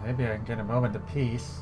Maybe I can get a moment of peace.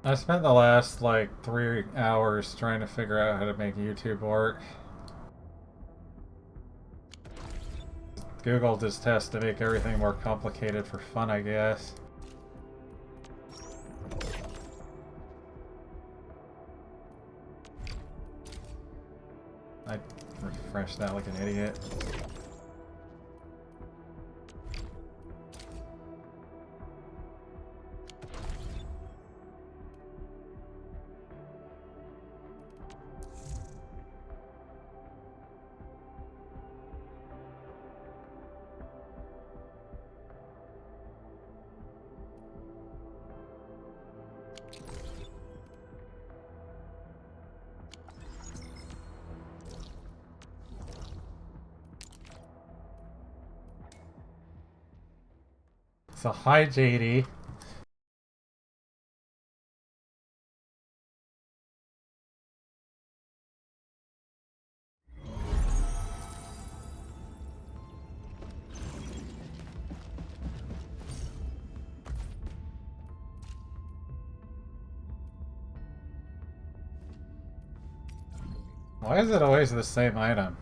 I spent the last like 3 hours trying to figure out how to make YouTube work. Google just has to make everything more complicated for fun, I guess. I refreshed that like an idiot. So hi JD. Why is it always the same item?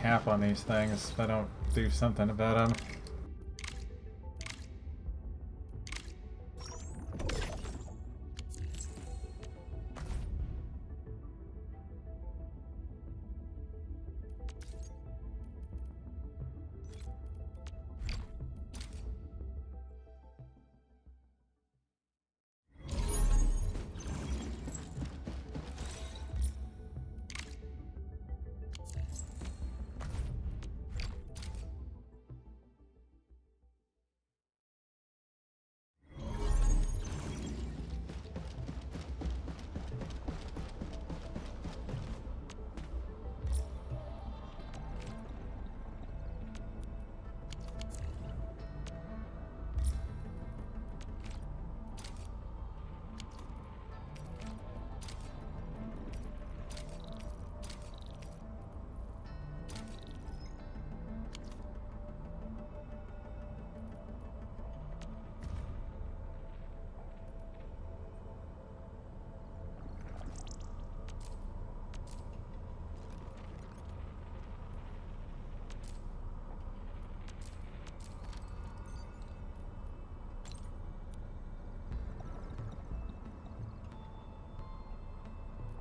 Cap on these things if I don't do something about them.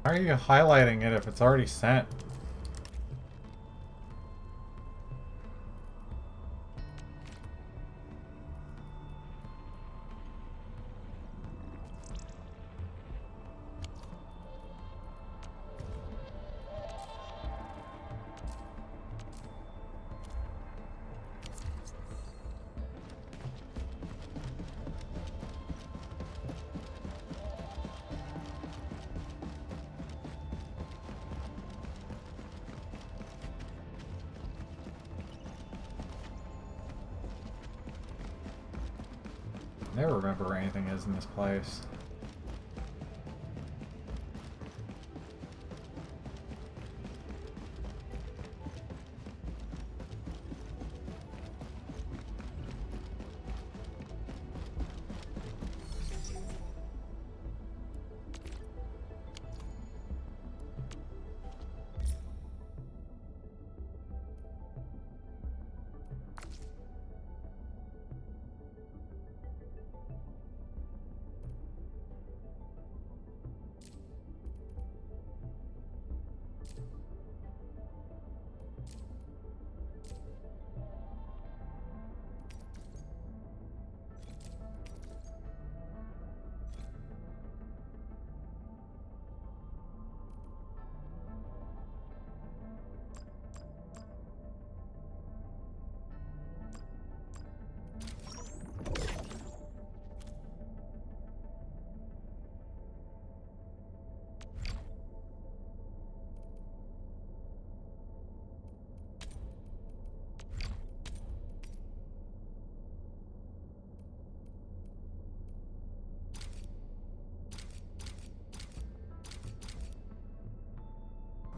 Why are you highlighting it if it's already sent? I never remember where anything is in this place.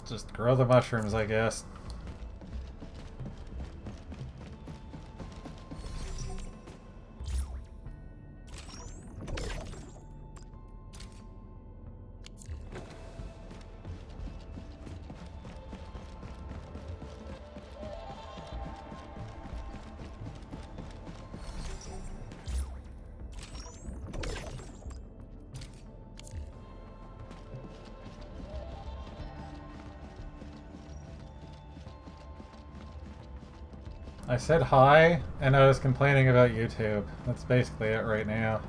Just grow the mushrooms, I guess. I said hi, and I was complaining about YouTube. That's basically it right now.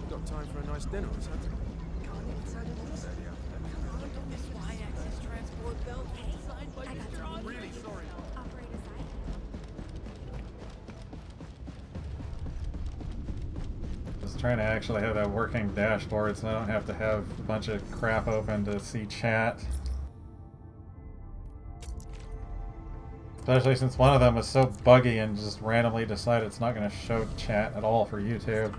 Got time for a nice dinner or something? Really sorry. Just trying to actually have that working dashboard so I don't have to have a bunch of crap open to see chat. Especially since one of them was so buggy and just randomly decided it's not going to show chat at all for YouTube.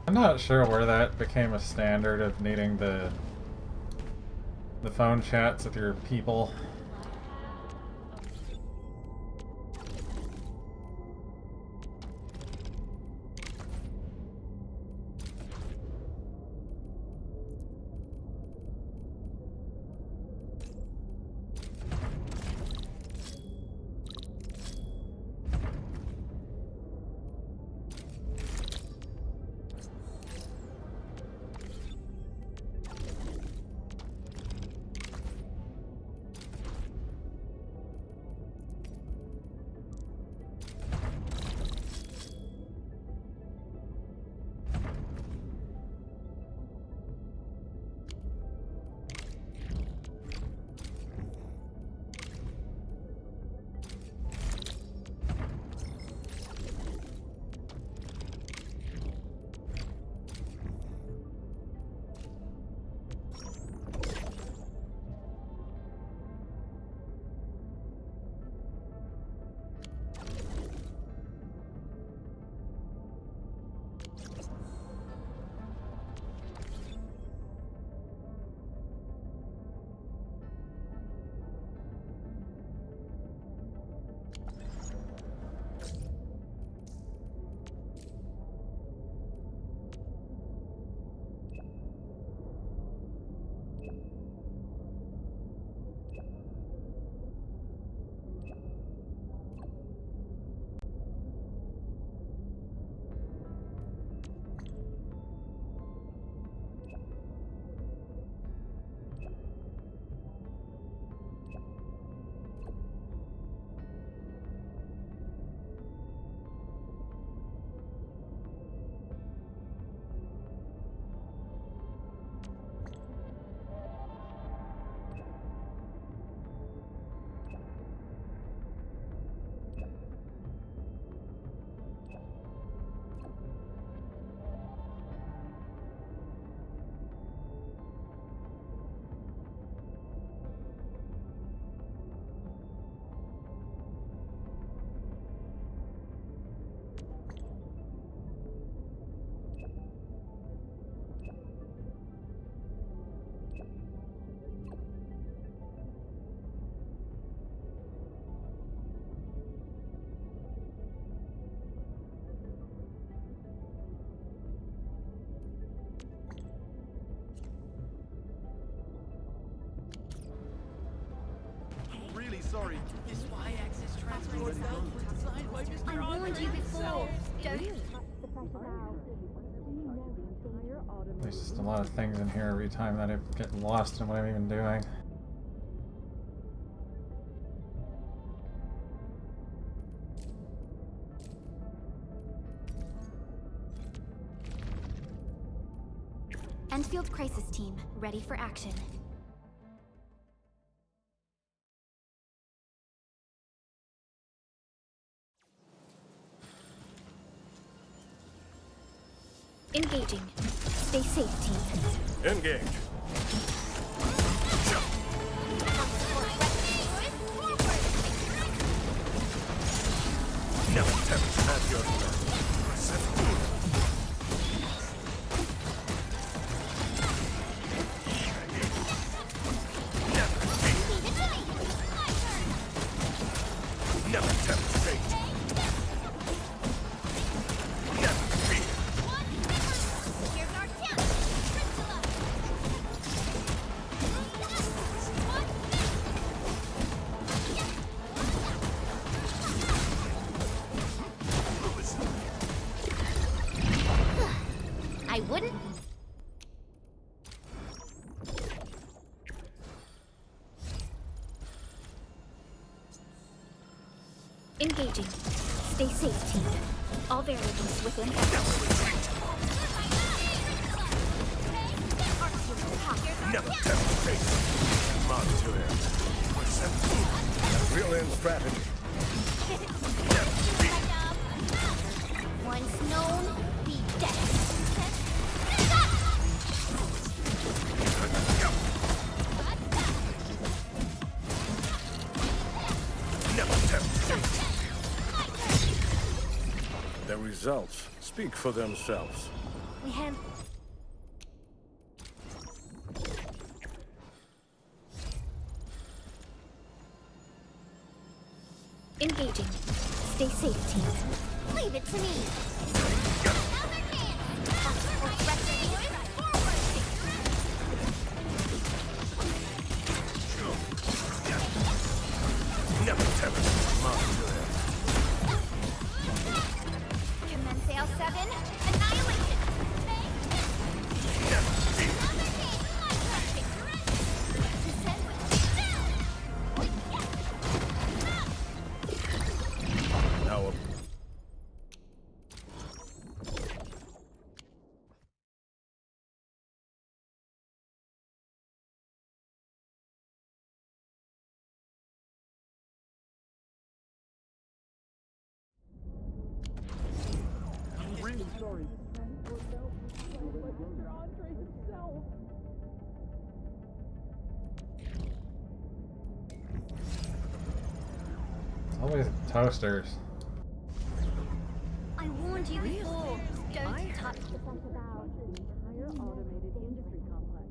I'm not sure where that became a standard of needing the phone chats with your people. sorry. This y-axis transport belt was designed by Mr. I warned you before. Don't. There's just a lot of things in here every time that I get lost in what I'm even doing. Catfield crisis team, ready for action. Engaging. Stay safe, team. Engage. Never attempt at your never attempt fate. Never fear. Here's our chance. I wouldn't. Engaging. Stay safe, team. All variables within. Never attempt fate. Monitor him. Real in strategy. Never fear. Once known, be dead. Never attempt fate. The results speak for themselves. We have. Engaging. Stay safe, team. Leave it to me. Never attempt. Monitor him. Commence L7. Annihilation. Never fear. Now Always toasters. I warned you before. Don't touch the front of our entire automated industry complex.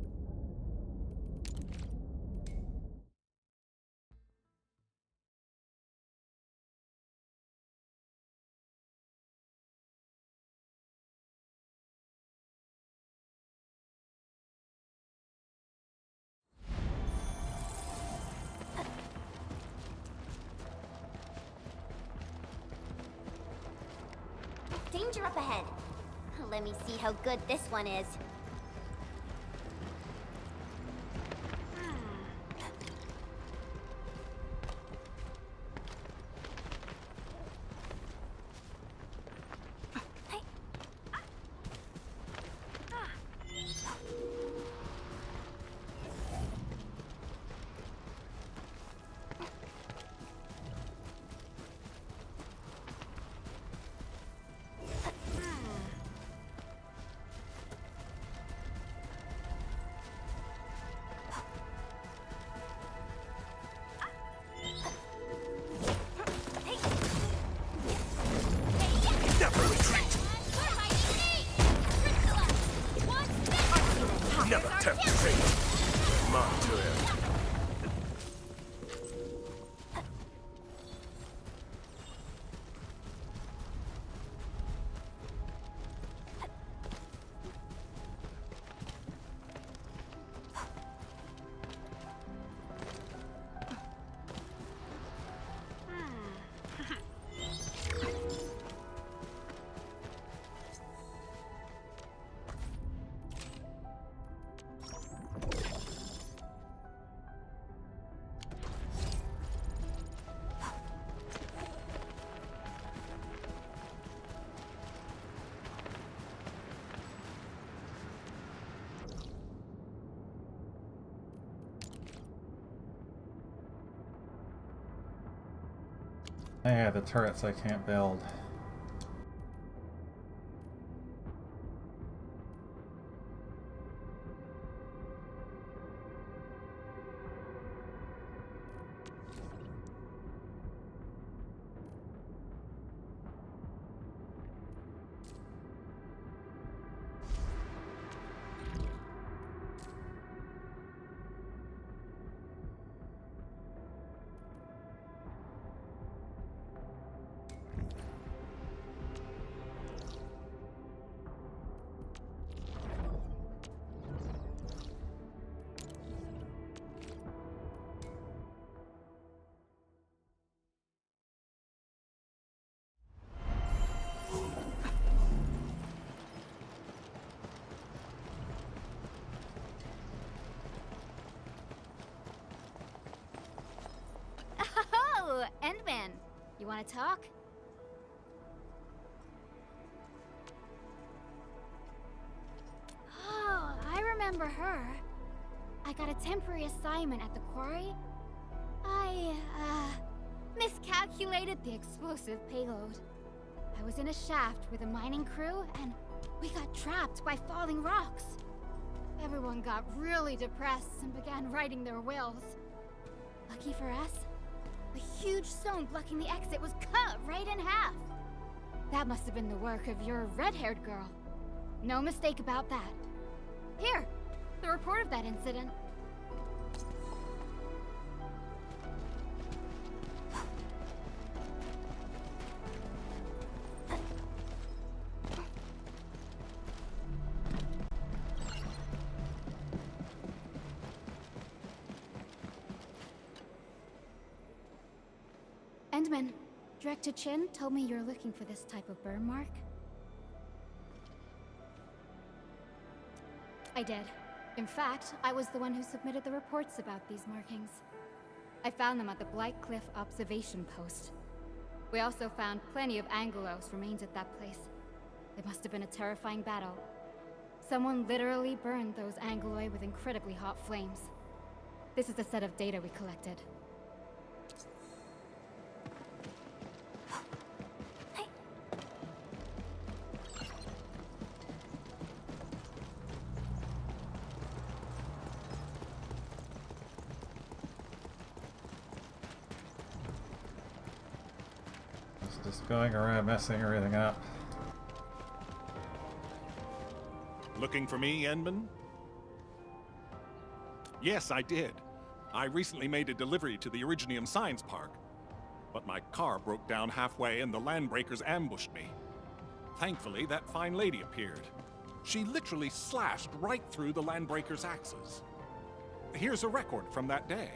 Danger up ahead. Let me see how good this one is. never retreat. Never attempt fate. Monitor him. Yeah, the turrets I can't build. Oh, Endman. You want to talk? Oh, I remember her. I got a temporary assignment at the quarry. I, miscalculated the explosive payload. I was in a shaft with a mining crew, and we got trapped by falling rocks. Everyone got really depressed and began writing their wills. Lucky for us, a huge stone blocking the exit was cut right in half. That must have been the work of your red-haired girl. No mistake about that. Here, the report of that incident. Endman, Director Chin told me you're looking for this type of burn mark. I did. In fact, I was the one who submitted the reports about these markings. I found them at the Blight Cliff observation post. We also found plenty of Anglos remains at that place. It must have been a terrifying battle. Someone literally burned those Angloi with incredibly hot flames. This is a set of data we collected. Just going around messing everything up. Looking for me, Endman? Yes, I did. I recently made a delivery to the Originium Science Park. But my car broke down halfway and the Landbreakers ambushed me. Thankfully, that fine lady appeared. She literally slashed right through the Landbreakers' axes. Here's a record from that day.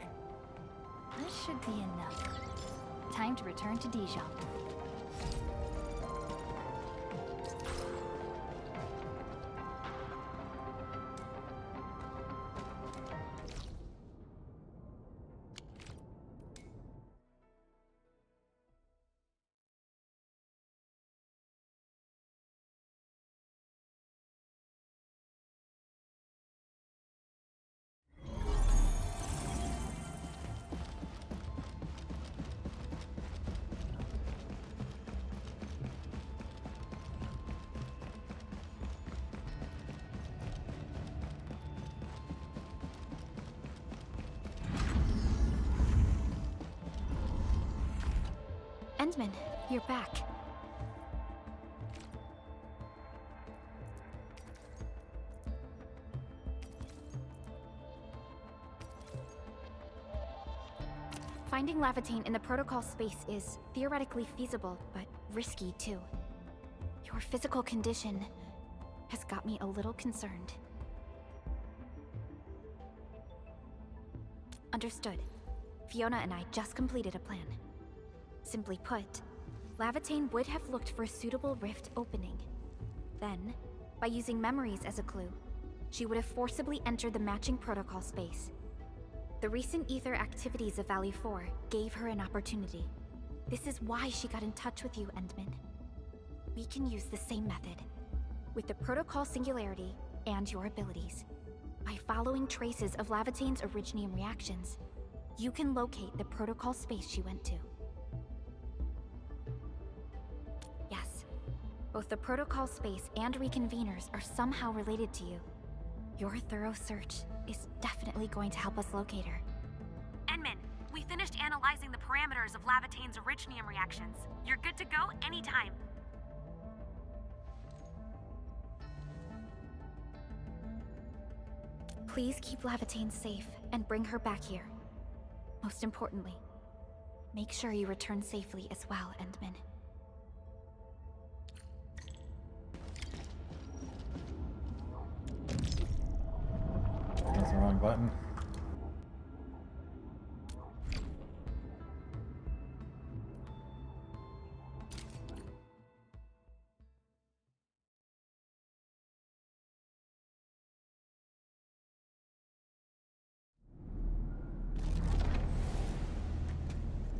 This should be enough. Time to return to Dijon. Endman, you're back. Finding Lavitane in the protocol space is theoretically feasible, but risky too. Your physical condition has got me a little concerned. Understood. Fiona and I just completed a plan. Simply put, Lavitane would have looked for a suitable rift opening. Then, by using memories as a clue, she would have forcibly entered the matching protocol space. The recent ether activities of Valley 4 gave her an opportunity. This is why she got in touch with you, Endman. We can use the same method, with the protocol singularity and your abilities. By following traces of Lavitane's Originium reactions, you can locate the protocol space she went to. Both the protocol space and reconveners are somehow related to you. Your thorough search is definitely going to help us locate her. Enman, we finished analyzing the parameters of Lavatane's originium reactions. You're good to go anytime. Please keep Lavatane safe and bring her back here. Most importantly, make sure you return safely as well, Endman. That's the wrong button.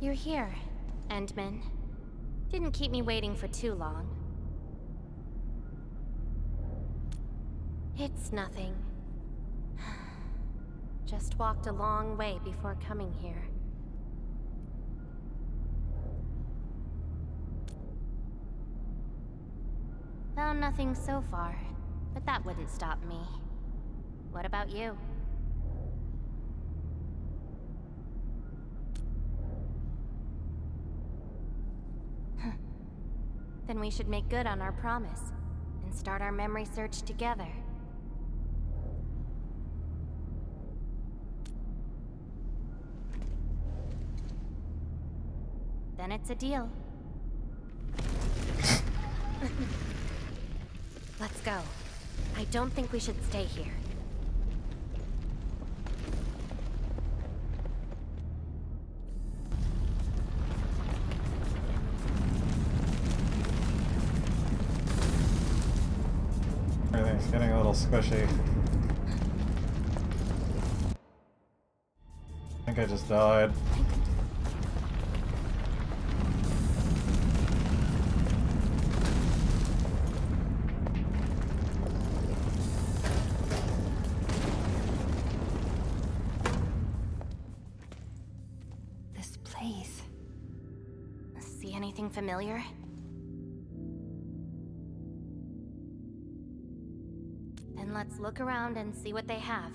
You're here, Endman. Didn't keep me waiting for too long. It's nothing. Just walked a long way before coming here. Found nothing so far, but that wouldn't stop me. What about you? Then we should make good on our promise and start our memory search together. Then it's a deal. Let's go. I don't think we should stay here. Everything's getting a little squishy. I think I just died. This place. See anything familiar? Then let's look around and see what they have.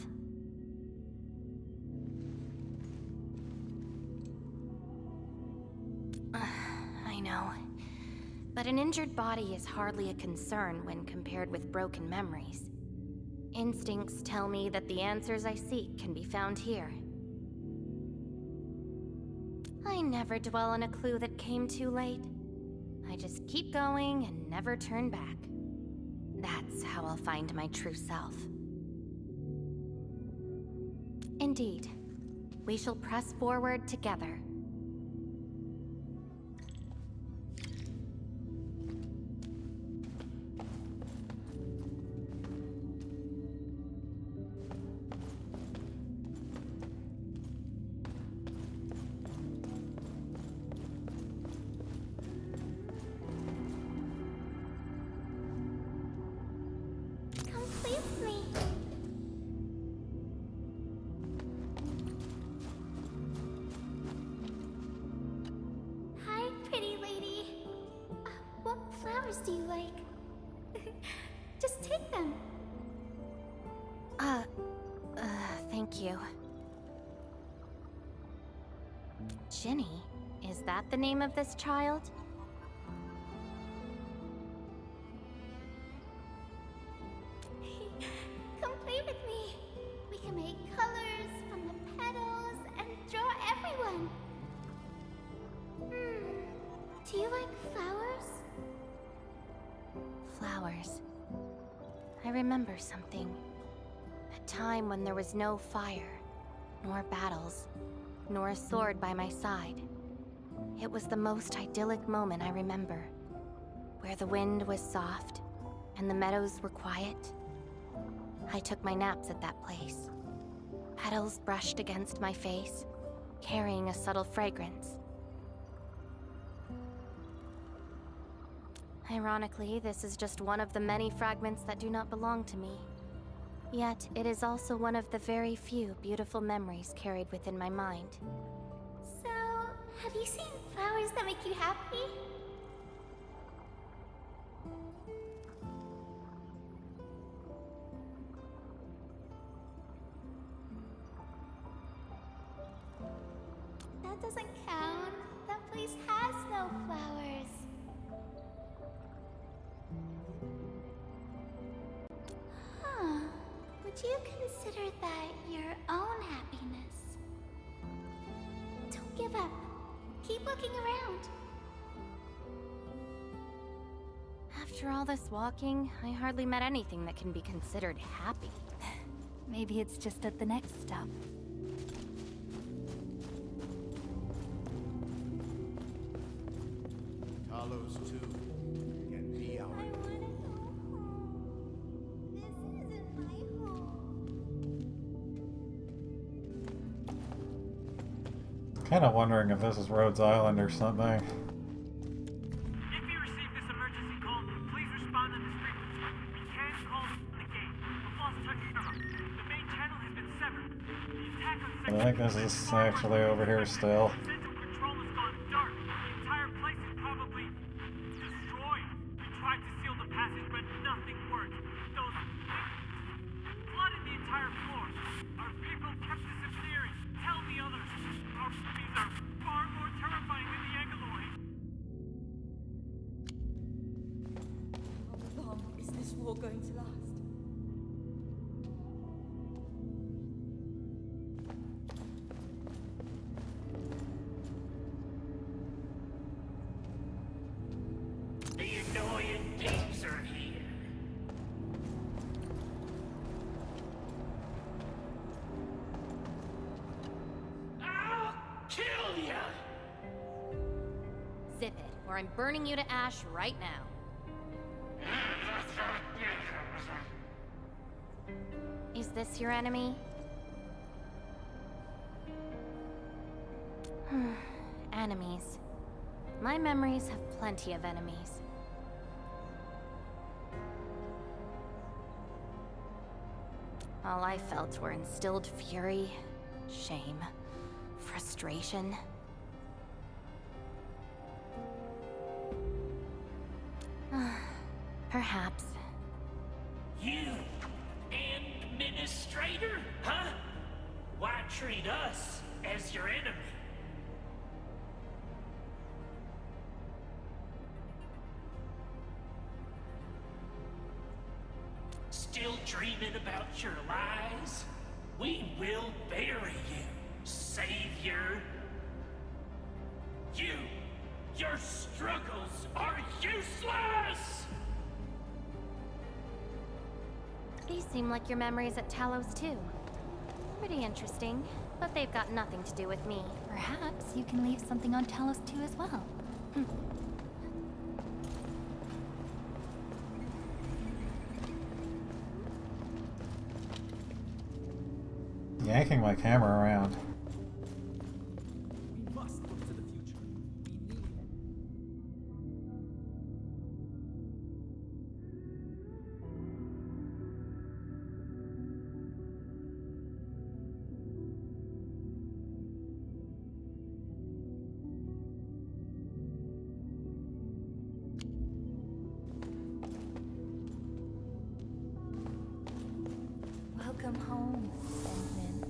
I know. But an injured body is hardly a concern when compared with broken memories. Instincts tell me that the answers I seek can be found here. I never dwell on a clue that came too late. I just keep going and never turn back. That's how I'll find my true self. Indeed, we shall press forward together. Do you like? Just take them. Thank you. Ginny? Is that the name of this child? Come play with me. We can make colors from the petals and draw everyone. Do you like flowers? Flowers. I remember something. A time when there was no fire, nor battles, nor a sword by my side. It was the most idyllic moment I remember, where the wind was soft and the meadows were quiet. I took my naps at that place. Petals brushed against my face, carrying a subtle fragrance. Ironically, this is just one of the many fragments that do not belong to me. Yet, it is also one of the very few beautiful memories carried within my mind. So, have you seen flowers that make you happy? That doesn't count. That place has no flowers. Huh. Would you consider that your own happiness? Don't give up. Keep looking around. After all this walking, I hardly met anything that can be considered happy. Maybe it's just at the next stop. Talos too can be our. I wanna go home. This isn't my home. Kind of wondering if this is Rhodes Island or something. If you receive this emergency call, please respond to this frequency. We can't call the gate. A false touchstone. The main channel has been severed. The attack on I think this is actually over here still. Central control has gone dark. The entire place is probably destroyed. We tried to seal the passage, but nothing worked. Those flooded the entire floor. Our people kept disappearing. Tell the others. Our enemies are far more terrifying than the Angaloid. How long is this war going to last? The annoying peeps are here. I'll kill ya! Zip it, or I'm burning you to ash right now. Is this your enemy? Enemies. My memories have plenty of enemies. All I felt were instilled fury, shame, frustration. Perhaps. You, administrator, huh? Why treat us as your enemy? Still dreaming about your lies? We will bury you, savior. Your struggles are useless! These seem like your memories at Talos too. Pretty interesting, but they've got nothing to do with me. Perhaps you can leave something on Talos too as well. Yanking my camera around. We must look to the future. We need it. Welcome home, Benjamin.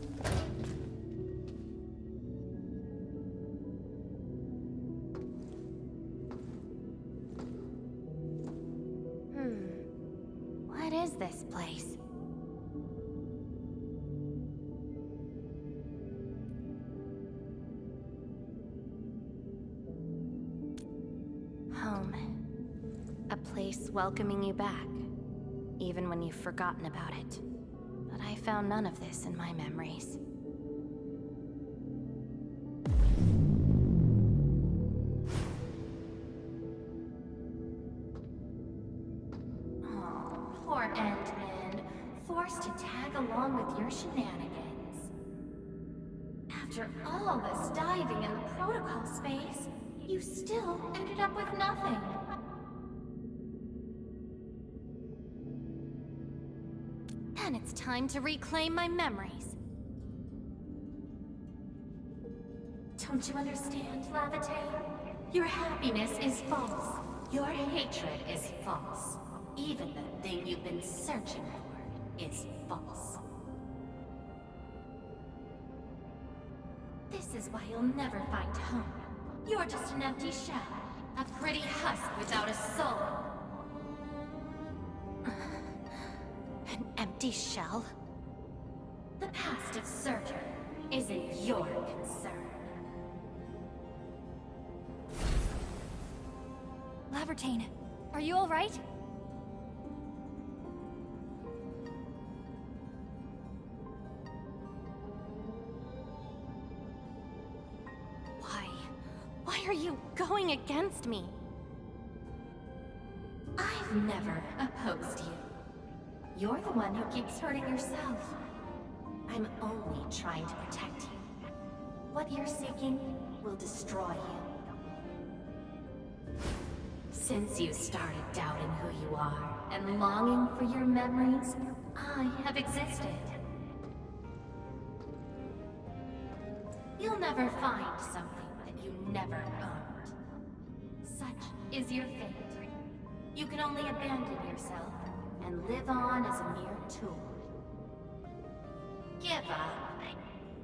What is this place? Home. A place welcoming you back, even when you've forgotten about it. But I found none of this in my memories. Oh, poor Ant-Man, forced to tag along with your shenanigans. After all this diving in the protocol space, you still ended up with nothing. Then it's time to reclaim my memories. Don't you understand, Lavatane? Your happiness is false. Your hatred is false. Even the thing you've been searching for is false. This This is why you'll never find home. You're just an empty shell. A pretty husk without a soul. An empty shell? The past of Surtur isn't your concern. Lavertine, are you alright? Why are you going against me? I've never opposed you. You're the one who keeps hurting yourself. I'm only trying to protect you. What you're seeking will destroy you. Since you started doubting who you are and longing for your memories, I have existed. You'll never find something that you never owned. Such is your fate. You can only abandon yourself and live on as a mere tool. Give up.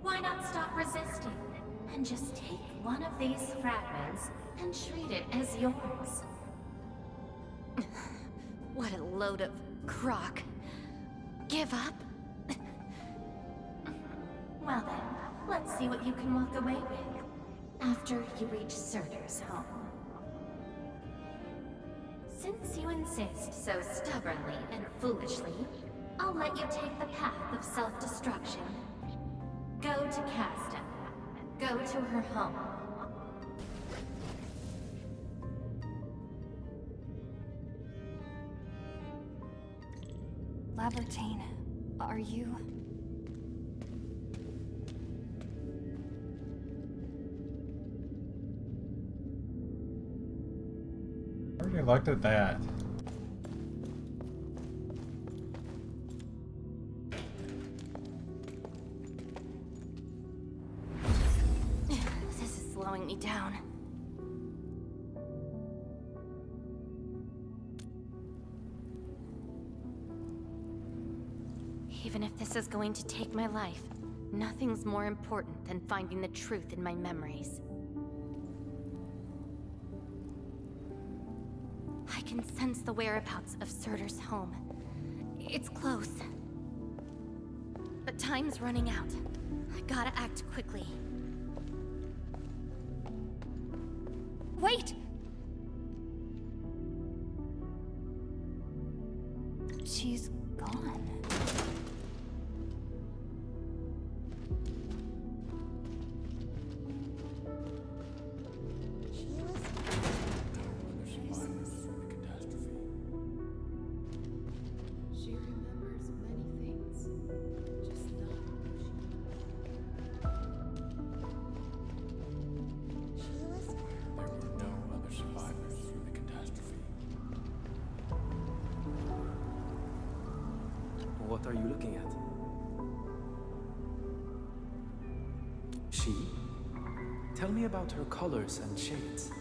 Why not stop resisting and just take one of these fragments and treat it as yours? What a load of crock. Give up? Well then, let's see what you can walk away with after you reach Surtur's home. Since you insist so stubbornly and foolishly, I'll let you take the path of self-destruction. Go to Casta. Go to her home. Lavertine, are you... I already looked at that. This is slowing me down. Even if this is going to take my life, nothing's more important than finding the truth in my memories. I can sense the whereabouts of Surtur's home. It's close. But time's running out. I gotta act quickly. Wait! She's gone. She remembers many things, just not who she was. There were no other survivors from the catastrophe. What are you looking at? She? Tell me about her colors and shades.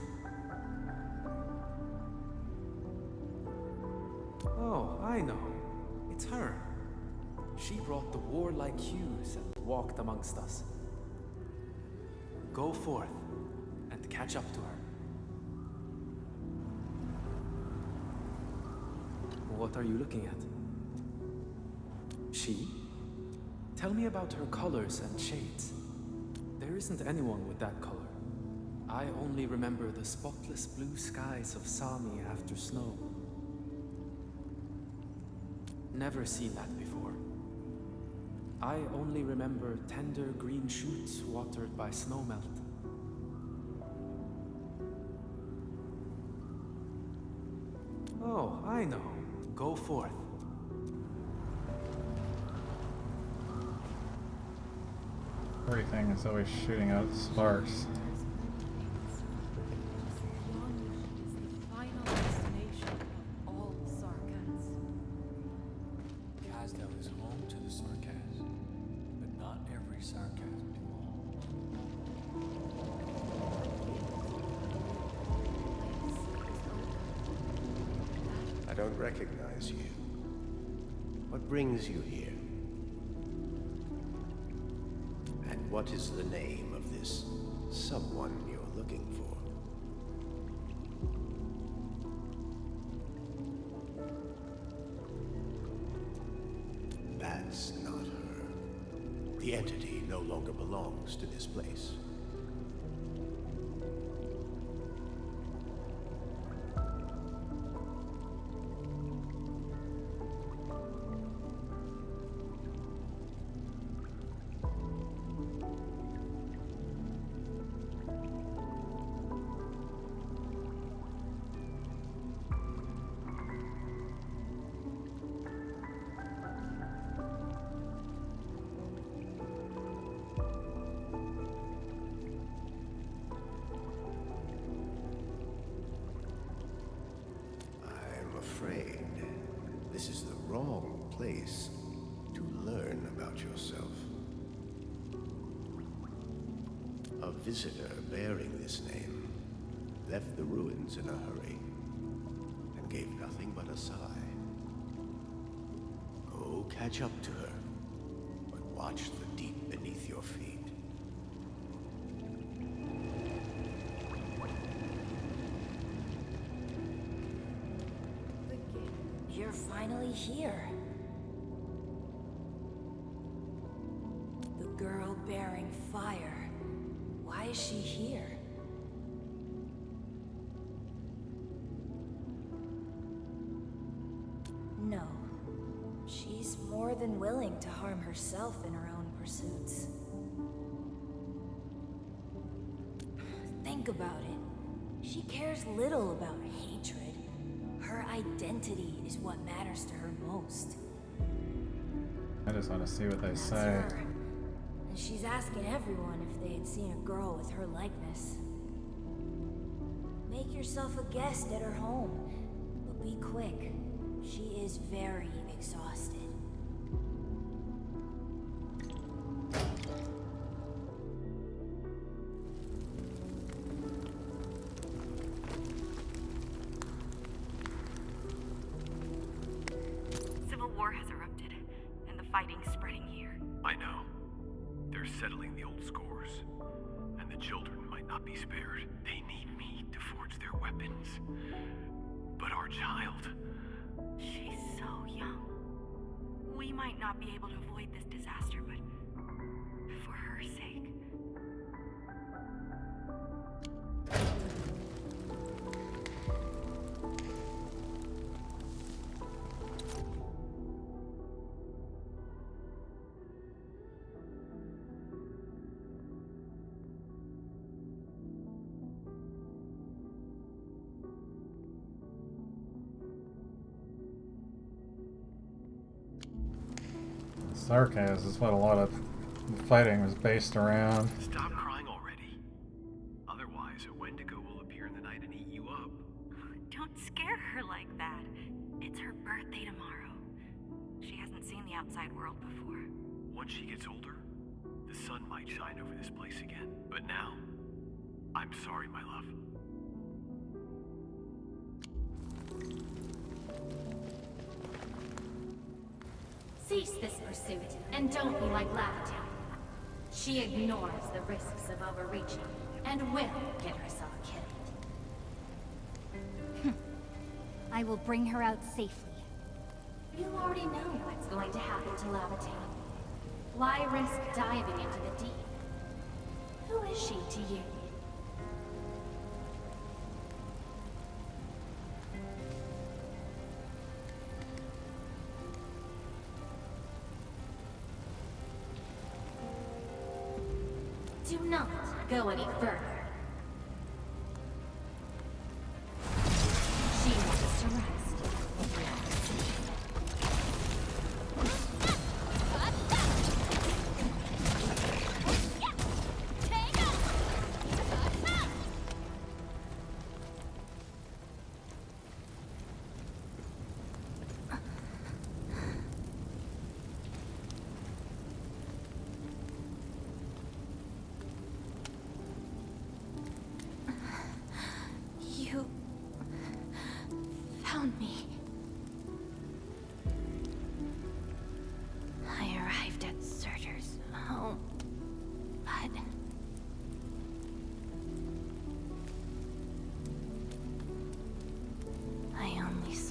Oh, I know. It's her. She brought the warlike hues and walked amongst us. Go forth and catch up to her. What are you looking at? She? Tell me about her colors and shades. There isn't anyone with that color. I only remember the spotless blue skies of Sami after snow. Never seen that before. I only remember tender green shoots watered by snowmelt. Oh, I know. Go forth. Everything is always shooting out sparks. One is the final destination of all Arkcats. Casdell is home to the Arkcats, but not every Arkcat I don't recognize you. What brings you here? And what is the name of this someone you're looking for. That's not her. The entity no longer belongs to this place. Afraid this is the wrong place to learn about yourself. A visitor bearing this name left the ruins in a hurry and gave nothing but a sigh. Go catch up to her, but watch the deep beneath your feet. You're finally here. The girl bearing fire. Why is she here? No. She's more than willing to harm herself in her own pursuits. Think about it. She cares little about hatred. Her identity is what matters to her most. I just want to see what they That's say. her. And she's asking everyone if they had seen a girl with her likeness. Make yourself a guest at her home, but be quick. She is very exhausted. Civil war has erupted, and the fighting's spreading here. I know. They're settling the old scores, and the children might not be spared. They need me to forge their weapons. But our child... She's so young. We might not be able to avoid this disaster, but for her sake... Arkcats is what a lot of fighting was based around. Stop crying already. Otherwise, a Wendigo will appear in the night and eat you up. Don't scare her like that. It's her birthday tomorrow. She hasn't seen the outside world before. Once she gets older, the sun might shine over this place again. But now, I'm sorry, my love. Cease this pursuit, and don't be like Lavitan. She ignores the risks of overreaching, and will get herself killed. I will bring her out safely. You already know what's going to happen to Lavitan. Why risk diving into the deep? Who is she to you? Do not go any further. She wants to rest.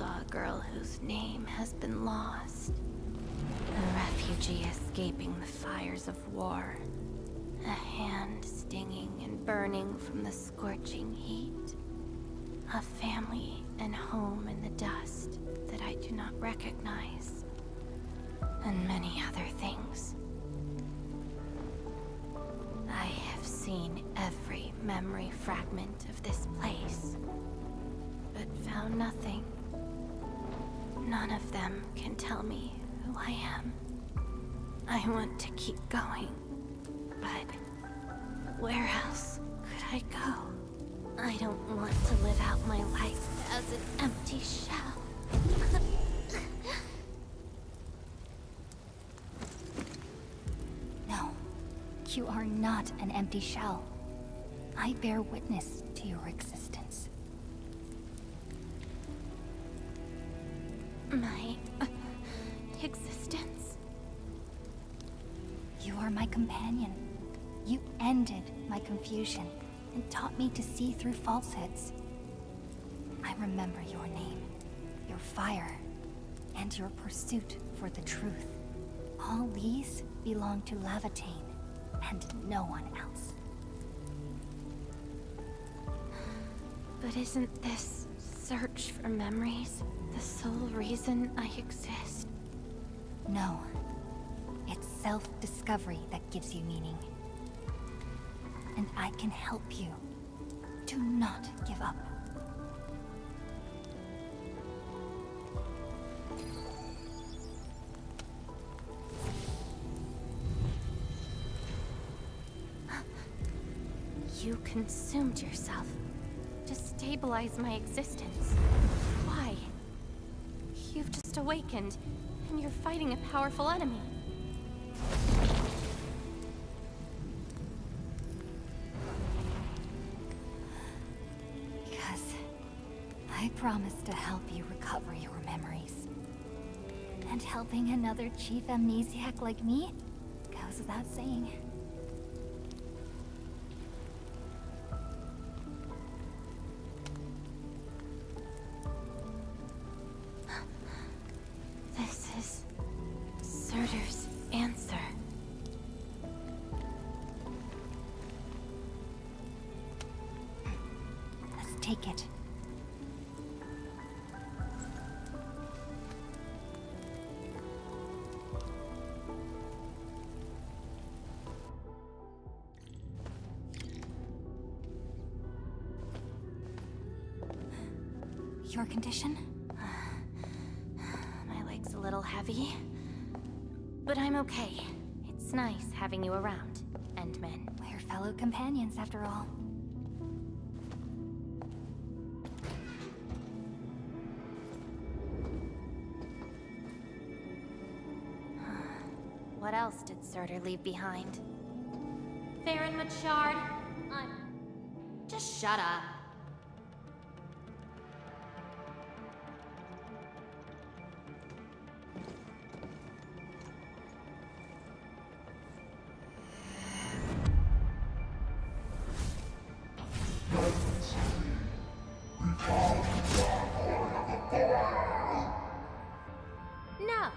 saw a girl whose name has been lost. A refugee escaping the fires of war. A hand stinging and burning from the scorching heat. A family and home in the dust that I do not recognize. And many other things. I have seen every memory fragment of this place, but found nothing. None of them can tell me who I am. I want to keep going, but where else could I go? I don't want to live out my life as an empty shell. No, you are not an empty shell. I bear witness to your existence. My existence? You are my companion. You ended my confusion and taught me to see through falsehoods. I remember your name, your fire, and your pursuit for the truth. All these belong to Lavatane, and no one else. But isn't this search for memories the sole reason I exist? No. It's self-discovery that gives you meaning. And I can help you. Do not give up. You consumed yourself to stabilize my existence. Why? You've just awakened, and you're fighting a powerful enemy. Because I promised to help you recover your memories. And helping another chief amnesiac like me goes without saying. This is Surtur's answer. Let's take it. Your condition? My leg's a little heavy, but I'm okay. It's nice having you around, Endman. We're fellow companions, after all. What else did Surtur leave behind? Farron Machard, just shut up. No!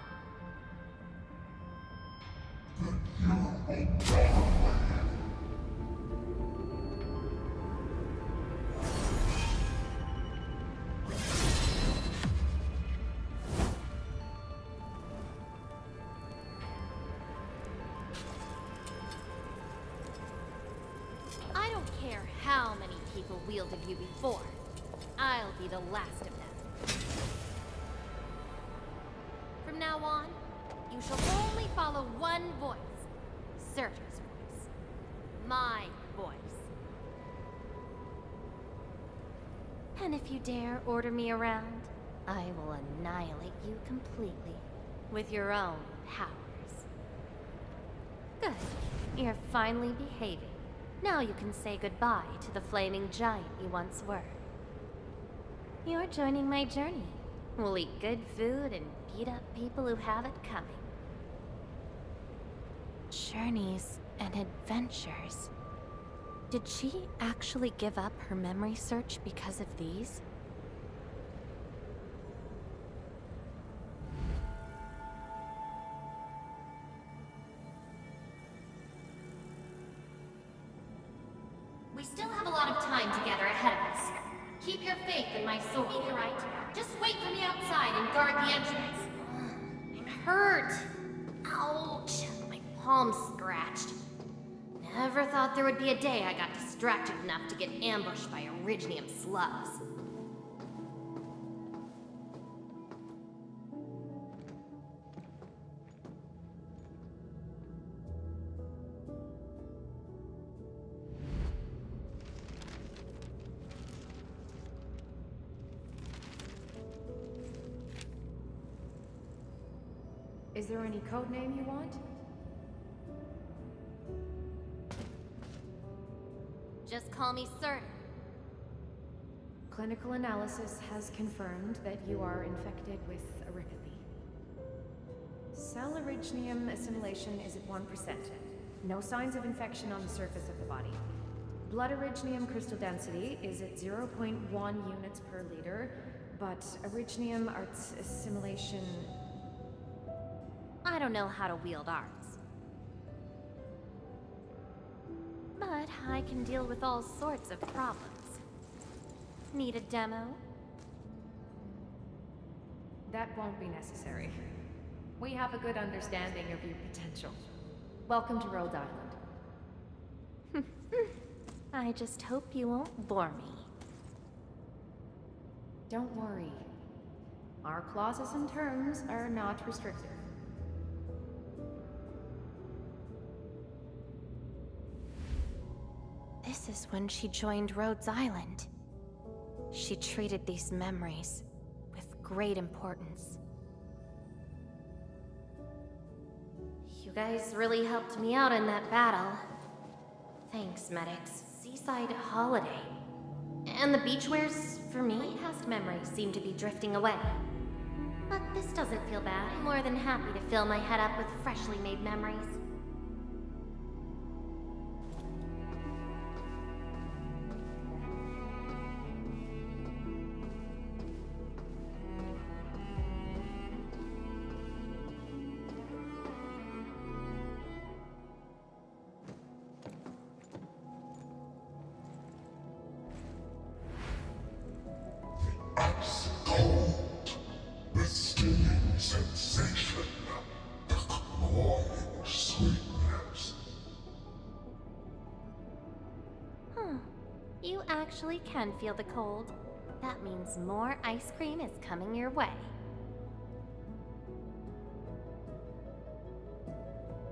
I don't care how many people wielded you before. I'll be the last of them. From now on, you shall only follow one voice. Surtur's voice. My voice. And if you dare order me around, I will annihilate you completely with your own powers. Good. You're finally behaving. Now you can say goodbye to the flaming giant you once were. You're joining my journey. We'll eat good food and beat up people who have it coming. Journeys and adventures. Did she actually give up her memory search because of these? faith in my sword. You're right. Just wait for me outside and guard the entrance. I'm hurt. Ouch. My palm's scratched. Never thought there would be a day I got distracted enough to get ambushed by Originium slugs. Is there any code name you want? Just call me Sir. Clinical analysis has confirmed that you are infected with Aripathy. Cell originium assimilation is at 1%. No signs of infection on the surface of the body. Blood originium crystal density is at 0.1 units per liter, but originium arts assimilation... I don't know how to wield arts. But I can deal with all sorts of problems. Need a demo? That won't be necessary. We have a good understanding of your potential. Welcome to Rhode Island. I just hope you won't bore me. Don't worry. Our clauses and terms are not restrictive. This is when she joined Rhodes Island. She treated these memories with great importance. You guys really helped me out in that battle. Thanks, medics. Seaside holiday. And the beachwares, for me, past memories seem to be drifting away. But this doesn't feel bad. I'm more than happy to fill my head up with freshly made memories. You actually can feel the cold. That means more ice cream is coming your way.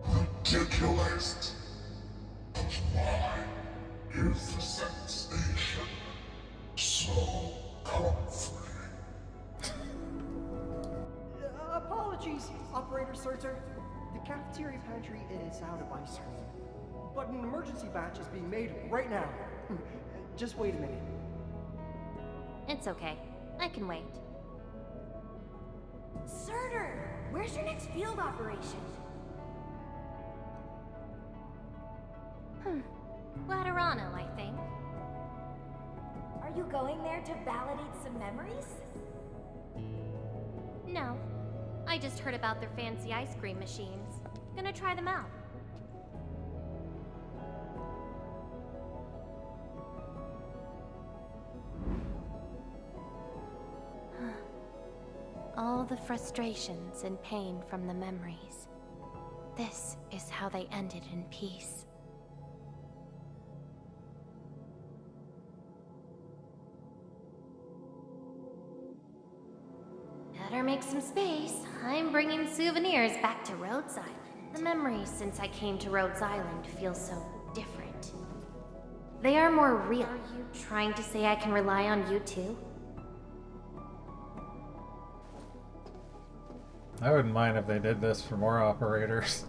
Ridiculous. But why is the sensation so comforting? Apologies, Operator Surtur. The cafeteria pantry is out of ice cream. But an emergency batch is being made right now. Just wait a minute. It's okay. I can wait. Surtur, where's your next field operation? Laterano, I think. Are you going there to validate some memories? No. I just heard about their fancy ice cream machines. Gonna try them out. All the frustrations and pain from the memories. This is how they ended in peace. Better make some space. I'm bringing souvenirs back to Rhodes Island. The memories since I came to Rhodes Island feel so different. They are more real. Are you trying to say I can rely on you too? I wouldn't mind if they did this for more operators.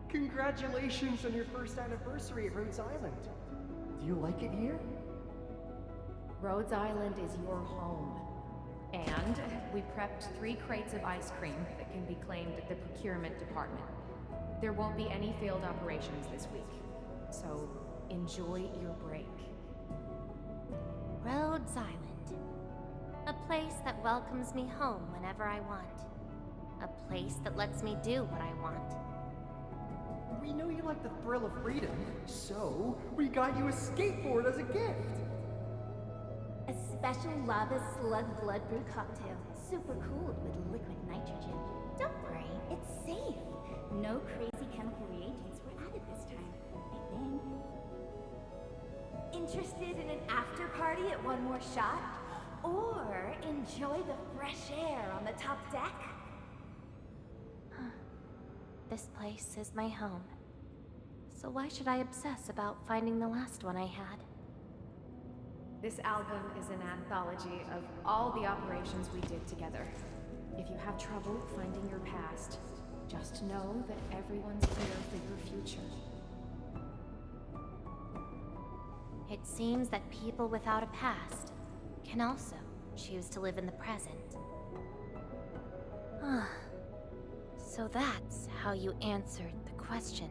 Congratulations on your first anniversary at Rhodes Island. Do you like it here? Rhodes Island is your home. And we prepped 3 crates of ice cream that can be claimed at the procurement department. There won't be any field operations this week, so enjoy your break. Rhodes Island. place that welcomes me home whenever I want. A place that lets me do what I want. We know you like the thrill of freedom, so we got you a skateboard as a gift. A special lava slug blood brew cocktail. Super cooled with liquid nitrogen. Don't worry, it's safe. No crazy chemical reagents were added this time, I think. Interested in an after party at One More Shot? Or enjoy the fresh air on the top deck? This place is my home. So why should I obsess about finding the last one I had? This album is an anthology of all the operations we did together. If you have trouble finding your past, just know that everyone's here for your future. It seems that people without a past can also choose to live in the present. So that's how you answered the question,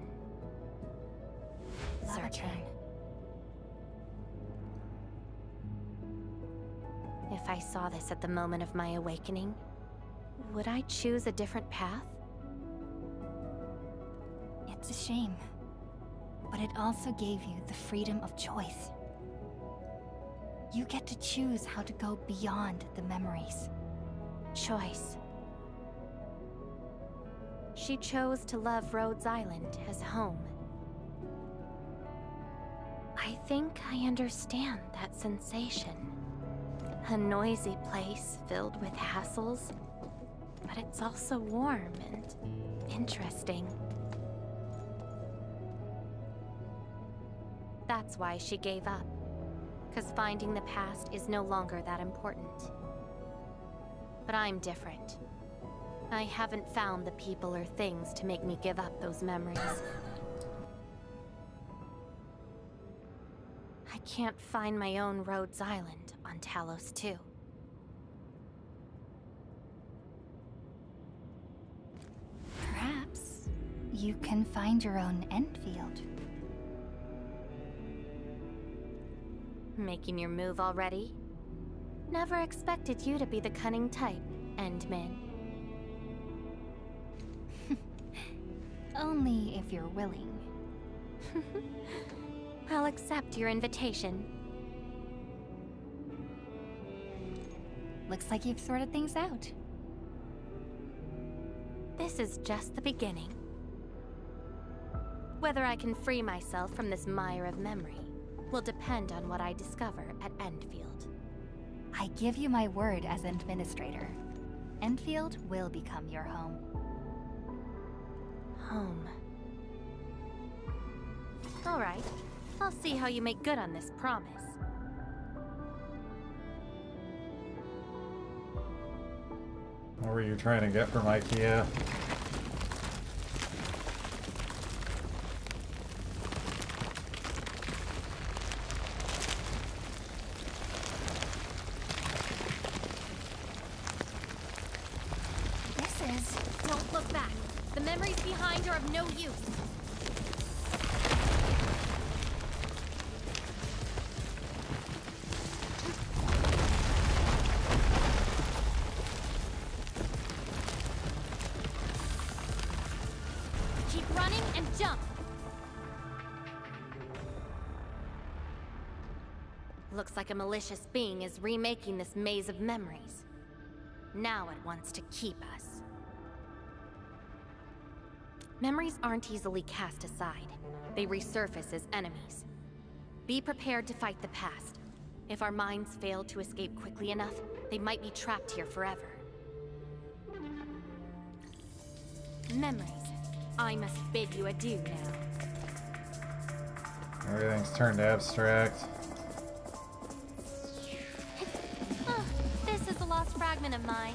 Searcher. If I saw this at the moment of my awakening, would I choose a different path? It's a shame, but it also gave you the freedom of choice. You get to choose how to go beyond the memories. Choice. She chose to love Rhodes Island as home. I think I understand that sensation. A noisy place filled with hassles, but it's also warm and interesting. That's why she gave up, because finding the past is no longer that important. But I'm different. I haven't found the people or things to make me give up those memories. I can't find my own Rhodes Island on Talos 2. Perhaps you can find your own Enfield. Making your move already? Never expected you to be the cunning type, Endmin. Only if you're willing. I'll accept your invitation. Looks like you've sorted things out. This is just the beginning. Whether I can free myself from this mire of memory will depend on what I discover at Enfield. I give you my word as administrator. Enfield will become your home. Home. All right. I'll see how you make good on this promise. What were you trying to get from IKEA? Don't look back. The memories behind are of no use. Keep running and jump. Looks like a malicious being is remaking this maze of memories. Now it wants to keep us. Memories aren't easily cast aside. They resurface as enemies. Be prepared to fight the past. If our minds fail to escape quickly enough, they might be trapped here forever. Memories. I must bid you adieu now. Everything's turned abstract. This is a lost fragment of mine.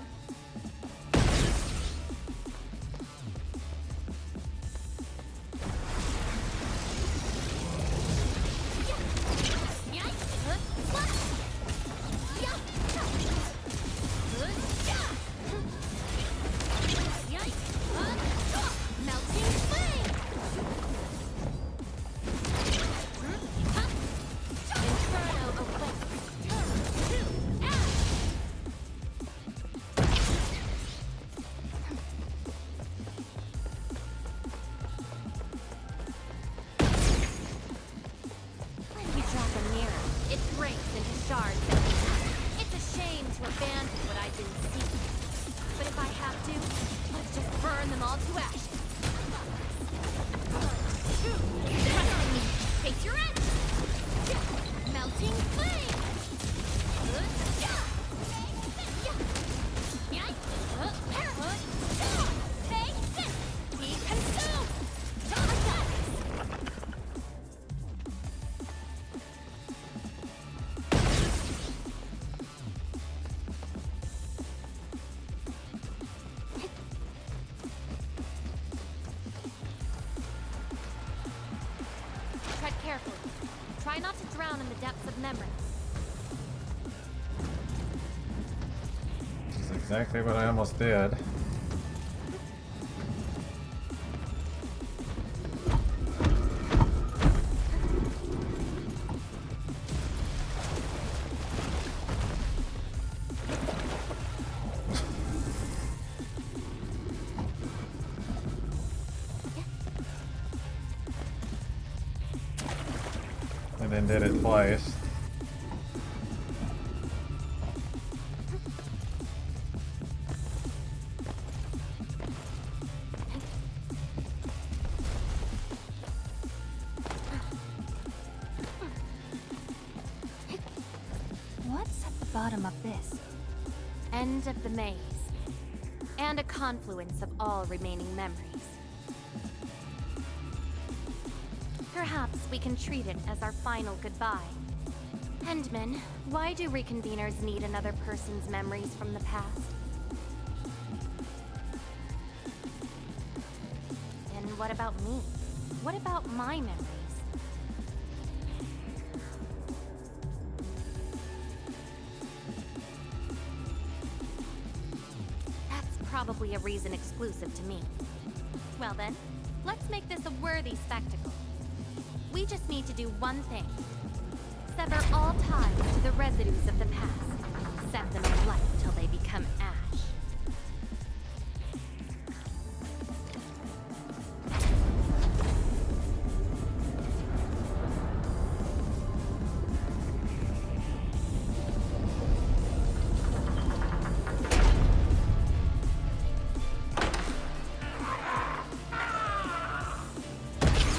carefully. Try not to drown in the depths of memory. Which is exactly what I almost did. And then did it twice. What's at the bottom of this? End of the maze. And a confluence of all remaining memories. Perhaps we can treat it as our final goodbye. Hendman, why do reconveners need another person's memories from the past? And what about me? What about my memories? That's probably a reason exclusive to me. Well then, let's make this a worthy spectacle. We just need to do one thing. Sever all ties to the residues of the past. Set them alight till they become ash.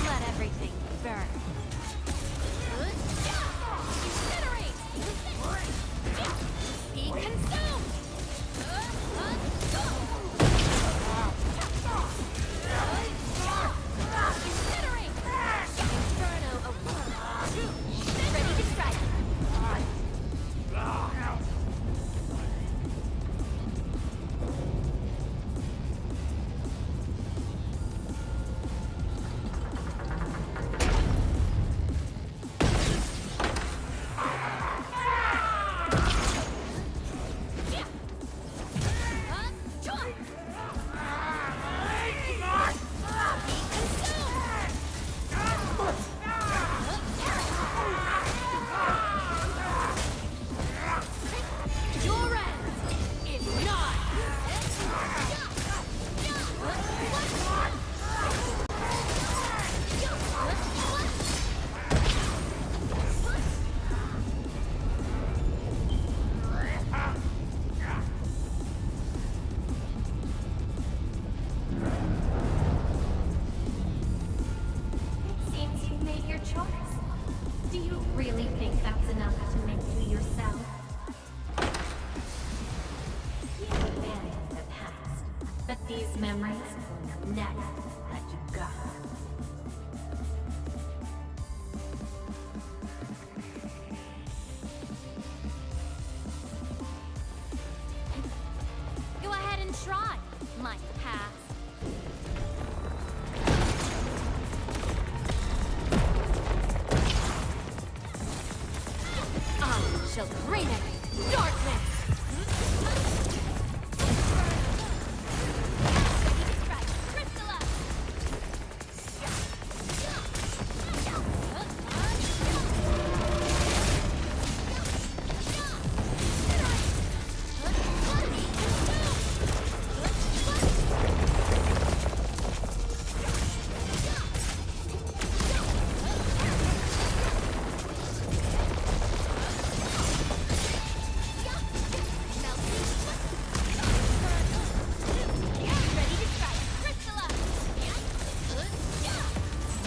Let everything burn. Be consumed! Incinerate! Inferno aurora. Ready to strike. Your end is not. It seems you've made your choice. Do you really think that's enough to make you yourself? You abandoned the past, but these memories will never let you go. Go ahead and try, my past. I shall bring it, darkness!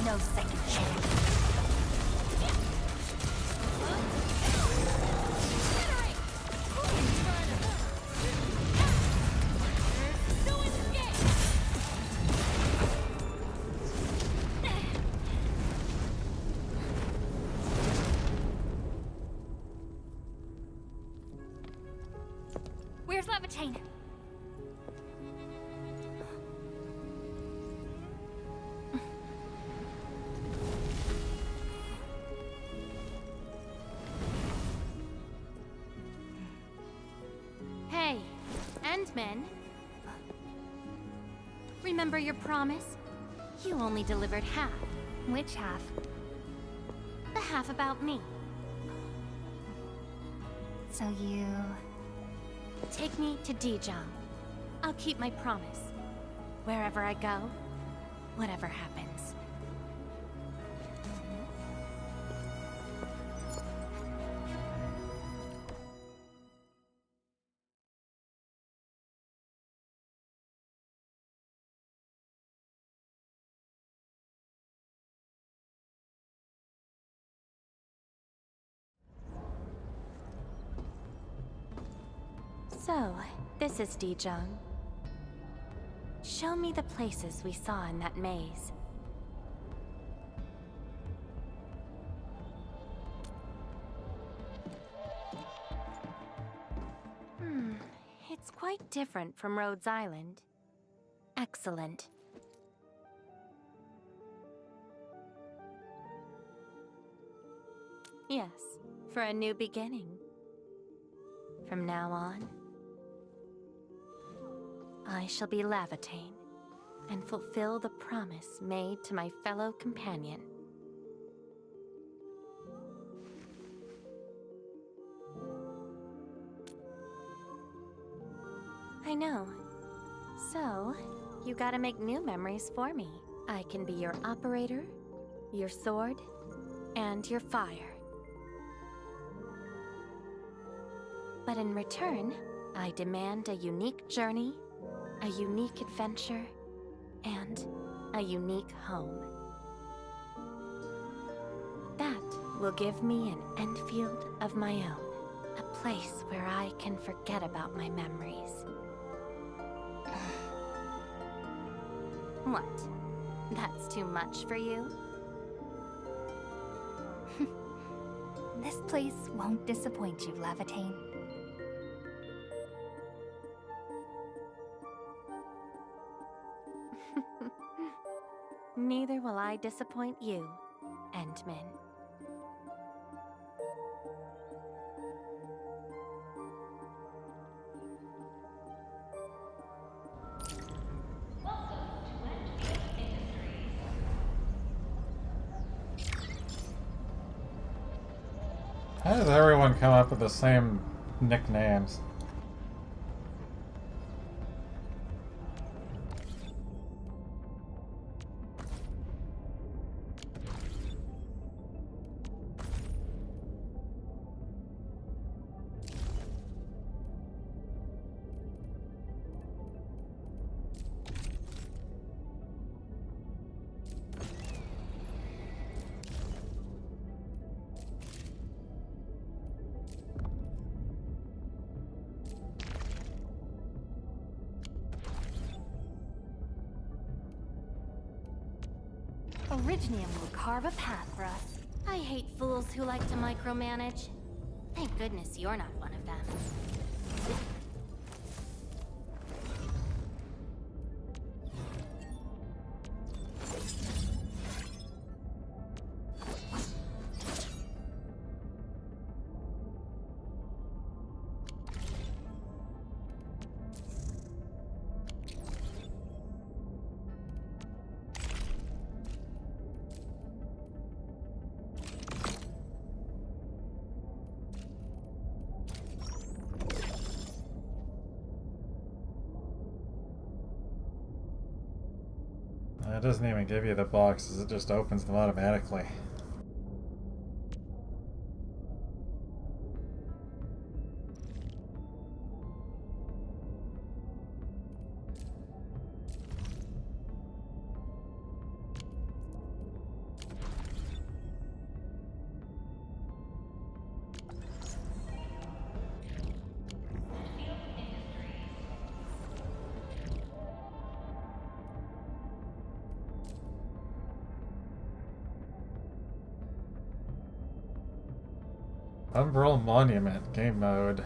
No second chance. Where's Levitain? Antman. Remember your promise? You only delivered half. Which half? The half about me. So you... Take me to Dijong. I'll keep my promise. Wherever I go, whatever happens. So, this is Dijong. Show me the places we saw in that maze. It's quite different from Rhodes Island. Excellent. Yes, for a new beginning. From now on, I shall be Lavatane, and fulfill the promise made to my fellow companion. I know. So, you gotta make new memories for me. I can be your operator, your sword, and your fire. But in return, I demand a unique journey, a unique adventure, and a unique home. That will give me an Endfield of my own, a place where I can forget about my memories. What? That's too much for you? This place won't disappoint you, Lavatane. Neither will I disappoint you, Endman. How does everyone come up with the same nicknames? Originium will carve a path for us. I hate fools who like to micromanage. Thank goodness you're not one of them. It doesn't even give you the boxes, it just opens them automatically. Umbral Monument, game mode.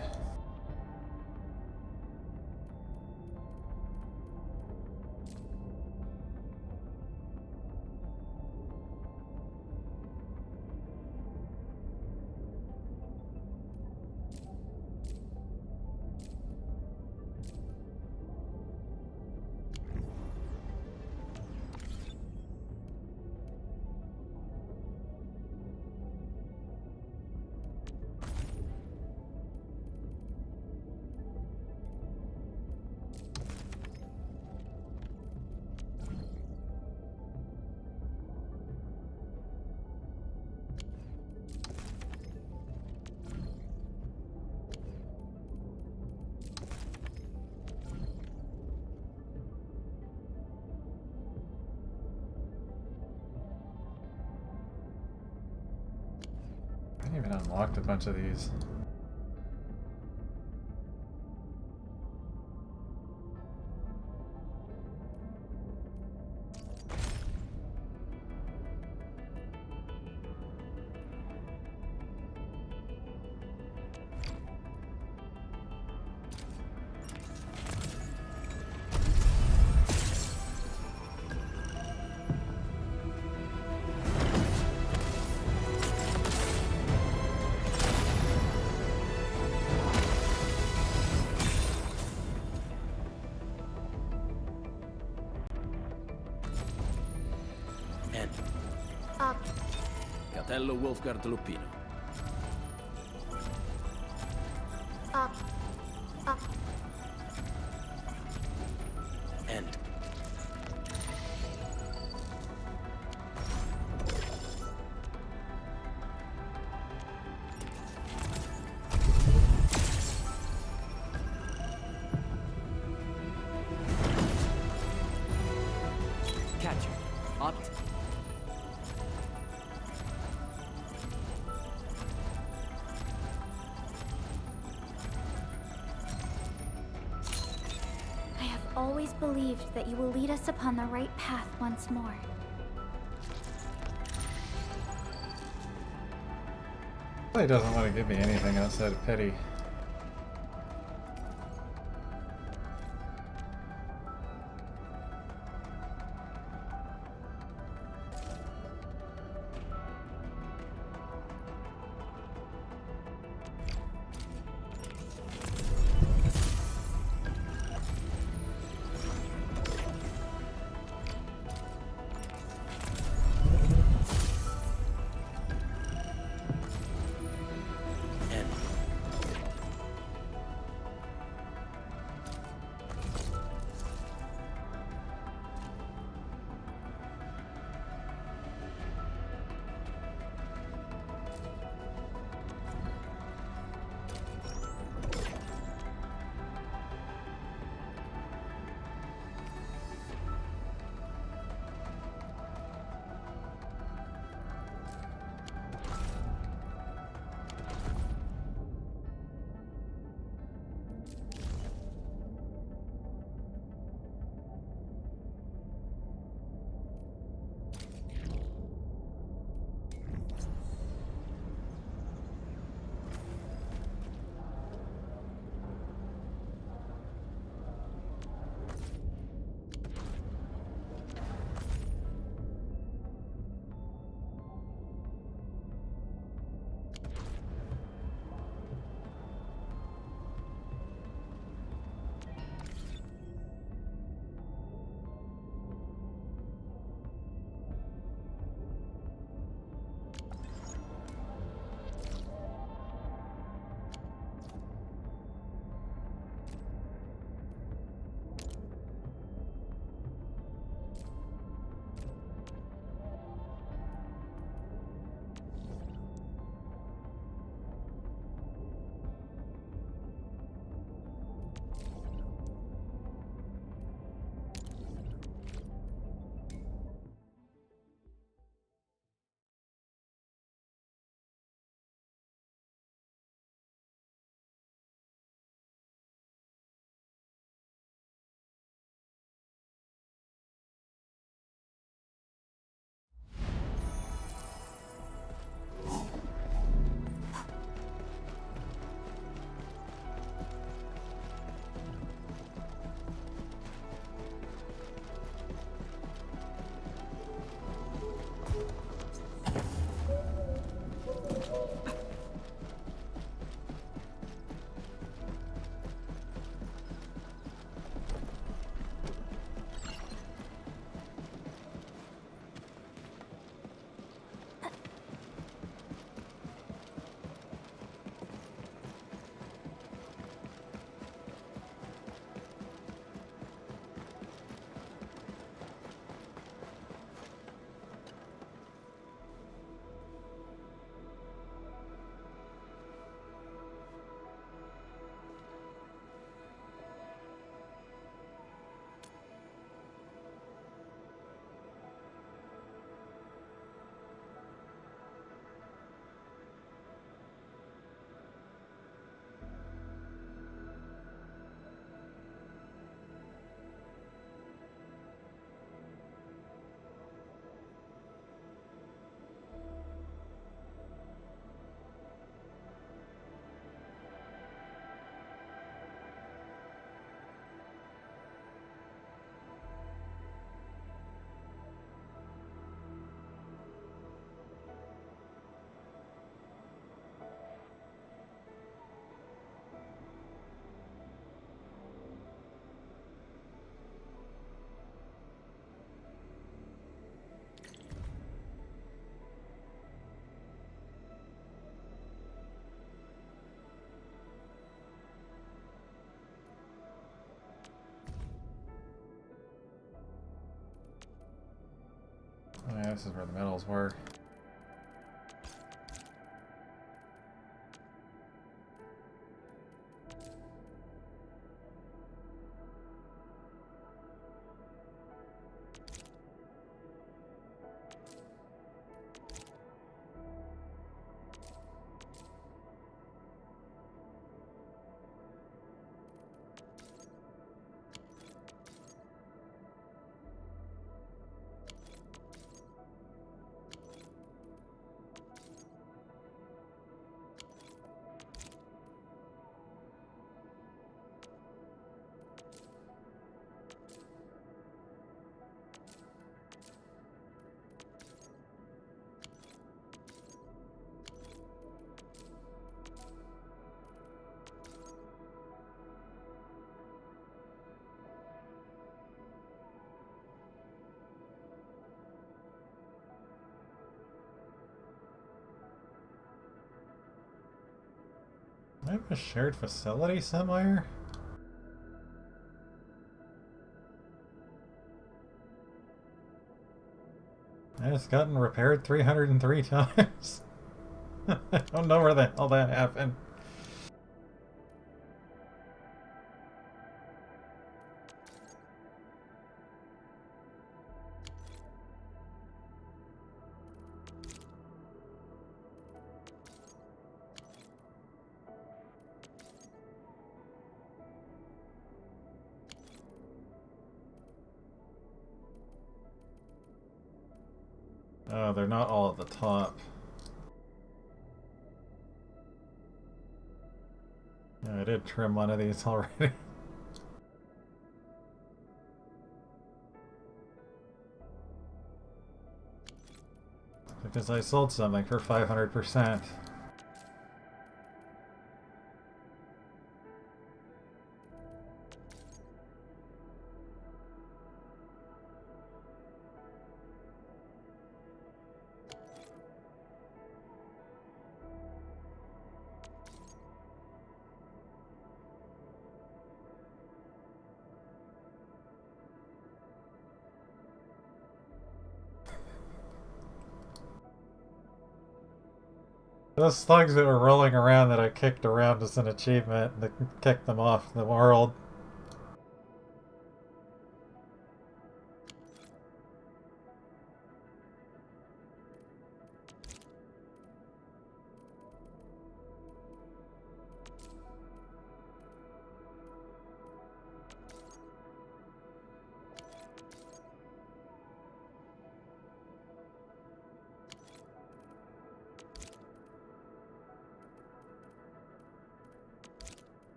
even unlocked a bunch of these. Fratello Wolfgard Lupino. End. Catcher. Opt. Always believed that you will lead us upon the right path once more. He doesn't want to give me anything outside of pity. Yeah, this is where the medals were. I have a shared facility somewhere? And it's gotten repaired 303 times. I don't know where the hell that happened. Oh, they're not all at the top. Yeah, I did trim one of these already. Because I sold something for 500%. Those slugs that were rolling around that I kicked around as an achievement, that kicked them off the world.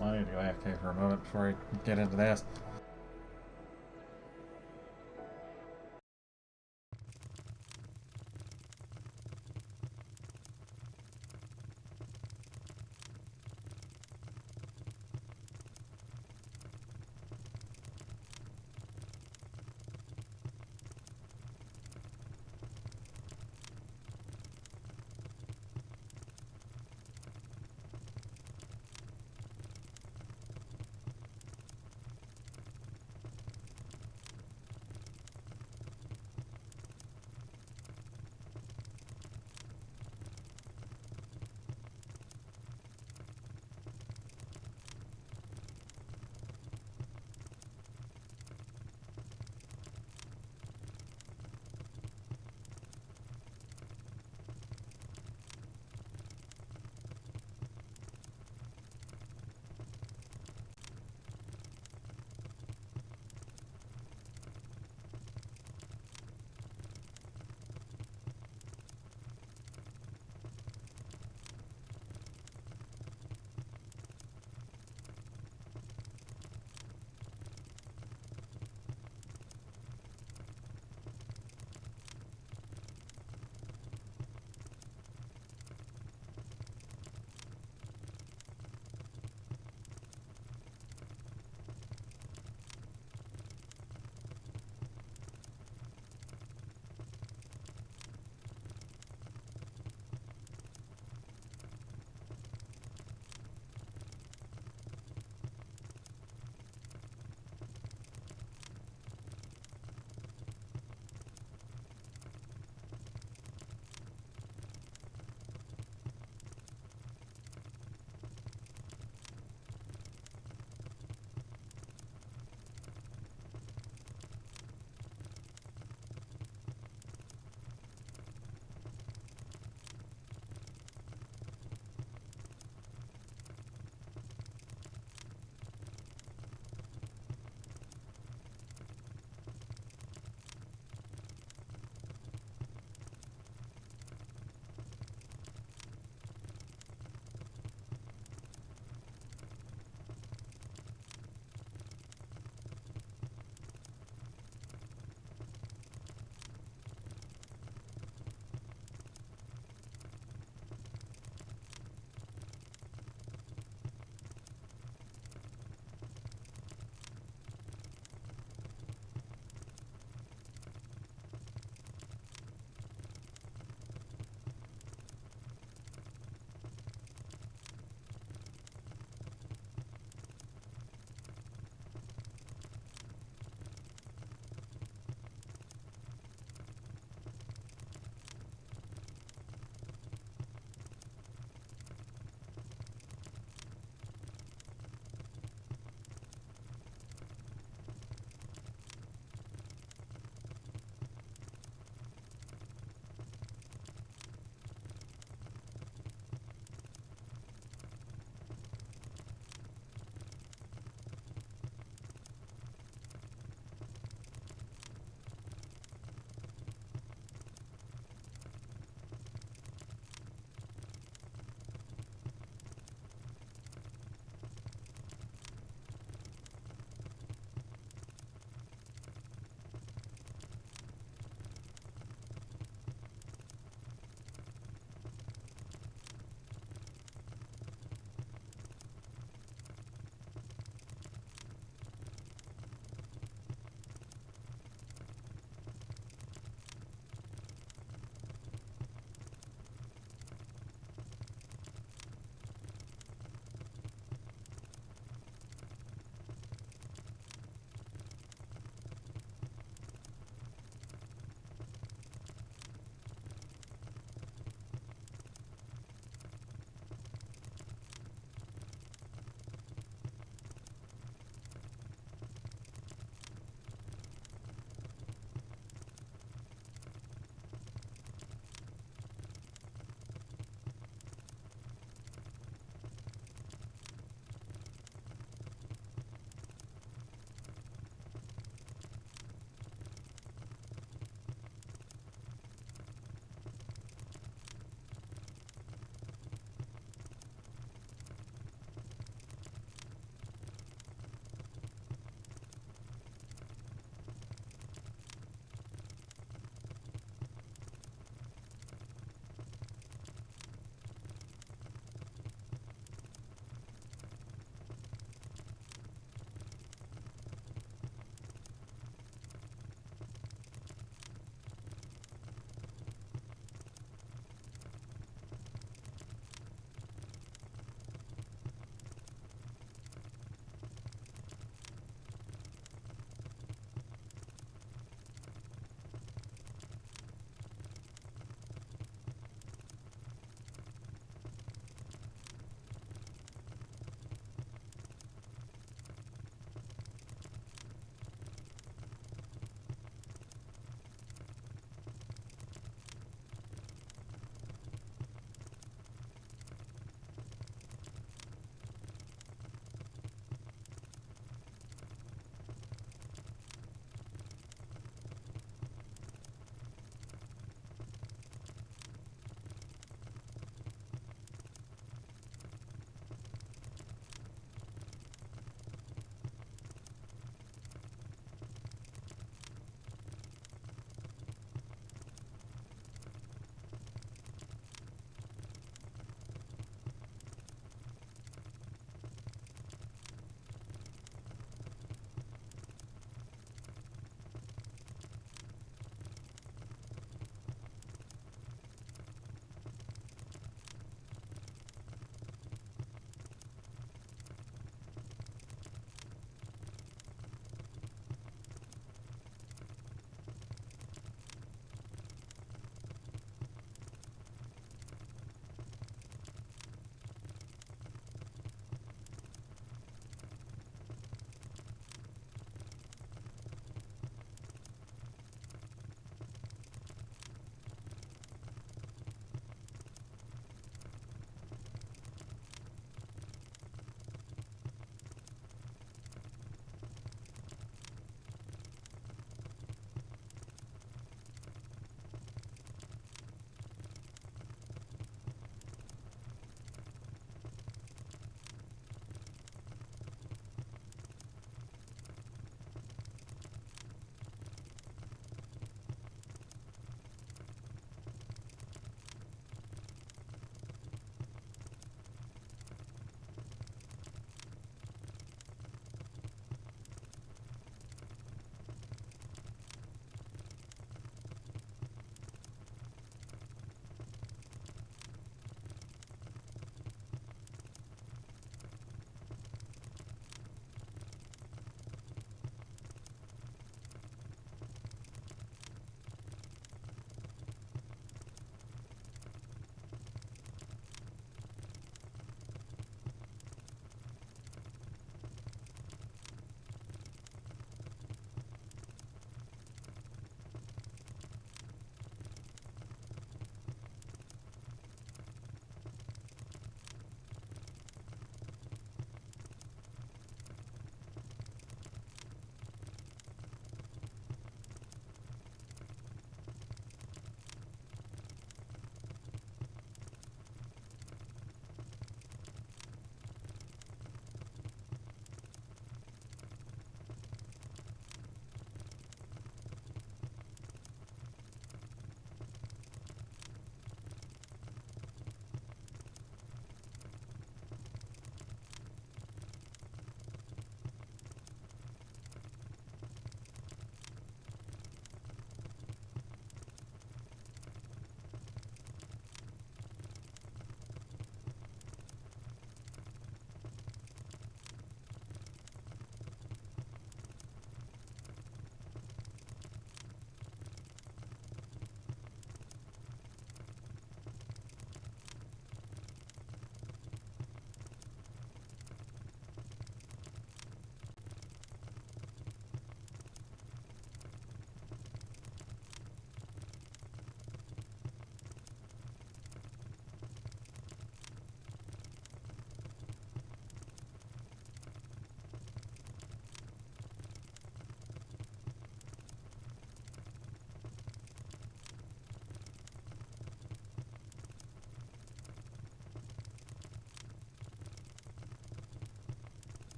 I need to go AFK for a moment before I get into this.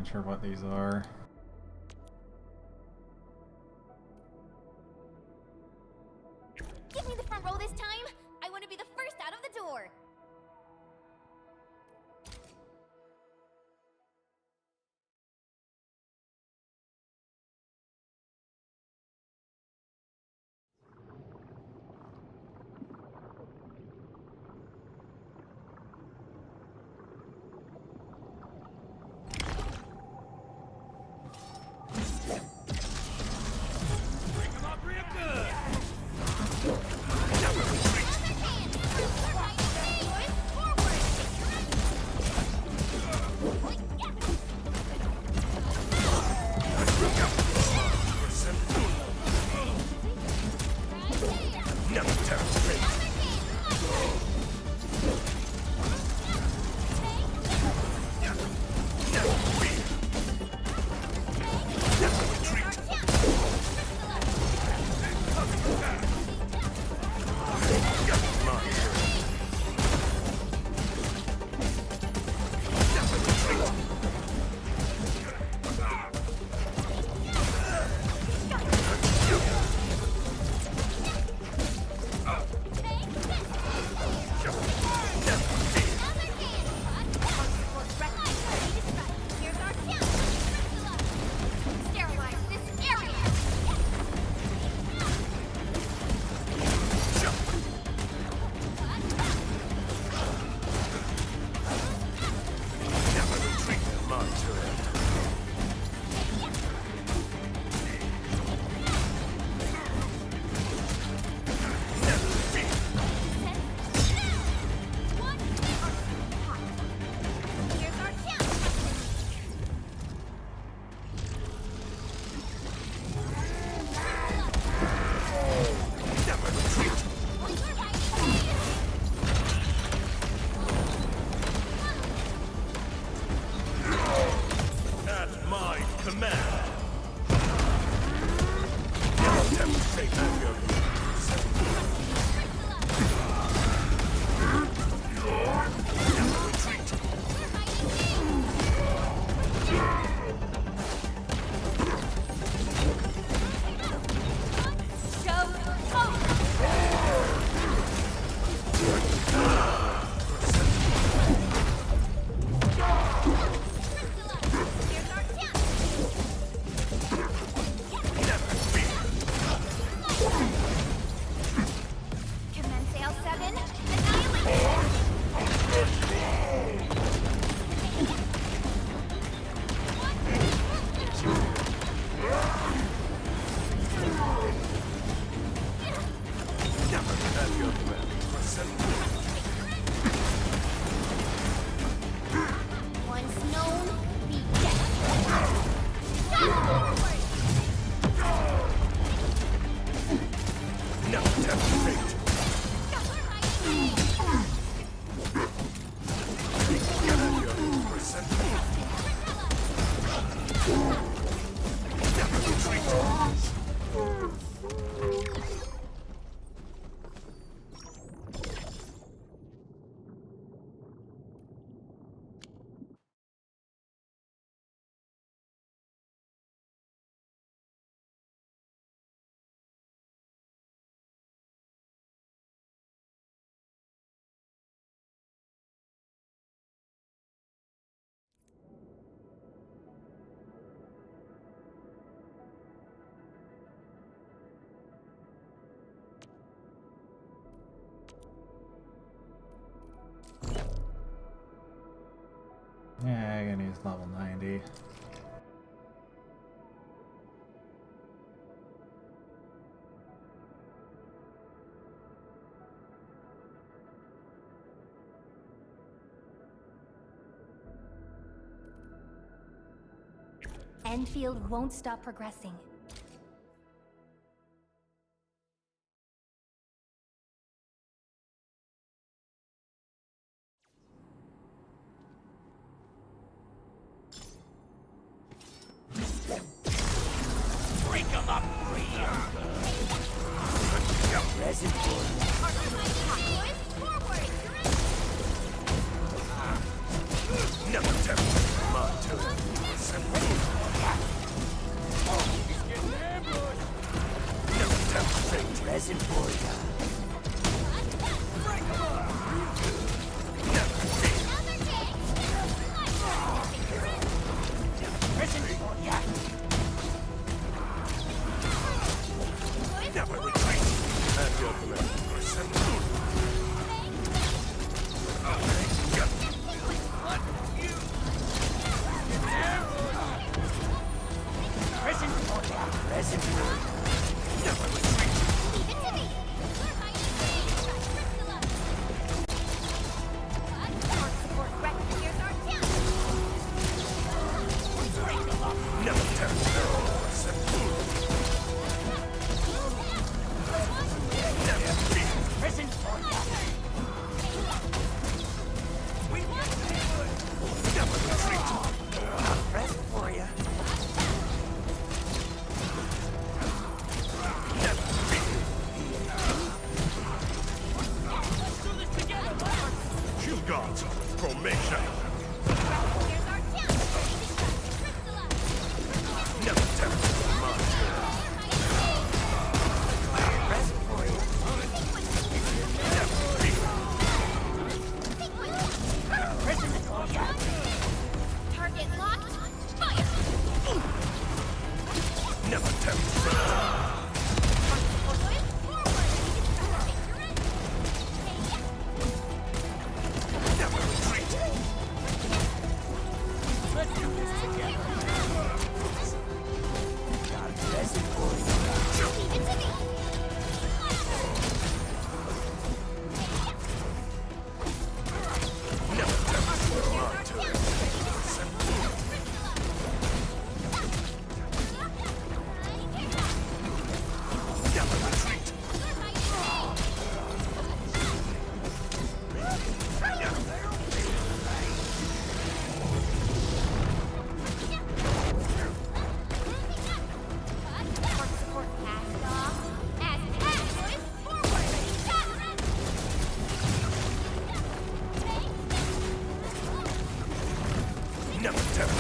even sure what these are. Give me the front row this time! I want to be the first out of the door! Yeah, I'm gonna use level 90. Enfield won't stop progressing. Break 'em up, Never tempt my turn. gods of formation. Never tempt mine. Present for you. Never be. Present for you. Target locked. Fire! Never tempt. Never retreat. Let's do this together. Got a present for you. Never tempt mine to it. Never retreat. Never tempt.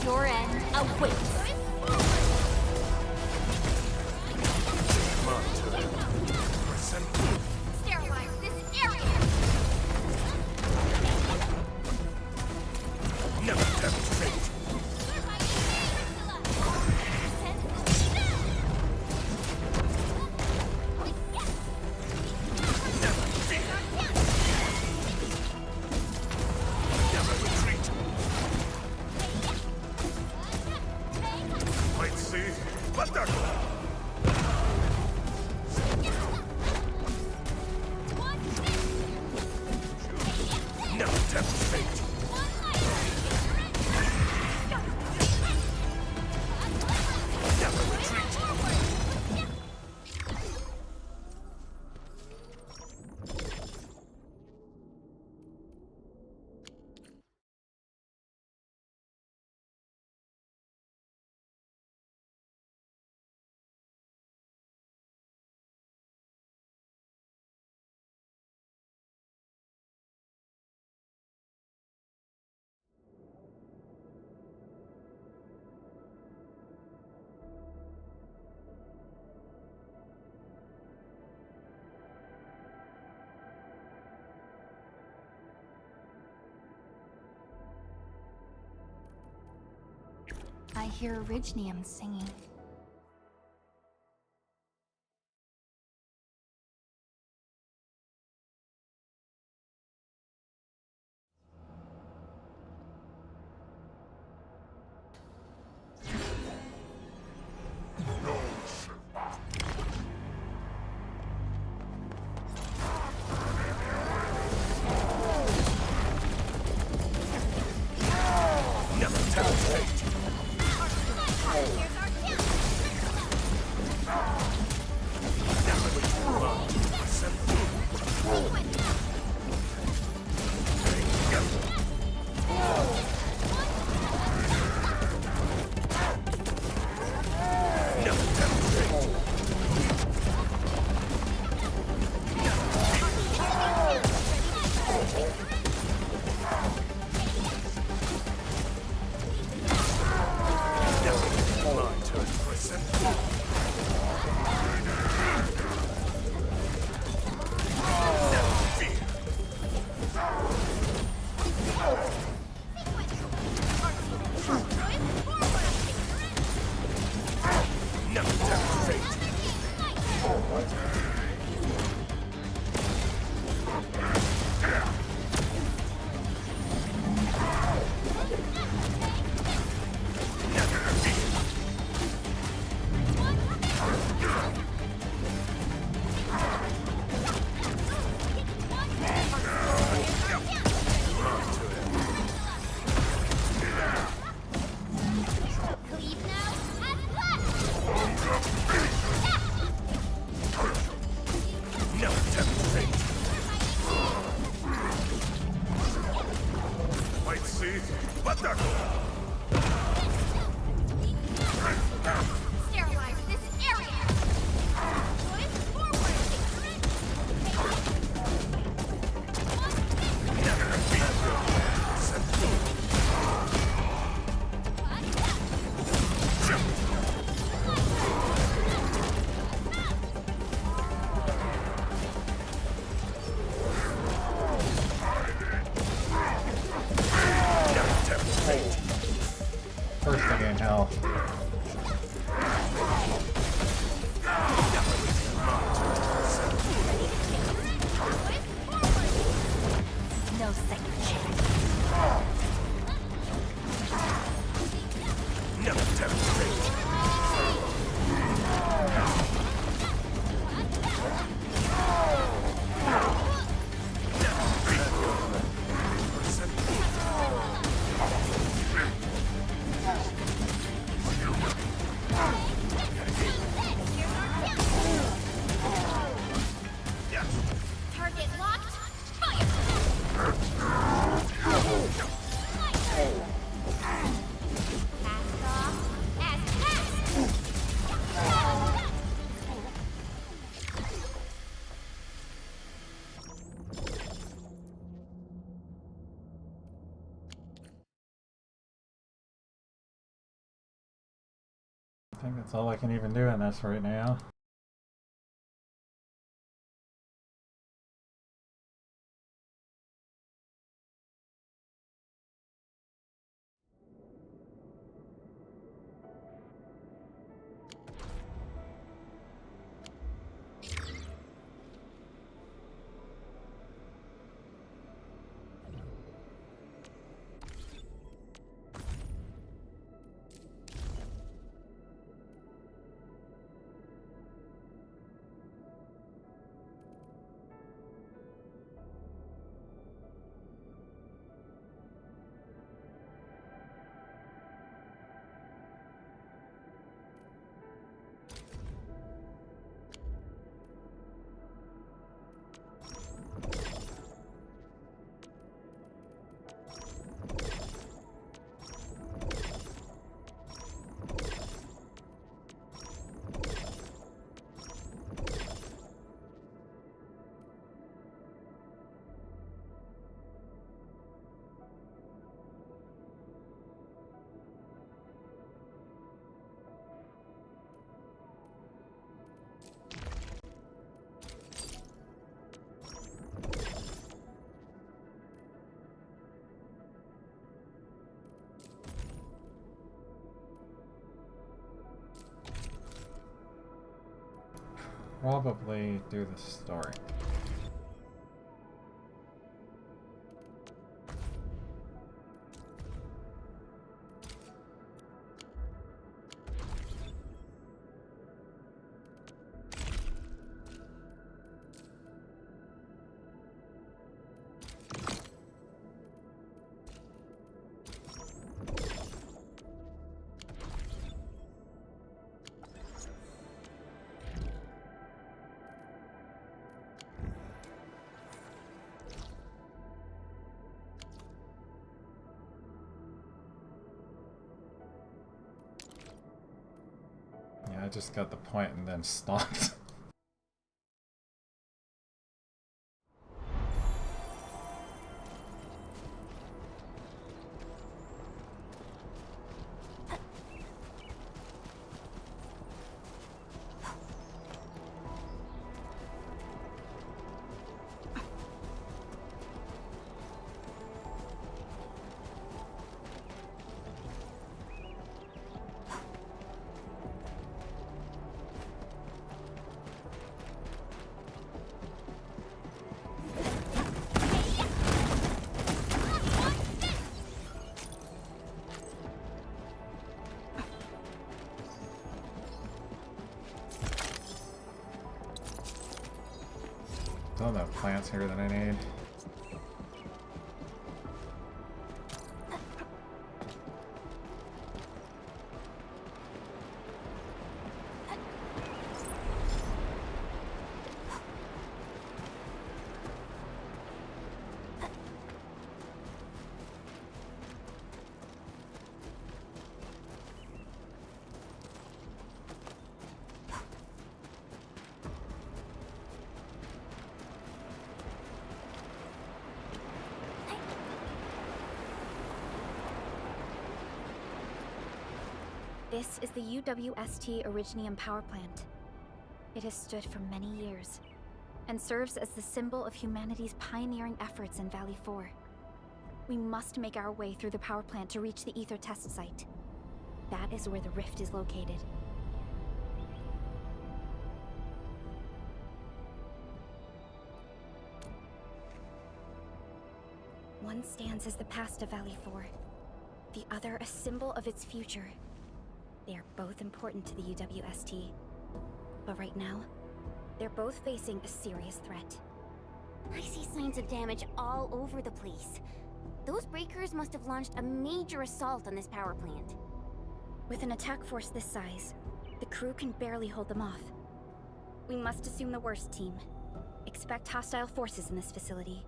Your end awaits. Mine to it. Present. Sterilize this area. Never tempt fate. Never fear. Never retreat. Might see, but they're never tempt fate. Never retreat. I hear Orignium singing. Never tempt fate. Here's our chance. Might see, but they're Sterilize this area! Push forward! First to gain health. No second chance. Target locked. Fire! Cast off as cast! I think that's all I can even do in this right now. Probably do the story. I just got the point and then stopped. Still enough plants here that I need. This is the UWST Originium power plant. It has stood for many years, and serves as the symbol of humanity's pioneering efforts in Valley 4. We must make our way through the power plant to reach the ether test site. That is where the rift is located. One stands as the past of Valley 4, the other a symbol of its future. They are both important to the UWST, but right now, they're both facing a serious threat. I see signs of damage all over the place. Those breakers must have launched a major assault on this power plant. With an attack force this size, the crew can barely hold them off. We must assume the worst, team. Expect hostile forces in this facility.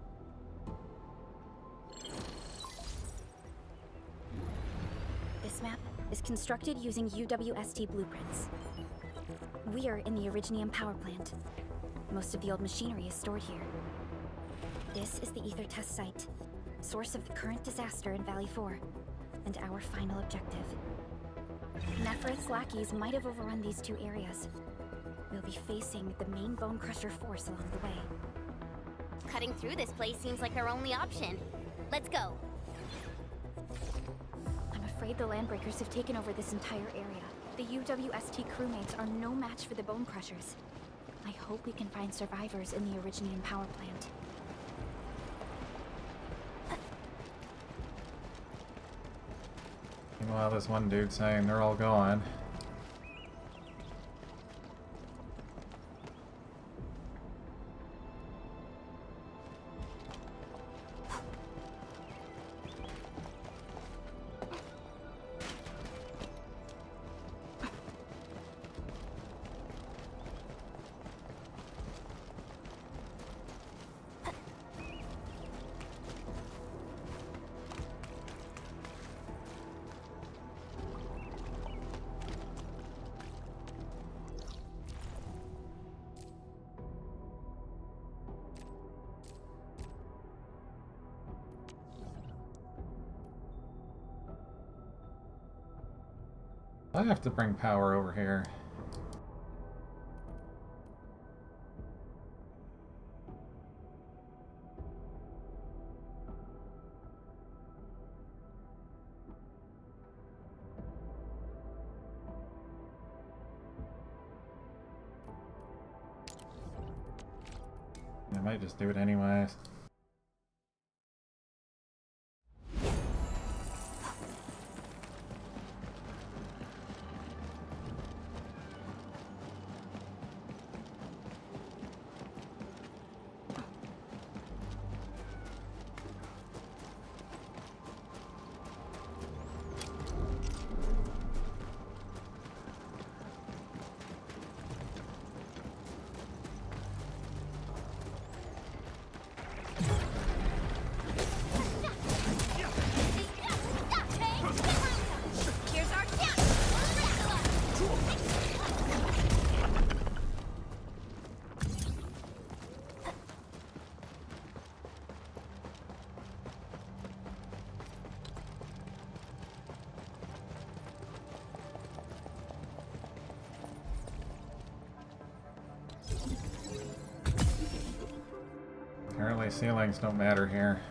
This map is constructed using UWST blueprints. We are in the Originium power plant. Most of the old machinery is stored here. This is the ether test site, source of the current disaster in Valley 4, and our final objective. Nefereth's lackeys might have overrun these two areas. We'll be facing the main Bone Crusher force along the way. Cutting through this place seems like our only option. Let's go. I'm afraid the Landbreakers have taken over this entire area. The UWST crewmates are no match for the Bone Crushers. I hope we can find survivors in the Originium power plant. Meanwhile, this one dude saying they're all gone. I have to bring power over here. I might just do it anyways. Apparently ceilings don't matter here.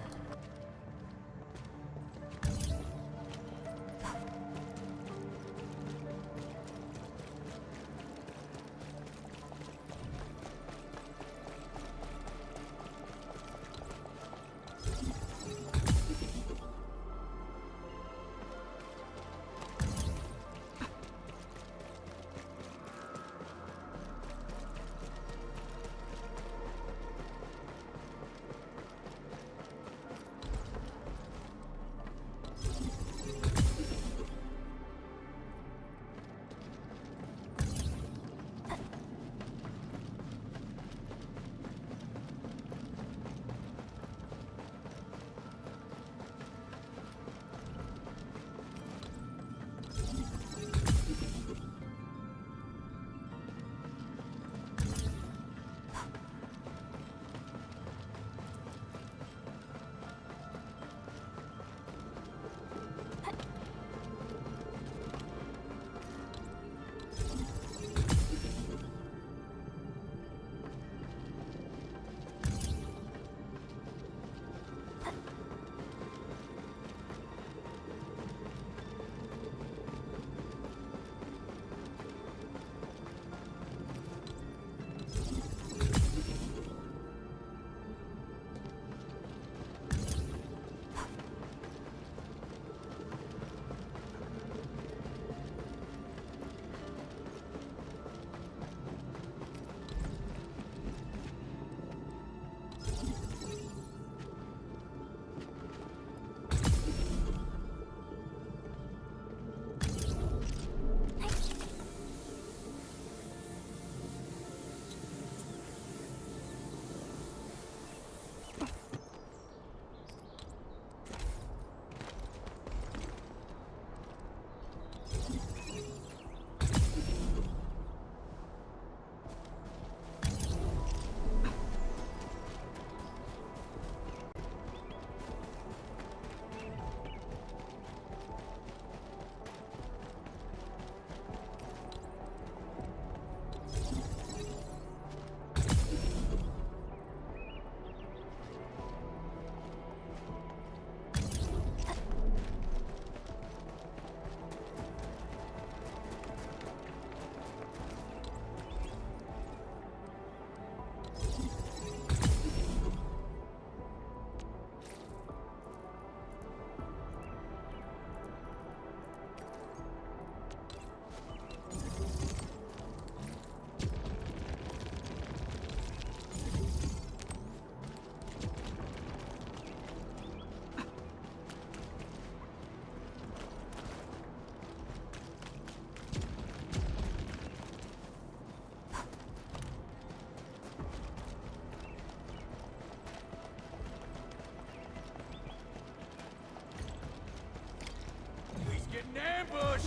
ambush!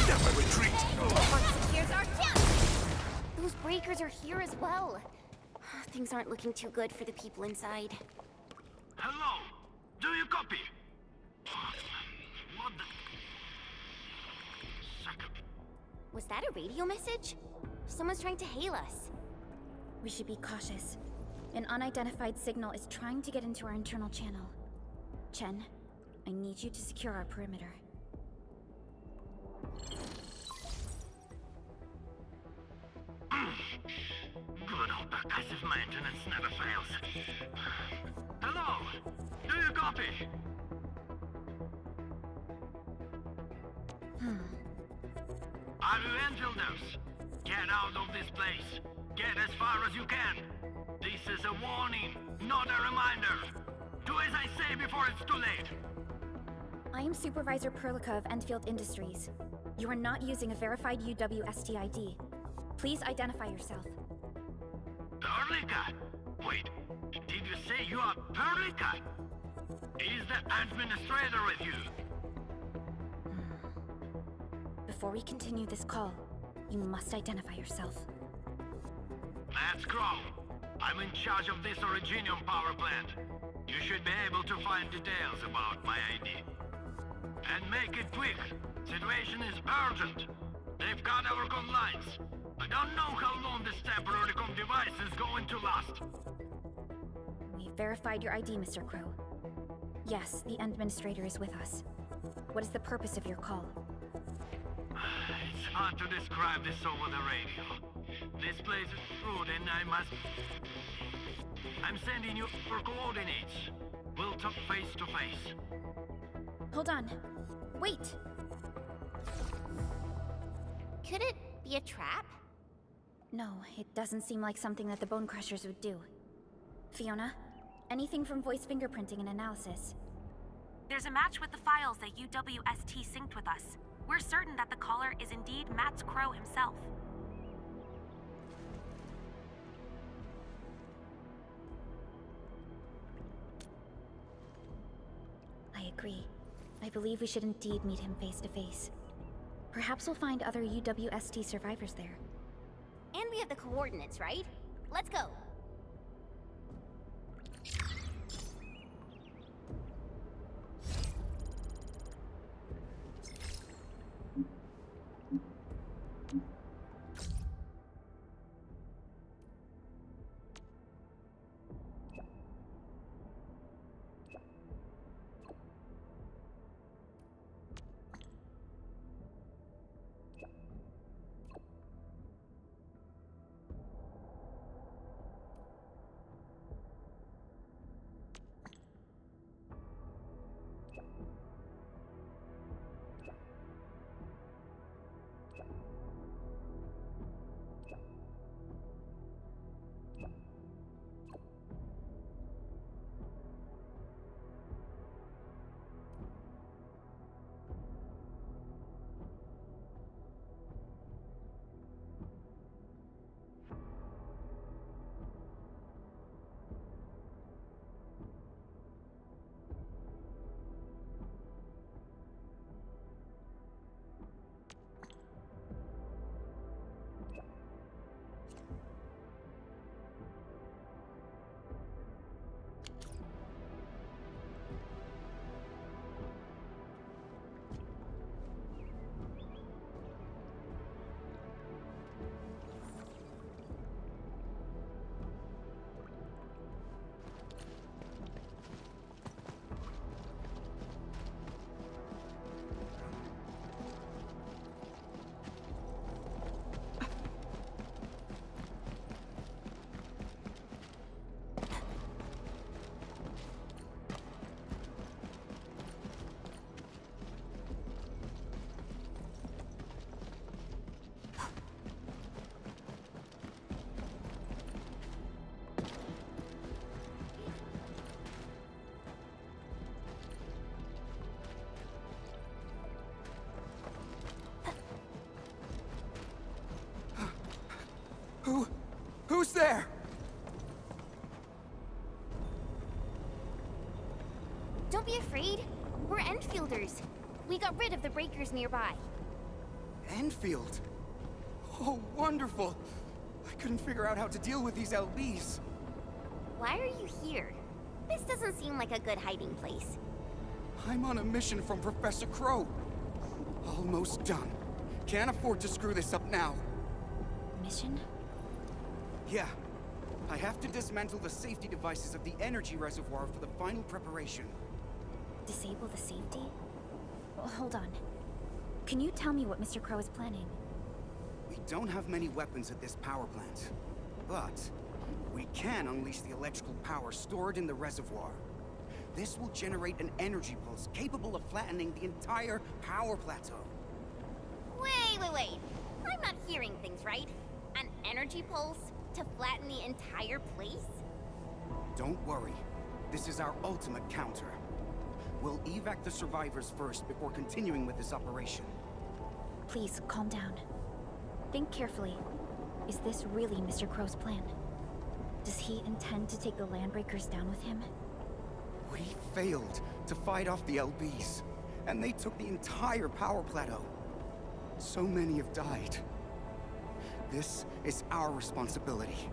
Never retreat! Here's our chance! Those breakers are here as well. Things aren't looking too good for the people inside. Hello? Do you copy? What the... Was that a radio message? Someone's trying to hail us. We should be cautious. An unidentified signal is trying to get into our internal channel. Chen, I need you to secure our perimeter. Good old percussive maintenance never fails. Hello? Do you copy? Are you intruders? Get out of this place. Get as far as you can. This is a warning, not a reminder. Do as I say before it's too late. I am Supervisor Perlica of Enfield Industries. You are not using a verified UWST ID. Please identify yourself. Perlica? Wait, did you say you are Perlica? Is the administrator with you? Before we continue this call, you must identify yourself. Let's go. I'm in charge of this Originium power plant. You should be able to find details about my ID. And make it quick. Situation is urgent. They've got our con lines. I don't know how long this temporary com device is going to last. We verified your ID, Mr. Crow. Yes, the administrator is with us. What is the purpose of your call? It's hard to describe this over the radio. This place is rude and I'm sending you for coordinates. We'll talk face to face. Hold on. Wait! Could it be a trap? No, it doesn't seem like something that the Bone Crushers would do. Fiona, anything from voice fingerprinting and analysis? There's a match with the files that UWST synced with us. We're certain that the caller is indeed Matt Crow himself. I agree. I believe we should indeed meet him face to face. Perhaps we'll find other UWST survivors there. And we have the coordinates, right? Let's go. Who's there? afraid. We're Enfielders. We got rid of the breakers nearby. Enfield? Oh, wonderful! I couldn't figure out how to deal with these LBs. Why are you here? This doesn't seem like a good hiding place. I'm on a mission from Professor Crow. Almost done. Can't afford to screw this up now. Mission? Yeah. I have to dismantle the safety devices of the energy reservoir for the final preparation. Disable the safety? Well, hold on. Can you tell me what Mr. Crow is planning? We don't have many weapons at this power plant, but we can unleash the electrical power stored in the reservoir. This will generate an energy pulse capable of flattening the entire power plateau. Wait. I'm not hearing things right. An energy pulse to flatten the entire place? Don't worry. This is our ultimate counter. We'll evac the survivors first before continuing with this operation. Please, calm down. Think carefully. Is this really Mr. Crow's plan? Does he intend to take the Landbreakers down with him? We failed to fight off the LBs, and they took the entire power plateau. So many have died. This is our responsibility.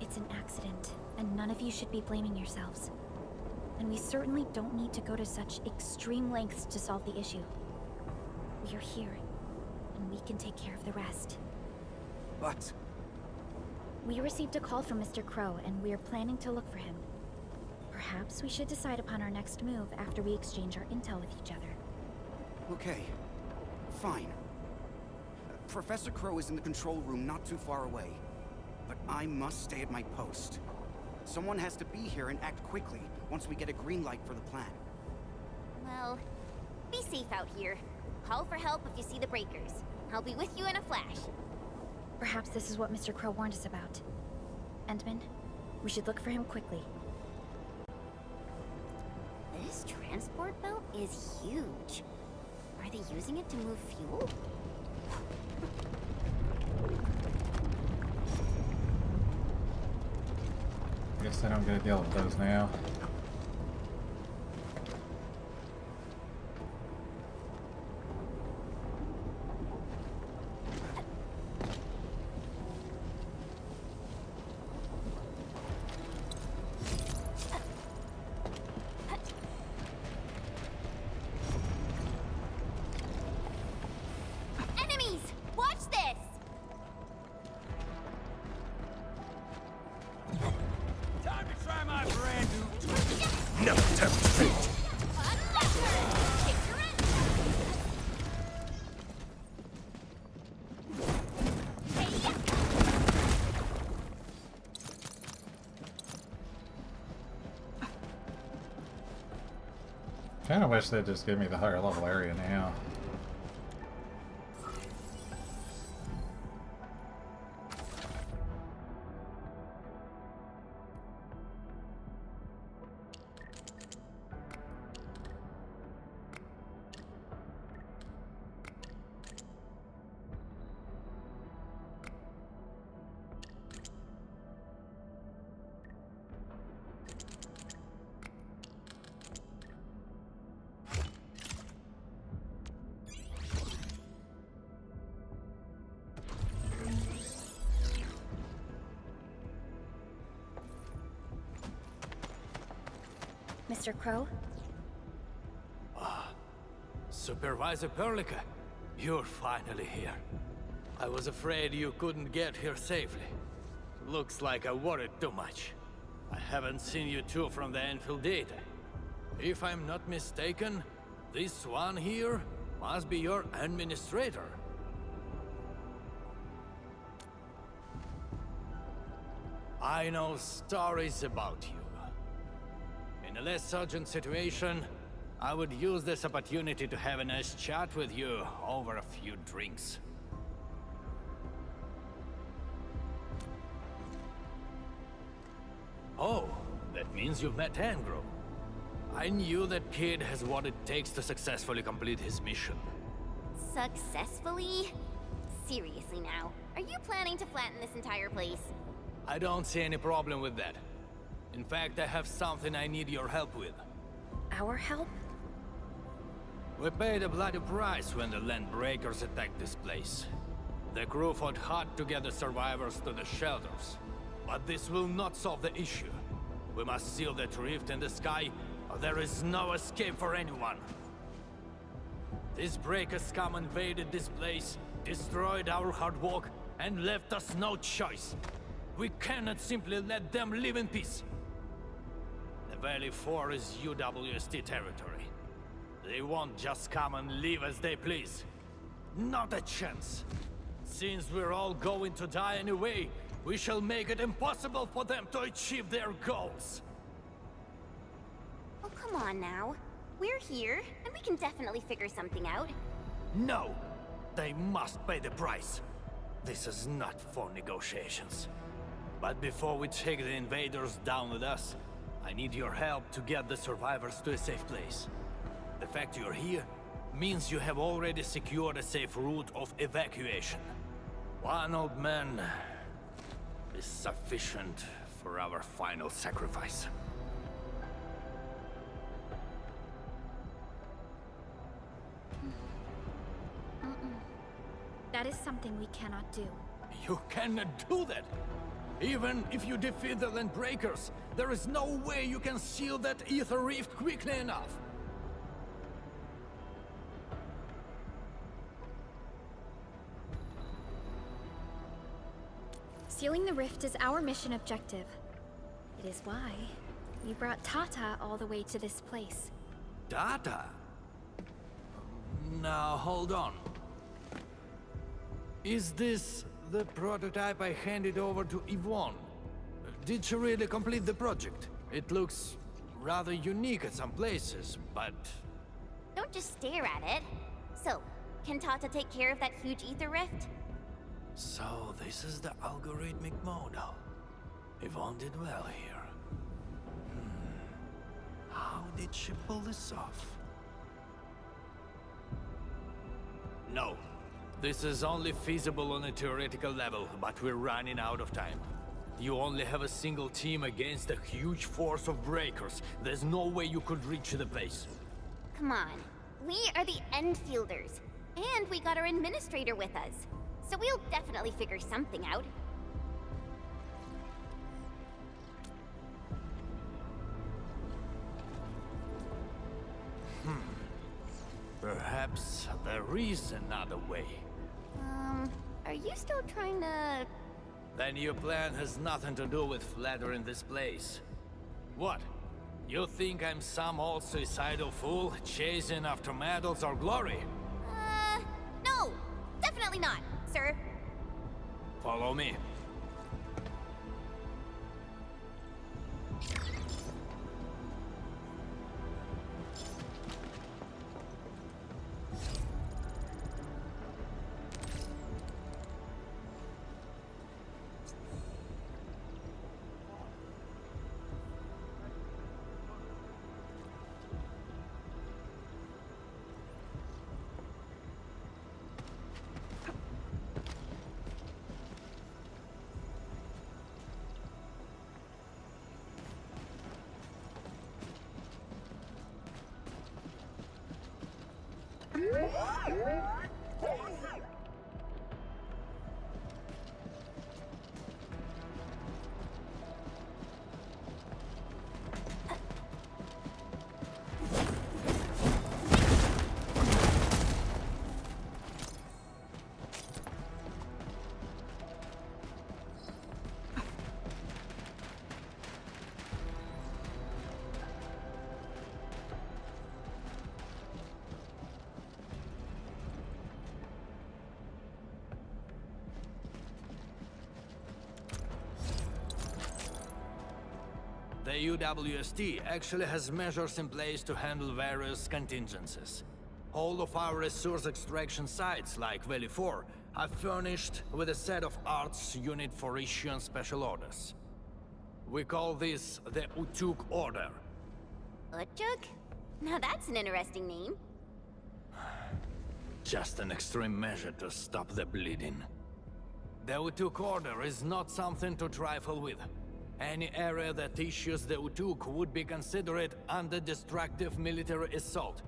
It's an accident, and none of you should be blaming yourselves. And we certainly don't need to go to such extreme lengths to solve the issue. We are here, and we can take care of the rest. But... We received a call from Mr. Crow, and we are planning to look for him. Perhaps we should decide upon our next move after we exchange our intel with each other. Okay. Fine. Professor Crow is in the control room not too far away. But I must stay at my post. Someone has to be here and act quickly once we get a green light for the plan. Well, be safe out here. Call for help if you see the breakers. I'll be with you in a flash. Perhaps this is what Mr. Crow warned us about. Endman, we should look for him quickly. This transport belt is huge. Are they using it to move fuel? I guess I don't get a deal with those now. Enemies! Watch this! Time to try my brand new trick. No demonstrate. Kinda wish they'd just give me the higher level area now. Mr. Crow? Supervisor Perlica, you're finally here. I was afraid you couldn't get here safely. Looks like I worried too much. I haven't seen you two from the Enfield data. If I'm not mistaken, this one here must be your administrator. I know stories about you. In a less urgent situation, I would use this opportunity to have a nice chat with you over a few drinks. Oh, that means you've met Angro. I knew that kid has what it takes to successfully complete his mission. Successfully? Seriously now, are you planning to flatten this entire place? I don't see any problem with that. In fact, I have something I need your help with. Our help? We paid a bloody price when the Landbreakers attacked this place. The crew fought hard to get the survivors to the shelters. But this will not solve the issue. We must seal that rift in the sky, or there is no escape for anyone. These breakers come invaded this place, destroyed our hard work, and left us no choice. We cannot simply let them live in peace. The Valley 4 is UWST territory. They won't just come and leave as they please. Not a chance. Since we're all going to die anyway, we shall make it impossible for them to achieve their goals. Oh, come on now. We're here, and we can definitely figure something out. No! They must pay the price. This is not for negotiations. But before we take the invaders down with us, I need your help to get the survivors to a safe place. The fact you're here means you have already secured a safe route of evacuation. One old man is sufficient for our final sacrifice. That is something we cannot do. You cannot do that! Even if you defeat the Landbreakers, there is no way you can seal that ether rift quickly enough. Sealing the rift is our mission objective. It is why we brought Tata all the way to this place. Tata? Now, hold on. Is this the prototype I handed over to Yvonne? Did she really complete the project? It looks rather unique at some places, but... Don't just stare at it. So, can Tata take care of that huge ether rift? So, this is the algorithmic model. Yvonne did well here. How did she pull this off? No. This is only feasible on a theoretical level, but we're running out of time. You only have a single team against a huge force of breakers. There's no way you could reach the place. Come on. We are the Endfielders. And we got our administrator with us. So we'll definitely figure something out. Perhaps there is another way. Are you still trying to... Then your plan has nothing to do with flattering this place. What? You think I'm some old suicidal fool chasing after medals or glory? No! Definitely not, sir. Follow me. The UWST actually has measures in place to handle various contingencies. All of our resource extraction sites, like Valley 4, are furnished with a set of arts unit for issuing special orders. We call this the Utuk Order. Utuk? Now that's an interesting name. Just an extreme measure to stop the bleeding. The Utuk Order is not something to trifle with. Any area that issues the Utuk would be considered under destructive military assault.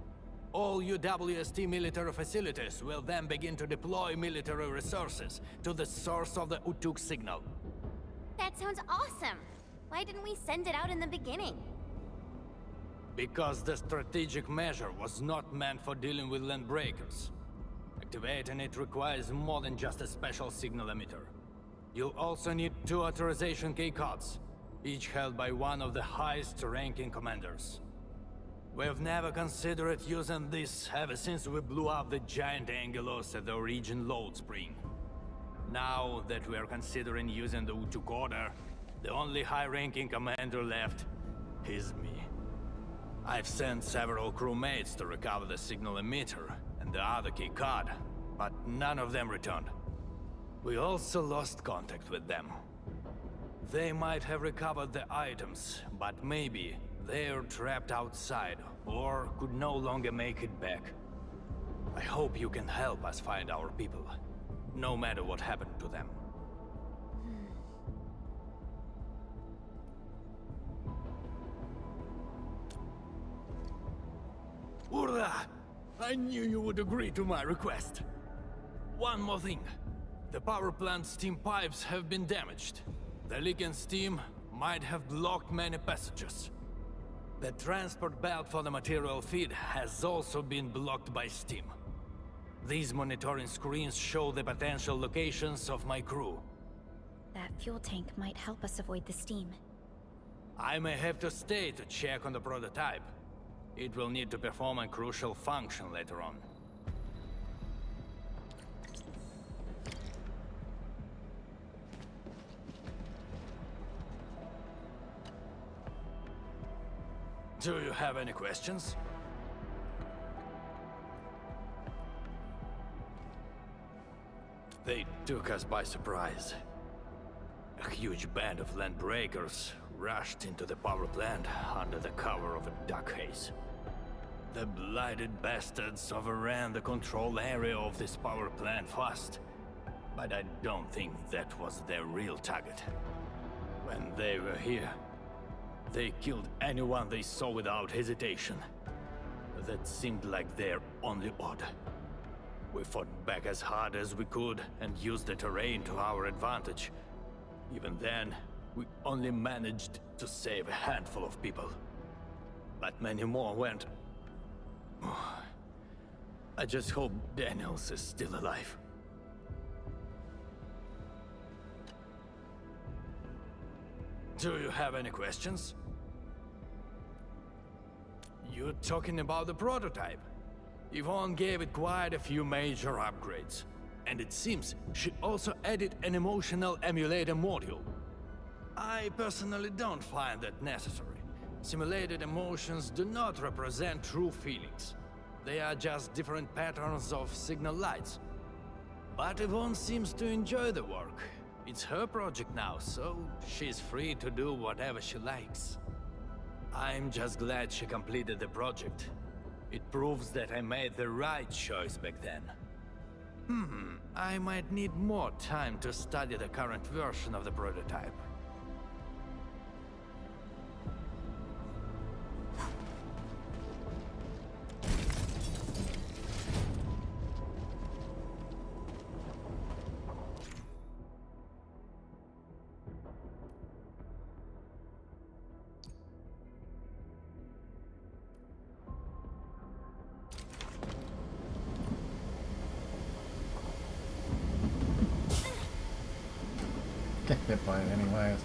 All UWST military facilities will then begin to deploy military resources to the source of the Utuk signal. That sounds awesome! Why didn't we send it out in the beginning? Because the strategic measure was not meant for dealing with land breakers. Activating it requires more than just a special signal emitter. You'll also need 2 authorization keycards, each held by one of the highest-ranking commanders. We've never considered using this ever since we blew up the giant Angelos at the Origin load spring. Now that we are considering using the Utuk Order, the only high-ranking commander left is me. I've sent several crewmates to recover the signal emitter and the other key card, but none of them returned. We also lost contact with them. They might have recovered the items, but maybe they're trapped outside or could no longer make it back. I hope you can help us find our people, no matter what happened to them. Urda! I knew you would agree to my request. One more thing. The power plant's steam pipes have been damaged. The leaking steam might have blocked many passages. The transport belt for the material feed has also been blocked by steam. These monitoring screens show the potential locations of my crew. That fuel tank might help us avoid the steam. I may have to stay to check on the prototype. It will need to perform a crucial function later on. Do you have any questions? They took us by surprise. A huge band of land breakers rushed into the power plant under the cover of a dark haze. The blighted bastards overran the control area of this power plant fast, but I don't think that was their real target. When they were here, they killed anyone they saw without hesitation. That seemed like their only order. We fought back as hard as we could and used the terrain to our advantage. Even then, we only managed to save a handful of people. But many more went... I just hope Daniels is still alive. Do you have any questions? You're talking about the prototype. Yvonne gave it quite a few major upgrades. And it seems she also added an emotional emulator module. I personally don't find that necessary. Simulated emotions do not represent true feelings. They are just different patterns of signal lights. But Yvonne seems to enjoy the work. It's her project now, so she's free to do whatever she likes. I'm just glad she completed the project. It proves that I made the right choice back then. I might need more time to study the current version of the prototype. Get hit by it anyways.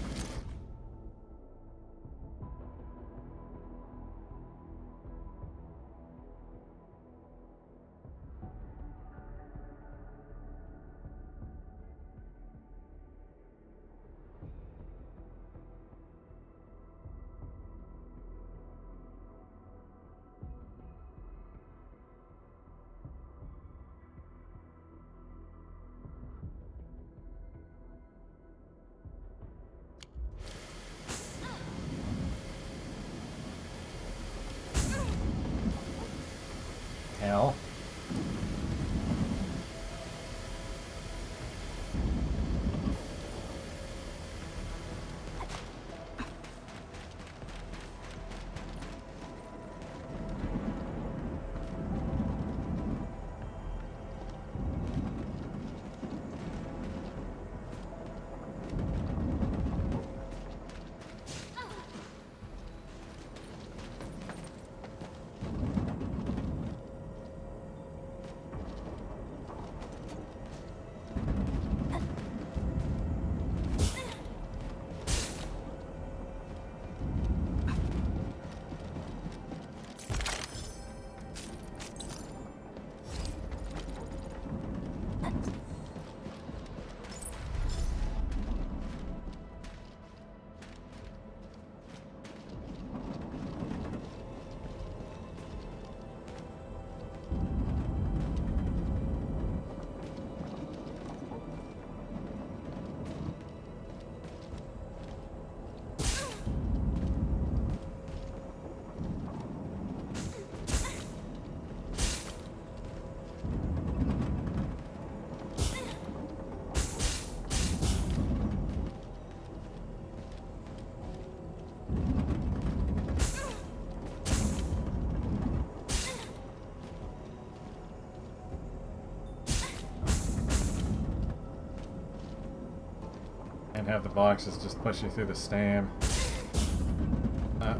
And have the boxes just push you through the stam.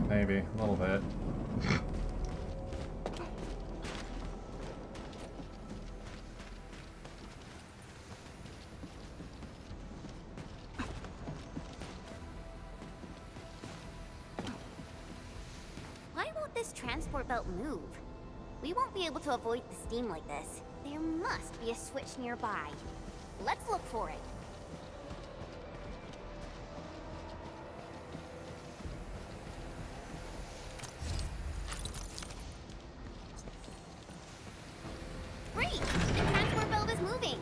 Maybe. A little bit. Why won't this transport belt move? We won't be able to avoid the steam like this. There must be a switch nearby. Let's look for it. Great! The transport belt is moving!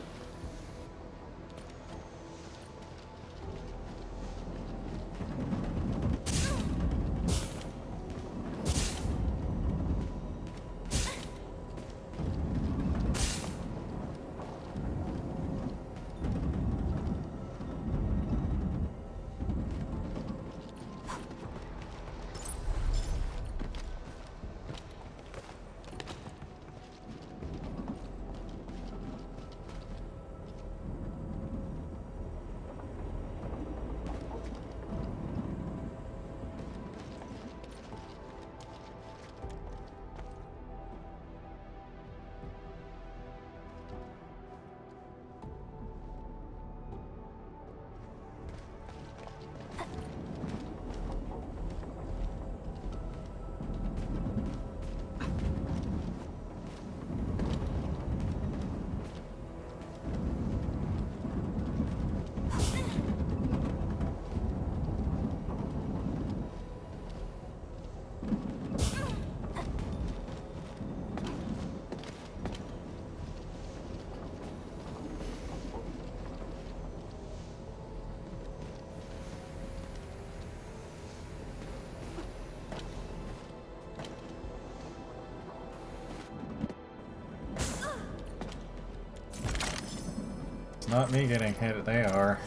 Not me getting hit, they are.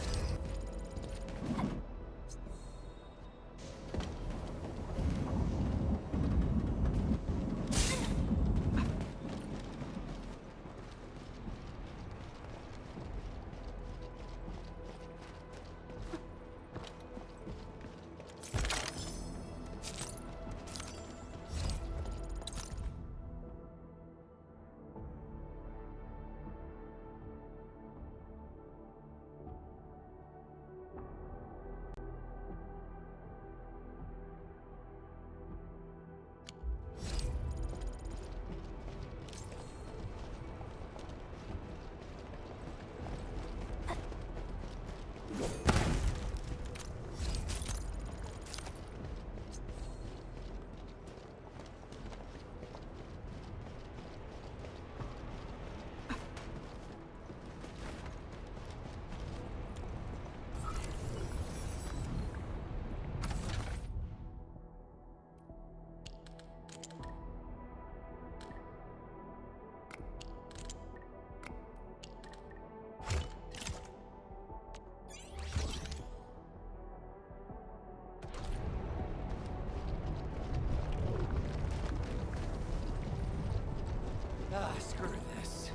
Ah, screw this.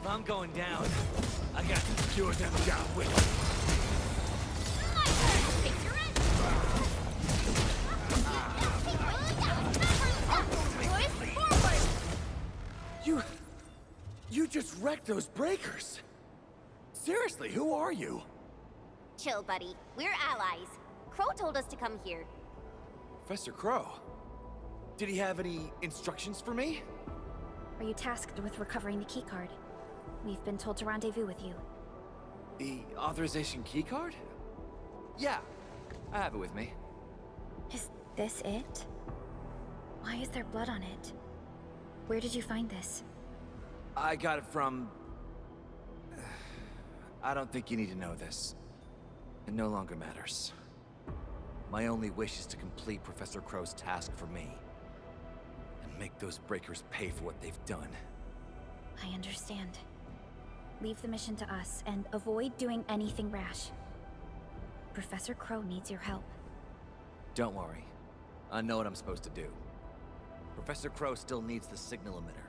If I'm going down, I got to secure them down with me. You just wrecked those breakers. Seriously, who are you? Chill, buddy. We're allies. Crow told us to come here. Professor Crow. Did he have any instructions for me? Are you tasked with recovering the keycard? We've been told to rendezvous with you. The authorization keycard? Yeah, I have it with me. Is this it? Why is there blood on it? Where did you find this? I got it from... I don't think you need to know this. It no longer matters. My only wish is to complete Professor Crow's task for me. And make those breakers pay for what they've done. I understand. Leave the mission to us, and avoid doing anything rash. Professor Crow needs your help. Don't worry. I know what I'm supposed to do. Professor Crow still needs the signal emitter.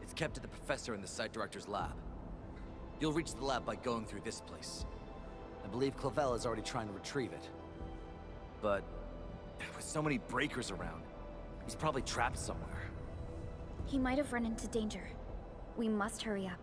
It's kept at the professor in the site director's lab. You'll reach the lab by going through this place. I believe Clavel is already trying to retrieve it. But with so many breakers around, he's probably trapped somewhere. He might have run into danger. We must hurry up.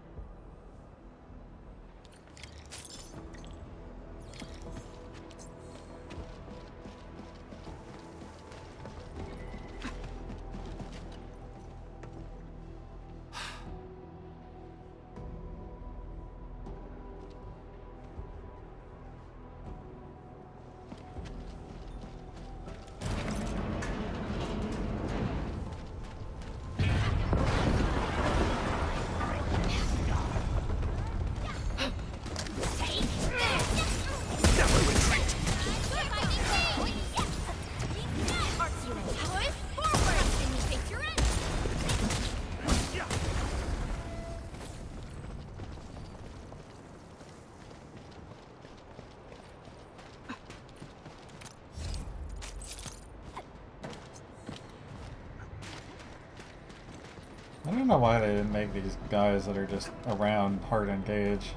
I don't know why they didn't make these guys that are just around hard engage,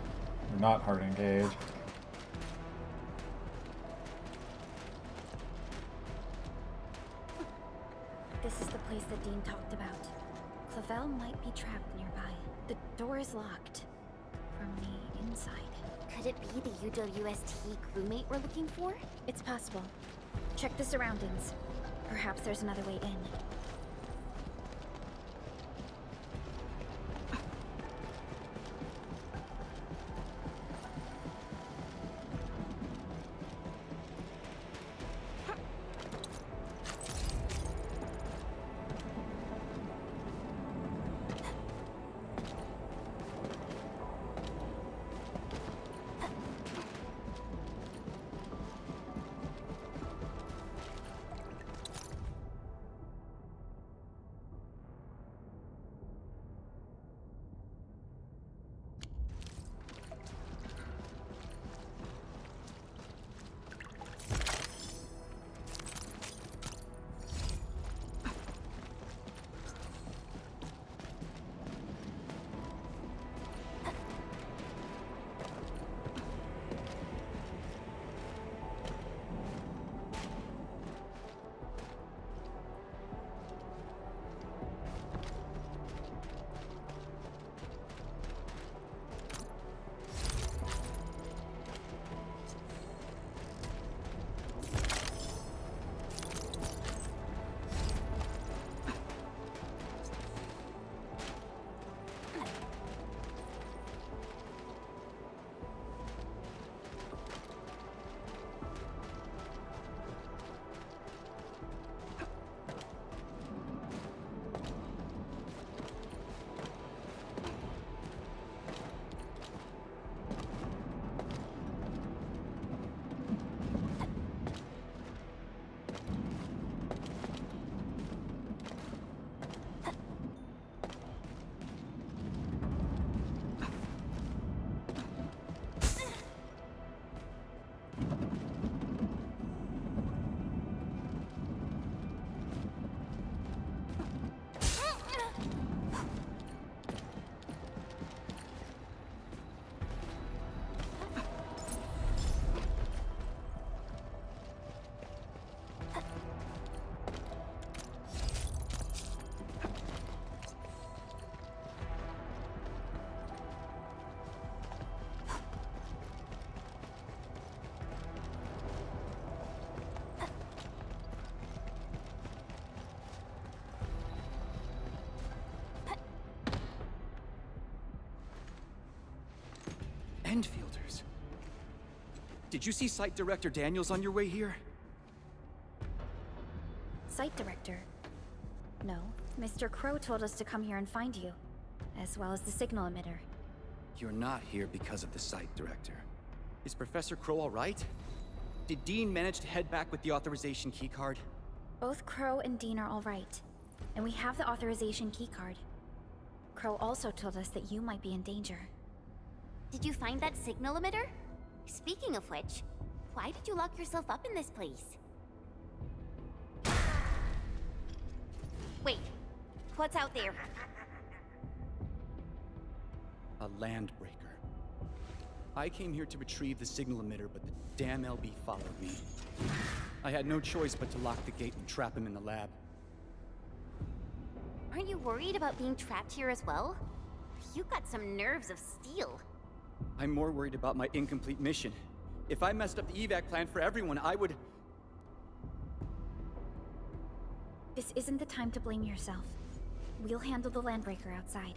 or not hard engage. This is the place that Dean talked about. Clavel might be trapped nearby. The door is locked from the inside. Could it be the UWST crewmate we're looking for? It's possible. Check the surroundings. Perhaps there's another way in. Endfielders. Did you see Site Director Daniels on your way here? Site director? No. Mr. Crow told us to come here and find you, as well as the signal emitter. You're not here because of the Site Director. Is Professor Crow all right? Did Dean manage to head back with the authorization keycard? Both Crow and Dean are all right, and we have the authorization keycard. Crow also told us that you might be in danger. Did you find that signal emitter? Speaking of which, why did you lock yourself up in this place? Wait, what's out there? A land breaker. I came here to retrieve the signal emitter, but the damn LB followed me. I had no choice but to lock the gate and trap him in the lab. Aren't you worried about being trapped here as well? You've got some nerves of steel. I'm more worried about my incomplete mission. If I messed up the evac plan for everyone, I would... This isn't the time to blame yourself. We'll handle the landbreaker outside.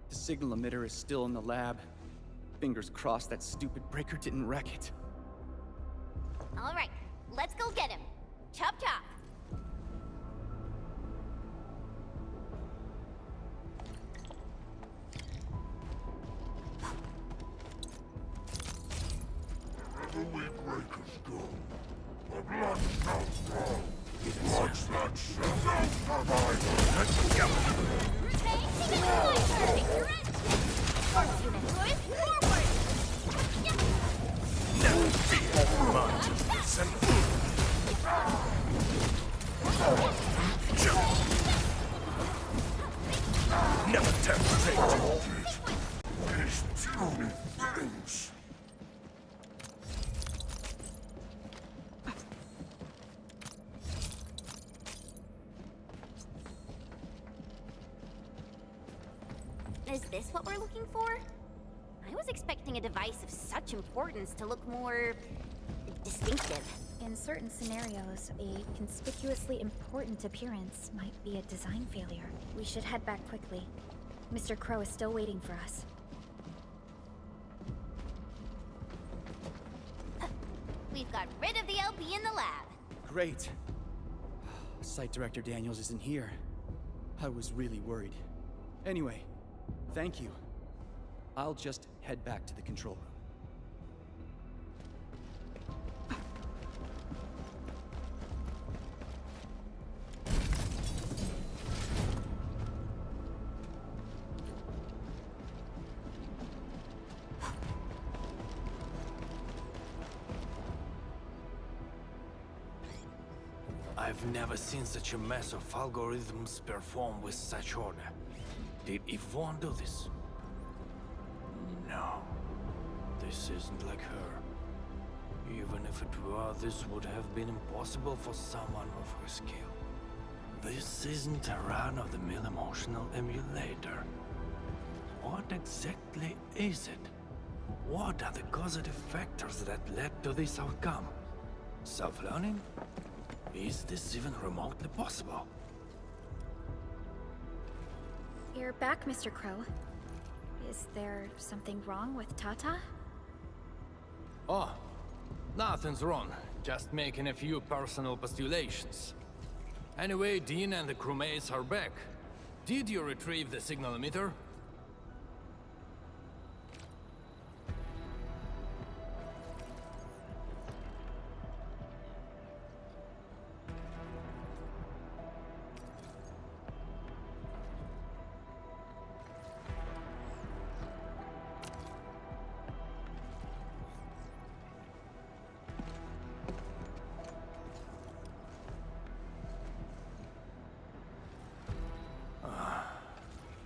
The signal emitter is still in the lab. Fingers crossed that stupid breaker didn't wreck it. All right, let's go get him. Chop chop. Wherever we breakers go, the blood shall flow. Watch that shall survive. Let's go. Never be much of this and never tempted. These puny things. Is this what we're looking for? I was expecting a device of such importance to look more... distinctive. In certain scenarios, a conspicuously important appearance might be a design failure. We should head back quickly. Mr. Crow is still waiting for us. We've got rid of the LB in the lab. Great. Site Director Daniels isn't here. I was really worried. Anyway, thank you. I'll just head back to the control room. I've never seen such a mess of algorithms perform with such order. Did Yvonne do this? No. This isn't like her. Even if it were, this would have been impossible for someone of her skill. This isn't a run-of-the-mill emotional emulator. What exactly is it? What are the causative factors that led to this outcome? Self-learning? Is this even remotely possible? You're back, Mr. Crow. Is there something wrong with Tata? Oh, nothing's wrong. Just making a few personal postulations. Anyway, Dean and the crewmates are back. Did you retrieve the signal emitter?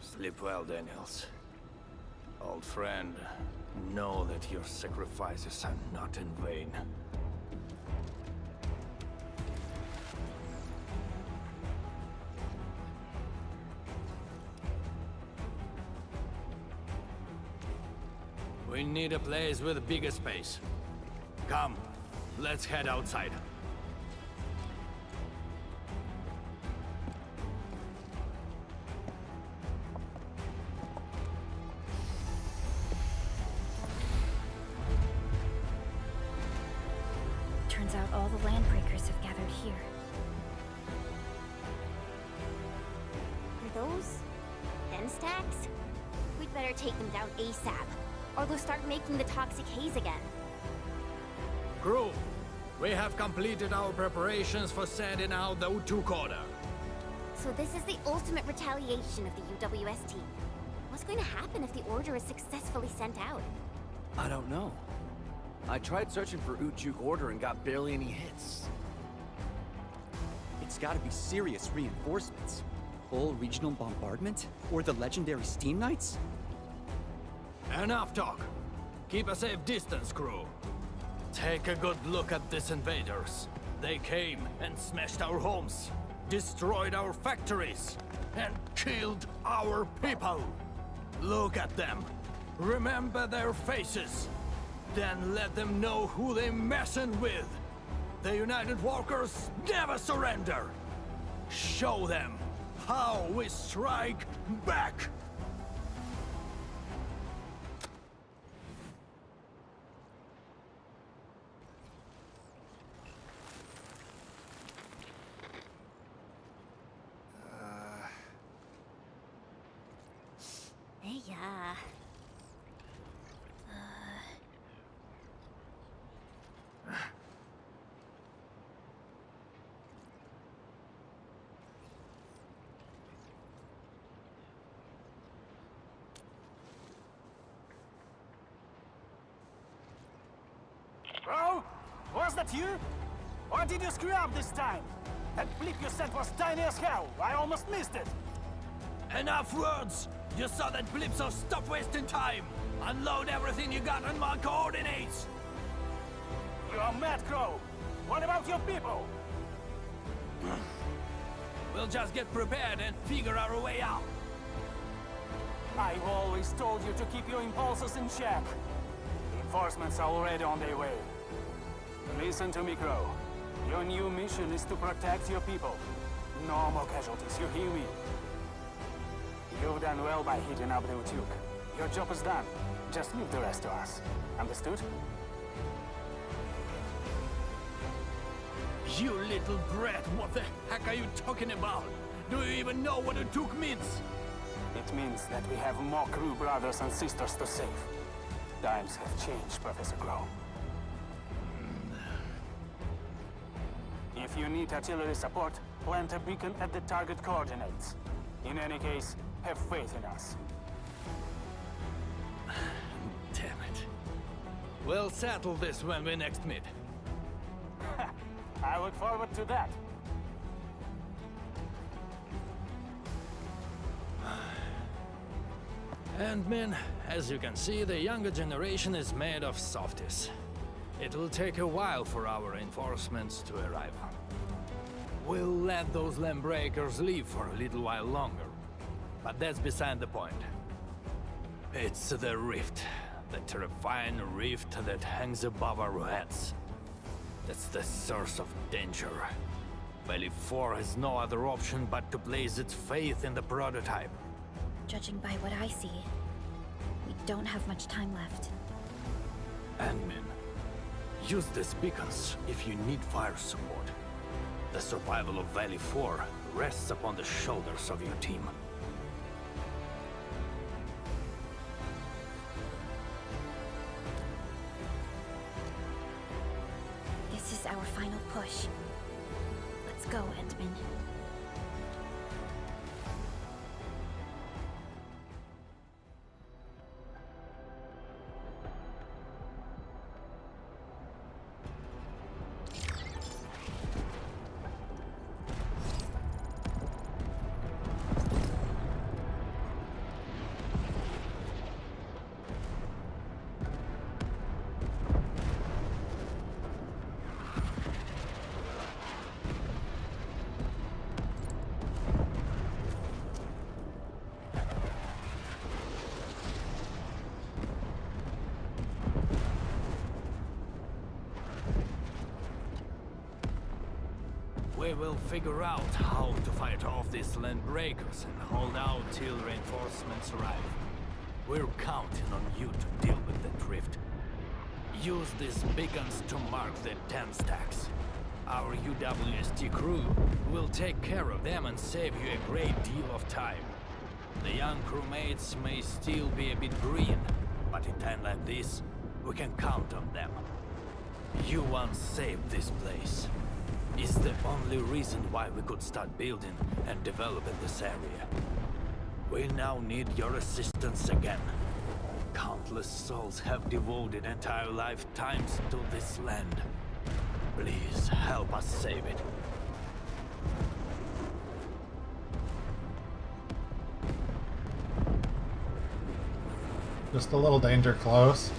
Sleep well, Daniels. Old friend, know that your sacrifices are not in vain. We need a place with a bigger space. Come, let's head outside. Turns out all the landbreakers have gathered here. Are those... den stacks? We'd better take them down ASAP, or they'll start making the toxic haze again. Crew, we have completed our preparations for sending out the O2 corridor. So this is the ultimate retaliation of the UWST. What's going to happen if the order is successfully sent out? I don't know. I tried searching for Ujuk order and got barely any hits. It's gotta be serious reinforcements. Full regional bombardment? Or the legendary Steam Knights? Enough talk. Keep a safe distance, crew. Take a good look at these invaders. They came and smashed our homes, destroyed our factories, and killed our people. Look at them. Remember their faces. Then let them know who they're messing with. The United Walkers never surrender. Show them how we strike back. Yeah. Bro, was that you? Or did you screw up this time? That blip you sent was tiny as hell. I almost missed it. Enough words! You saw that blip, so stop wasting time! Unload everything you got on my coordinates! You are mad, Crow. What about your people? We'll just get prepared and figure our way out. I've always told you to keep your impulses in check. Reinforcements are already on their way. Listen to me, Crow. Your new mission is to protect your people. No more casualties, you hear me? You've done well by heating up the Utuk. Your job is done. Just leave the rest to us. Understood? You little brat, what the heck are you talking about? Do you even know what Utuk means? It means that we have more crew brothers and sisters to save. Times have changed, Professor Crow. If you need artillery support, plant a beacon at the target coordinates. In any case, have faith in us. Damn it. We'll settle this when we next meet. I look forward to that. And men, as you can see, the younger generation is made of softies. It'll take a while for our reinforcements to arrive. We'll let those Lambreakers leave for a little while longer. But that's beside the point. It's the rift. The terrifying rift that hangs above our heads. That's the source of danger. Valley 4 has no other option but to place its faith in the prototype. Judging by what I see, we don't have much time left. Admin, use these beacons if you need fire support. The survival of Valley 4 rests upon the shoulders of your team. This is our final push. Let's go, Entman. We will figure out how to fight off these Landbreakers and hold out till reinforcements arrive. We're counting on you to deal with the drift. Use these beacons to mark the 10 stacks. Our UWST crew will take care of them and save you a great deal of time. The young crewmates may still be a bit green, but in time like this, we can count on them. You once saved this place. Is the only reason why we could start building and developing this area. We now need your assistance again. Countless souls have devoted entire lifetimes to this land. Please help us save it. Just a little danger close.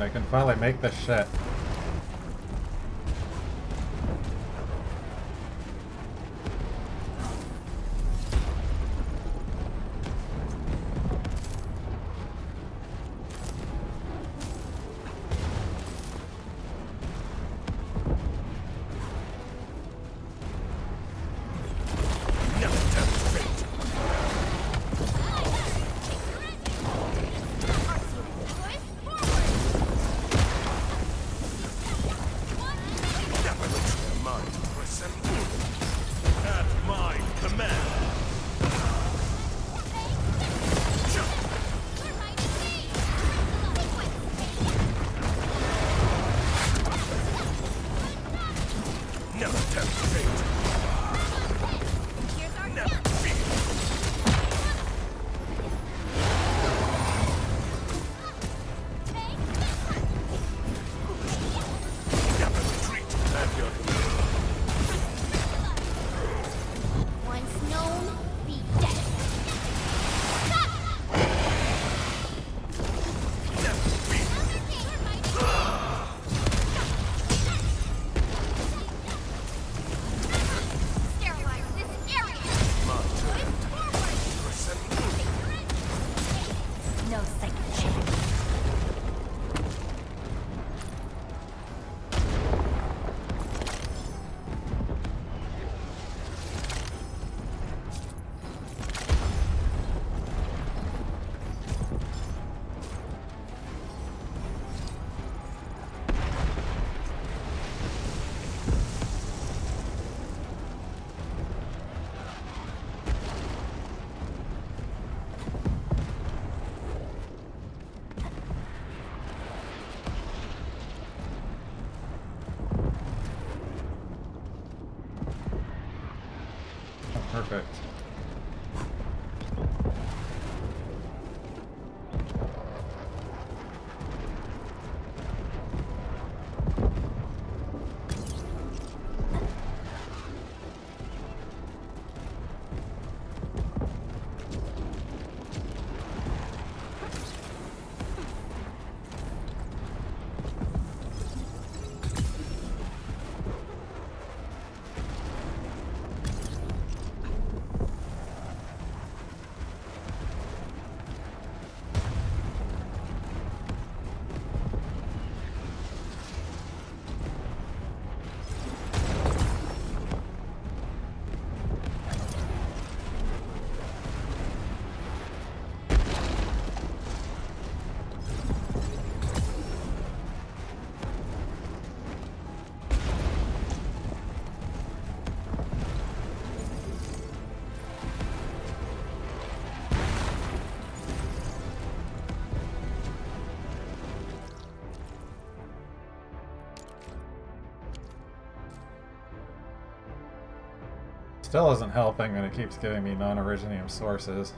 I can finally make this shit. Perfect. Still isn't helping when it keeps giving me non-originium sources.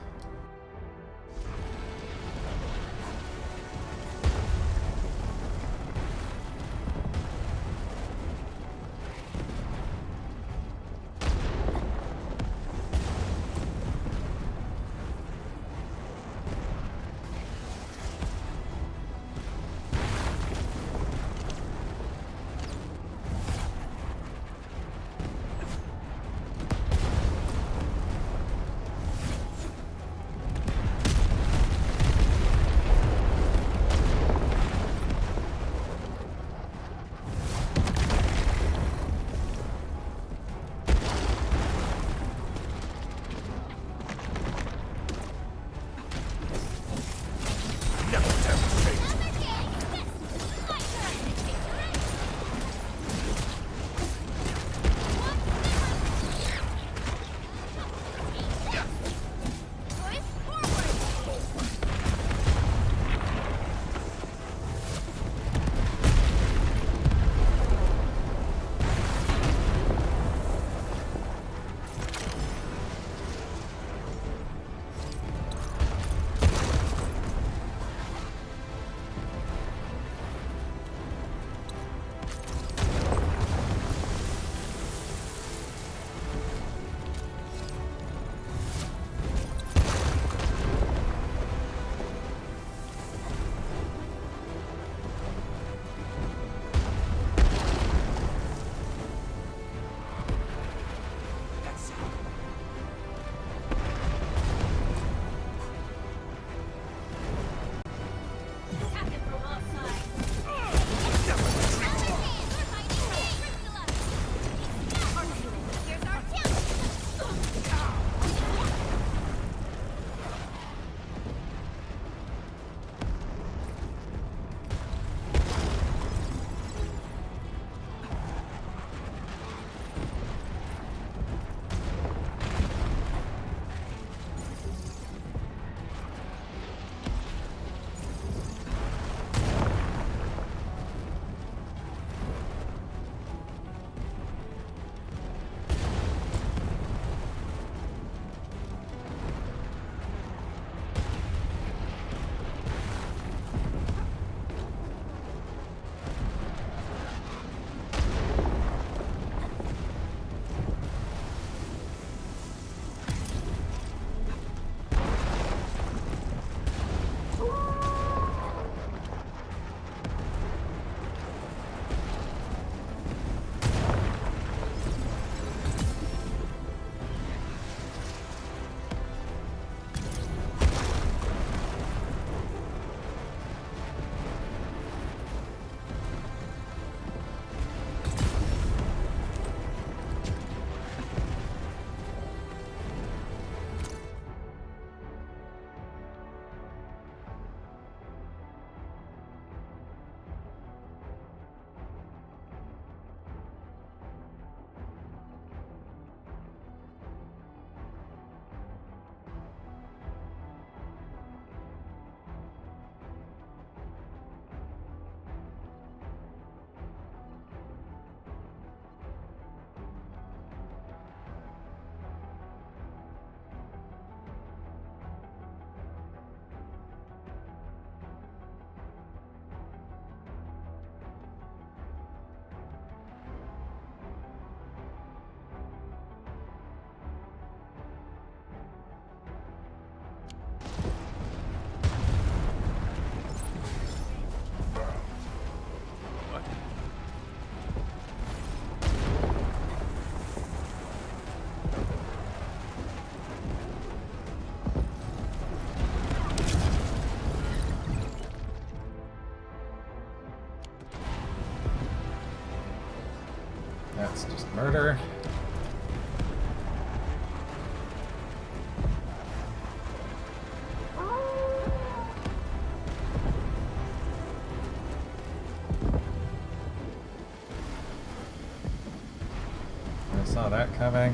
That's just murder. I saw that coming.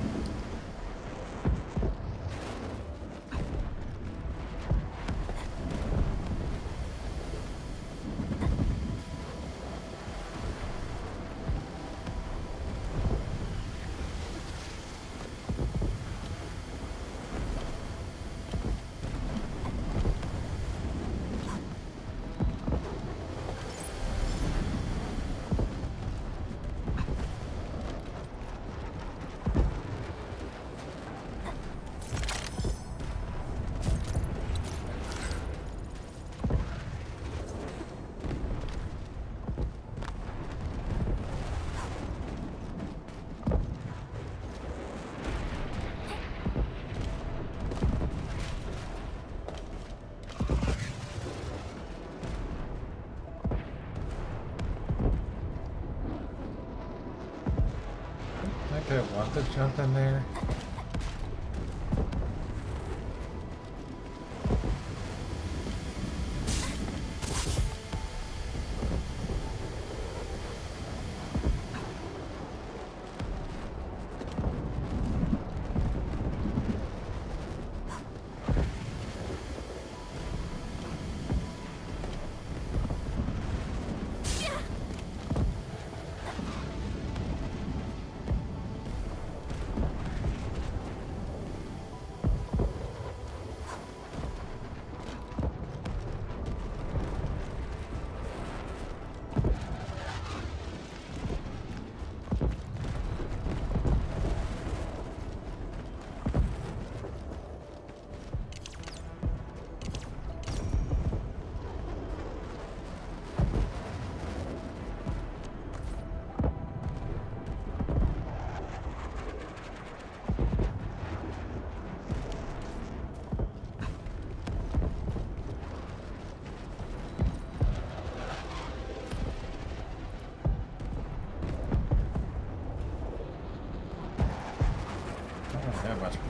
I want to jump in there.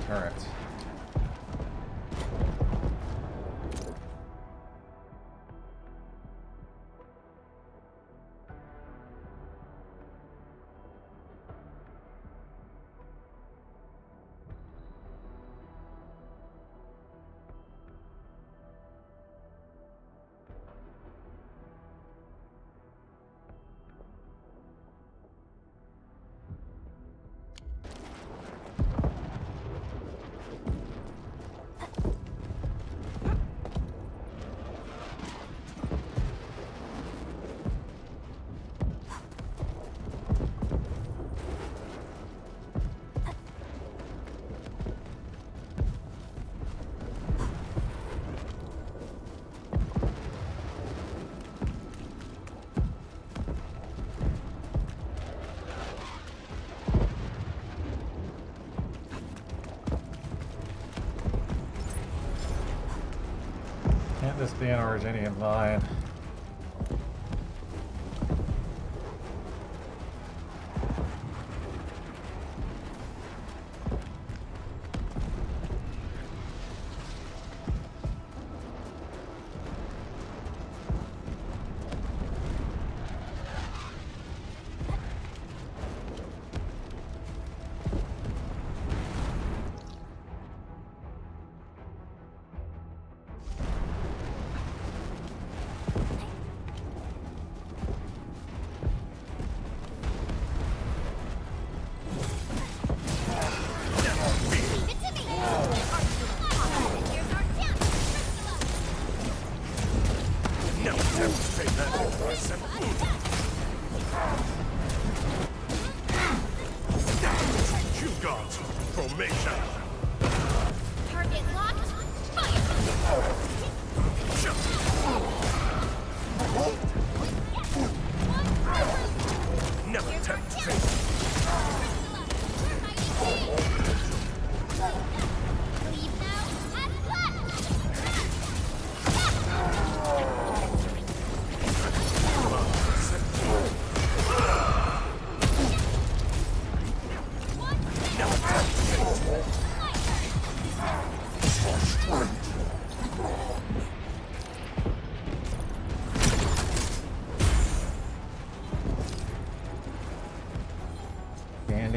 Turrets. Can't this be an Originium line?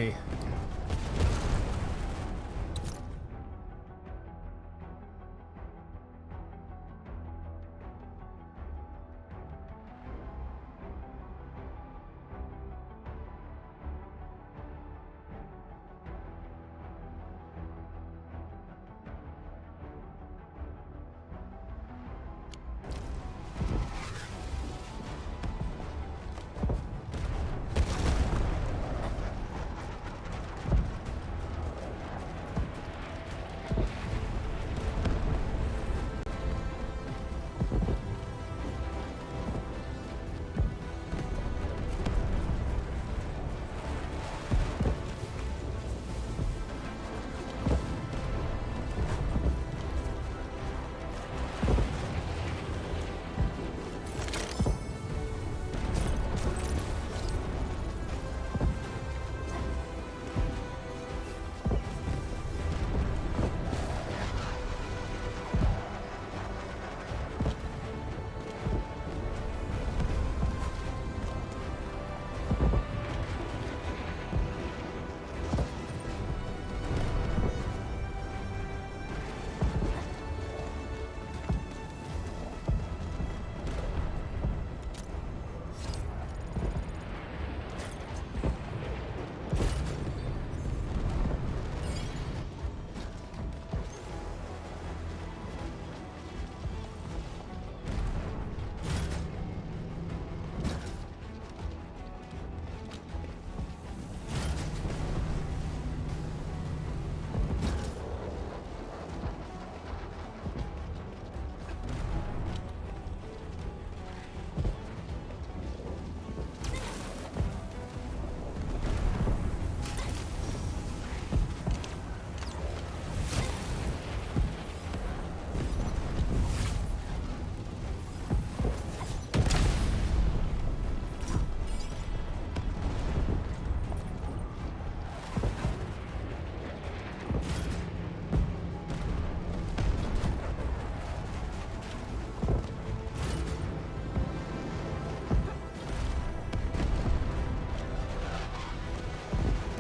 handy.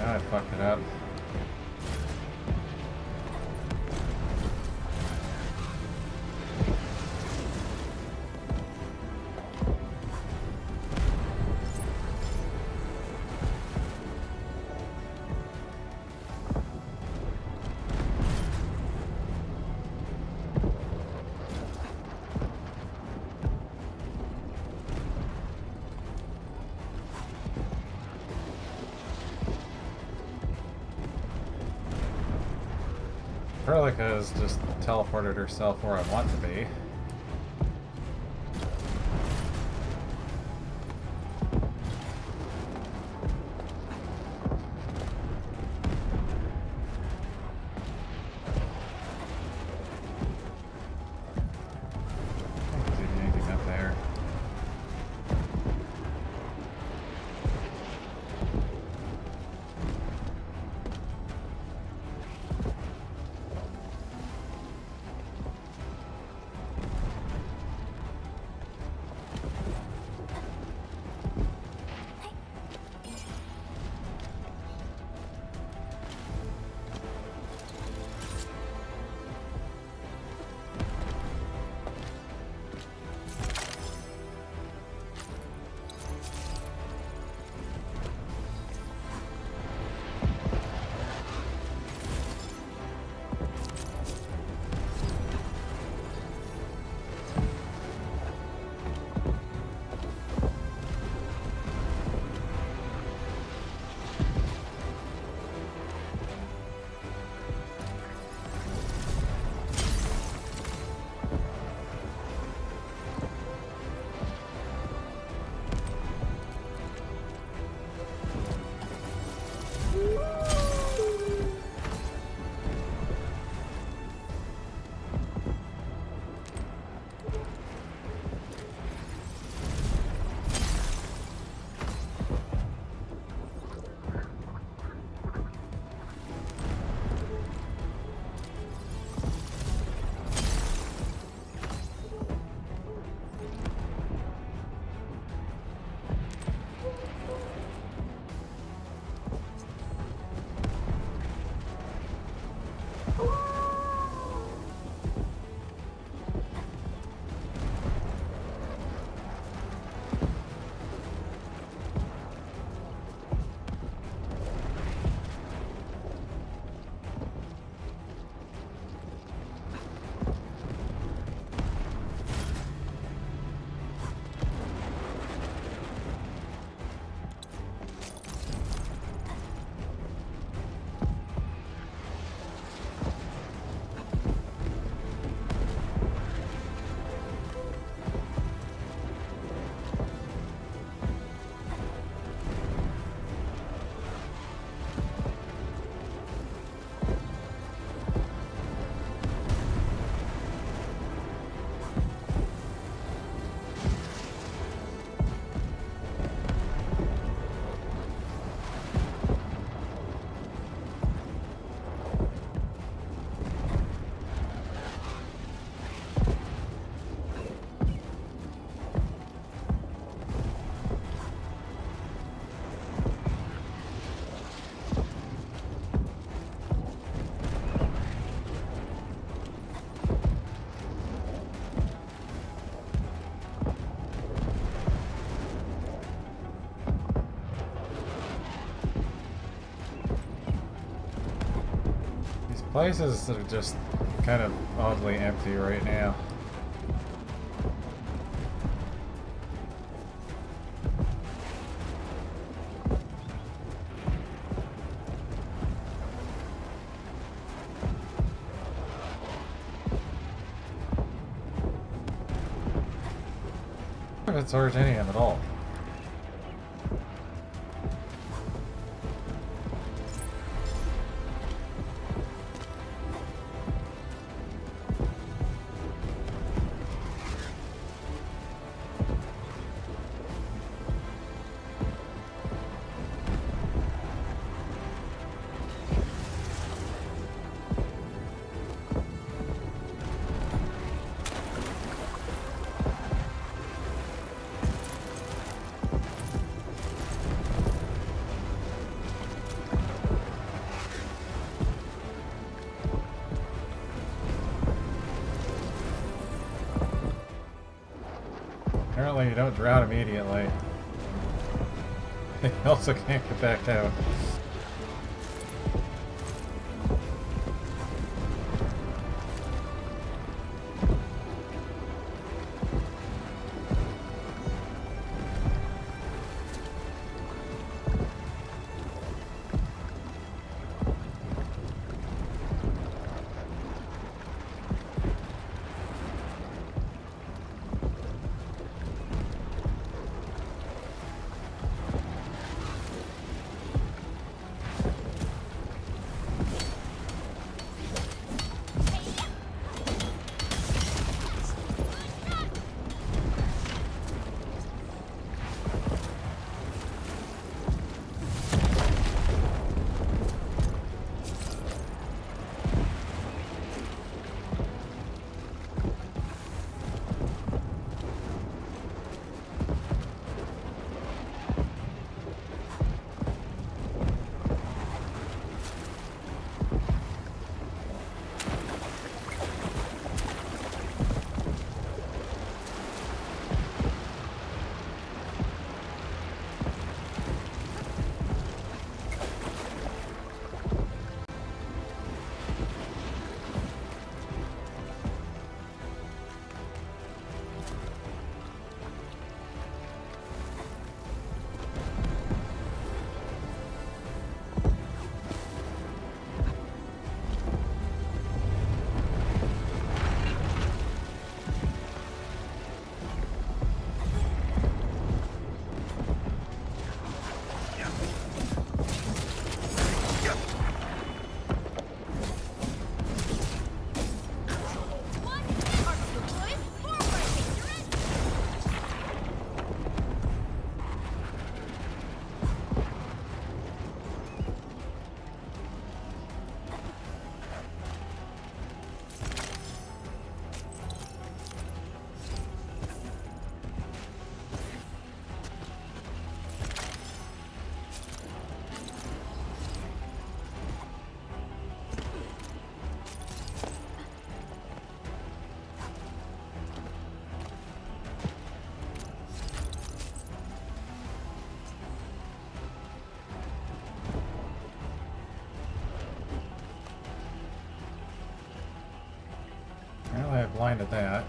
I fucked it up. Perlica has just teleported herself where I want to be. I don't see anything up there. Places are just kind of oddly empty right now. If it's Argentinian at all. Apparently you don't drown immediately. You also can't get back out. Apparently I blinded that.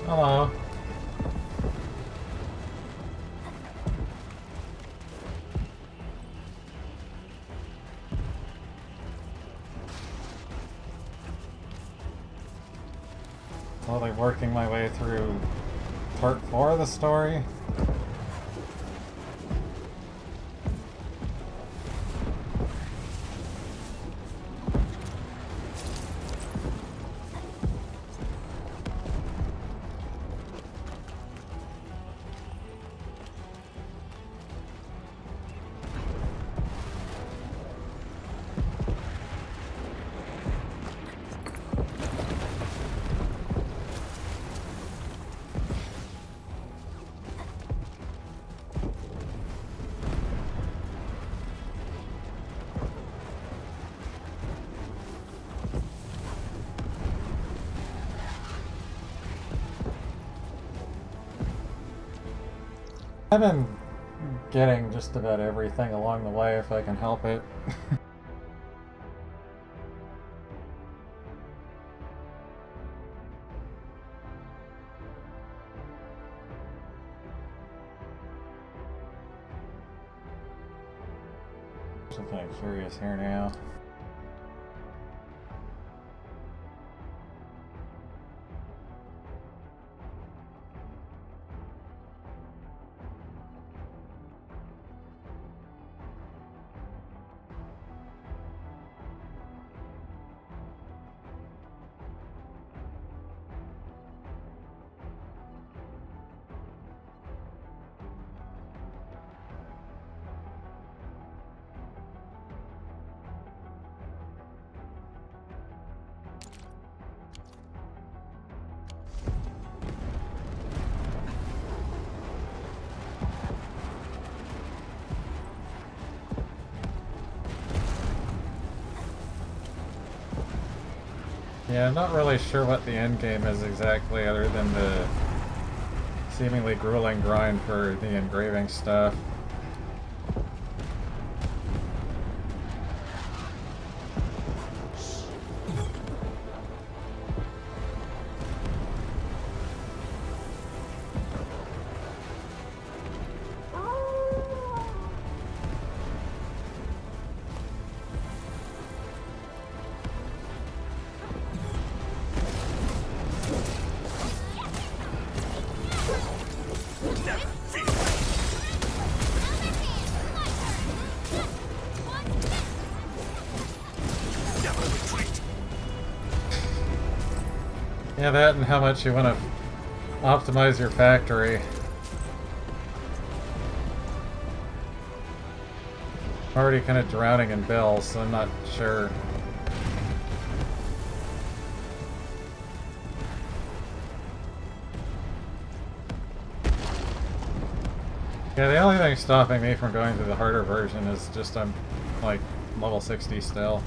Hello. Slowly working my way through part 4 of the story. I've been getting just about everything along the way if I can help it. I'm kind of curious here now. Yeah, I'm not really sure what the end game is exactly, other than the seemingly grueling grind for the engraving stuff. Yeah, that and how much you want to optimize your factory. I'm already kind of drowning in bills, so I'm not sure. Yeah, the only thing stopping me from going to the harder version is just I'm like level 60 still.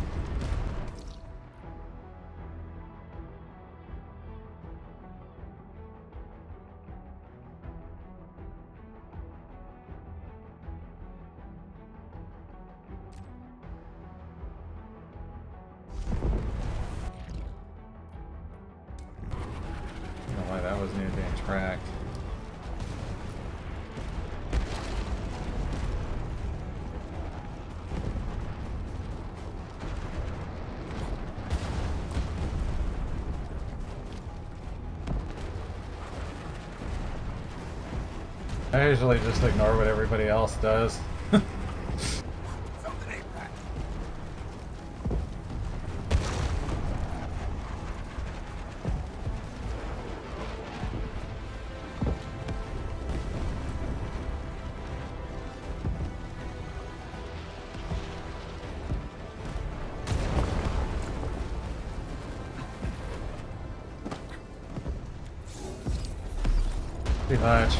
I usually just ignore what everybody else does. Pretty much.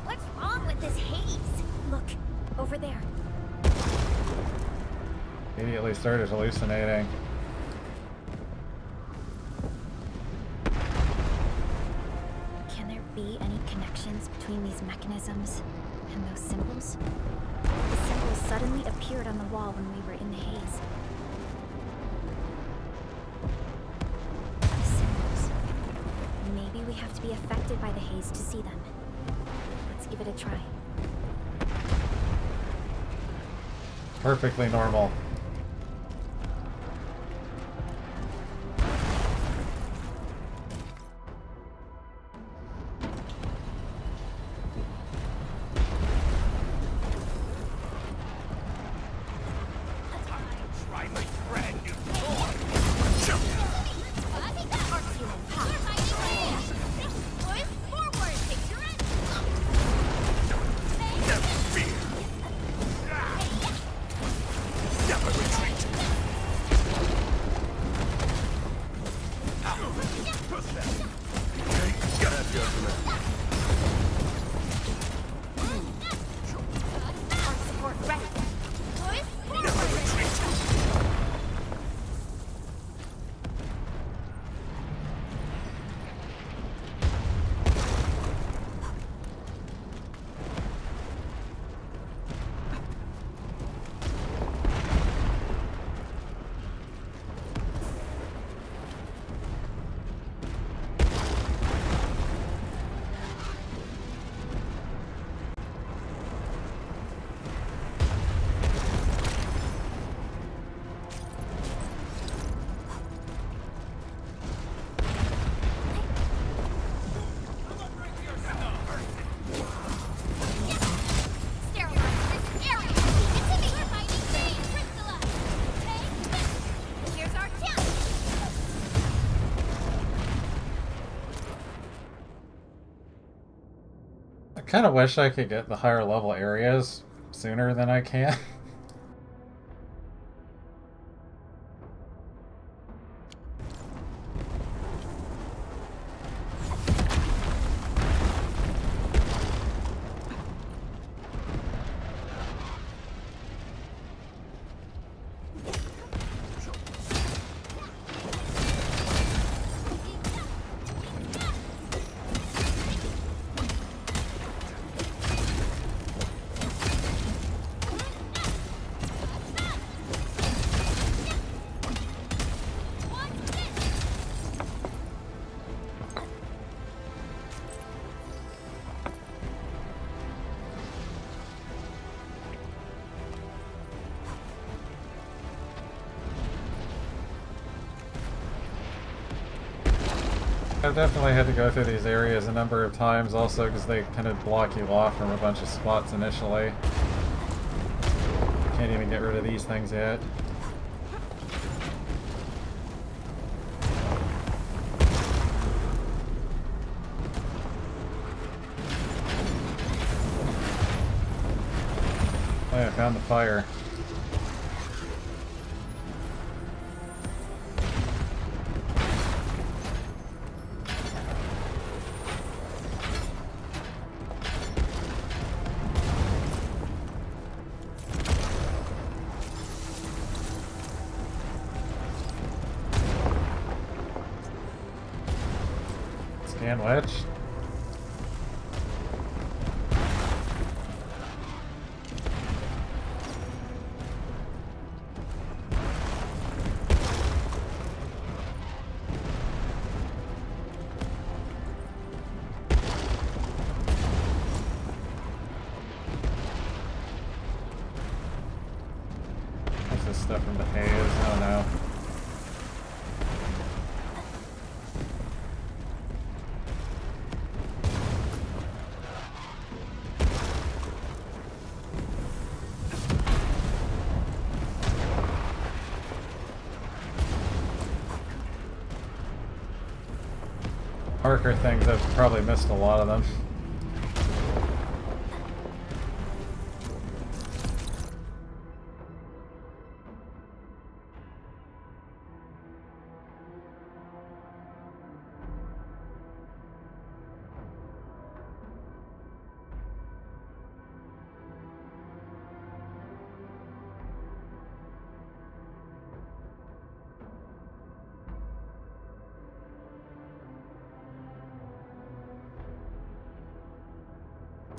What's wrong with this haze? Look, over there. Immediately started hallucinating. Can there be any connections between these mechanisms and those symbols? The symbols suddenly appeared on the wall when we were in the haze. The symbols. Maybe we have to be affected by the haze to see them. Let's give it a try. Perfectly normal. Never kind of wish I could get the higher level areas sooner than I can. I've definitely had to go through these areas a number of times also because they kind of block you off from a bunch of spots initially. Can't even get rid of these things yet. Oh yeah, I found the fire. Sandwich. What's this stuff from the haze? I don't know. Marker things, I've probably missed a lot of them.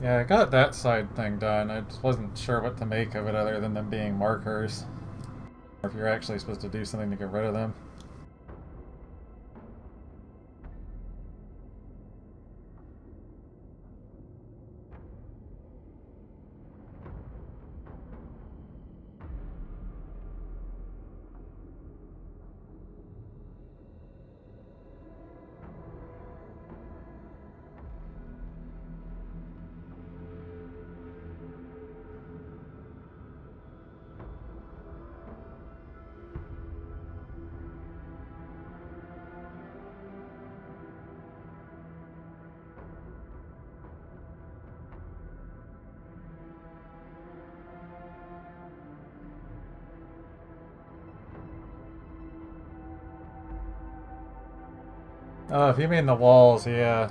Yeah, I got that side thing done. I just wasn't sure what to make of it other than them being markers. Or if you're actually supposed to do something to get rid of them. Oh, if you mean the walls, yeah.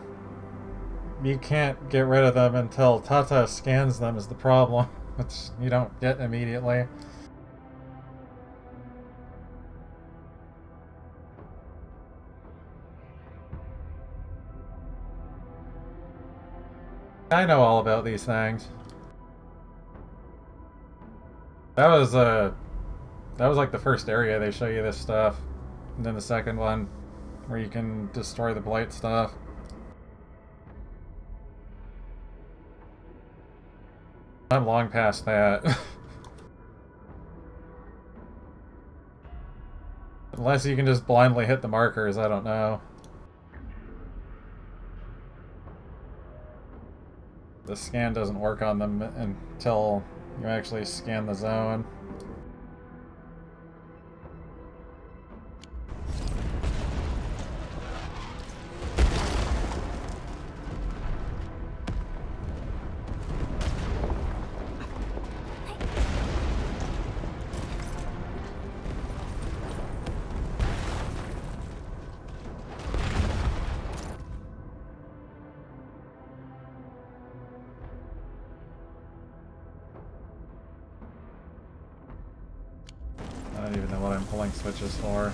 You can't get rid of them until Tata scans them is the problem, which you don't get immediately. I know all about these things. That was like the first area they show you this stuff. And then the second one where you can destroy the blight stuff. I'm long past that. Unless you can just blindly hit the markers, I don't know. The scan doesn't work on them until you actually scan the zone. even know what I'm pulling switches for.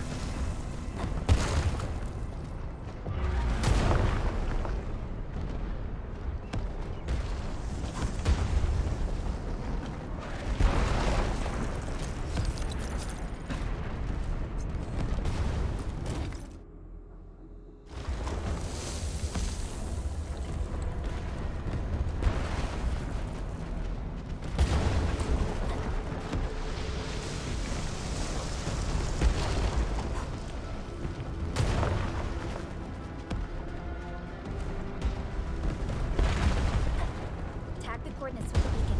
Tag the coordinates with the beacon.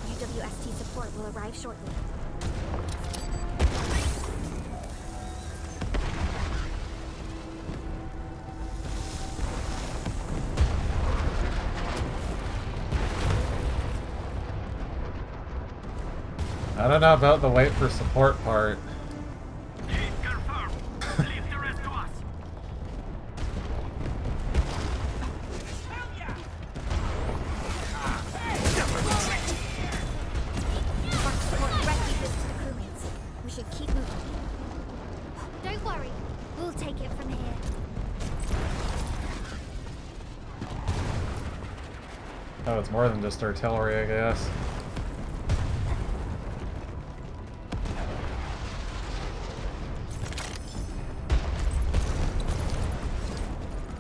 UWST support will arrive shortly. I don't know about the wait for support part. We should keep moving. Don't worry, we'll take it from here. Oh, it's more than just artillery, I guess.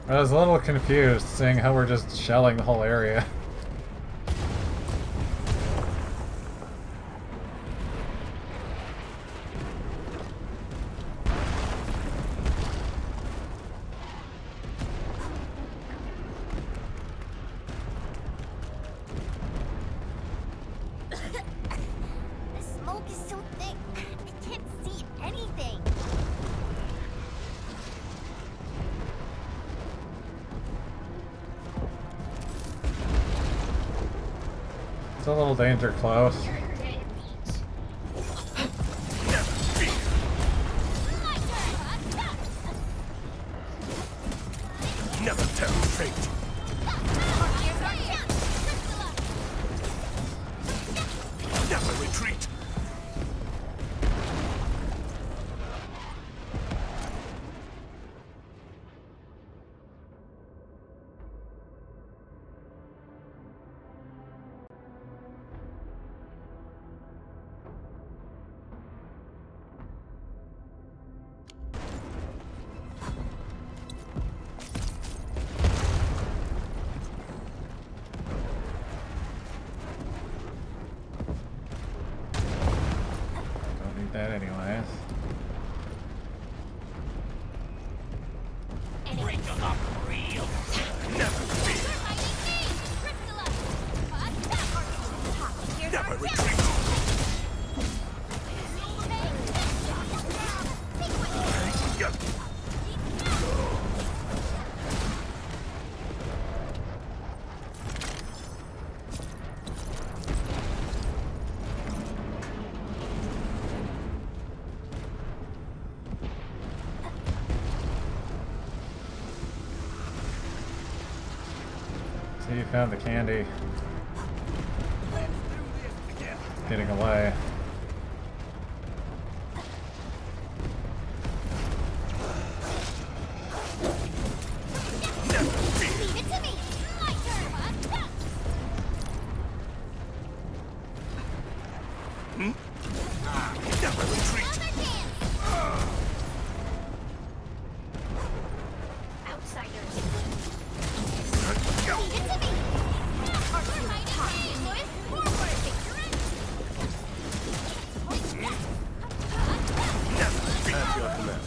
I was a little confused seeing how we're just shelling the whole area. The smoke is so thick, I can't see anything. It's a little danger close. Never tempt fate. Never retreat. Don't need that anyways. Bring them up real. Never fear. Never retreat. See, you found the candy. Getting away. Never retreat. At your command.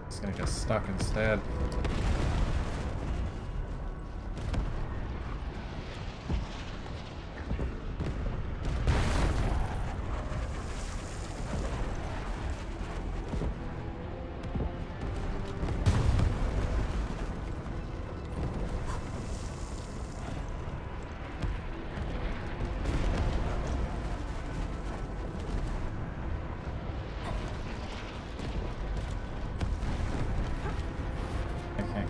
It's gonna get stuck instead.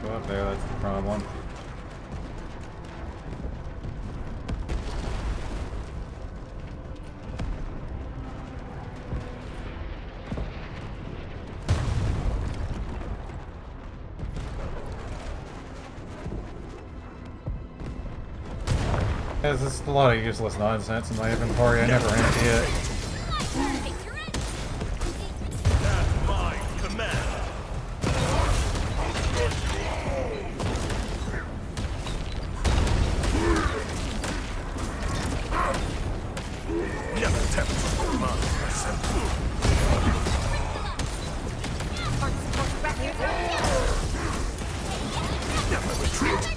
go up there, that's the problem. There's just a lot of useless nonsense in my inventory, I never empty it. At my command. Never tempt never retreat.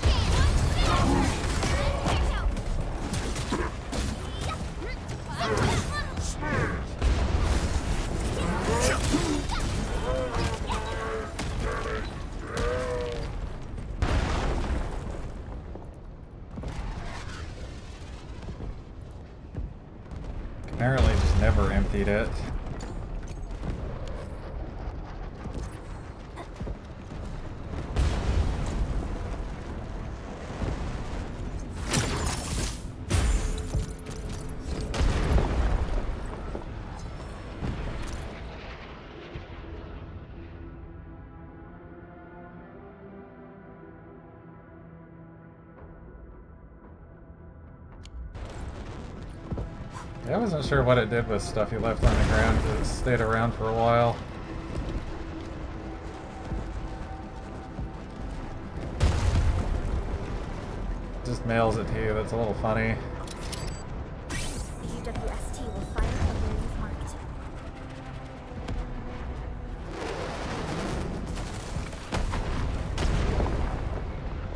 Apparently just never emptied it. Yeah, I wasn't sure what it did with stuff you left on the ground, because it stayed around for a while. Just mails it to you, that's a little funny. The UWST will fire where you've marked.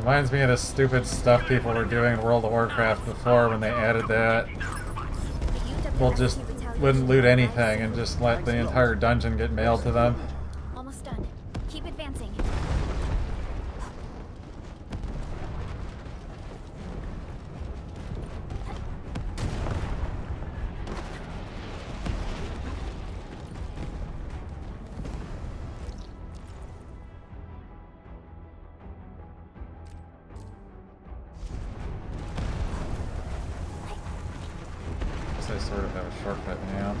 Reminds me of the stupid stuff people were doing in World of Warcraft before when they added that. Well, just wouldn't loot anything and just let the entire dungeon get mailed to them. Almost done. Keep advancing. I sort of have a shortcut now.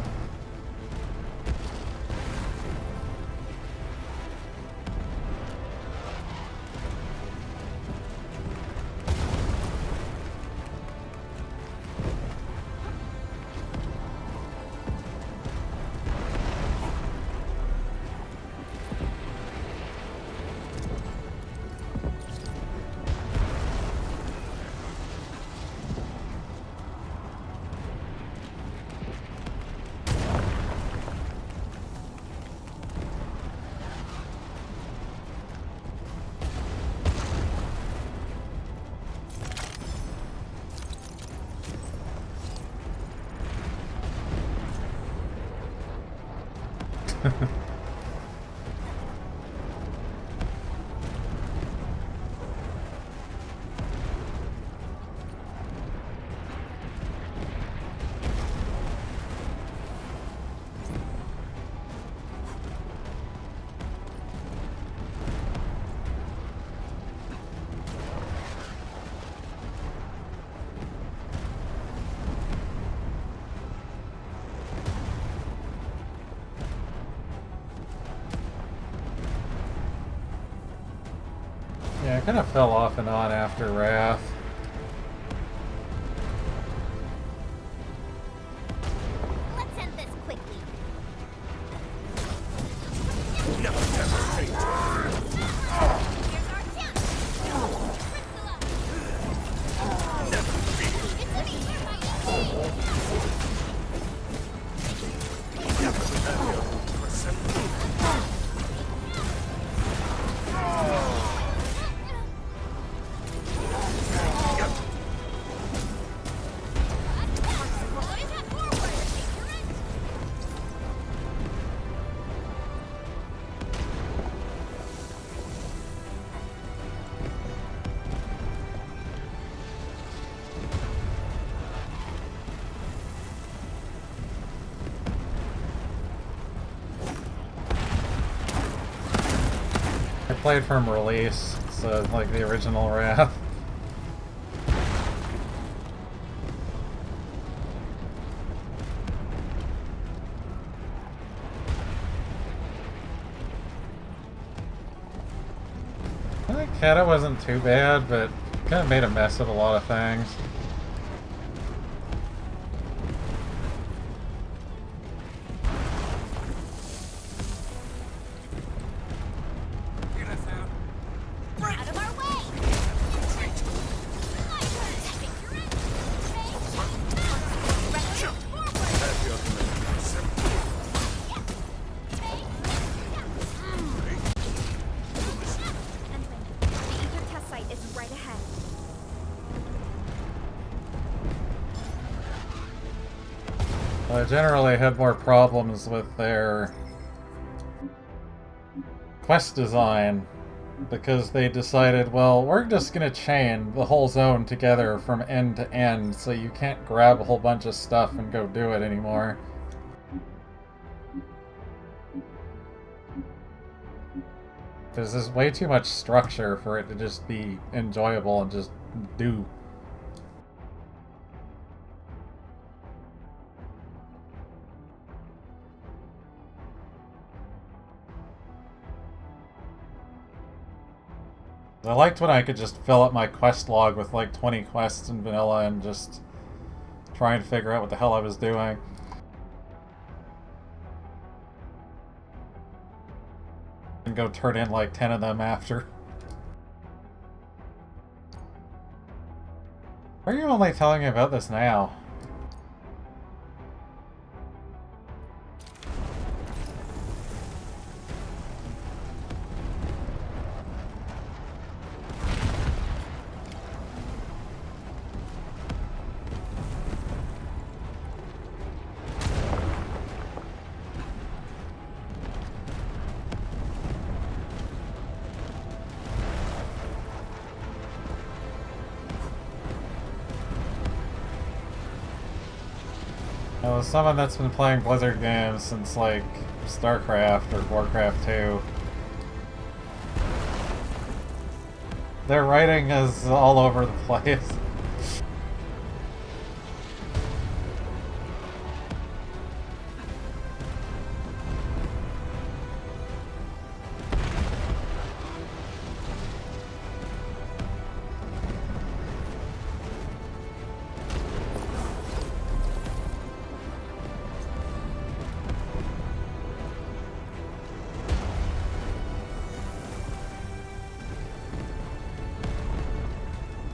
Yeah, I kind of fell off and on after Wrath. Let's end this quickly. Never hesitate. Here's our chance. Never fear. Never I played from release, like the original Wrath. I think Kata wasn't too bad, but kind of made a mess of a lot of things. Out of our way! The ether test site is right ahead. I generally had more problems with their quest design because they decided, well, we're just gonna chain the whole zone together from end to end, so you can't grab a whole bunch of stuff and go do it anymore. Because there's way too much structure for it to just be enjoyable and just do. I liked when I could just fill up my quest log with like 20 quests in vanilla and just try and figure out what the hell I was doing. And go turn in like 10 of them after. Why are you only telling me about this now? As someone that's been playing Blizzard games since like StarCraft or Warcraft 2, their writing is all over the place.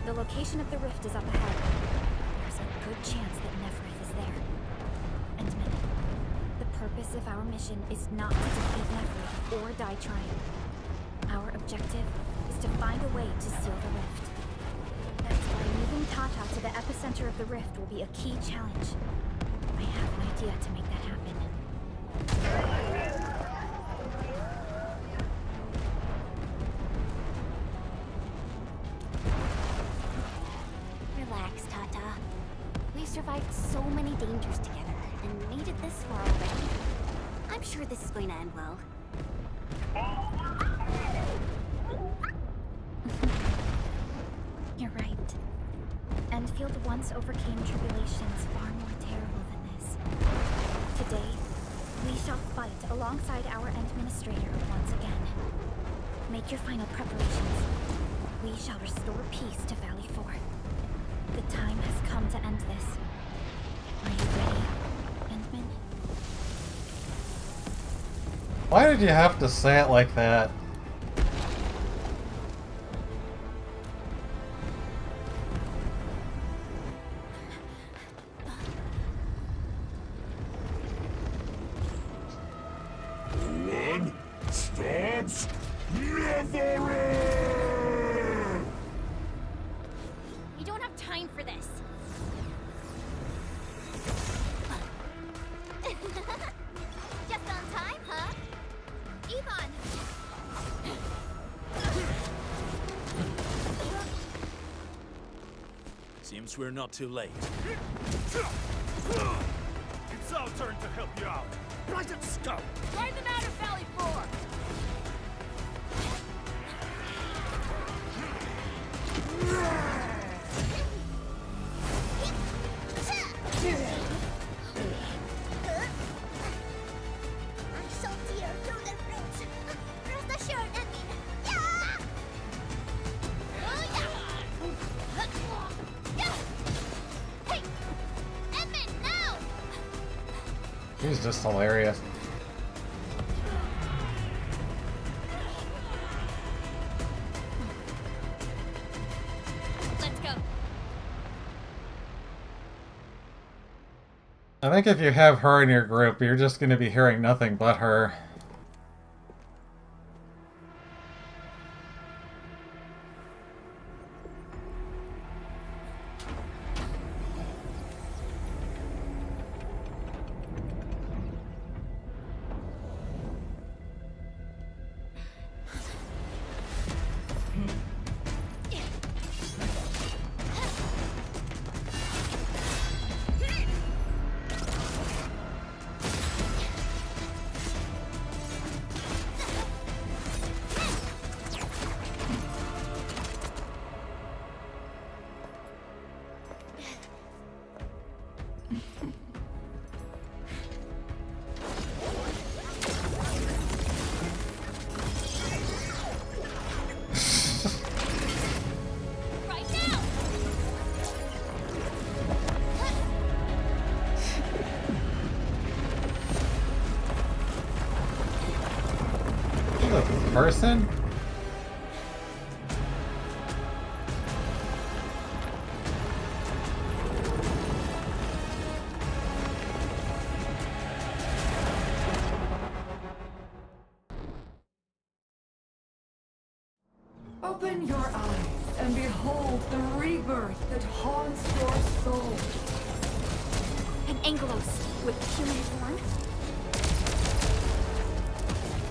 The location of the rift is up ahead. There's a good chance that Neferith is there. Entman, the purpose of our mission is not to defeat Neferith or die trying. Our objective is to find a way to seal the rift. That's why moving Tata to the epicenter of the rift will be a key challenge. I have an idea to make that happen. Relax, Tata. We've survived so many dangers together and made it this far already. I'm sure this is going to end well. You're right. Enfield once overcame tribulations far more terrible than this. Today, we shall fight alongside our administrator once again. Make your final preparations. We shall restore peace to Valley 4. The time has come to end this. Are you ready, Endman? Why did you have to say it like that? One stops never. We don't have time for this. Just on time, huh? Yvonne! Seems we're not too late. It's our turn to help you out. Right at scope! Drive them out of Valley 4! He's just hilarious. Let's go. I think if you have her in your group, you're just going to be hearing nothing but her. Person? Open your eyes and behold the rebirth that haunts your soul. An Angelos with human form?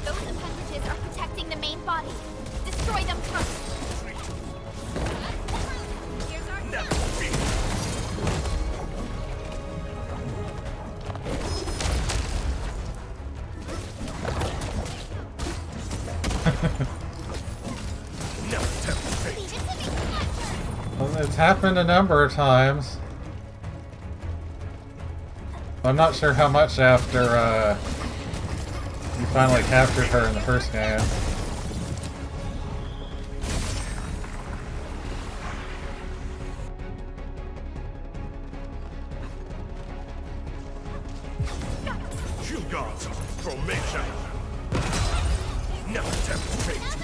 Those appendages are protecting the main body. Destroy them first. Here's our Well, it's happened a number of times. I'm not sure how much after you finally captured her in the first game. You got formation. No temptation.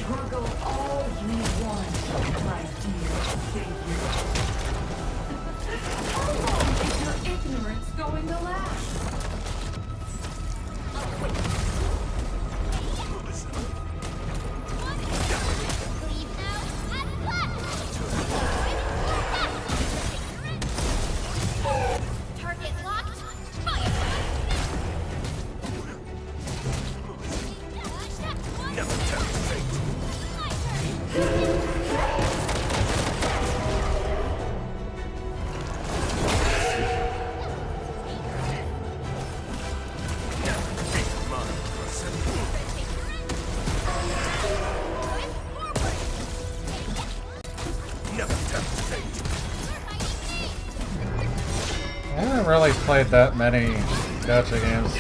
Struggle all you want, my dear savior. How long is your ignorance going to last? Target locked. Fire! I haven't really played that many gacha games.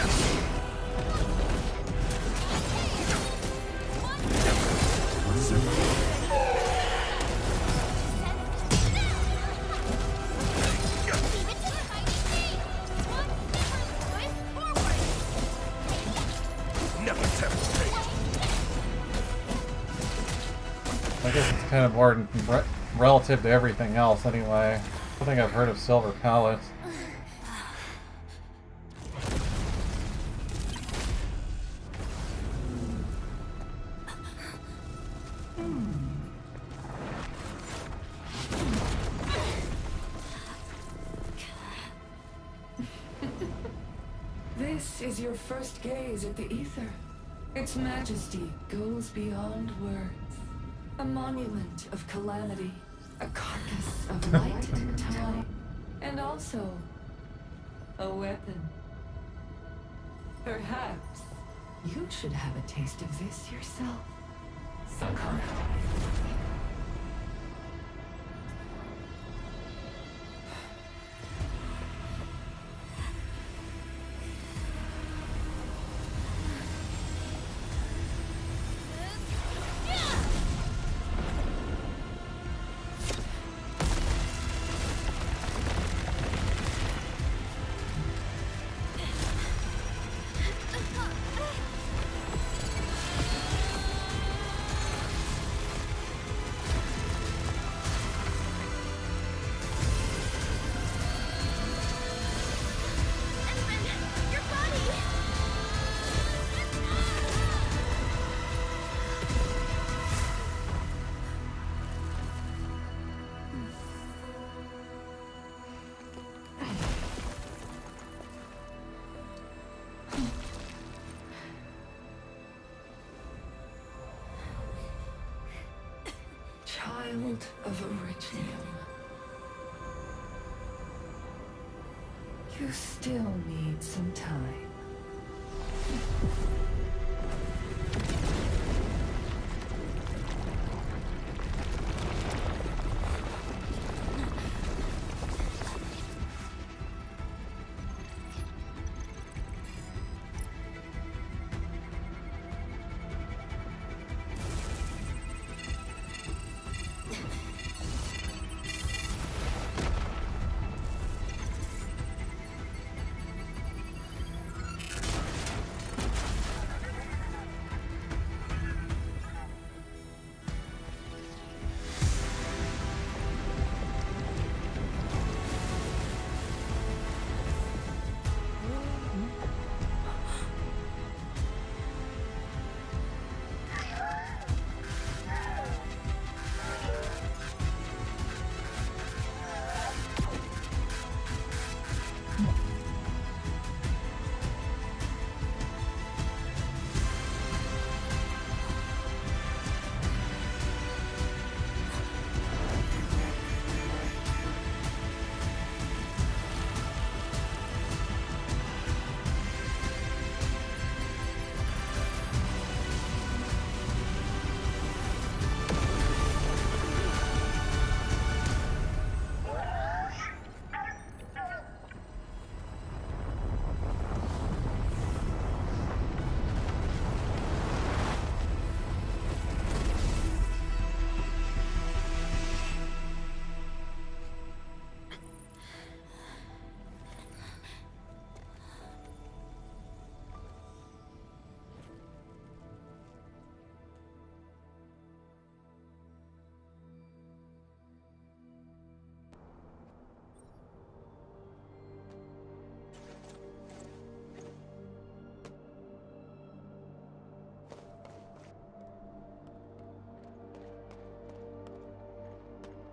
I guess it's kind of more relative to everything else anyway. I think I've heard of Silver Palace. This is your first gaze at the ether. Its majesty goes beyond words. A monument of calamity, a carcass of light and time, and also a weapon. Perhaps you should have a taste of this yourself. Succumb. Child of Originum. You still need some time.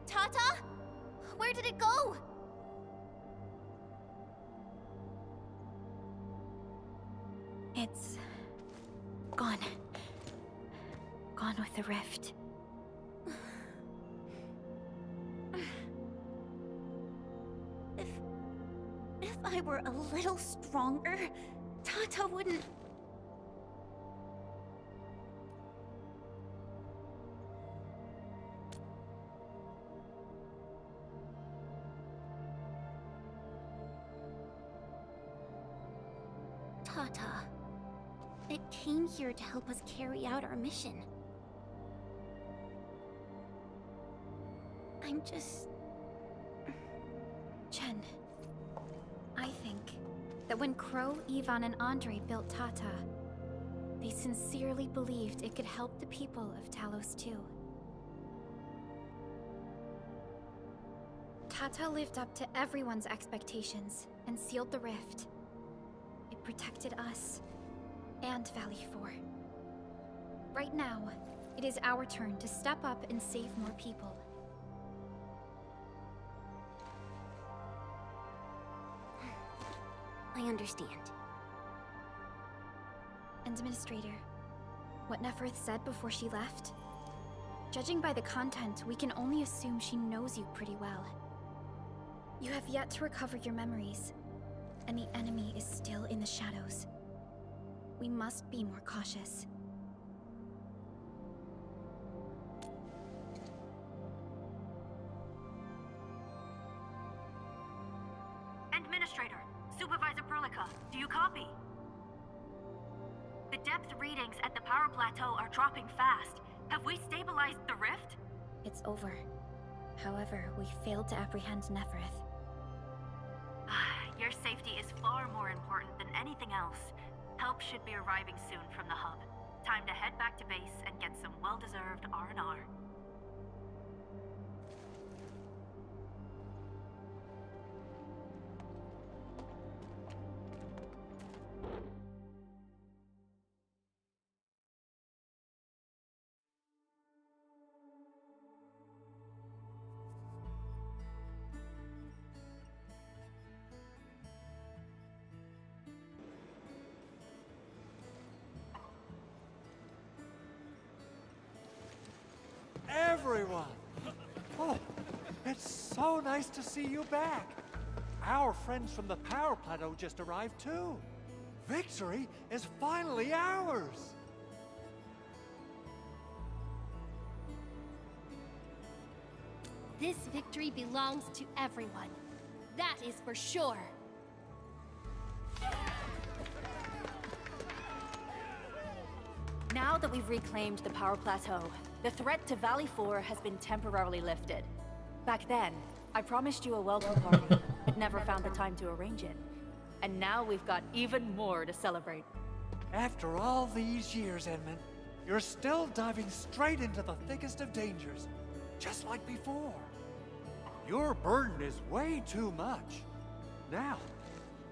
Tata? Where did it go? It's gone. Gone with the rift. If I were a little stronger, Tata wouldn't... Tata. It came here to help us carry out our mission. I'm just... Chen, I think that when Crow, Ivan, and Andre built Tata, they sincerely believed it could help the people of Talos too. Tata lived up to everyone's expectations and sealed the rift. It protected us and Valley 4. Right now, it is our turn to step up and save more people. I understand. Administrator, what Neferth said before she left? Judging by the content, we can only assume she knows you pretty well. You have yet to recover your memories, and the enemy is still in the shadows. We must be more cautious. Administrator, Supervisor Perlica, do you copy? The depth readings at the power plateau are dropping fast. Have we stabilized the rift? It's over. However, we failed to apprehend Nefereth. Your safety is far more important than anything else. Help should be arriving soon from the hub. Time to head back to base and get some well-deserved R&R. Everyone! Oh, it's so nice to see you back. Our friends from the power plateau just arrived too. Victory is finally ours! This victory belongs to everyone. That is for sure. Now that we've reclaimed the power plateau, the threat to Valley 4 has been temporarily lifted. Back then, I promised you a welcome party, but never found the time to arrange it. And now we've got even more to celebrate. After all these years, Edmund, you're still diving straight into the thickest of dangers, just like before. Your burden is way too much. Now,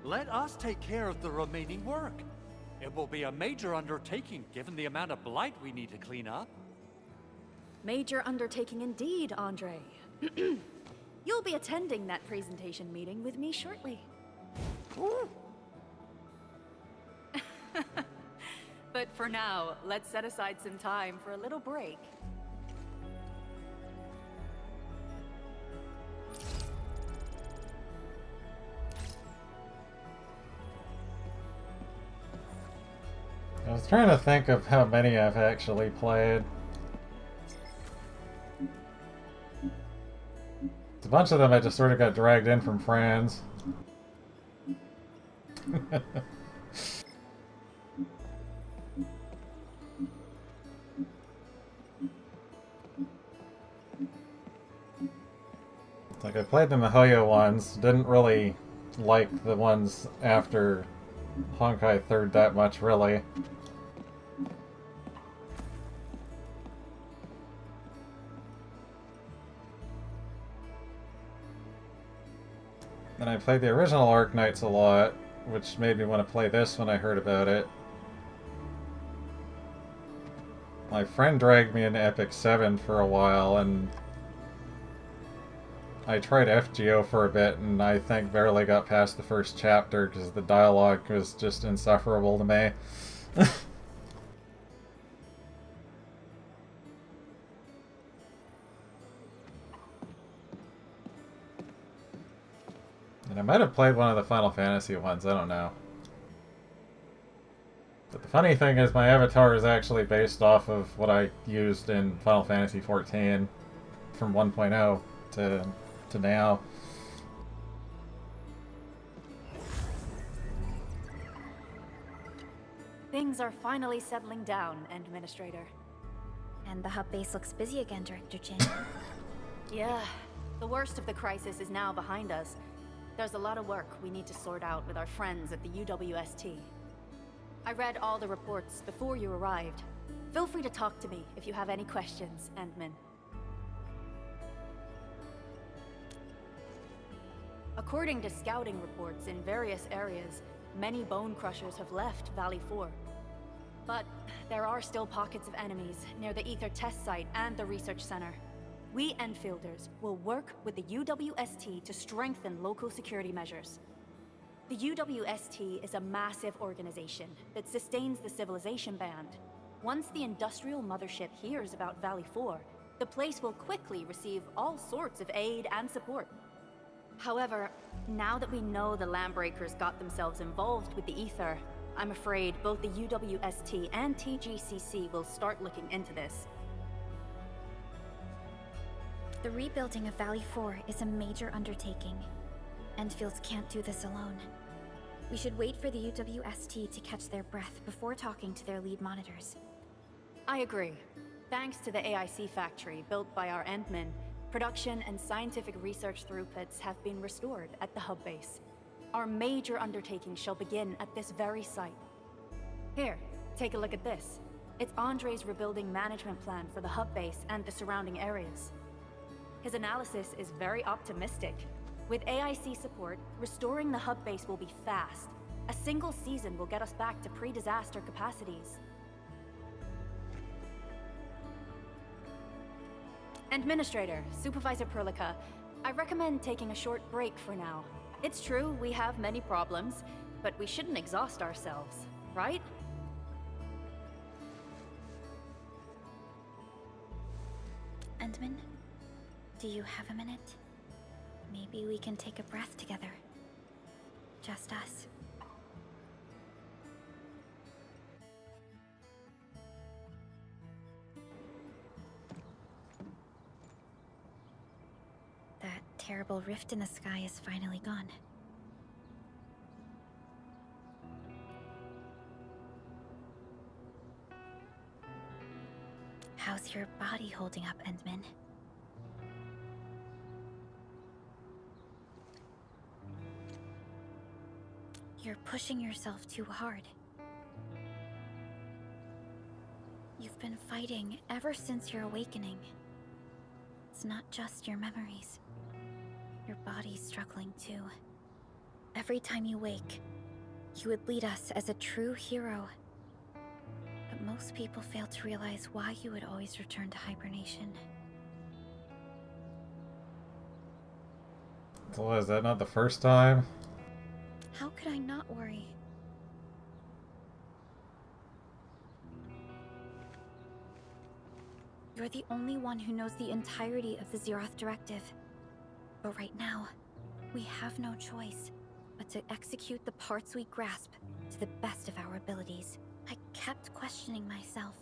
let us take care of the remaining work. It will be a major undertaking given the amount of blight we need to clean up. Major undertaking indeed, Andre. You'll be attending that presentation meeting with me shortly. But for now, let's set aside some time for a little break. I was trying to think of how many I've actually played. A bunch of them I just sort of got dragged in from friends. Like, I played the Mihoyo ones, didn't really like the ones after Honkai 3rd that much, really. And I played the original Arknights a lot, which made me want to play this when I heard about it. My friend dragged me into Epic 7 for a while, and I tried FGO for a bit, and I think barely got past the first chapter because the dialogue was just insufferable to me. And I might have played one of the Final Fantasy ones, I don't know. But the funny thing is my avatar is actually based off of what I used in Final Fantasy XIV from 1.0 to now. Things are finally settling down, Administrator. And the hub base looks busy again, Director Jin. Yeah, the worst of the crisis is now behind us. There's a lot of work we need to sort out with our friends at the UWST. I read all the reports before you arrived. Feel free to talk to me if you have any questions, Endman. According to scouting reports in various areas, many bone crushers have left Valley 4. But there are still pockets of enemies near the Ether test site and the research center. We Enfielders will work with the UWST to strengthen local security measures. The UWST is a massive organization that sustains the Civilization Band. Once the industrial mothership hears about Valley 4, the place will quickly receive all sorts of aid and support. However, now that we know the Landbreakers got themselves involved with the Ether, I'm afraid both the UWST and TGCC will start looking into this. The rebuilding of Valley 4 is a major undertaking. Enfield can't do this alone. We should wait for the UWST to catch their breath before talking to their lead monitors. I agree. Thanks to the AIC factory built by our Endmen, production and scientific research throughputs have been restored at the hub base. Our major undertaking shall begin at this very site. Here, take a look at this. It's Andre's rebuilding management plan for the hub base and the surrounding areas. His analysis is very optimistic. With AIC support, restoring the hub base will be fast. A single season will get us back to pre-disaster capacities. Administrator, Supervisor Perlica, I recommend taking a short break for now. It's true, we have many problems, but we shouldn't exhaust ourselves, right? Endman, do you have a minute? Maybe we can take a breath together. Just us. That terrible rift in the sky is finally gone. How's your body holding up, Endman? You're pushing yourself too hard. You've been fighting ever since your awakening. It's not just your memories. Your body's struggling too. Every time you wake, you would lead us as a true hero. But most people fail to realize why you would always return to hibernation. So is that not the first time? How could I not worry? You're the only one who knows the entirety of the Zeroth Directive. But right now, we have no choice but to execute the parts we grasp to the best of our abilities. I kept questioning myself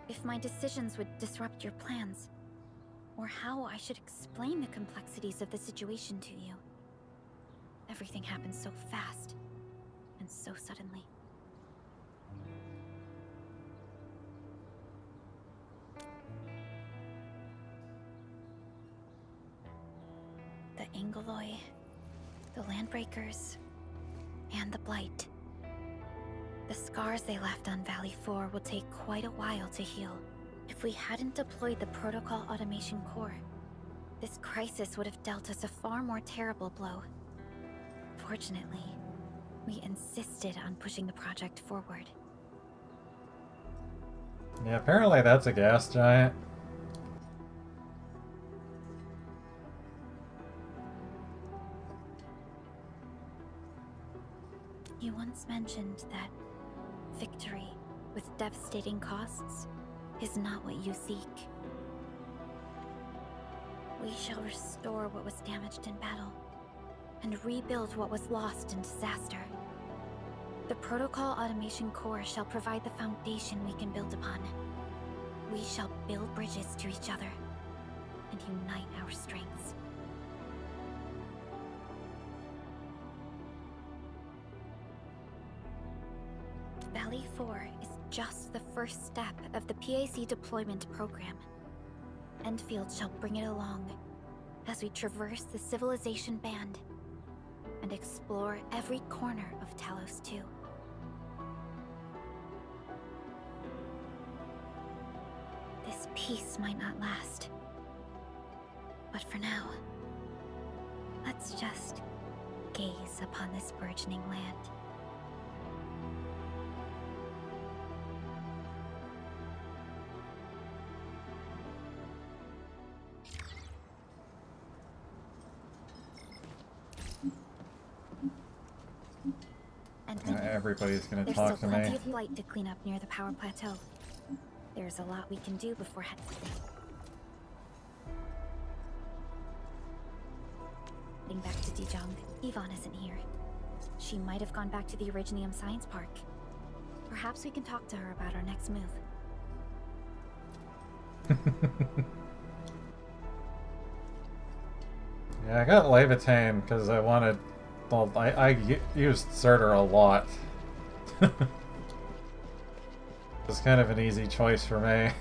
if my decisions would disrupt your plans, or how I should explain the complexities of the situation to you. Everything happened so fast, and so suddenly. The Angeloi, the Landbreakers, and the Blight. The scars they left on Valley 4 will take quite a while to heal. If we hadn't deployed the Protocol Automation Core, this crisis would have dealt us a far more terrible blow. Fortunately, we insisted on pushing the project forward. Yeah, apparently that's a gas giant. You once mentioned that victory with devastating costs is not what you seek. We shall restore what was damaged in battle and rebuild what was lost in disaster. The Protocol Automation Core shall provide the foundation we can build upon. We shall build bridges to each other and unite our strengths. Valley 4 is just the first step of the PAC deployment program. Enfield shall bring it along as we traverse the Civilization Band and explore every corner of Talos 2. This peace might not last, but for now, let's just gaze upon this burgeoning land. Everybody's gonna There's talk to still me. plenty of light to clean up near the power plateau. There's a lot we can do before heading back to Dijong. Yvonne isn't here. She might have gone back to the Originium Science Park. Perhaps we can talk to her about our next move. Yeah, I got Levitain because I wanted... Well, I used Surtur a lot. It's kind of an easy choice for me.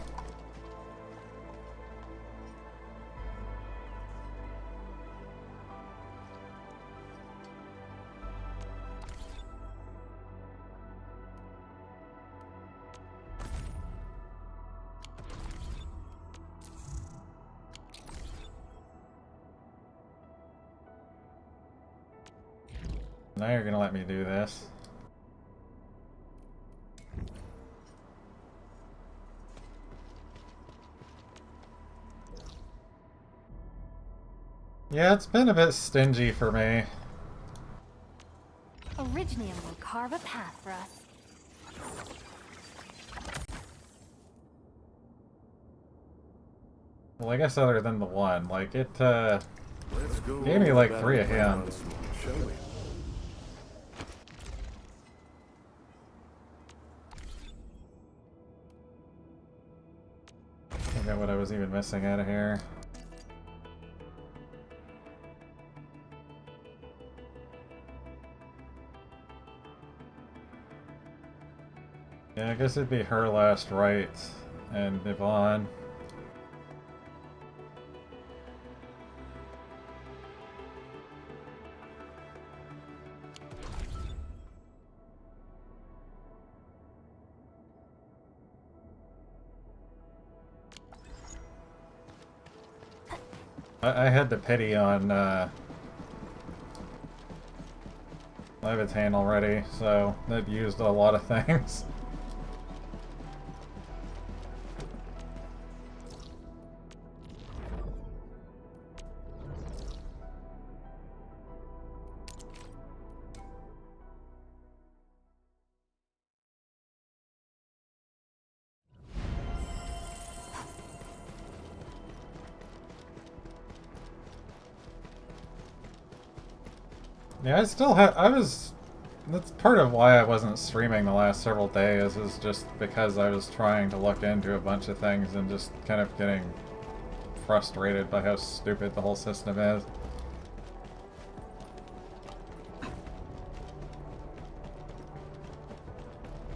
Now you're gonna let me do this. Yeah, it's been a bit stingy for me. Originium will carve a path for us. Well, I guess other than the one, like it gave me like 3 of him. Shall we? Forget what I was even missing out of here. Yeah, I guess it'd be her last right, and Yvonne. I had the pity on Levitain already, so that used a lot of things. Yeah, I still have. That's part of why I wasn't streaming the last several days, is just because I was trying to look into a bunch of things and just kind of getting frustrated by how stupid the whole system is.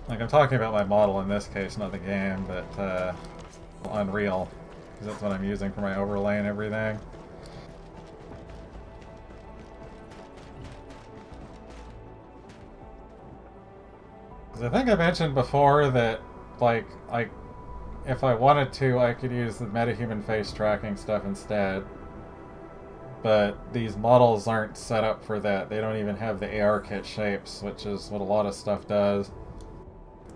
Like, I'm talking about my model in this case, not the game, but Unreal, because that's what I'm using for my overlay and everything. I think I mentioned before that, like, if I wanted to, I could use the metahuman face tracking stuff instead. But these models aren't set up for that. They don't even have the Arkcats shapes, which is what a lot of stuff does.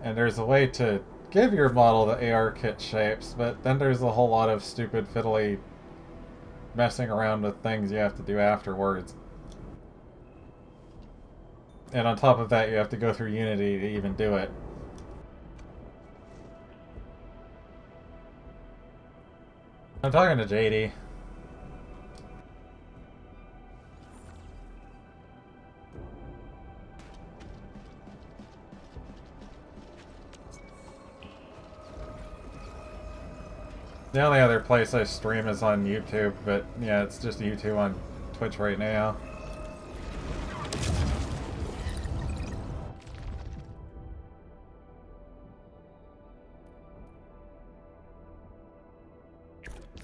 And there's a way to give your model the Arkcats shapes, but then there's a whole lot of stupid, fiddly messing around with things you have to do afterwards. And on top of that, you have to go through Unity to even do it. I'm talking to JD. The only other place I stream is on YouTube, but yeah, it's just YouTube on Twitch right now.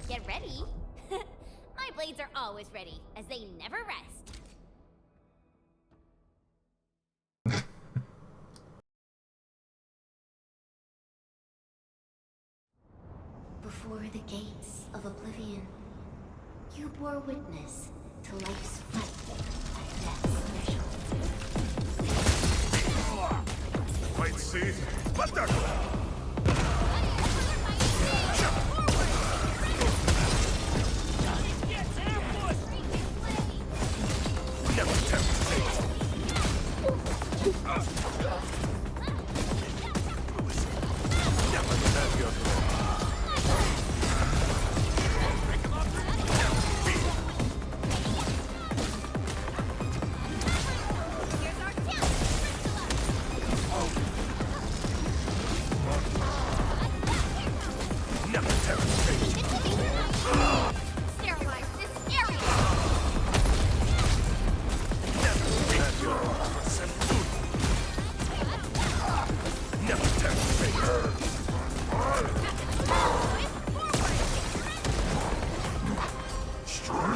Get ready. My blades are always ready, as they never rest. Before the gates of oblivion, you bore witness to life's fight at death's threshold. Wait, see? What the?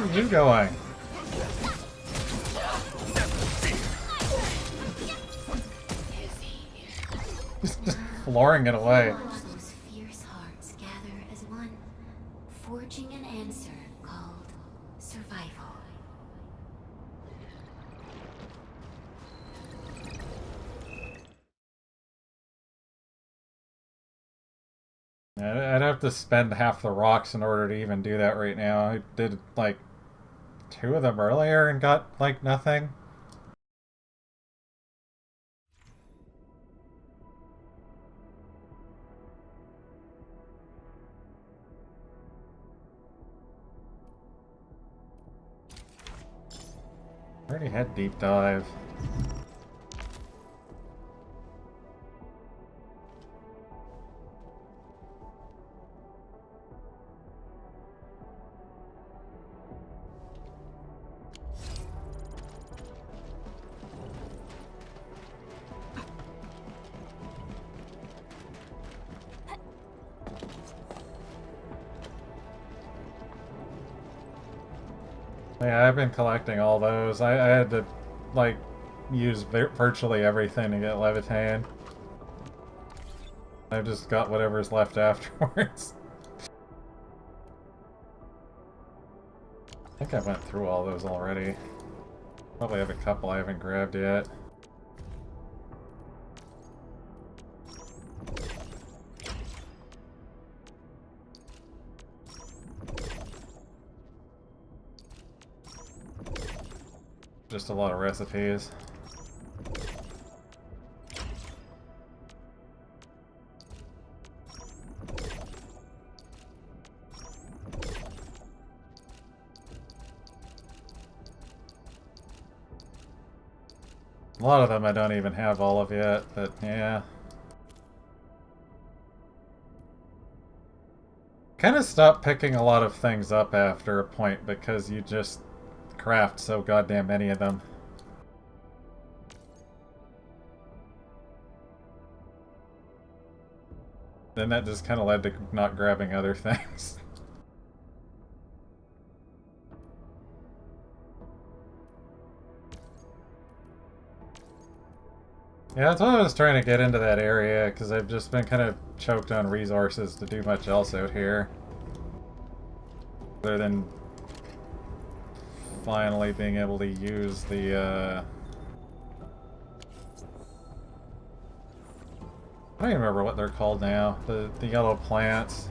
Where are you going? Just flooring it away. Watch those fierce hearts gather as one, forging an answer called survival. I'd have to spend half the rocks in order to even do that right now. I did like 2 of them earlier and got like nothing. I already had deep dive. Yeah, I've been collecting all those. I had to, like, use virtually everything to get Levitain. I've just got whatever's left afterwards. I think I went through all those already. Probably have a couple I haven't grabbed yet. Just a lot of recipes. A lot of them I don't even have all of yet, but yeah. Kind of stopped picking a lot of things up after a point because you just craft so goddamn many of them. Then that just kind of led to not grabbing other things. Yeah, that's why I was trying to get into that area, because I've just been kind of choked on resources to do much else out here. Other than finally being able to use the, I don't even remember what they're called now. The yellow plants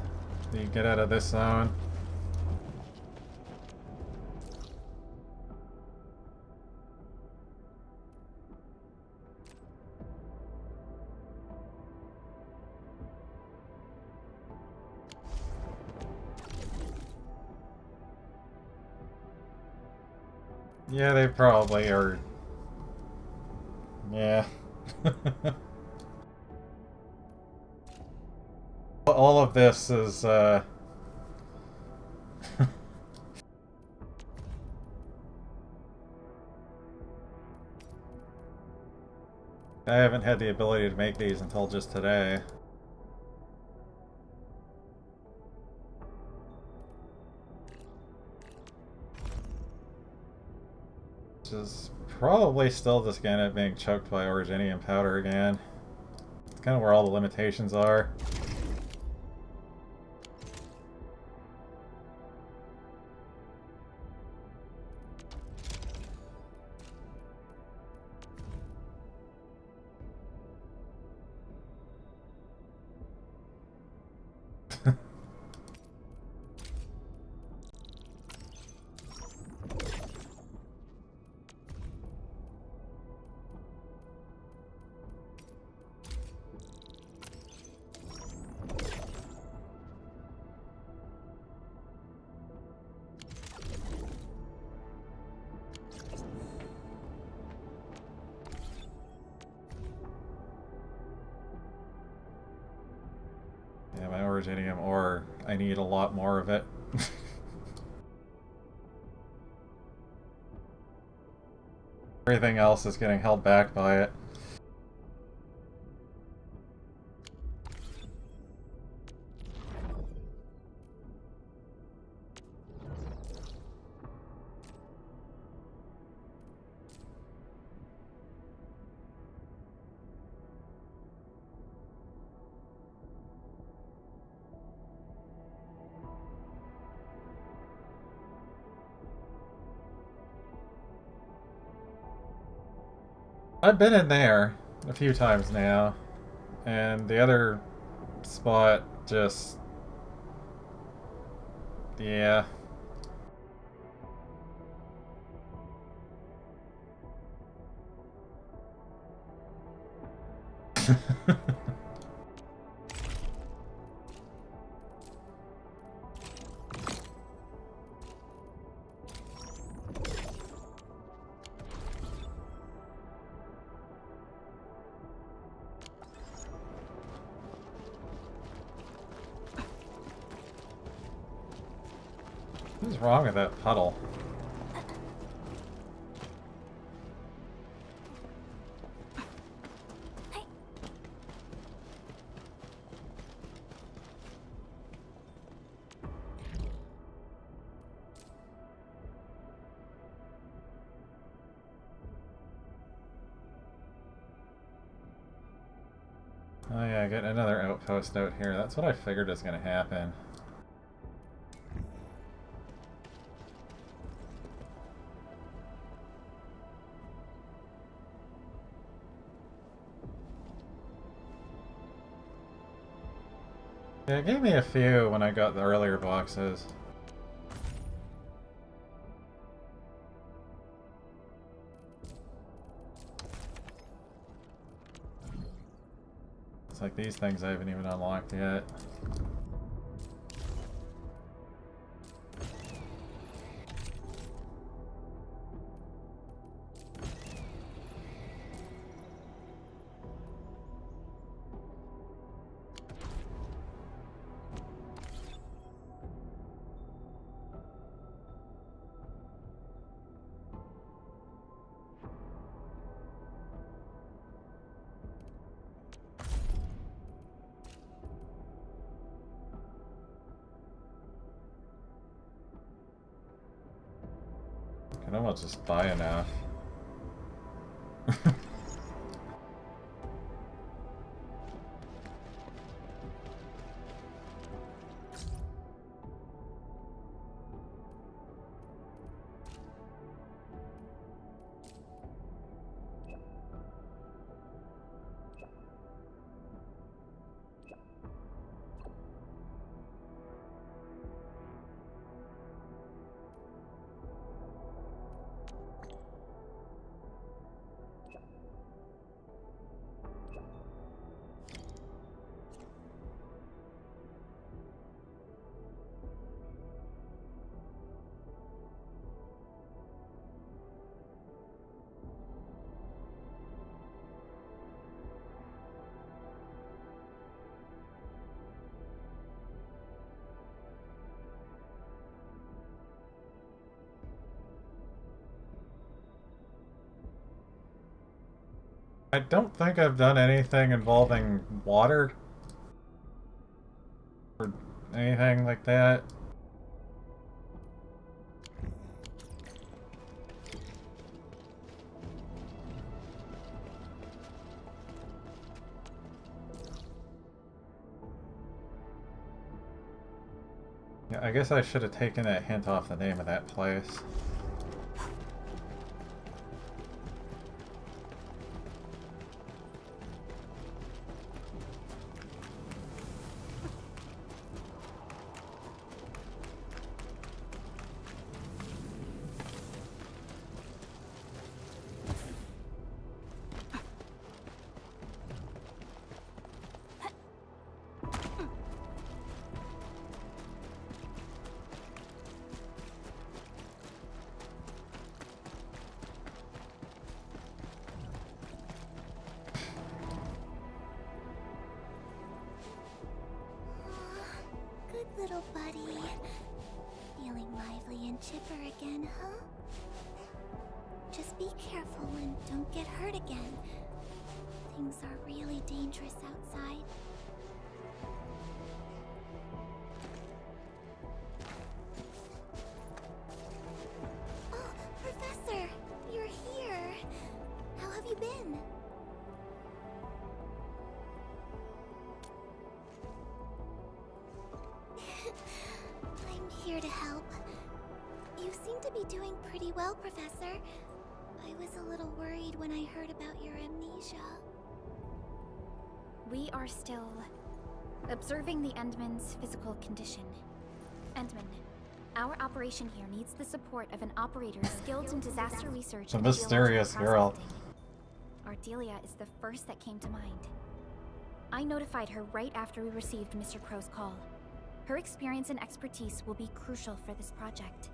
that you get out of this zone. Yeah, they probably are. Yeah. All of this is, I haven't had the ability to make these until just today. Which is probably still just gonna end up being choked by Originium powder again. It's kind of where all the limitations are. Yeah, my Originium ore, I need a lot more of it. Everything else is getting held back by it. I've been in there a few times now, and the other spot just... yeah. What's wrong with that puddle? Oh yeah, I get another outpost note here. That's what I figured was going to happen. Yeah, it gave me a few when I got the earlier boxes. It's like these things I haven't even unlocked yet. I can almost just buy enough. I don't think I've done anything involving water or anything like that. Yeah, I guess I should have taken that hint off the name of that place. Little buddy. Feeling lively and chipper again, huh? Just be careful and don't get hurt again. Things are really dangerous outside. Oh, Professor! You're here! How have you been? I'm here to help. You seem to be doing pretty well, Professor. I was a little worried when I heard about your amnesia. We are still observing the Endman's physical condition. Endman, our operation here needs the support of an operator skilled in disaster research The and mysterious geological girl. prospecting. Ardelia is the first that came to mind. I notified her right after we received Mr. Crow's call. Her experience and expertise will be crucial for this project.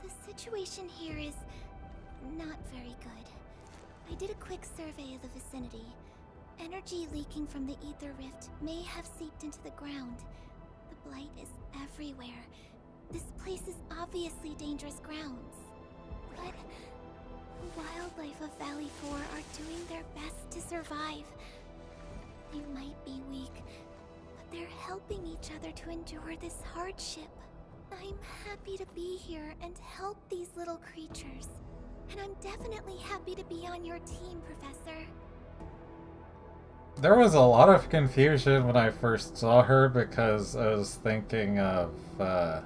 The situation here is not very good. I did a quick survey of the vicinity. Energy leaking from the ether rift may have seeped into the ground. The blight is everywhere. This place is obviously dangerous grounds. But the wildlife of Valley 4 are doing their best to survive. They might be weak, but they're helping each other to endure this hardship. I'm happy to be here and help these little creatures. And I'm definitely happy to be on your team, Professor. There was a lot of confusion when I first saw her because I was thinking of, now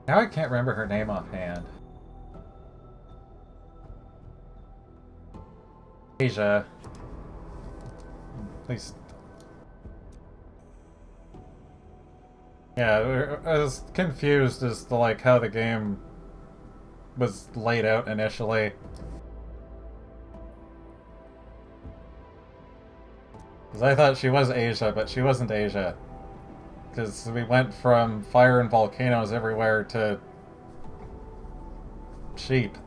I can't remember her name offhand. Asia. At least... Yeah, I was confused as to, like, how the game was laid out initially. Because I thought she was Asia, but she wasn't Asia. Because we went from fire and volcanoes everywhere to sheep.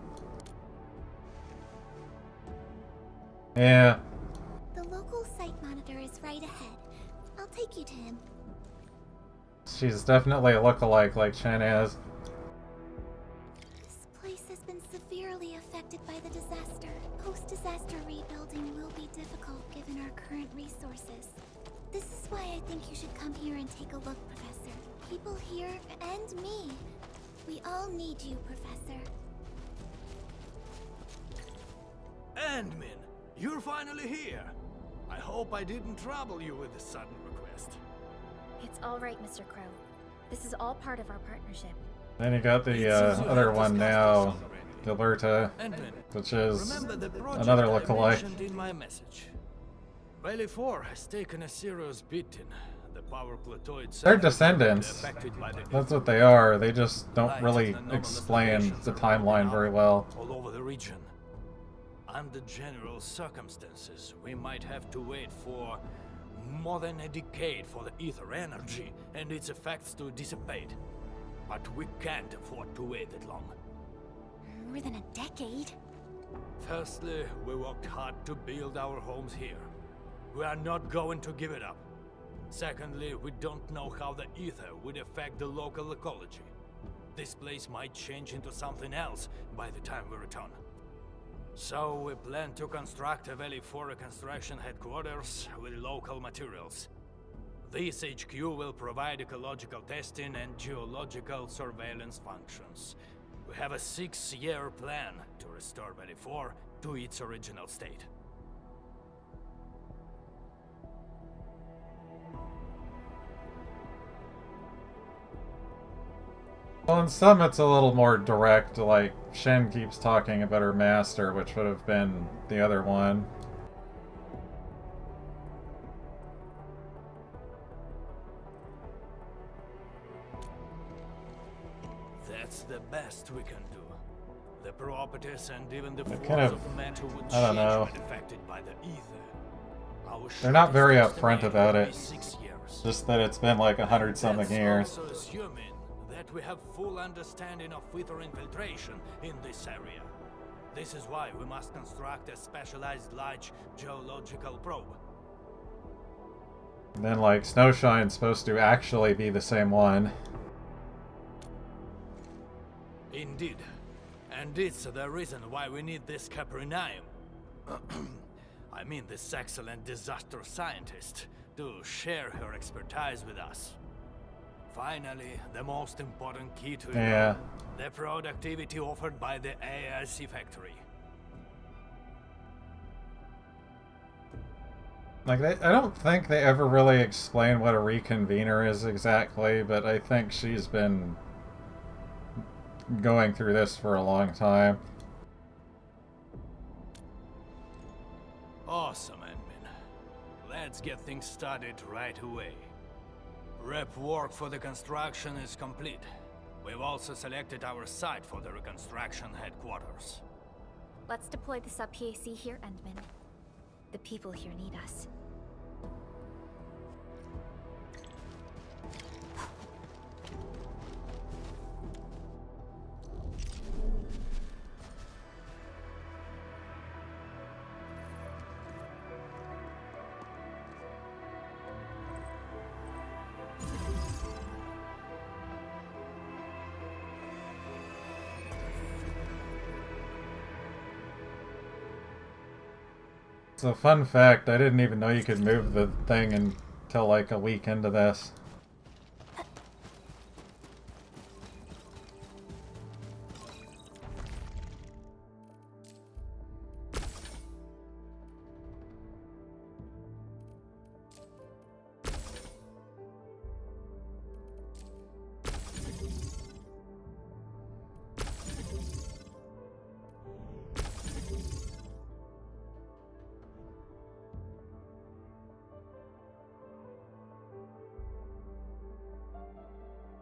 Yeah. The local site monitor is right ahead. I'll take you to him. She's definitely a lookalike like Chen is. This place has been severely affected by the disaster. Post-disaster rebuilding will be difficult given our current resources. This is why I think you should come here and take a look, Professor. People here and me. We all need you, Professor. Endman, you're finally here. I hope I didn't trouble you with a sudden request. It's all right, Mr. Crow. This is all part of our partnership. Then you got the other one now, Gilberta, which is another lookalike. In my message. Valley 4 has taken a serious beating. The power plateau They're itself descendants. That's what they are. They just don't really explain the timeline very well. All over the region. Under general circumstances, we might have to wait for more than a decade for the ether energy and its effects to dissipate. But we can't afford to wait that long. More than a decade? Firstly, we worked hard to build our homes here. We are not going to give it up. Secondly, we don't know how the ether would affect the local ecology. This place might change into something else by the time we return. So we plan to construct a Valley 4 reconstruction headquarters with local materials. This HQ will provide ecological testing and geological surveillance functions. We have a 6-year plan to restore Valley 4 to its original state. Well, in some it's a little more direct, like Shen keeps talking about her master, which would have been the other one. That's the best we can do. The properties and even the Kind forms of, of matter would I don't change know. when affected by the ether. They're not very upfront estimate about will it. be 6 years. Just that it's been like 100-something years. Also assuming that we have full understanding of ether infiltration in this area. This is why we must construct a specialized large geological probe. And then like Snowshine's supposed to actually be the same one. Indeed. And it's the reason why we need this Capernaum. I mean this excellent disaster scientist to share her expertise with us. Finally, the most important key to it all, the productivity offered by the AIC factory. Like, I don't think they ever really explain what a reconvener is exactly, but I think she's been going through this for a long time. Awesome, admin. Let's get things started right away. Rep work for the construction is complete. We've also selected our site for the reconstruction headquarters. Let's deploy the sub-PAC here, Endman. The people here need us. So, fun fact, I didn't even know you could move the thing until like a week into this.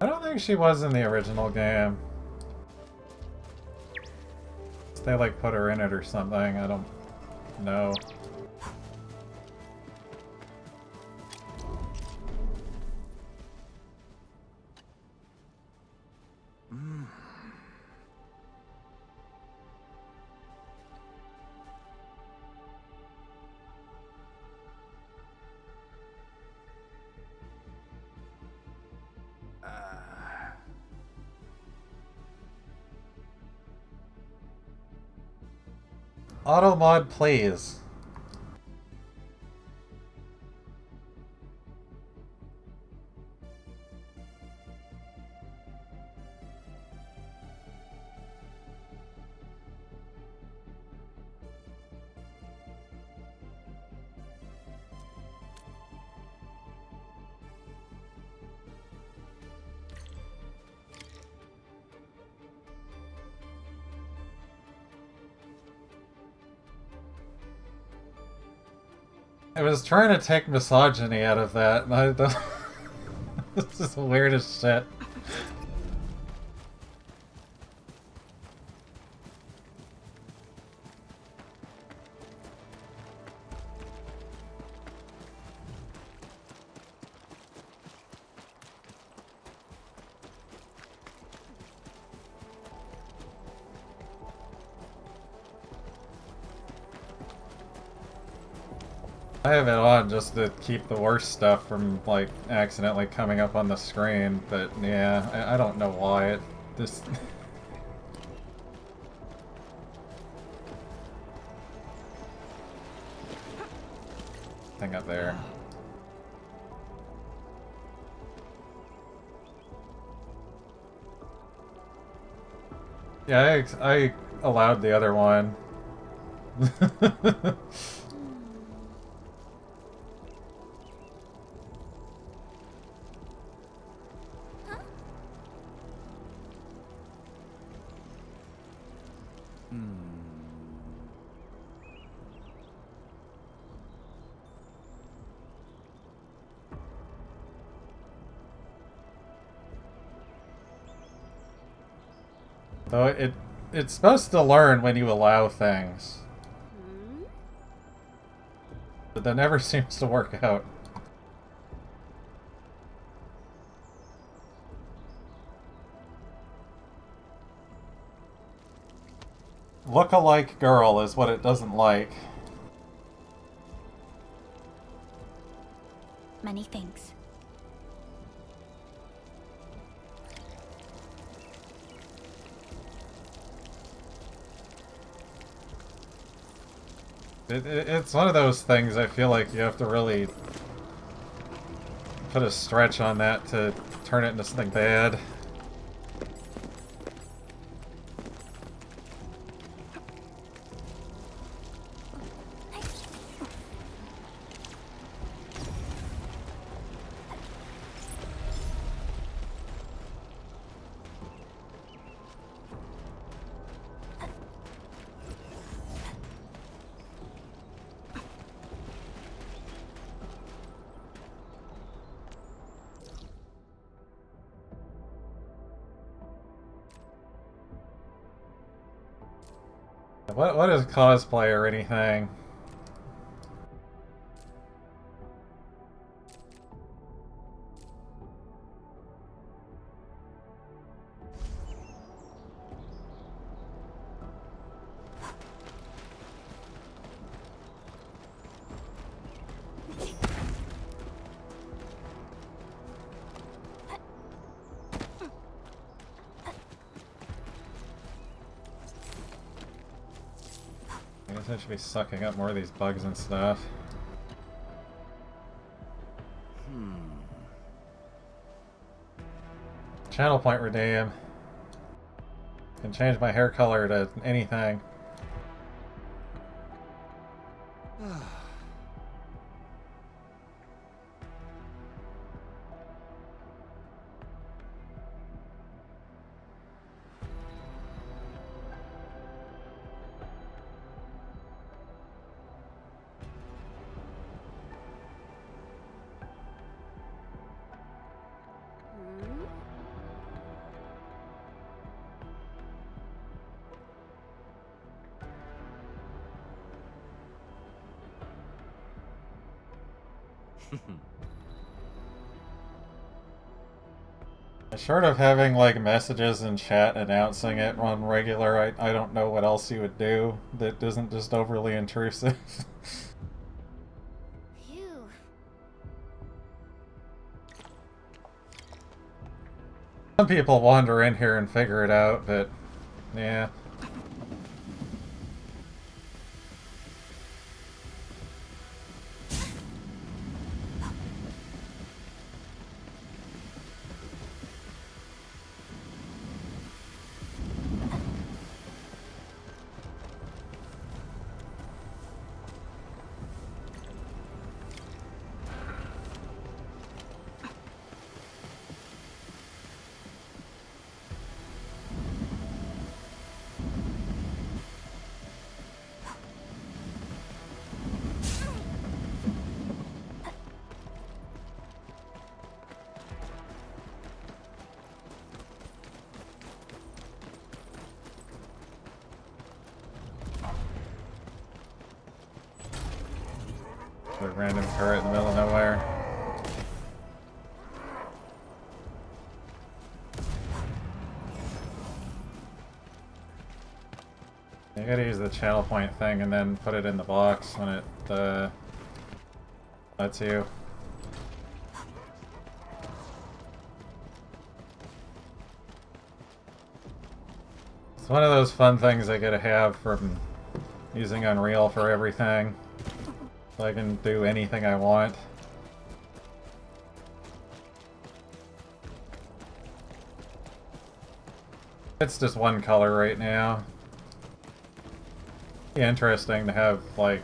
I don't think she was in the original game. They like put her in it or something, I don't know. Auto mod, please. I was trying to take misogyny out of that, and I don't... This is the weirdest shit. I have it on just to keep the worst stuff from, like, accidentally coming up on the screen, but yeah, I don't know why it just... Thing up there. Yeah, I allowed the other one. Though it's supposed to learn when you allow things. But that never seems to work out. Look-alike girl is what it doesn't like. Many thanks. It's one of those things I feel like you have to really put a stretch on that to turn it into something bad. What is cosplay or anything? I guess I should be sucking up more of these bugs and stuff. Channel point redeem. Can change my hair color to anything. Short of having like messages in chat announcing it on regular, I don't know what else you would do that isn't just overly intrusive. Phew. Some people wander in here and figure it out, but yeah. A random turret in the middle of nowhere. You gotta use the channel point thing and then put it in the box when it lets you. It's one of those fun things I gotta have from using Unreal for everything. So I can do anything I want. It's just one color right now. Be interesting to have, like,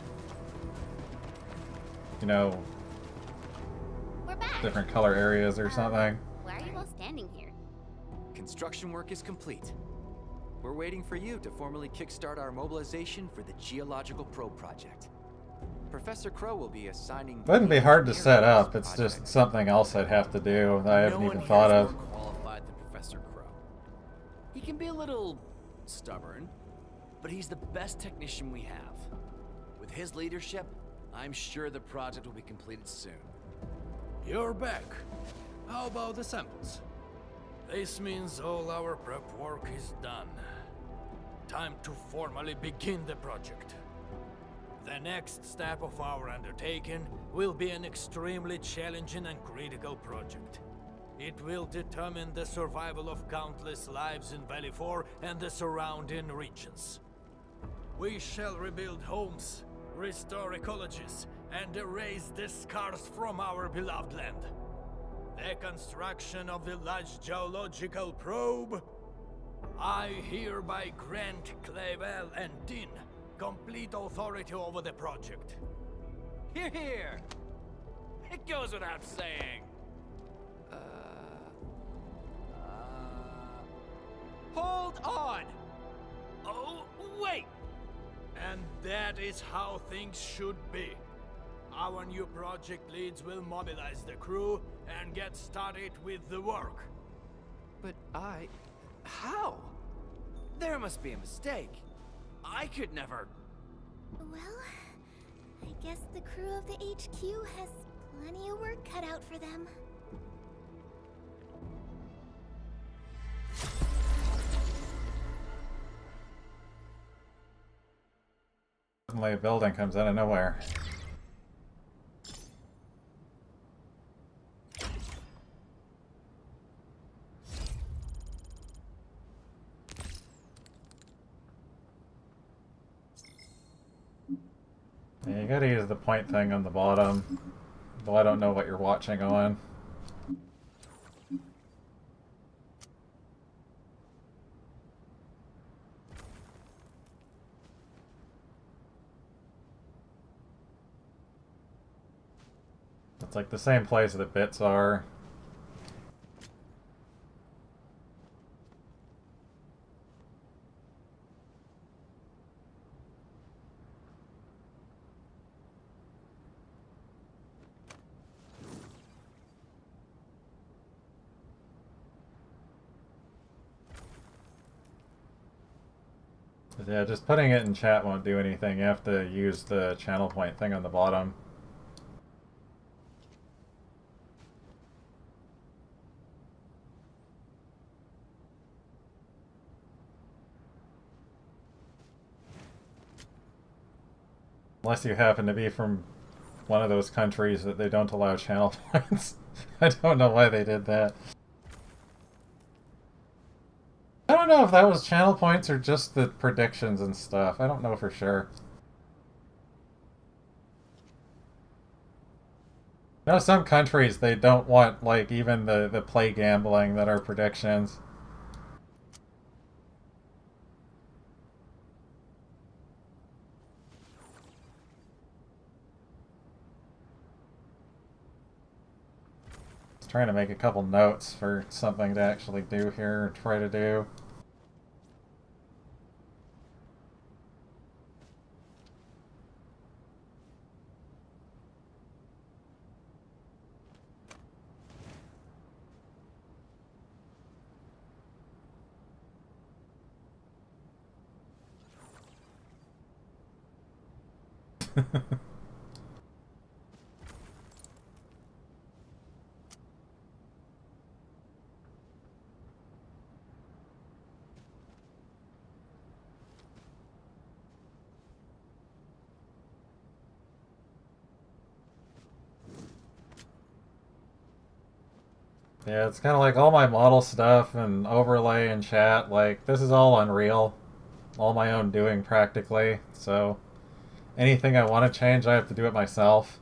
you know, different color areas or something. Why are you all standing here? Construction work is complete. We're waiting for you to formally kickstart our mobilization for the Geological Probe project. Professor Crow will be assigning... Wouldn't be hard to set up, it's just something else I'd have to do that I haven't even thought of. No one here is more qualified than Professor Crow. He can be a little stubborn, but he's the best technician we have. With his leadership, I'm sure the project will be completed soon. You're back. How about the samples? This means all our prep work is done. Time to formally begin the project. The next step of our undertaking will be an extremely challenging and critical project. It will determine the survival of countless lives in Valley 4 and the surrounding regions. We shall rebuild homes, restore ecologies, and erase the scars from our beloved land. The construction of the large geological probe. I hereby grant Clavel and Din complete authority over the project. Hear, hear! It goes without saying. Hold on! Oh, wait! And that is how things should be. Our new project leads will mobilize the crew and get started with the work. But how? There must be a mistake. I could never. Well, I guess the crew of the HQ has plenty of work cut out for them. Suddenly a building comes out of nowhere. Yeah, you gotta use the point thing on the bottom, though I don't know what you're watching on. It's like the same place that bits are. But yeah, just putting it in chat won't do anything. You have to use the channel point thing on the bottom. Unless you happen to be from one of those countries that they don't allow channel points. I don't know why they did that. I don't know if that was channel points or just the predictions and stuff. I don't know for sure. I know some countries, they don't want, like, even the play gambling that are predictions. Trying to make a couple notes for something to actually do here, or try to do. Yeah, it's kind of like all my model stuff and overlay and chat, like, this is all Unreal. All my own doing, practically. So, anything I want to change, I have to do it myself.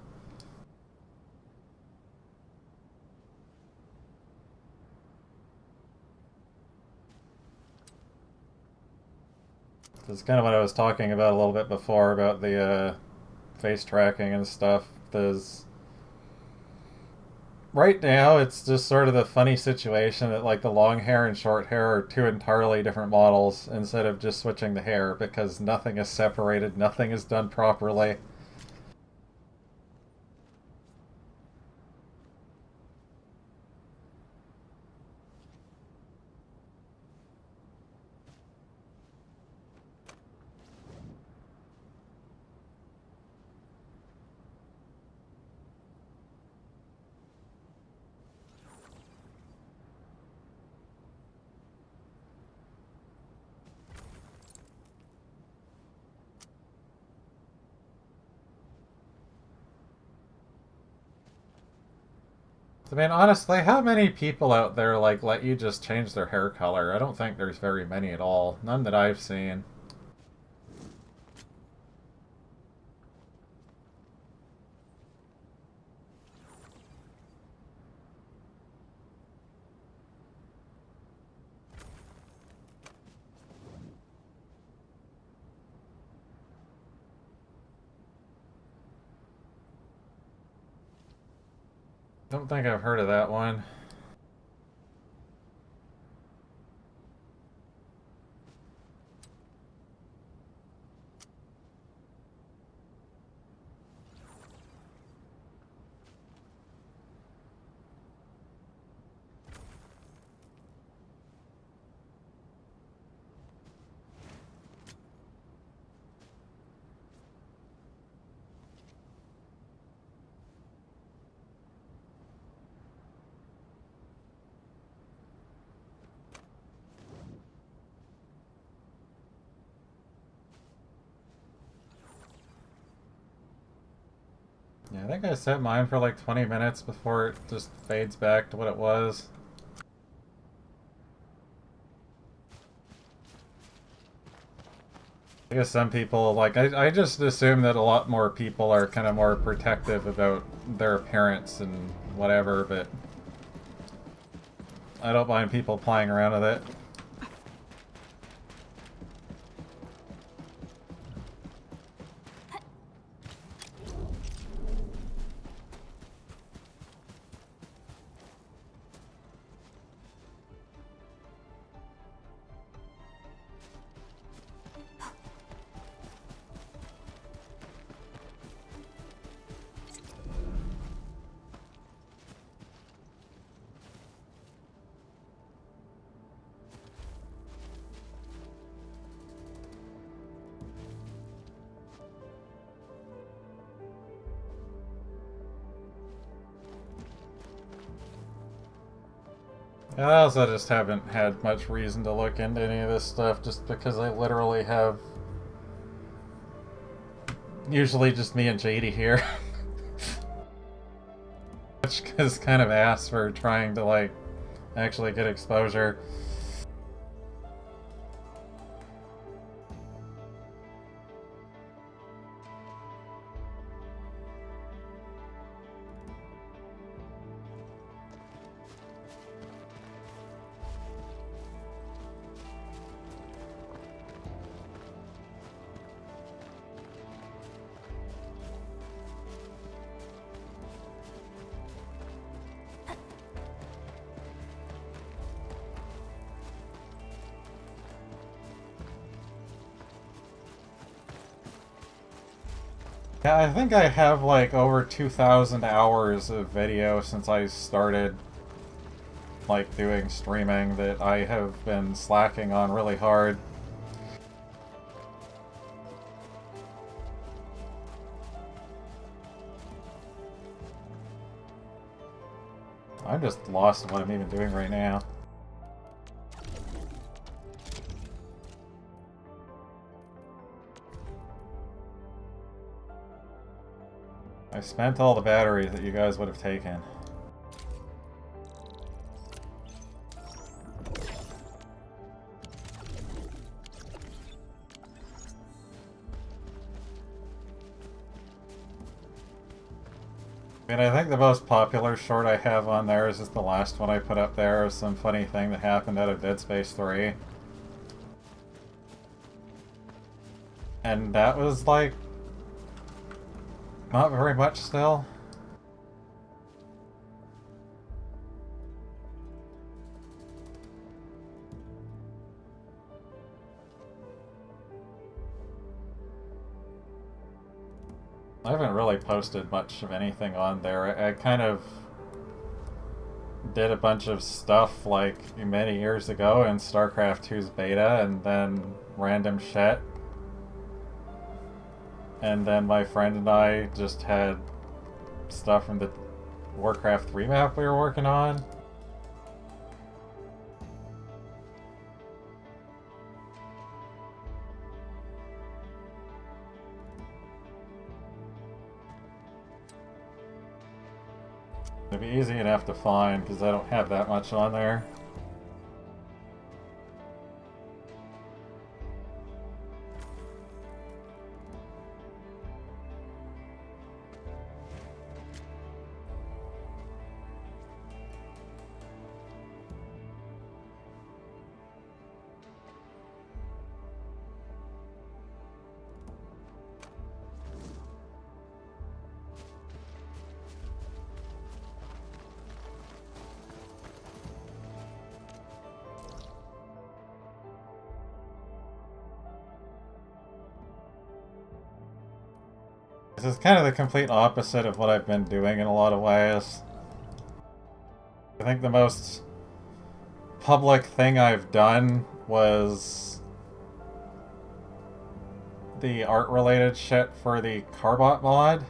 That's kind of what I was talking about a little bit before, about the face tracking and stuff. There's... Right now, it's just sort of the funny situation that, like, the long hair and short hair are two entirely different models instead of just switching the hair, because nothing is separated, nothing is done properly. I mean, honestly, how many people out there, like, let you just change their hair color? I don't think there's very many at all. None that I've seen. Don't think I've heard of that one. Yeah, I think I set mine for like 20 minutes before it just fades back to what it was. I guess some people, like, I just assume that a lot more people are kind of more protective about their appearance and whatever, but I don't mind people playing around with it. I also just haven't had much reason to look into any of this stuff just because I literally have usually just me and JD here. Which is kind of ass for trying to like actually get exposure. Yeah, I think I have like over 2,000 hours of video since I started like doing streaming that I have been slacking on really hard. I'm just lost in what I'm even doing right now. I spent all the batteries that you guys would have taken. I mean, I think the most popular short I have on there is just the last one I put up there, of some funny thing that happened out of Dead Space 3. And that was like not very much still. I haven't really posted much of anything on there. I kind of did a bunch of stuff like many years ago in StarCraft 2's beta and then random shit. And then my friend and I just had stuff from the Warcraft 3 map we were working on. It'd be easy enough to find because I don't have that much on there. This is kind of the complete opposite of what I've been doing in a lot of ways. I think the most public thing I've done was the art-related shit for the Carbot mod.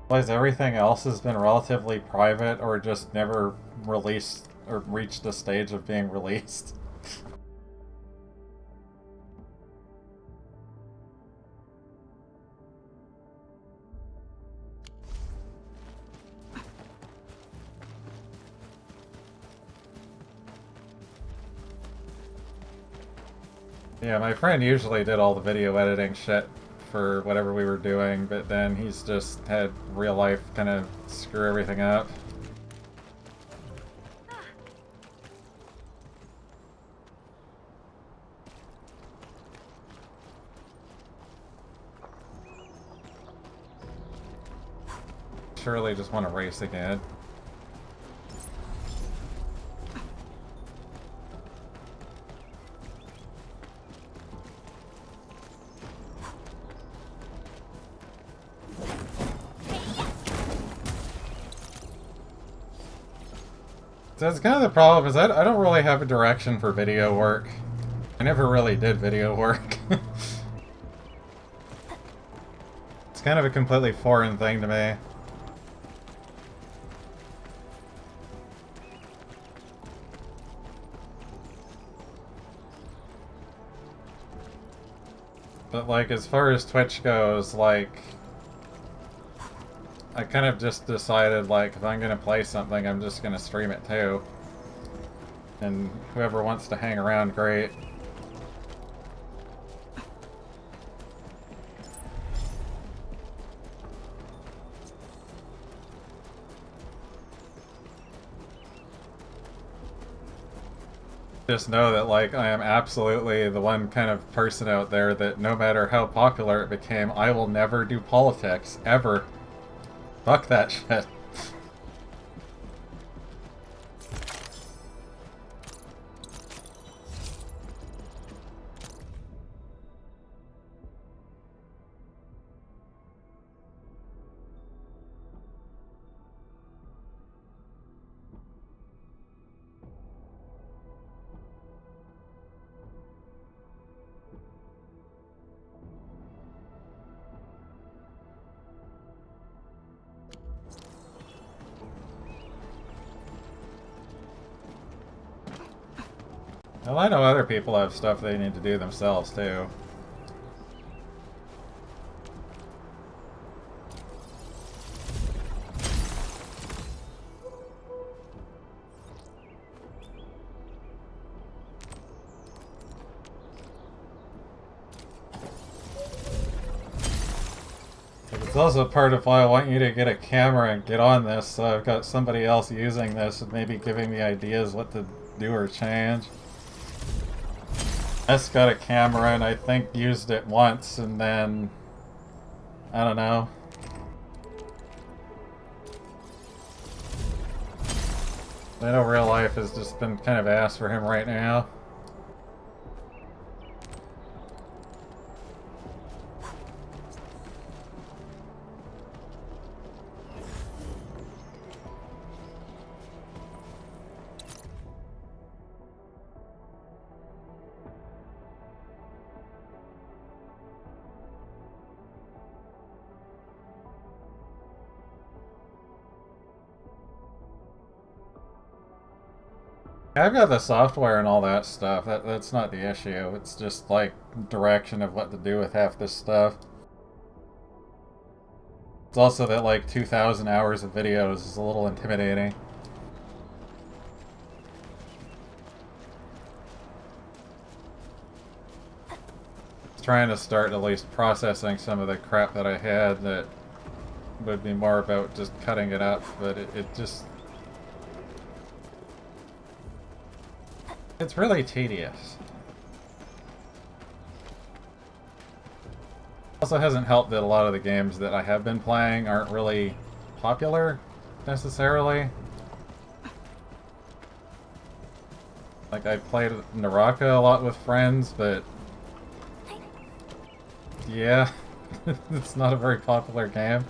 Otherwise, everything else has been relatively private or just never released or reached the stage of being released. Yeah, my friend usually did all the video editing shit for whatever we were doing, but then he's just had real life kind of screw everything up. Surely just want to race again. So that's kind of the problem, is I don't really have a direction for video work. I never really did video work. It's kind of a completely foreign thing to me. But like, as far as Twitch goes, like, I kind of just decided, like, if I'm gonna play something, I'm just gonna stream it too. And whoever wants to hang around, great. Just know that, like, I am absolutely the one kind of person out there that no matter how popular it became, I will never do politics, ever. Fuck that shit. Well, I know other people have stuff they need to do themselves, too. It's also part of why I want you to get a camera and get on this, so I've got somebody else using this and maybe giving me ideas what to do or change. S got a camera and I think used it once and then, I don't know. I know real life has just been kind of ass for him right now. I've got the software and all that stuff. That's not the issue. It's just like direction of what to do with half this stuff. It's also that like 2,000 hours of videos is a little intimidating. Trying to start at least processing some of the crap that I had that would be more about just cutting it up, but it just... It's really tedious. Also hasn't helped that a lot of the games that I have been playing aren't really popular, necessarily. Like, I played Naraka a lot with friends, but... yeah, it's not a very popular game.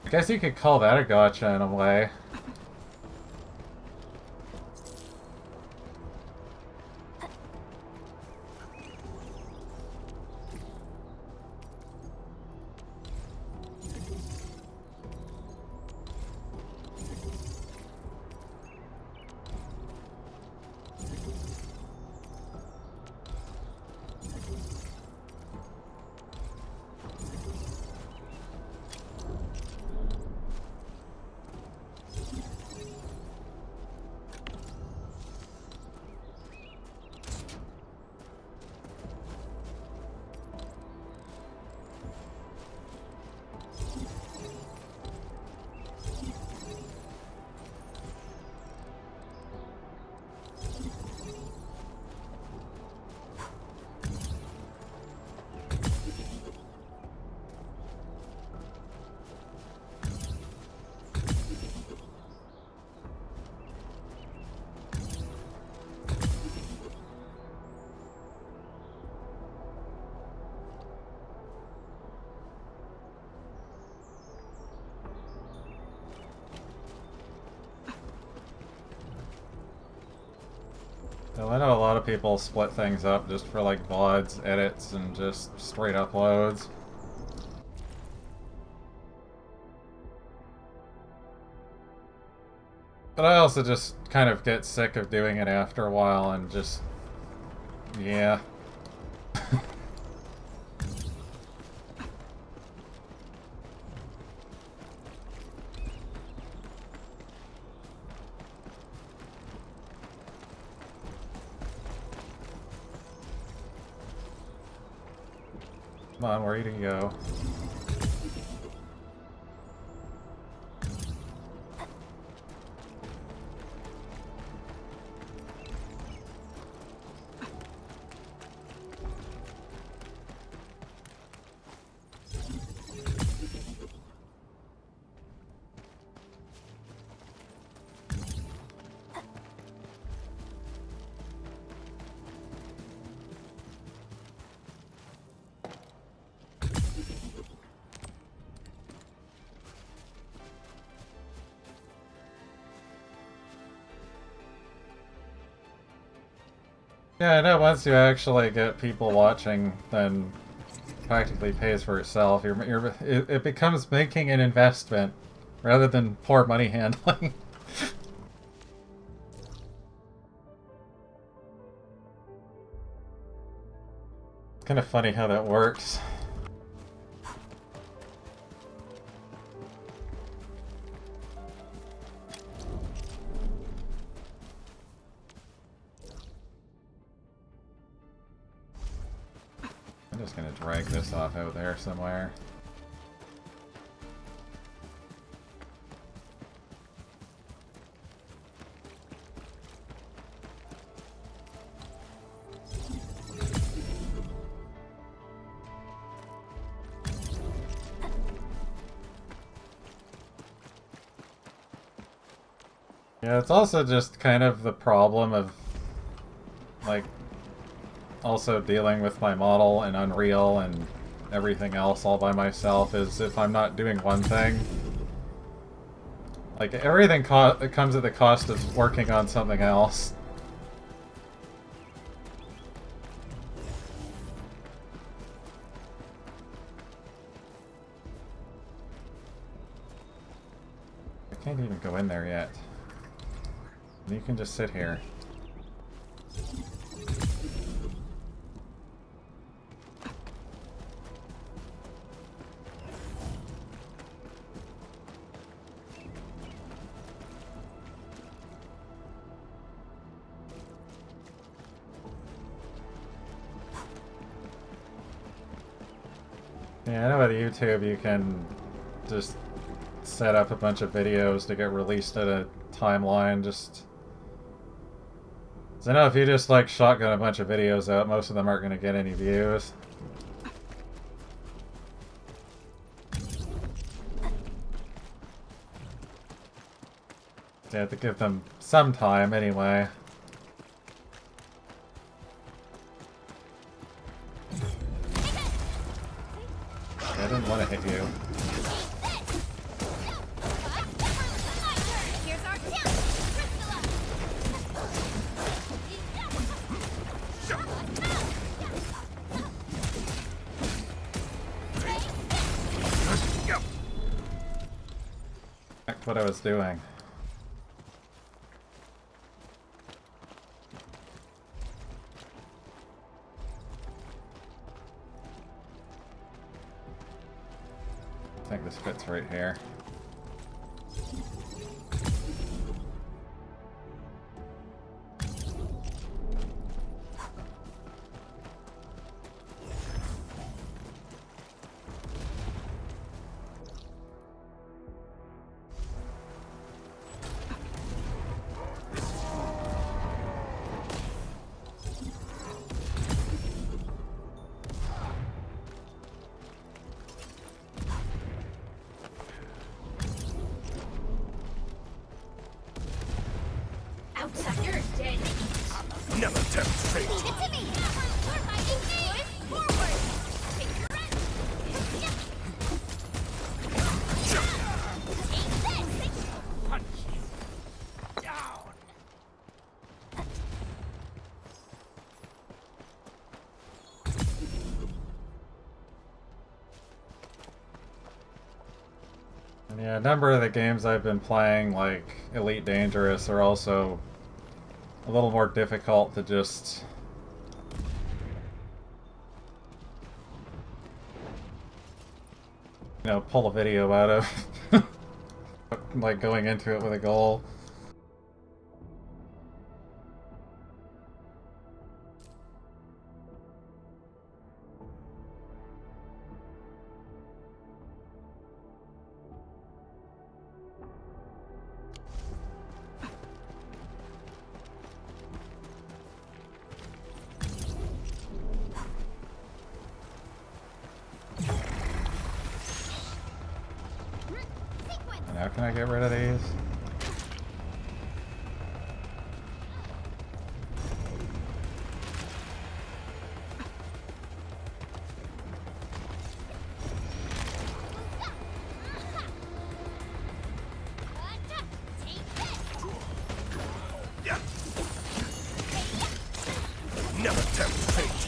I guess you could call that a gacha in a way. I know a lot of people split things up just for like VODs, edits, and just straight uploads. But I also just kind of get sick of doing it after a while and just... yeah. Come on, where do you go? Yeah, I know once you actually get people watching, then it practically pays for itself. It becomes making an investment rather than poor money handling. It's kind of funny how that works. I'm just gonna drag this off out there somewhere. Yeah, it's also just kind of the problem of, like, also dealing with my model and Unreal and everything else all by myself is if I'm not doing one thing. Like, everything it comes at the cost of working on something else. I can't even go in there yet. You can just sit here. Yeah, I know with YouTube you can just set up a bunch of videos to get released at a timeline, just... So I know if you just like shotgun a bunch of videos out, most of them aren't going to get any views. You have to give them some time anyway. I didn't want to hit you. That's what I was doing. I think this fits right here. Yeah, a number of the games I've been playing, like Elite Dangerous, are also a little more difficult to just... you know, pull a video out of. Like going into it with a goal. Now can I get rid of these? Never tempt fate.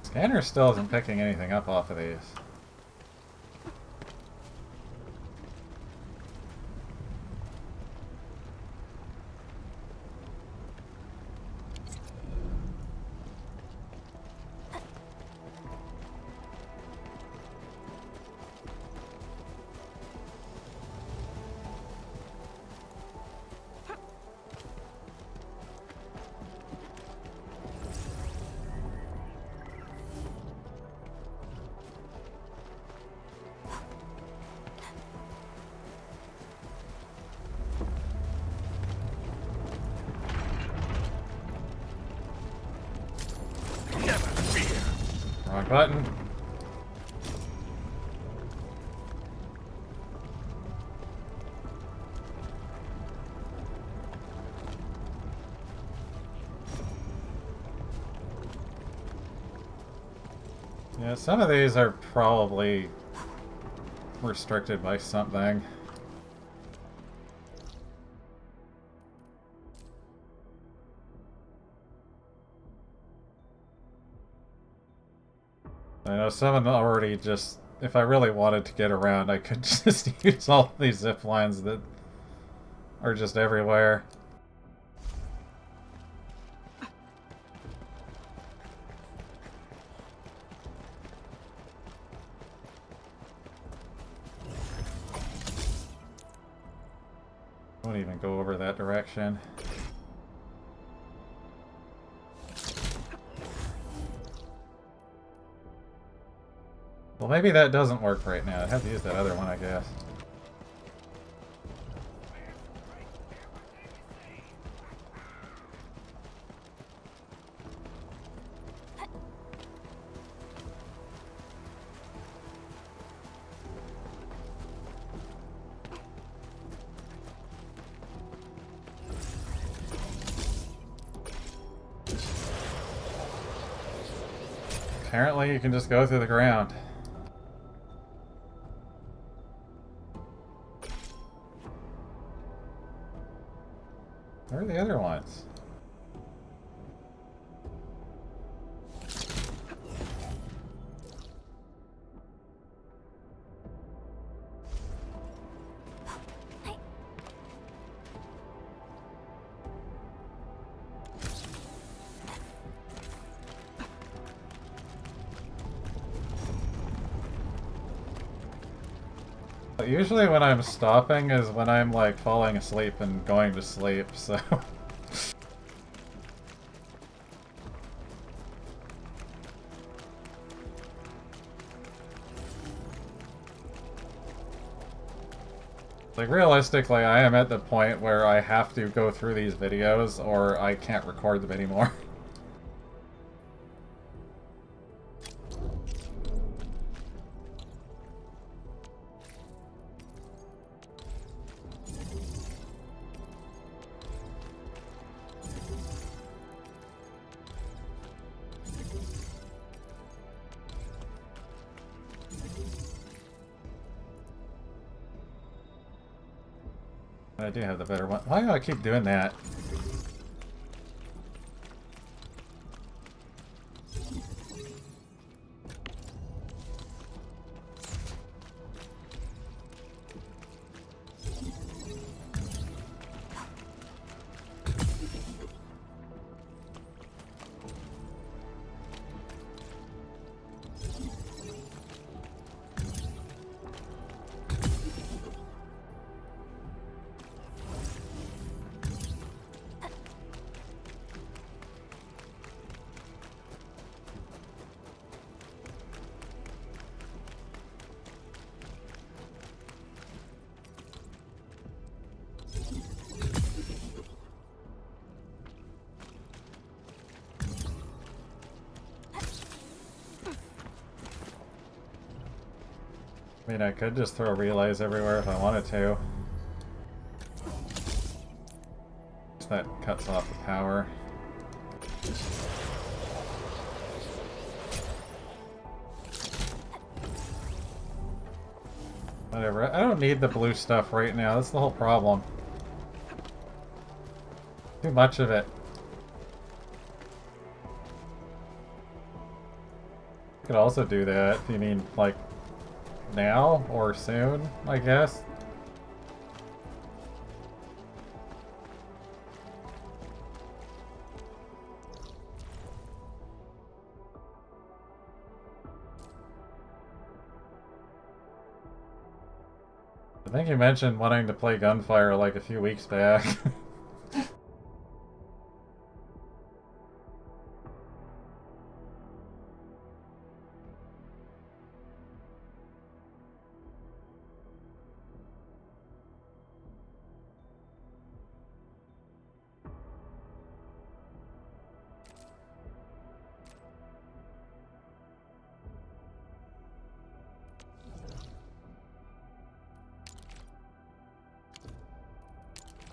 Scanner still isn't picking anything up off of these. Wrong button. Yeah, some of these are probably restricted by something. I know someone already just, if I really wanted to get around, I could just use all these zip lines that are just everywhere. Won't even go over that direction. Well, maybe that doesn't work right now. I have to use that other one, I guess. Apparently, you can just go through the ground. Where are the other ones? Usually when I'm stopping is when I'm like falling asleep and going to sleep, so... Like, realistically, I am at the point where I have to go through these videos or I can't record them anymore. I do have the better one. Why do I keep doing that? I mean, I could just throw relays everywhere if I wanted to. That cuts off the power. Whatever. I don't need the blue stuff right now. That's the whole problem. Too much of it. You could also do that if you mean, like, now or soon, I guess. I think you mentioned wanting to play Gunfire like a few weeks back.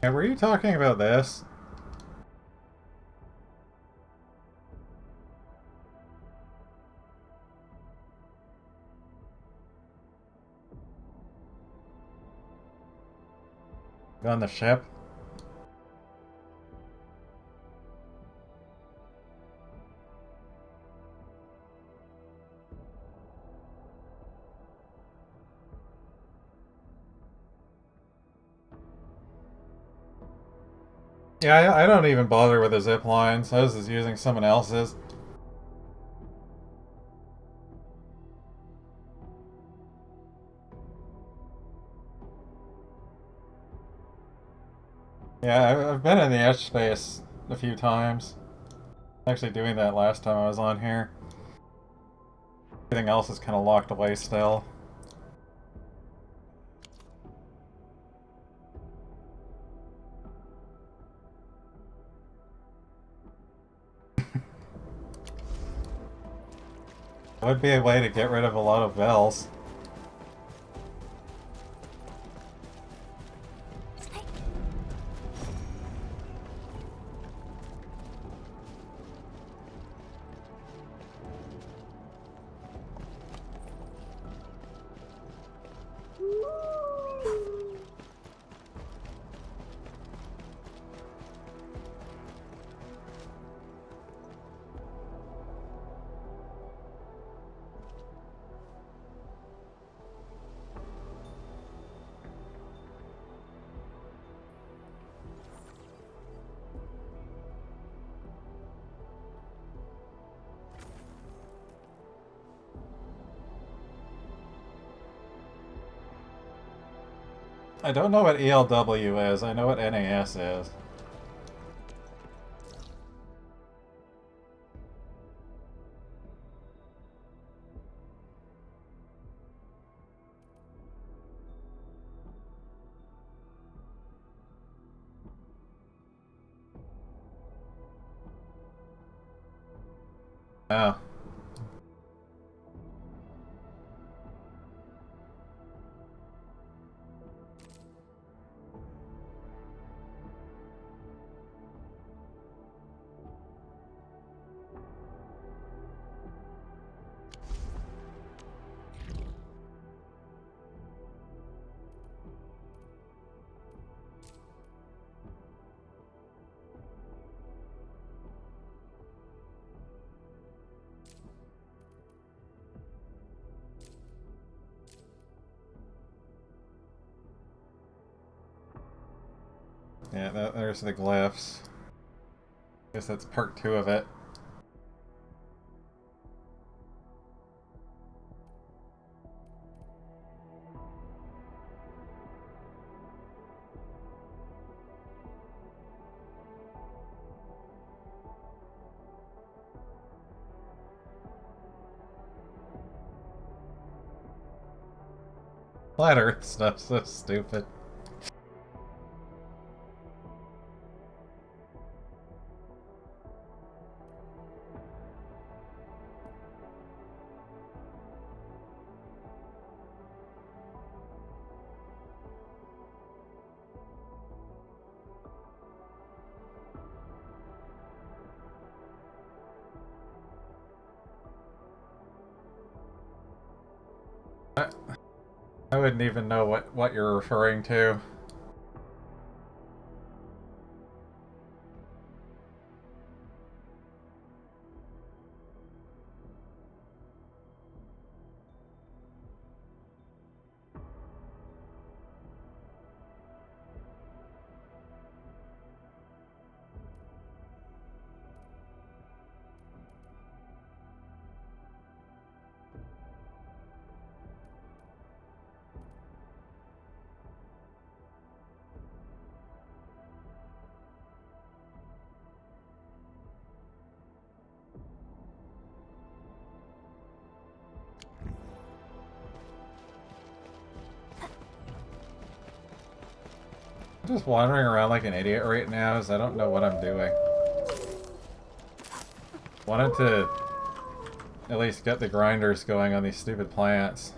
Hey, were you talking about this? On the ship? Yeah, I don't even bother with the zip lines. I was just using someone else's. Yeah, I've been in the edge space a few times. Actually doing that last time I was on here. Everything else is kind of locked away still. Would be a way to get rid of a lot of bells. I don't know what ELW is, I know what NAS is. Oh. Yeah, there's the glyphs. Guess that's part 2 of it. Flat Earth stuff's so stupid. I wouldn't even know what you're referring to. I'm just wandering around like an idiot right now as I don't know what I'm doing. Wanted to at least get the grinders going on these stupid plants.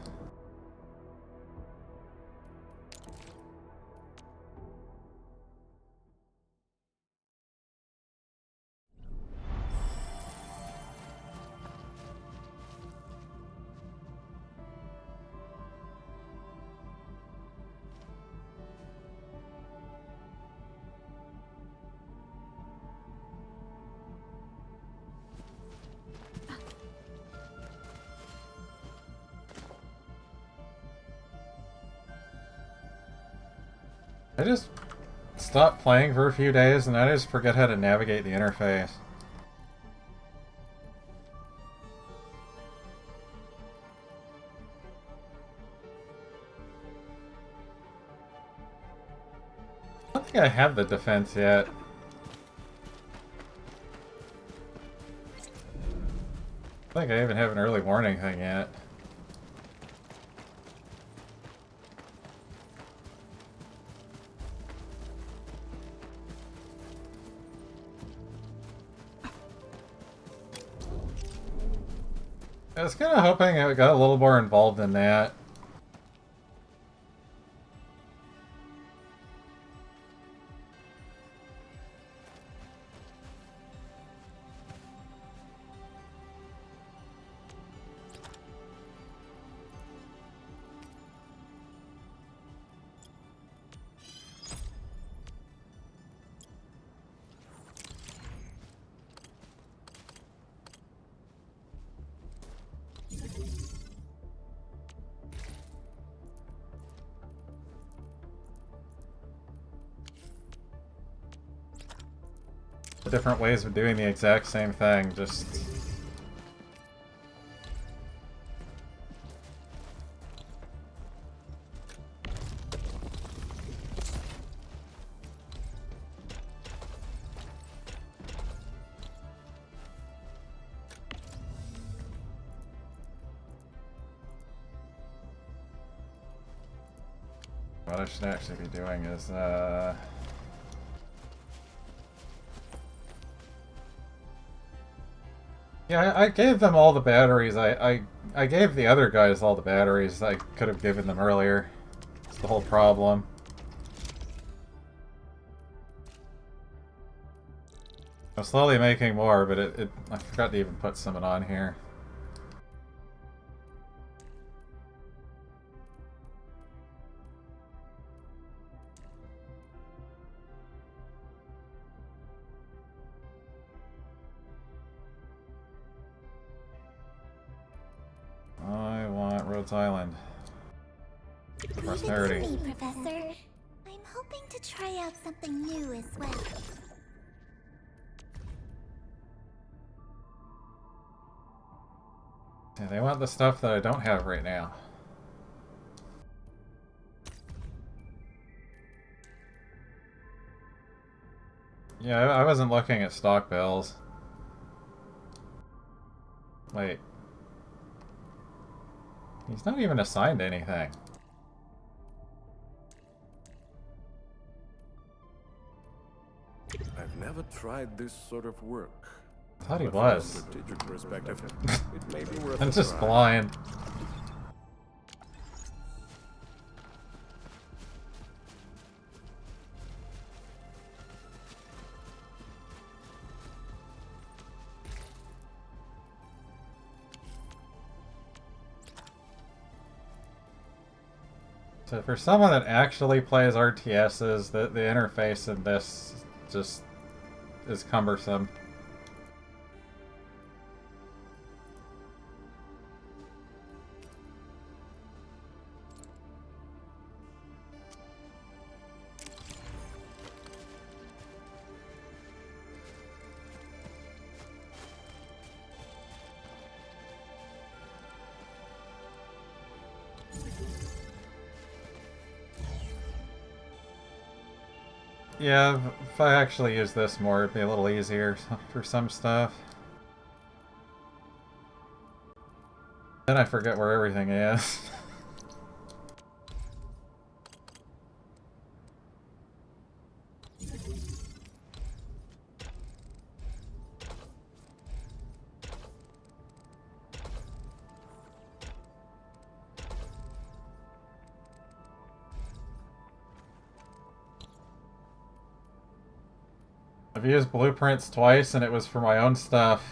I just stopped playing for a few days and I just forget how to navigate the interface. I don't think I have the defense yet. I don't think I even have an early warning thing yet. I was kind of hoping I got a little more involved in that. Different ways of doing the exact same thing, just... What I should actually be doing is, yeah, I gave them all the batteries. I gave the other guys all the batteries I could have given them earlier. That's the whole problem. I'm slowly making more, but I forgot to even put some on here. I want Rhodes Island. Leave it Prosperity. to me, Professor. I'm hoping to try out something new as well. Yeah, they want the stuff that I don't have right now. Yeah, I wasn't looking at stock bills. Wait. He's not even assigned anything. I've never tried this sort of work. I thought he But from a was. strategic perspective, it may be worth I'm a just try. blind. So for someone that actually plays RTSs, the interface in this just is cumbersome. Yeah, if I actually use this more, it'd be a little easier for some stuff. Then I forget where everything is. I've used blueprints twice and it was for my own stuff.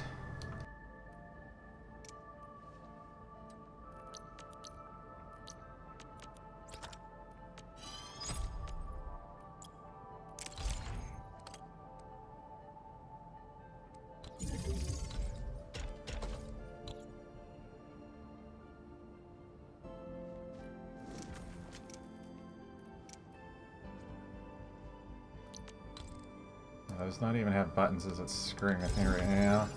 Does not even have buttons as it's screwing with me right now.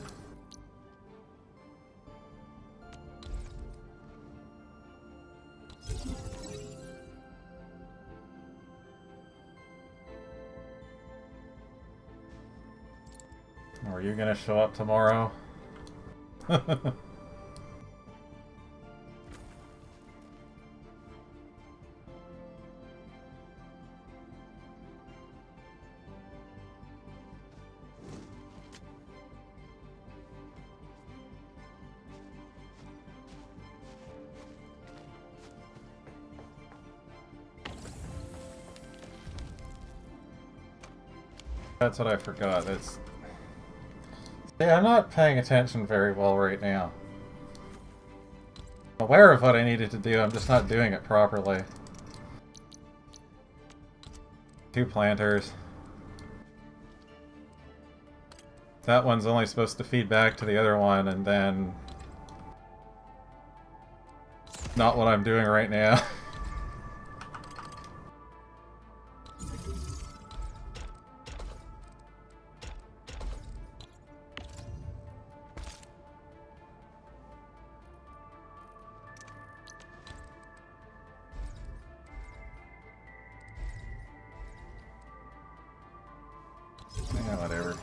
Are you gonna show up tomorrow? That's what I forgot. It's... Yeah, I'm not paying attention very well right now. I'm aware of what I needed to do, I'm just not doing it properly. 2 planters. That one's only supposed to feed back to the other one, and then... Not what I'm doing right now. Yeah, whatever.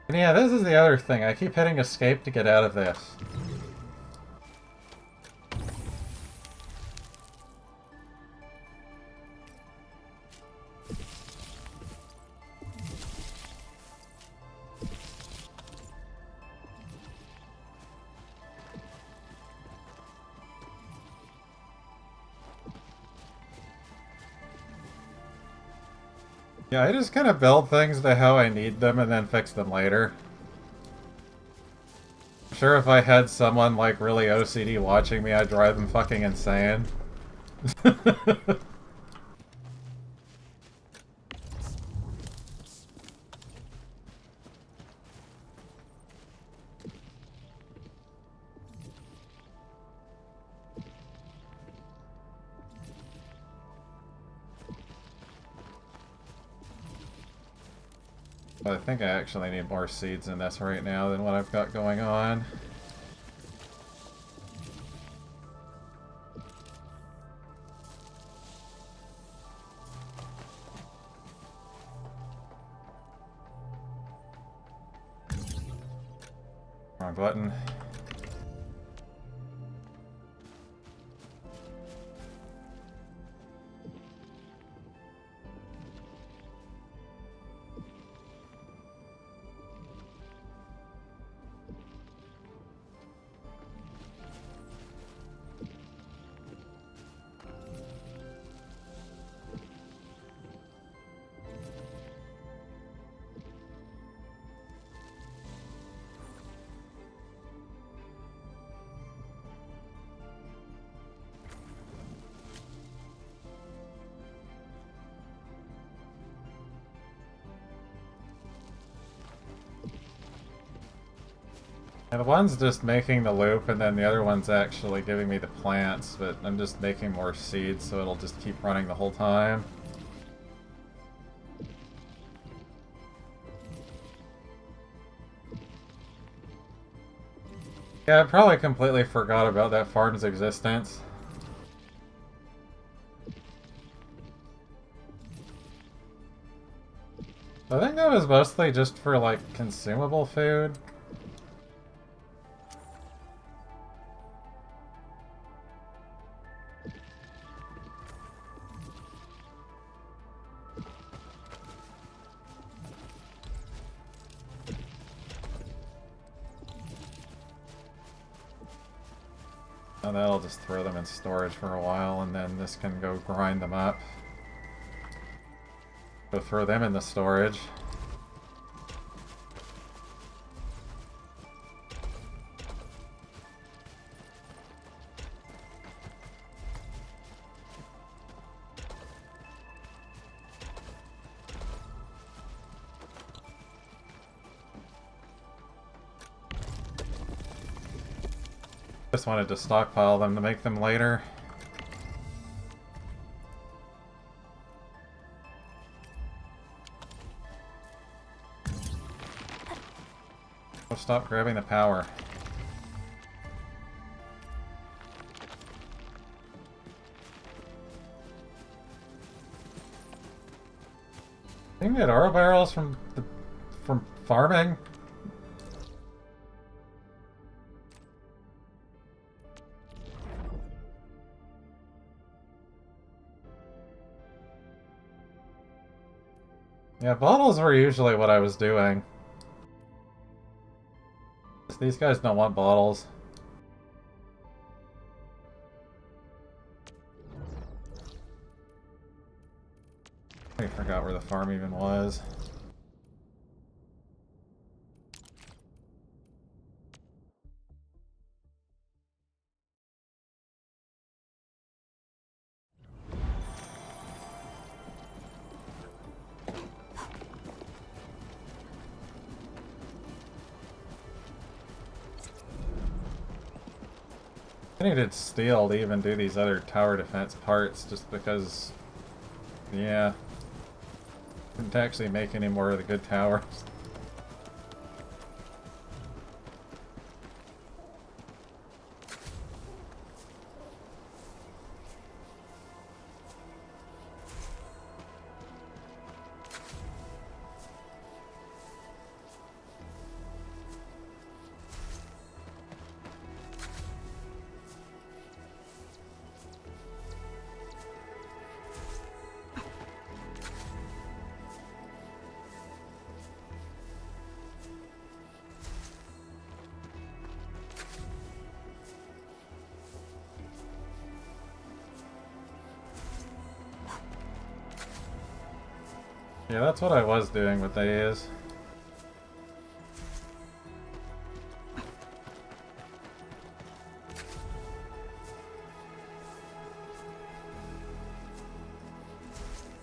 And yeah, this is the other thing. I keep hitting escape to get out of this. Yeah, I just kind of build things to how I need them and then fix them later. I'm sure if I had someone like really OCD watching me, I'd drive them fucking insane. But I think I actually need more seeds in this right now than what I've got going on. Wrong button. Yeah, the one's just making the loop, and then the other one's actually giving me the plants, but I'm just making more seeds, so it'll just keep running the whole time. Yeah, I probably completely forgot about that farm's existence. I think that was mostly just for, like, consumable food. Now that'll just throw them in storage for a while, and then this can go grind them up. Go throw them in the storage. Just wanted to stockpile them to make them later. Oh, stop grabbing the power. You can get ore barrels from farming. Yeah, bottles were usually what I was doing. These guys don't want bottles. I forgot where the farm even was. I needed steel to even do these other tower defense parts, just because, yeah, couldn't actually make any more of the good towers. Yeah, that's what I was doing with these.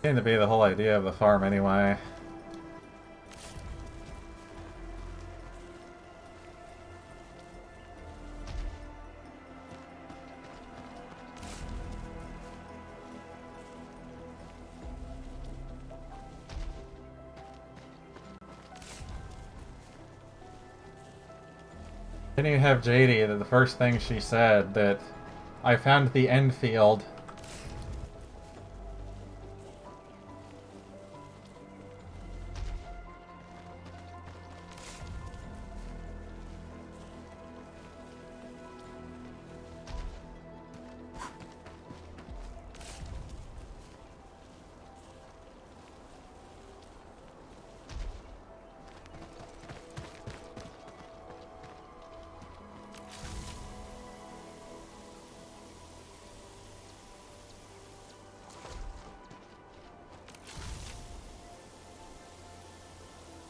Seemed to be the whole idea of the farm anyway. Then you have JD, that the first thing she said that I found the Enfield.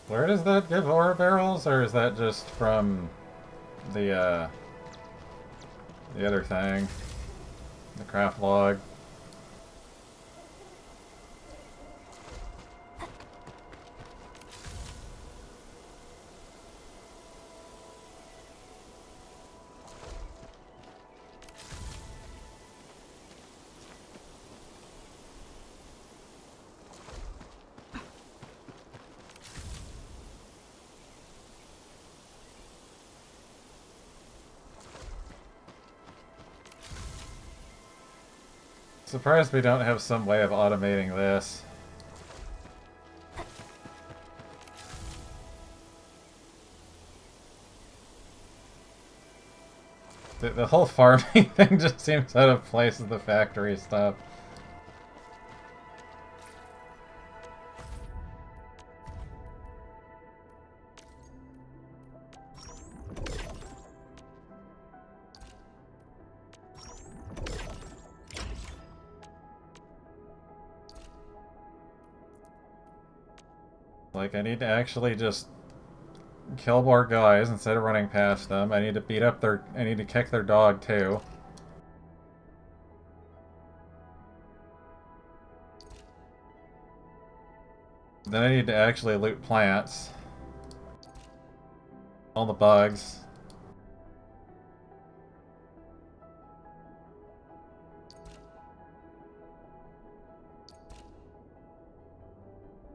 Where does that give ore barrels, or is that just from the other thing? The craft log? Surprised we don't have some way of automating this. The whole farming thing just seems out of place with the factory stuff. Like, I need to actually just kill more guys instead of running past them. I need to beat up their... I need to kick their dog, too. Then I need to actually loot plants. All the bugs.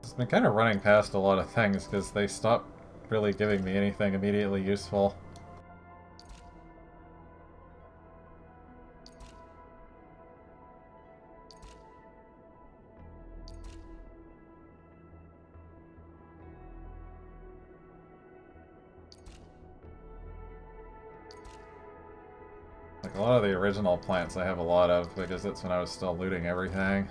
I've been kind of running past a lot of things because they stopped really giving me anything immediately useful. Like, a lot of the original plants I have a lot of because that's when I was still looting everything.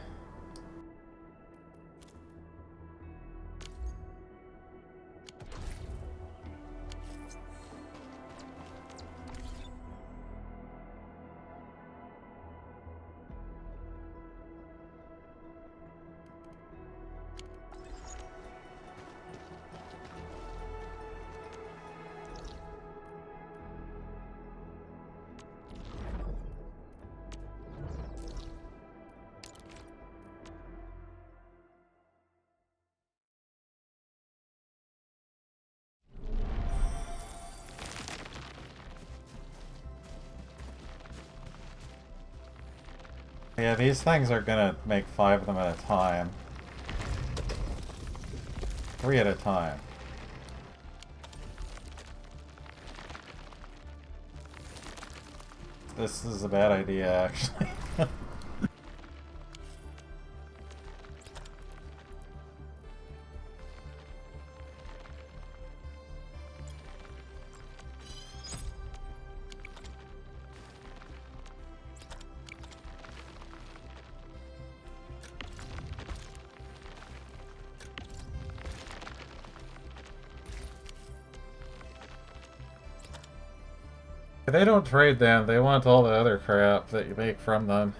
Yeah, these things are gonna make 5 of them at a time. 3 at a time. This is a bad idea, actually. They don't trade them, they want all the other crap that you make from them.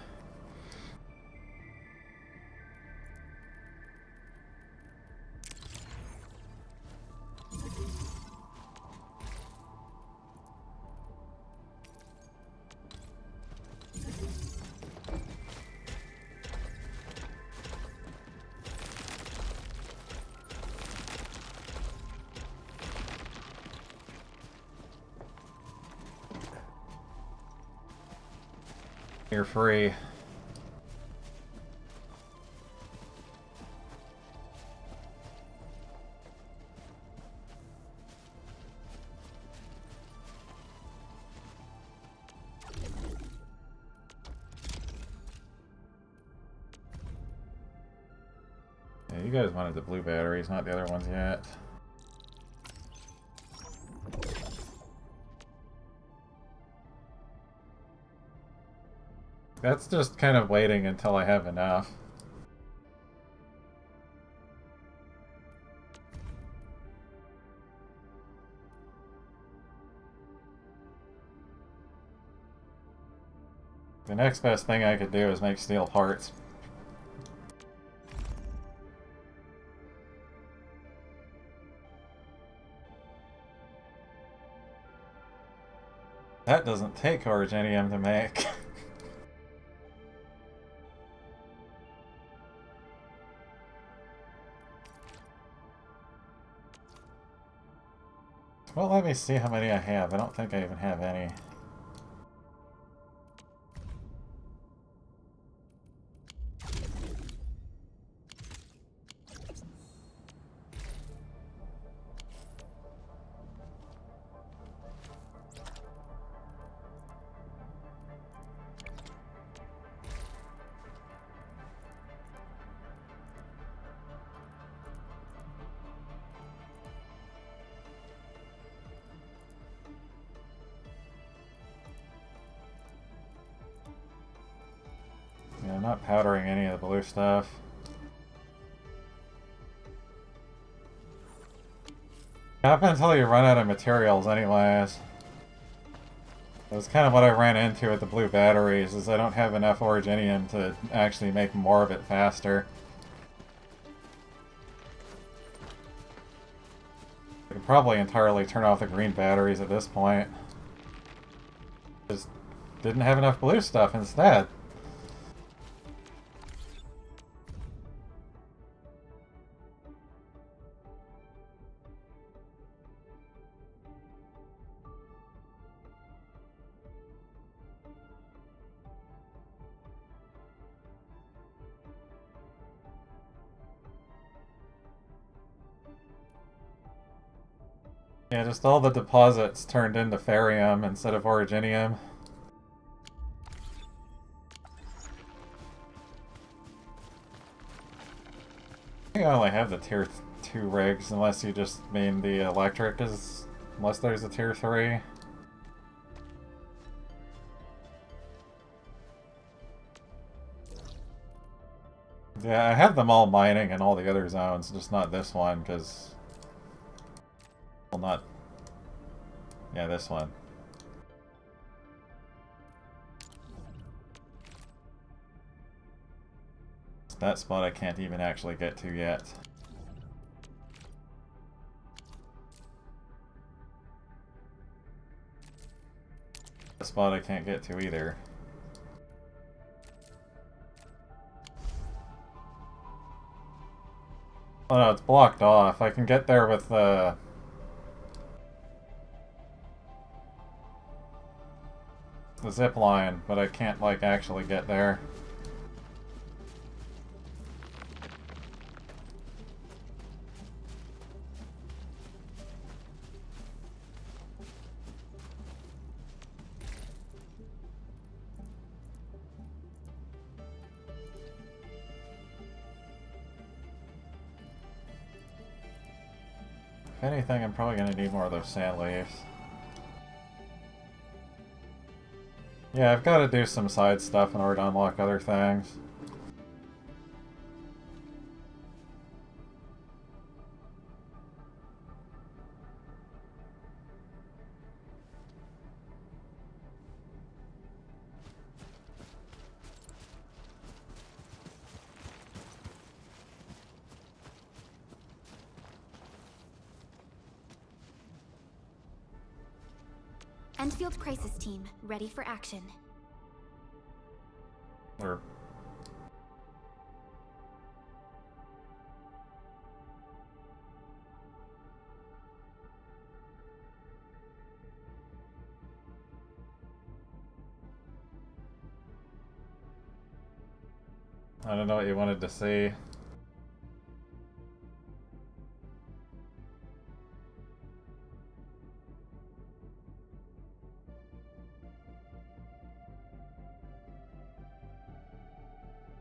You're free. guys wanted the blue batteries, not the other ones yet. That's just kind of waiting until I have enough. The next best thing I could do is make steel parts. That doesn't take originium to make. Well, let me see how many I have. I don't think I even have any. Yeah, I'm not powdering any of the blue stuff. Up until you run out of materials anyways. That's kind of what I ran into with the blue batteries, is I don't have enough originium to actually make more of it faster. I could probably entirely turn off the green batteries at this point. Just didn't have enough blue stuff instead. Yeah, just all the deposits turned into ferrium instead of originium. I think I only have the tier 2 rigs, unless you just mean the electric is... unless there's a tier 3. Yeah, I have them all mining in all the other zones, just not this one, because... well, not... yeah, this one. That spot I can't even actually get to yet. The spot I can't get to either. Oh no, it's blocked off. I can get there with the zip line, but I can't, like, actually get there. If anything, I'm probably going to need more of those sand leaves. Yeah, I've got to do some side stuff in order to unlock other things. Enfield Crisis Team, ready for action. Or... I don't know what you wanted to see.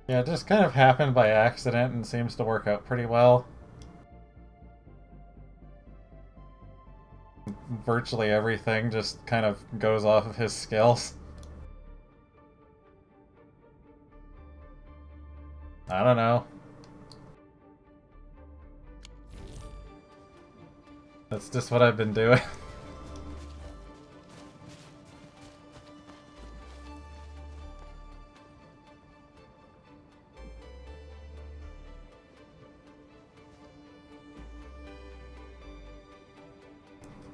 Yeah, it just kind of happened by accident and seems to work out pretty well. Virtually everything just kind of goes off of his skills. I don't know. That's just what I've been doing.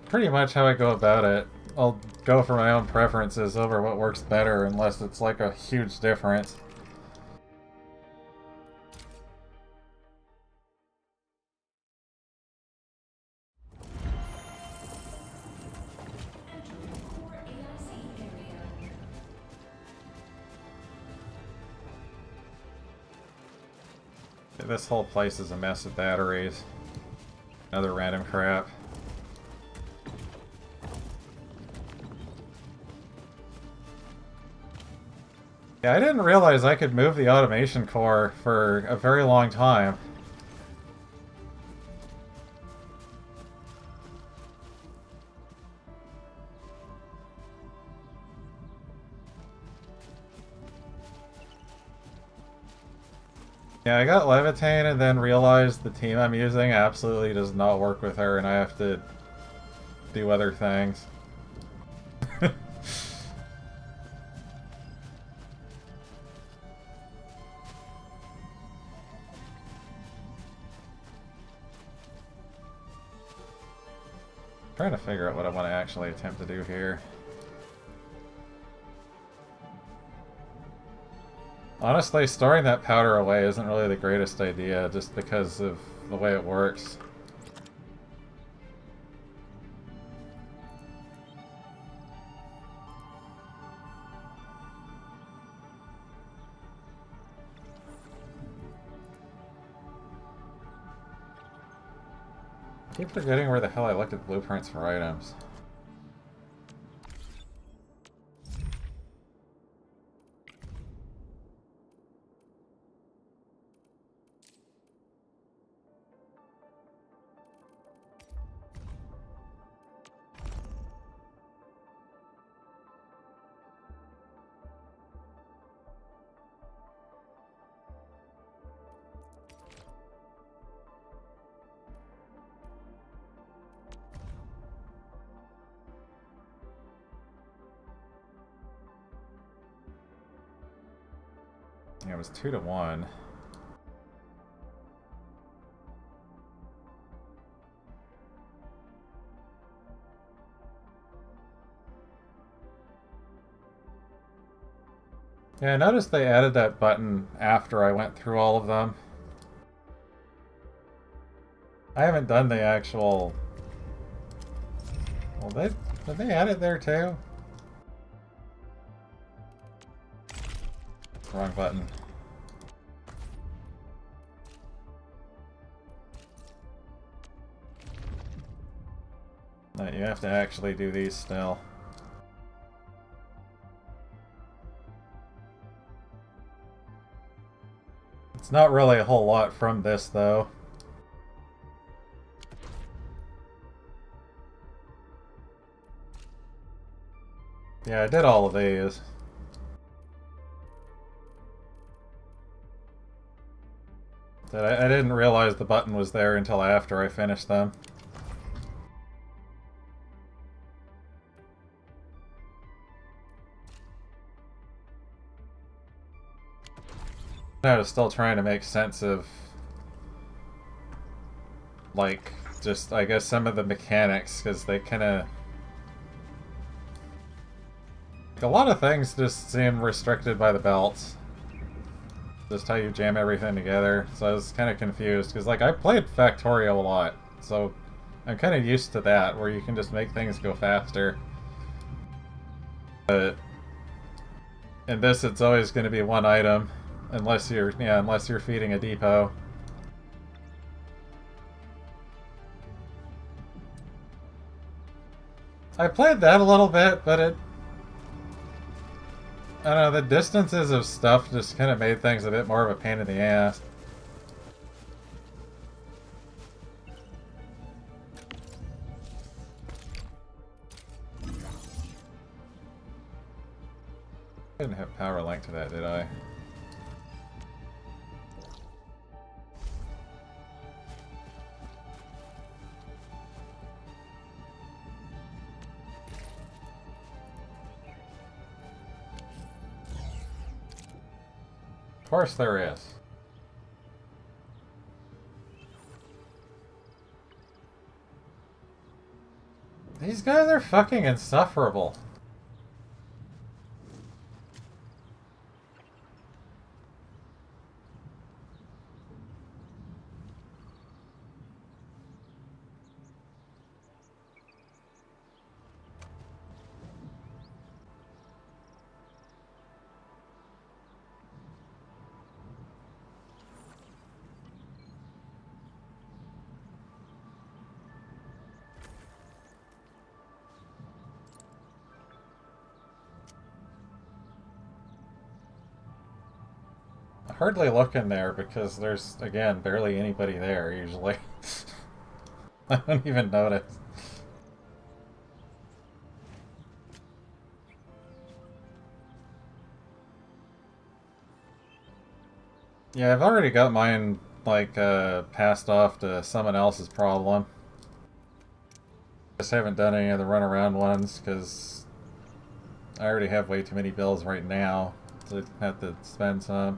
Pretty much how I go about it. I'll go for my own preferences over what works better unless it's like a huge difference. This whole place is a mess of batteries. Another random crap. Yeah, I didn't realize I could move the automation core for a very long time. Yeah, I got Levitain and then realized the team I'm using absolutely does not work with her and I have to do other things. Trying to figure out what I want to actually attempt to do here. Honestly, storing that powder away isn't really the greatest idea, just because of the way it works. I keep forgetting where the hell I looked at blueprints for items. Yeah, it was 2-1. Yeah, I noticed they added that button after I went through all of them. I haven't done the actual... Well, did they add it there too? Wrong button. No, you have to actually do these still. It's not really a whole lot from this, though. Yeah, I did all of these. I didn't realize the button was there until after I finished them. I was still trying to make sense of, like, just, I guess, some of the mechanics, because they kind of... A lot of things just seem restricted by the belts. Just how you jam everything together. So I was kind of confused, because, like, I played Factorio a lot, so I'm kind of used to that, where you can just make things go faster. But in this, it's always going to be one item. Unless you're feeding a depot. I played that a little bit, but I don't know, the distances of stuff just kind of made things a bit more of a pain in the ass. I didn't have power link to that, did I? Of course there is. These guys are fucking insufferable. Hardly look in there because there's, again, barely anybody there usually. I don't even notice. Yeah, I've already got mine, like, passed off to someone else's problem. Just haven't done any of the runaround ones because I already have way too many bills right now, so I have to spend some.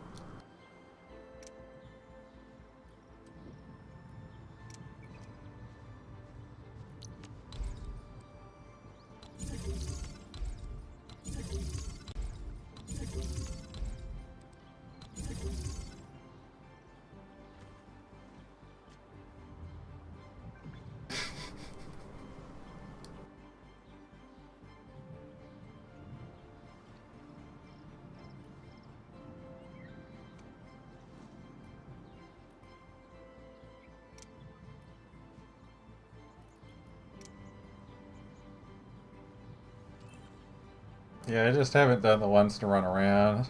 Yeah, I just haven't done the ones to run around.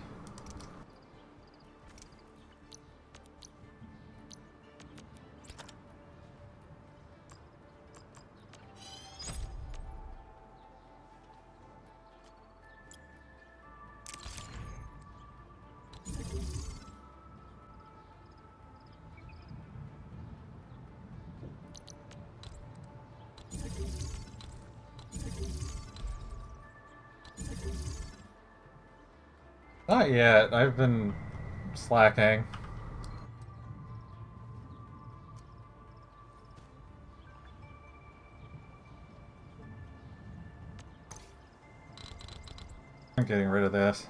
Not yet. I've been slacking. I'm getting rid of this.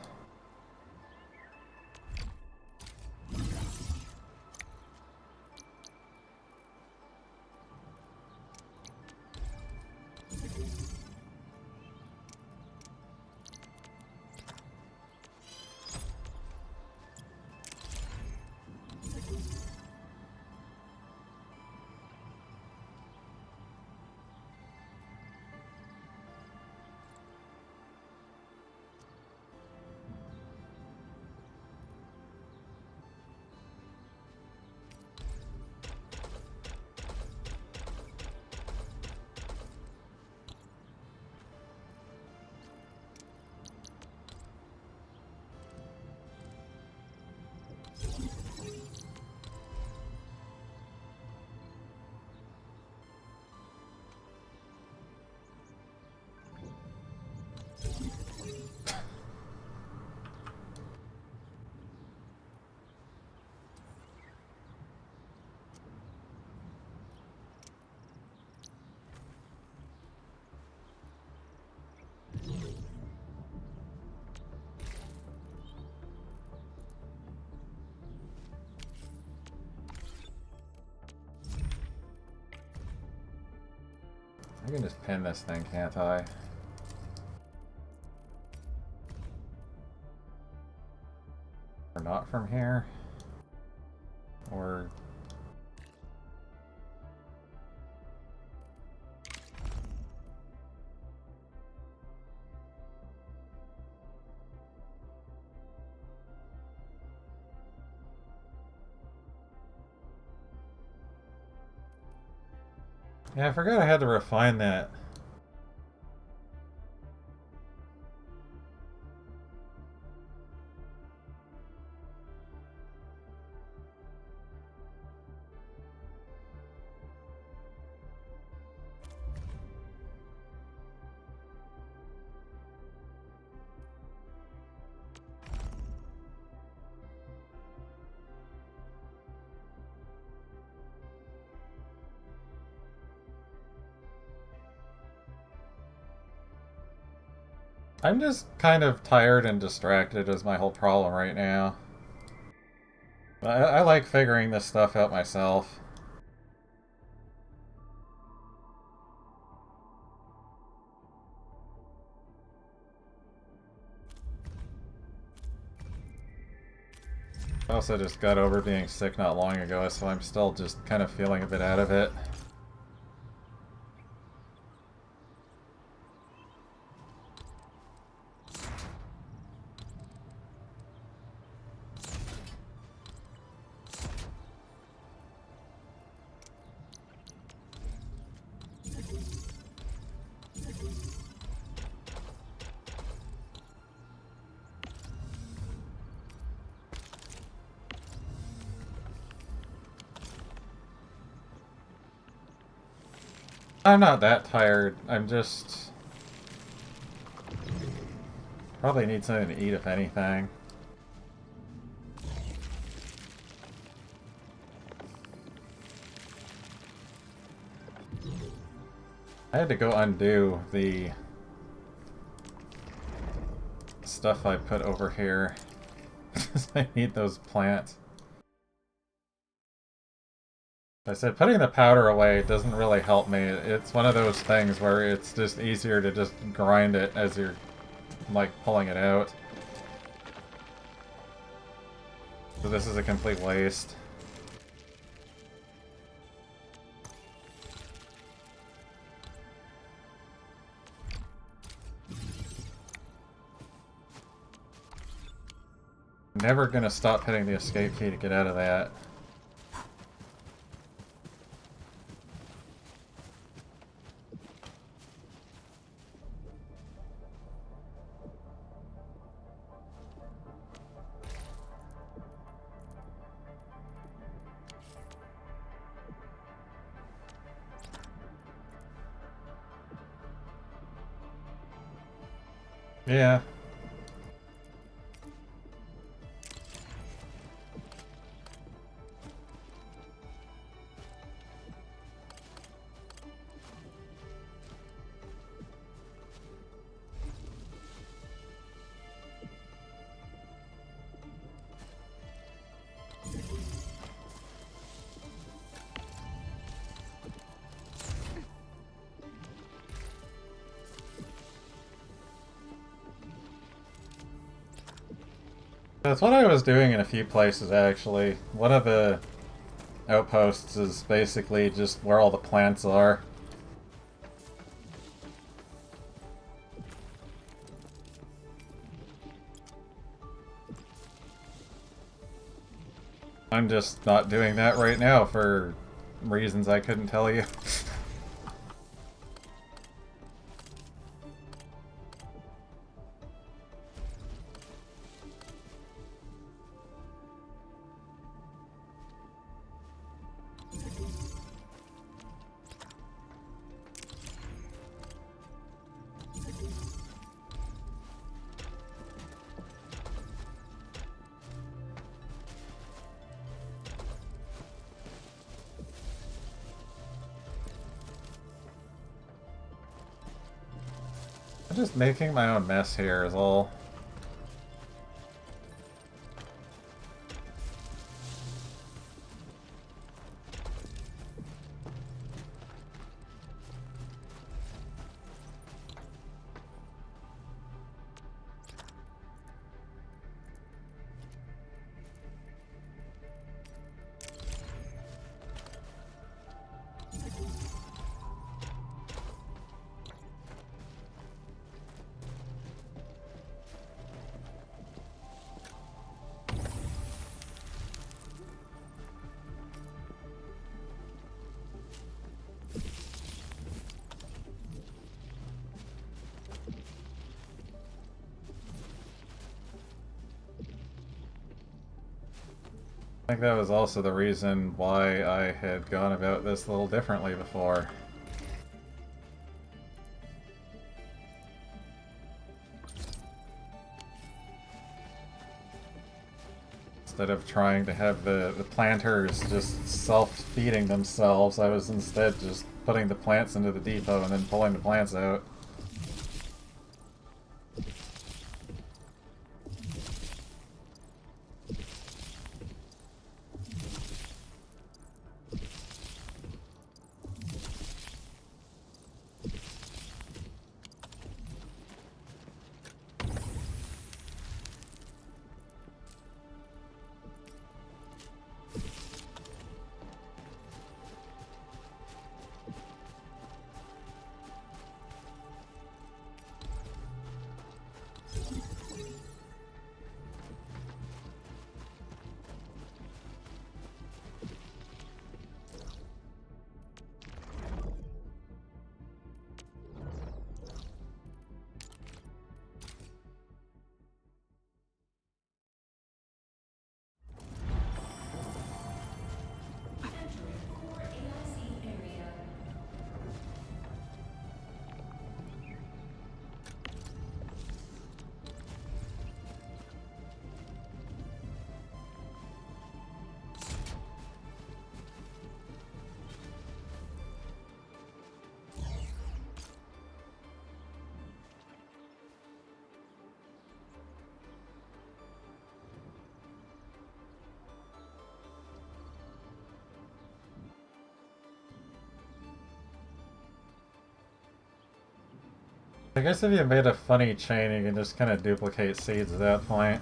I can just pin this thing, can't I? Or not from here? Or... Yeah, I forgot I had to refine that. I'm just kind of tired and distracted is my whole problem right now. I like figuring this stuff out myself. I also just got over being sick not long ago, so I'm still just kind of feeling a bit out of it. I'm not that tired. I'm just... probably need something to eat, if anything. I had to go undo the stuff I put over here. Because I need those plants. I said putting the powder away doesn't really help me. It's one of those things where it's just easier to just grind it as you're, like, pulling it out. So this is a complete waste. Never gonna stop hitting the escape key to get out of that. Yeah. That's what I was doing in a few places, actually. One of the outposts is basically just where all the plants are. I'm just not doing that right now for reasons I couldn't tell you. I'm just making my own mess here is all. I think that was also the reason why I had gone about this a little differently before. Instead of trying to have the planters just self-feeding themselves, I was instead just putting the plants into the depot and then pulling the plants out. I guess if you made a funny chain, you can just kind of duplicate seeds at that point.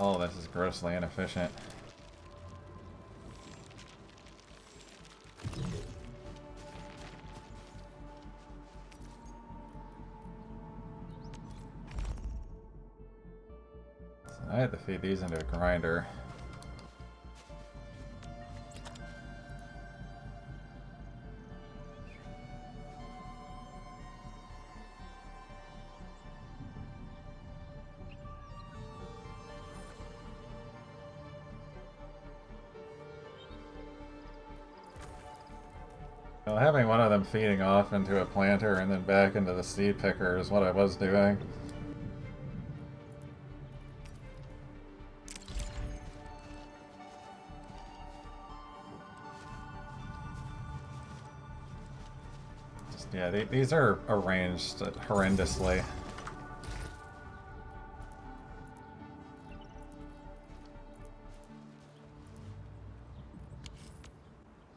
Oh, this is grossly inefficient. So I had to feed these into a grinder. Well, having one of them feeding off into a planter and then back into the seed picker is what I was doing. Yeah, these are arranged horrendously.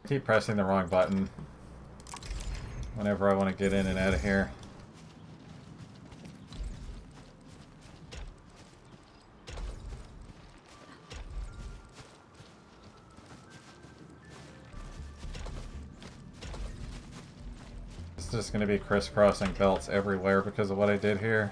I keep pressing the wrong button whenever I want to get in and out of here. It's just going to be crisscrossing belts everywhere because of what I did here.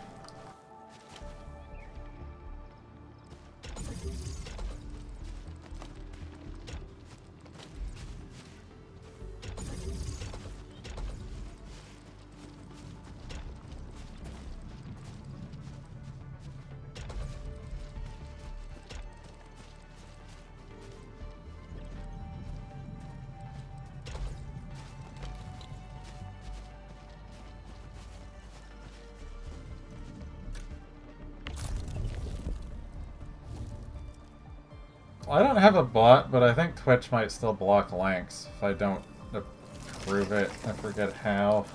I don't have a bot, but I think Twitch might still block links if I don't approve it. I forget how.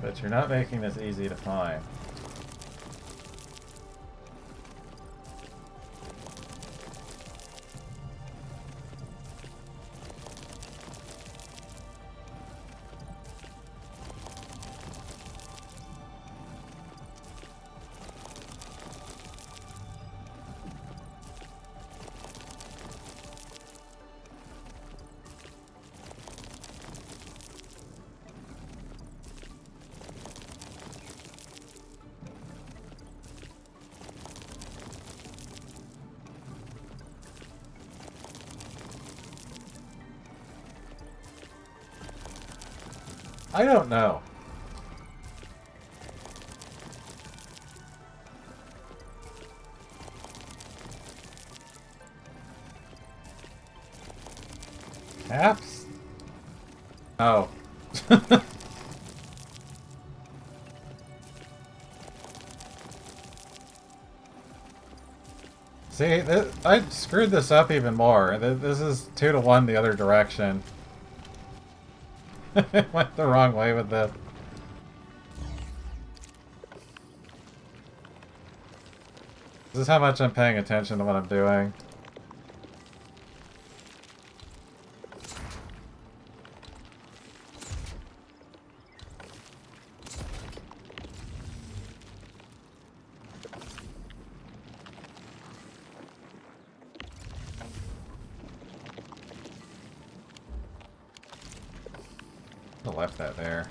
But you're not making this easy to find. I don't know. Caps? Oh. See, I screwed this up even more. This is 2 to 1 the other direction. It went the wrong way with this. This is how much I'm paying attention to what I'm doing. I left that there.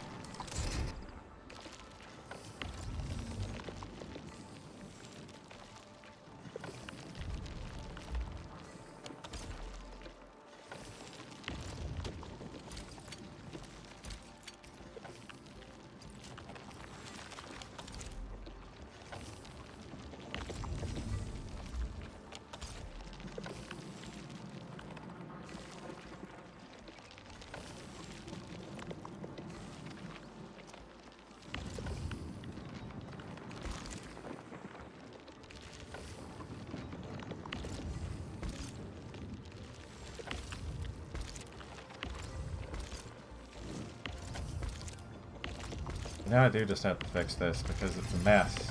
Now I do just have to fix this because it's a mess.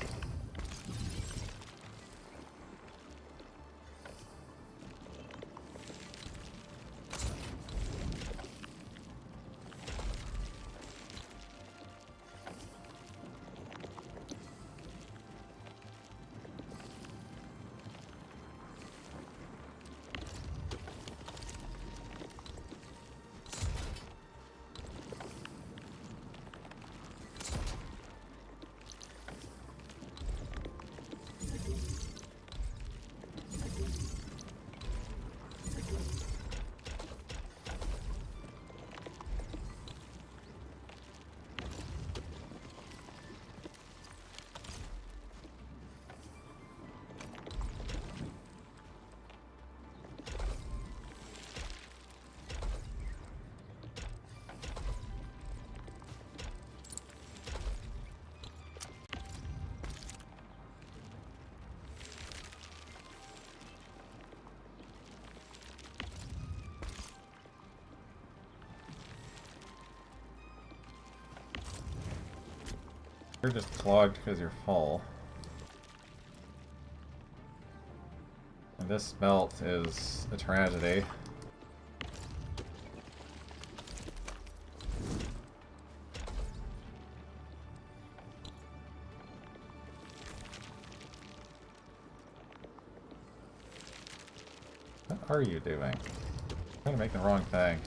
You're just clogged because you're full. And this melt is a tragedy. What are you doing? I'm trying to make the wrong thing.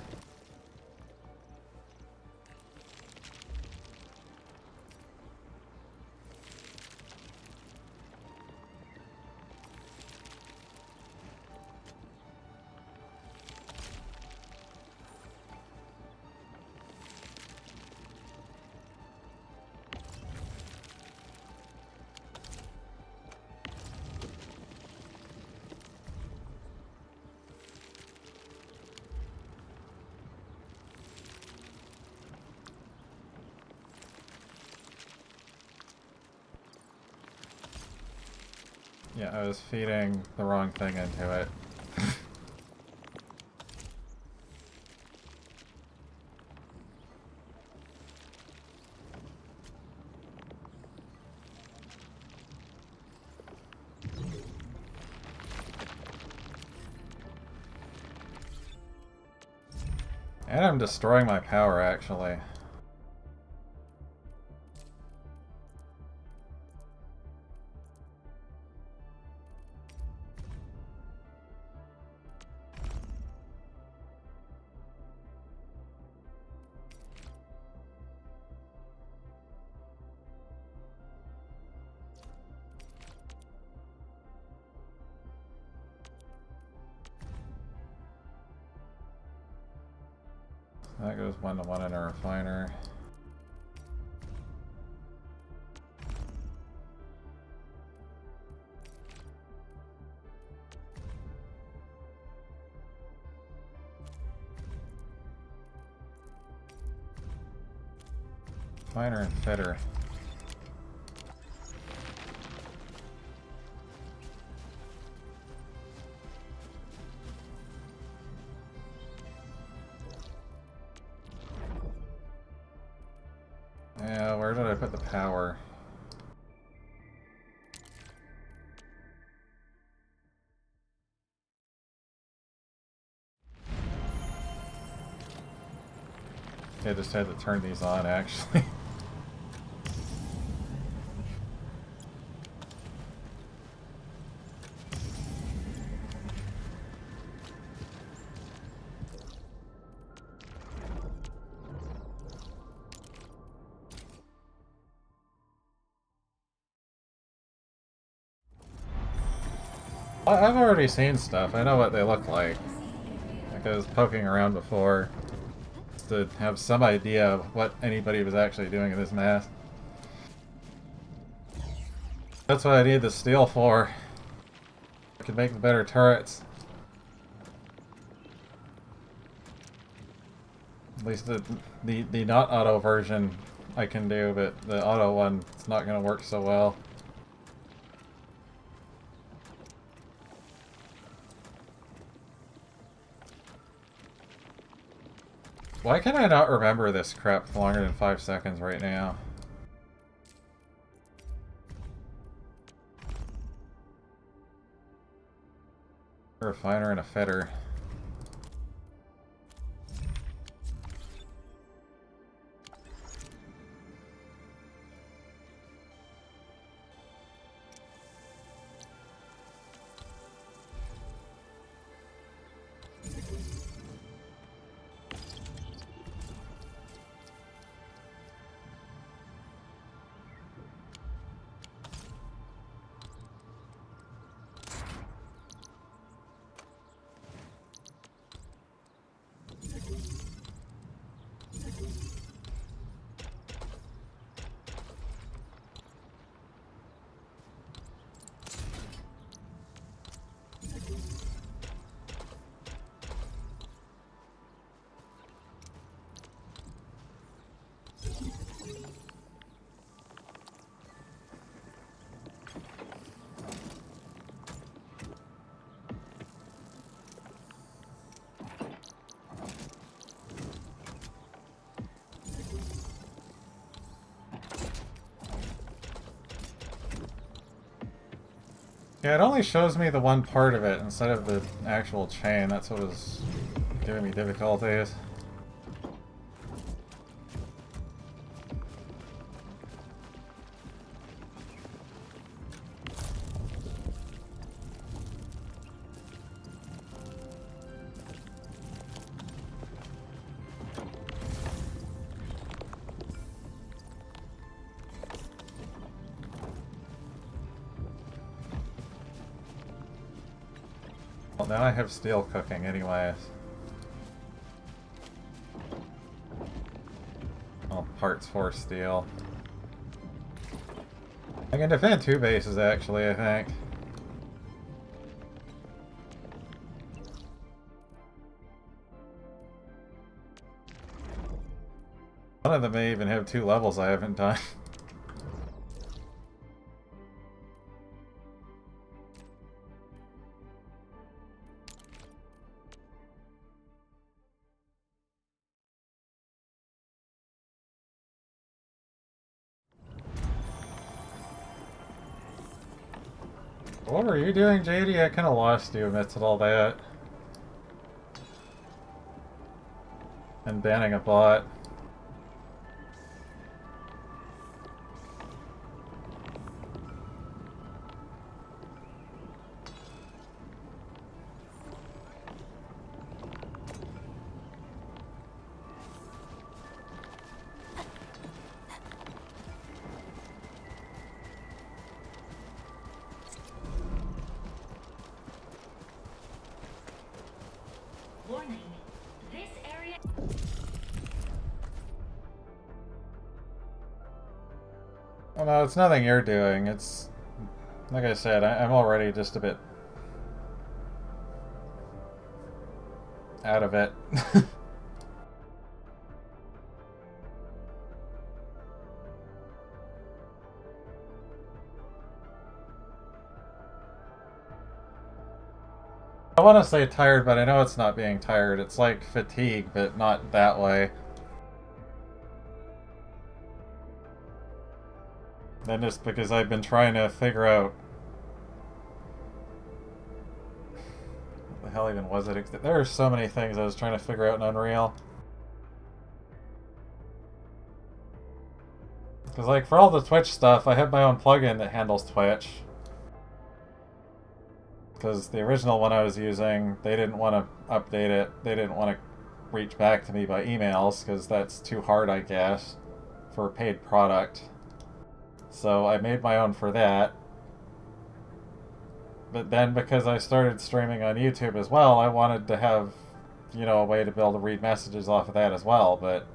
Yeah, I was feeding the wrong thing into it. And I'm destroying my power, actually. That goes 1-to-1 in a refiner. Refiner and fitter. Yeah, where did I put the power? I just had to turn these on, actually. I've already seen stuff. I know what they look like. Like I was poking around before to have some idea of what anybody was actually doing in this mess. That's what I need the steel for. I can make the better turrets. At least the not auto version I can do, but the auto one is not going to work so well. Why can I not remember this crap for longer than 5 seconds right now? A refiner and a fitter. Yeah, it only shows me the one part of it instead of the actual chain. That's what was giving me difficulties. Well, now I have steel cooking anyways. All parts for steel. I can defend 2 bases actually, I think. One of them may even have 2 levels I haven't done. What were you doing, JD? I kind of lost you amidst all that. And banning a bot. Warning. This area. Well, no, it's nothing you're doing. It's, like I said, I'm already just a bit out of it. I want to say tired, but I know it's not being tired. It's like fatigue, but not that way. Then just because I've been trying to figure out what the hell even was it? There are so many things I was trying to figure out in Unreal. Because like for all the Twitch stuff, I have my own plugin that handles Twitch. Because the original one I was using, they didn't want to update it. They didn't want to reach back to me by emails, because that's too hard, I guess, for a paid product. So I made my own for that. But then because I started streaming on YouTube as well, I wanted to have, you know, a way to be able to read messages off of that as well, but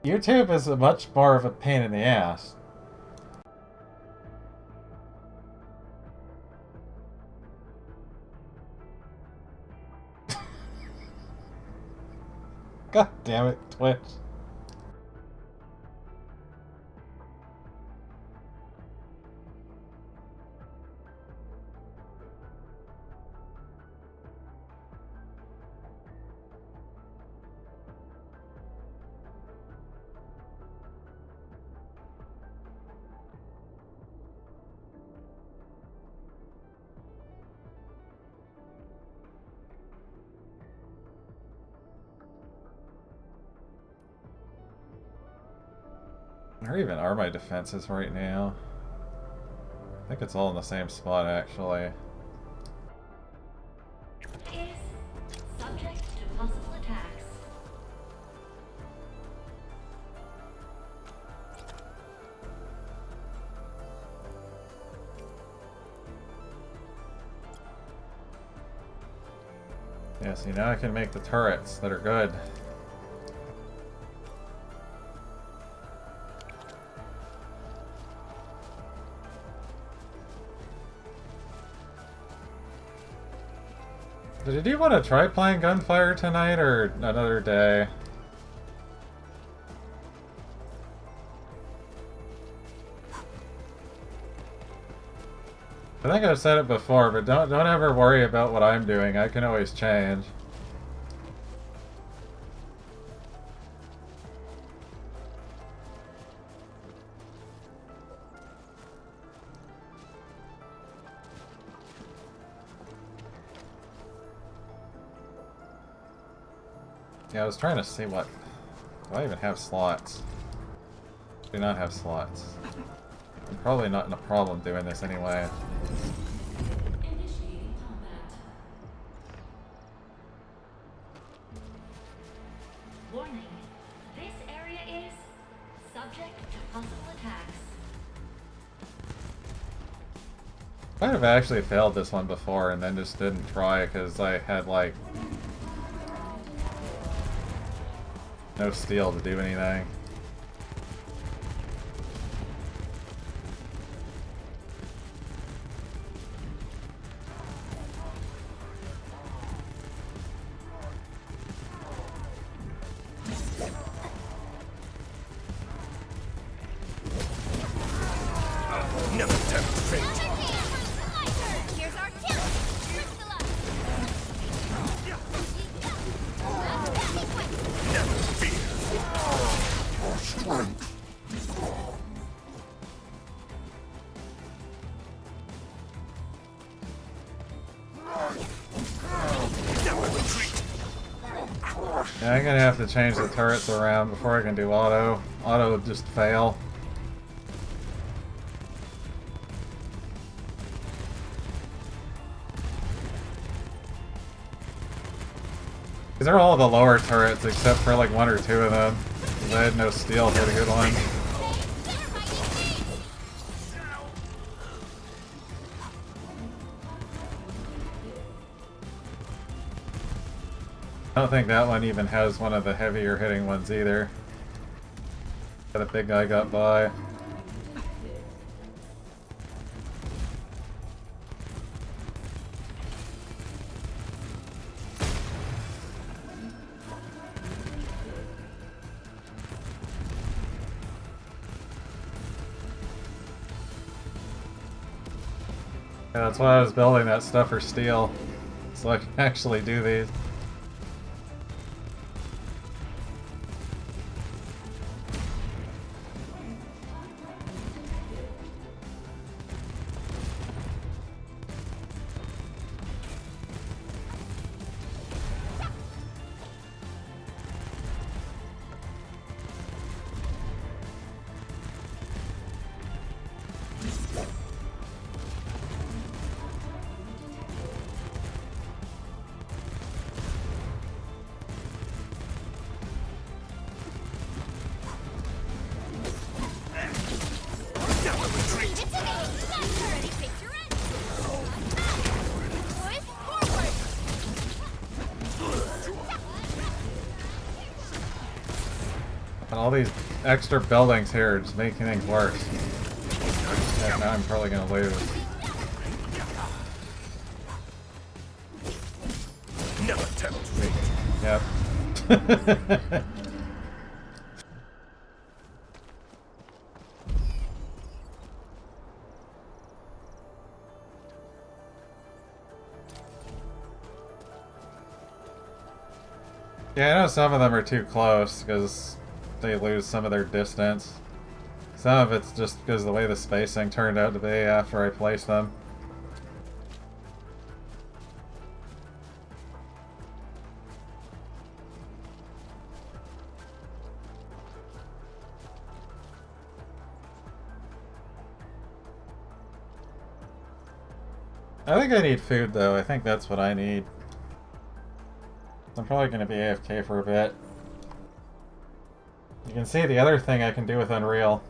YouTube is a much more of a pain in the ass. God damn it, Twitch. Where even are my defenses right now? I think it's all in the same spot, actually. Is subject to possible attacks. Yeah, see, now I can make the turrets that are good. Did you want to try playing Gunfire tonight, or another day? I think I've said it before, but don't ever worry about what I'm doing. I can always change. Yeah, I was trying to see what... Do I even have slots? Do not have slots. I'm probably not in a problem doing this anyway. Initiating combat. Warning. This area is subject to possible attacks. I might have actually failed this one before and then just didn't try because I had, like, no steel to do anything. Never tempt fate. Here's our kill. Never fear. I'm gonna have to change the turrets around before I can do auto. Auto would just fail. These are all the lower turrets except for like one or two of them. I had no steel for the good one. I don't think that one even has one of the heavier hitting ones either. But a big guy got by. Yeah, that's why I was building that stuff for steel, so I can actually do these. And all these extra buildings here are just making things worse. Yeah, now I'm probably gonna lose. Never tempt me. Yep. Yeah, I know some of them are too close because they lose some of their distance. Some of it's just because of the way the spacing turned out to be after I placed them. I think I need food though. I think that's what I need. I'm probably going to be AFK for a bit. You can see the other thing I can do with Unreal.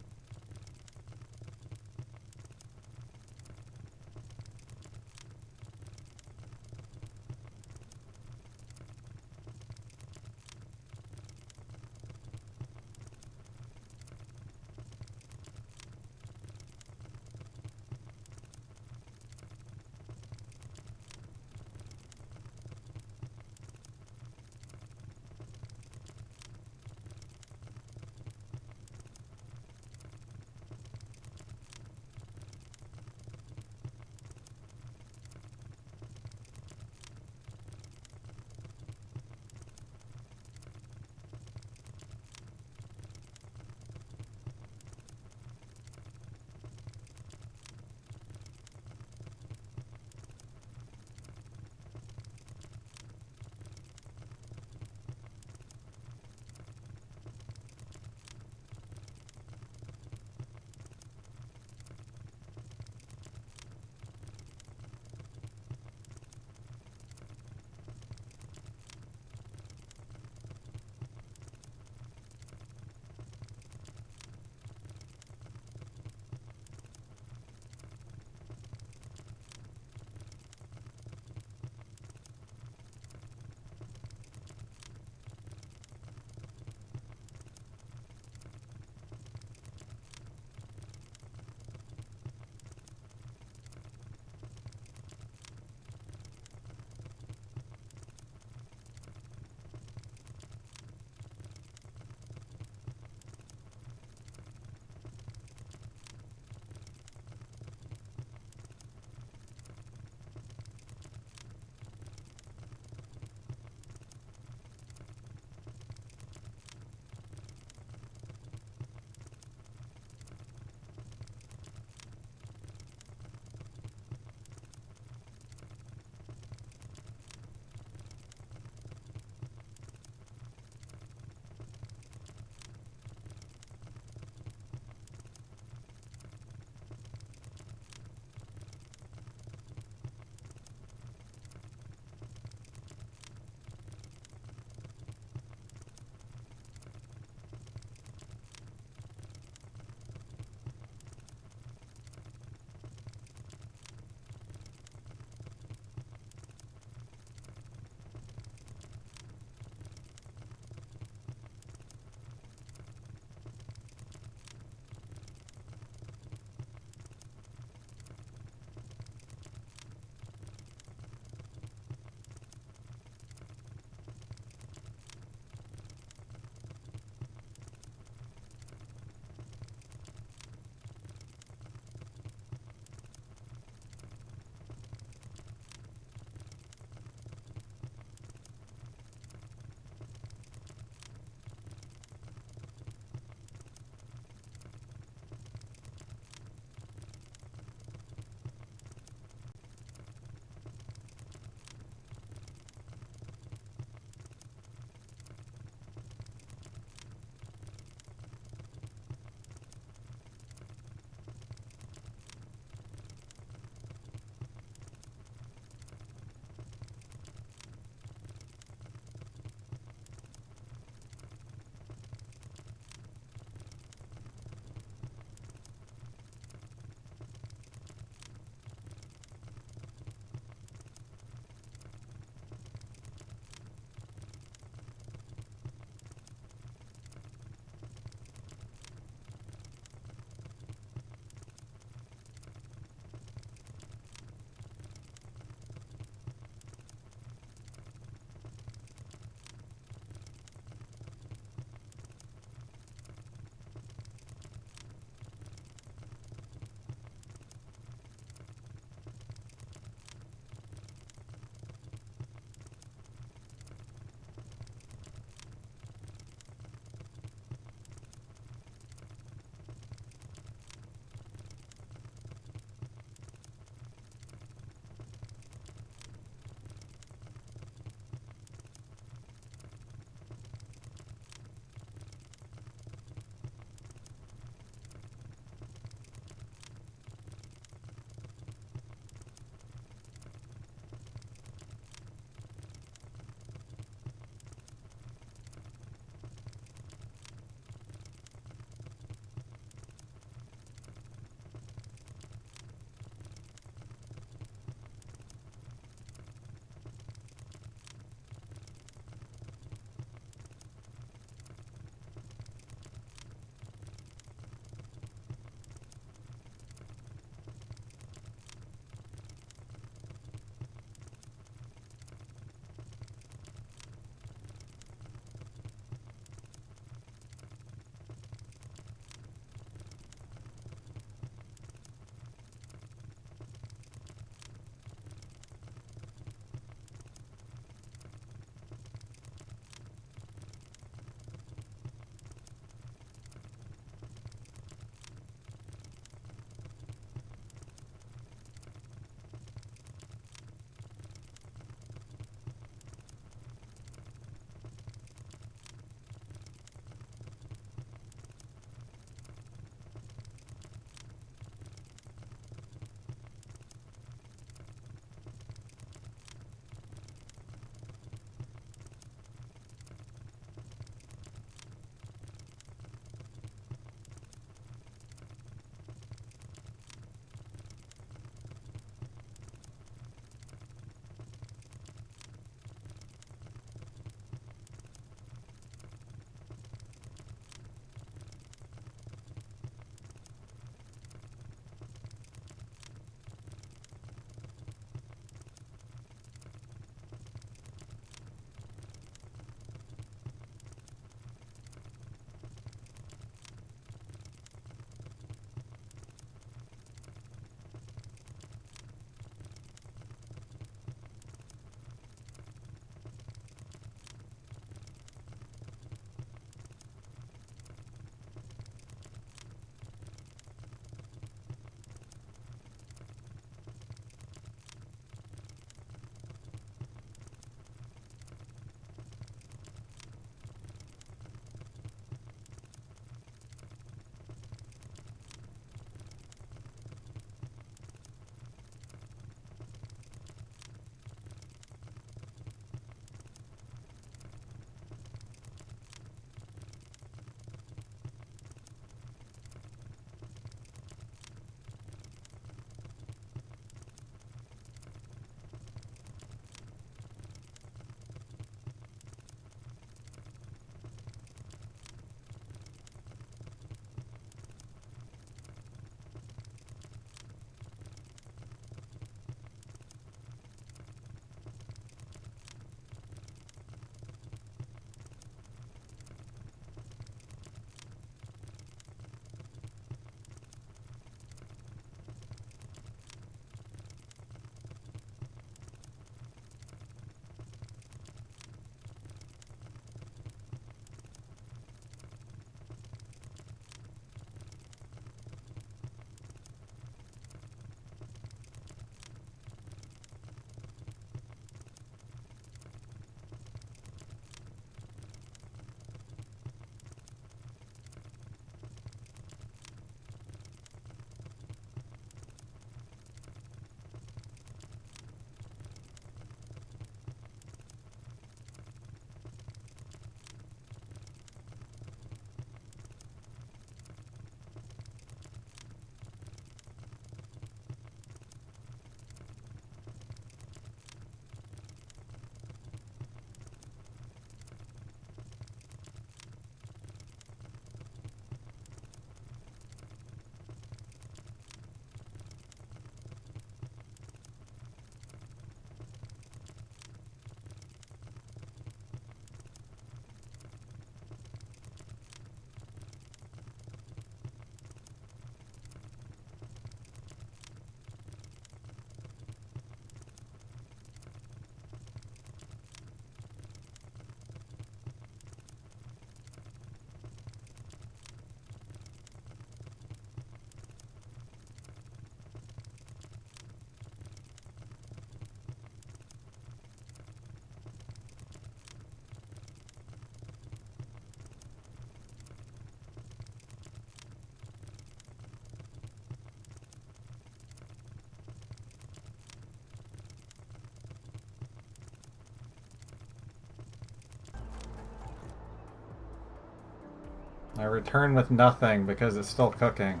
I return with nothing because it's still cooking.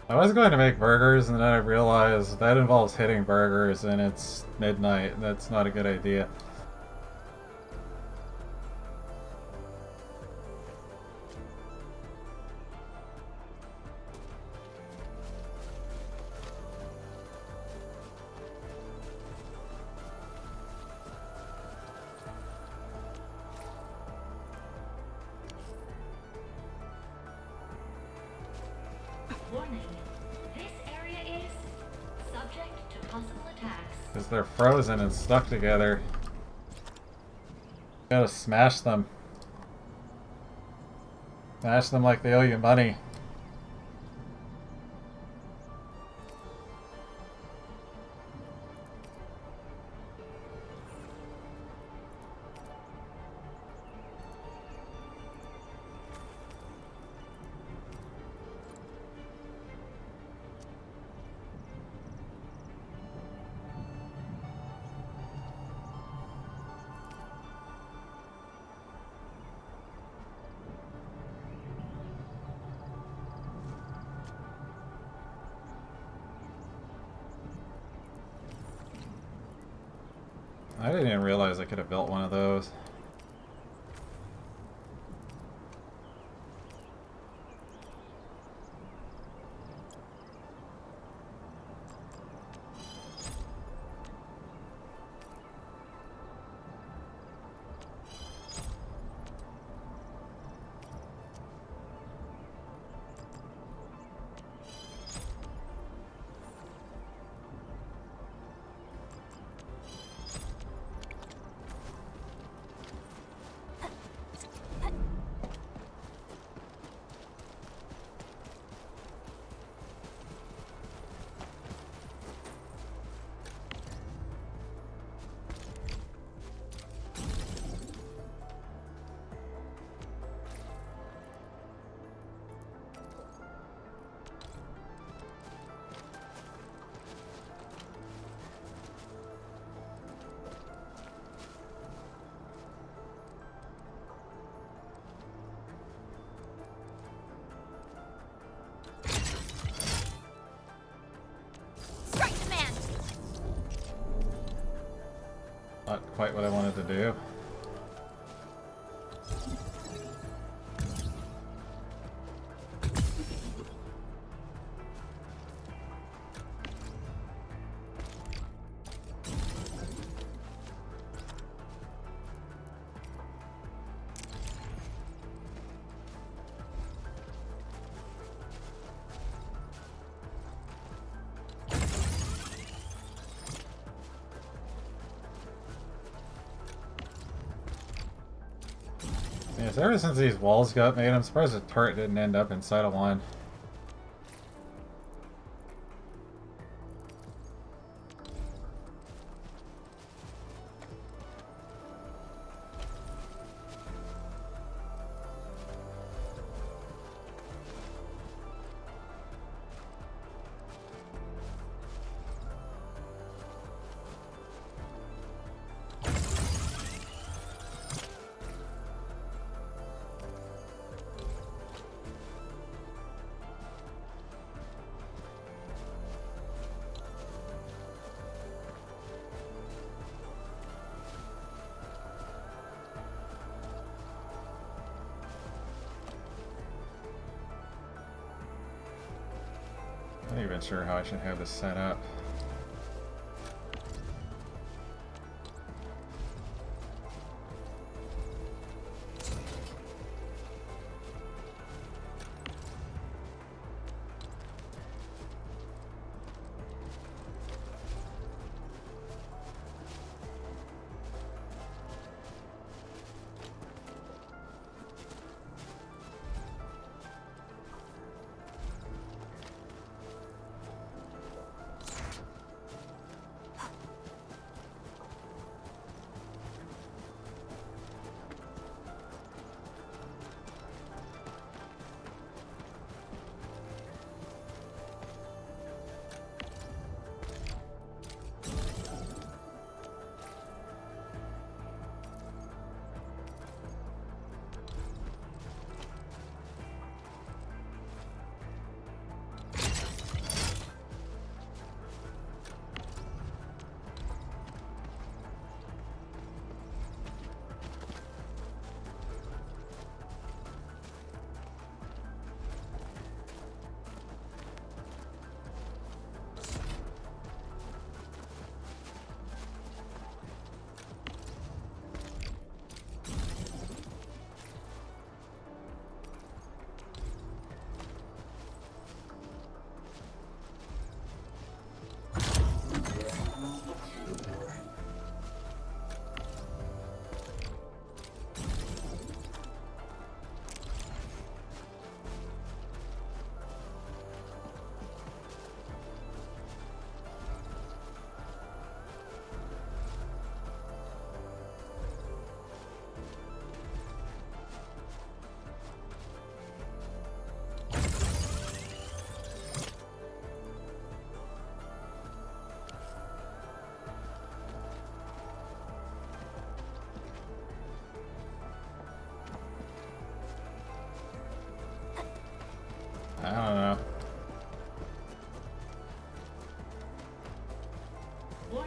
I was going to make burgers, and then I realized that involves hitting burgers, and it's midnight. That's not a good idea. Warning. This area is subject to possible attacks. Because they're frozen and stuck together. You gotta smash them. Smash them like they owe you money. I didn't even realize I could have built one of those. Not quite what I wanted to do. Yes, ever since these walls got made, I'm surprised the turret didn't end up inside of one. I'm not even sure how I should have this set up.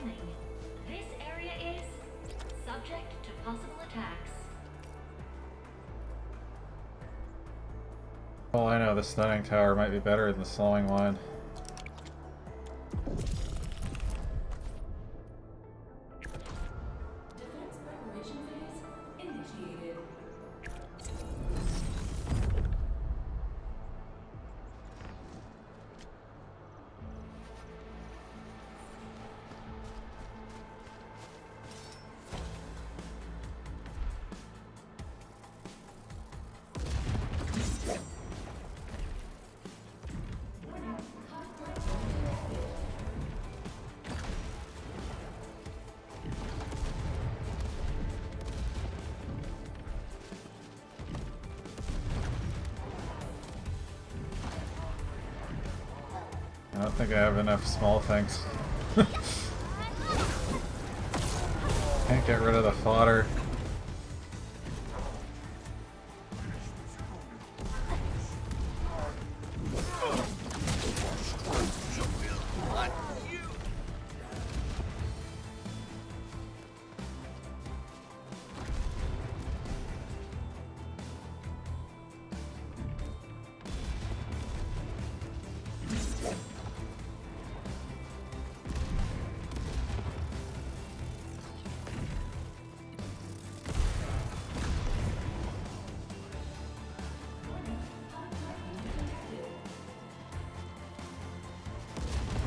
Warning. This area is subject to possible attacks. Well, I know the stunning tower might be better than the slowing one. Defense preparation phase initiated. I don't think I have enough small things. Can't get rid of the fodder.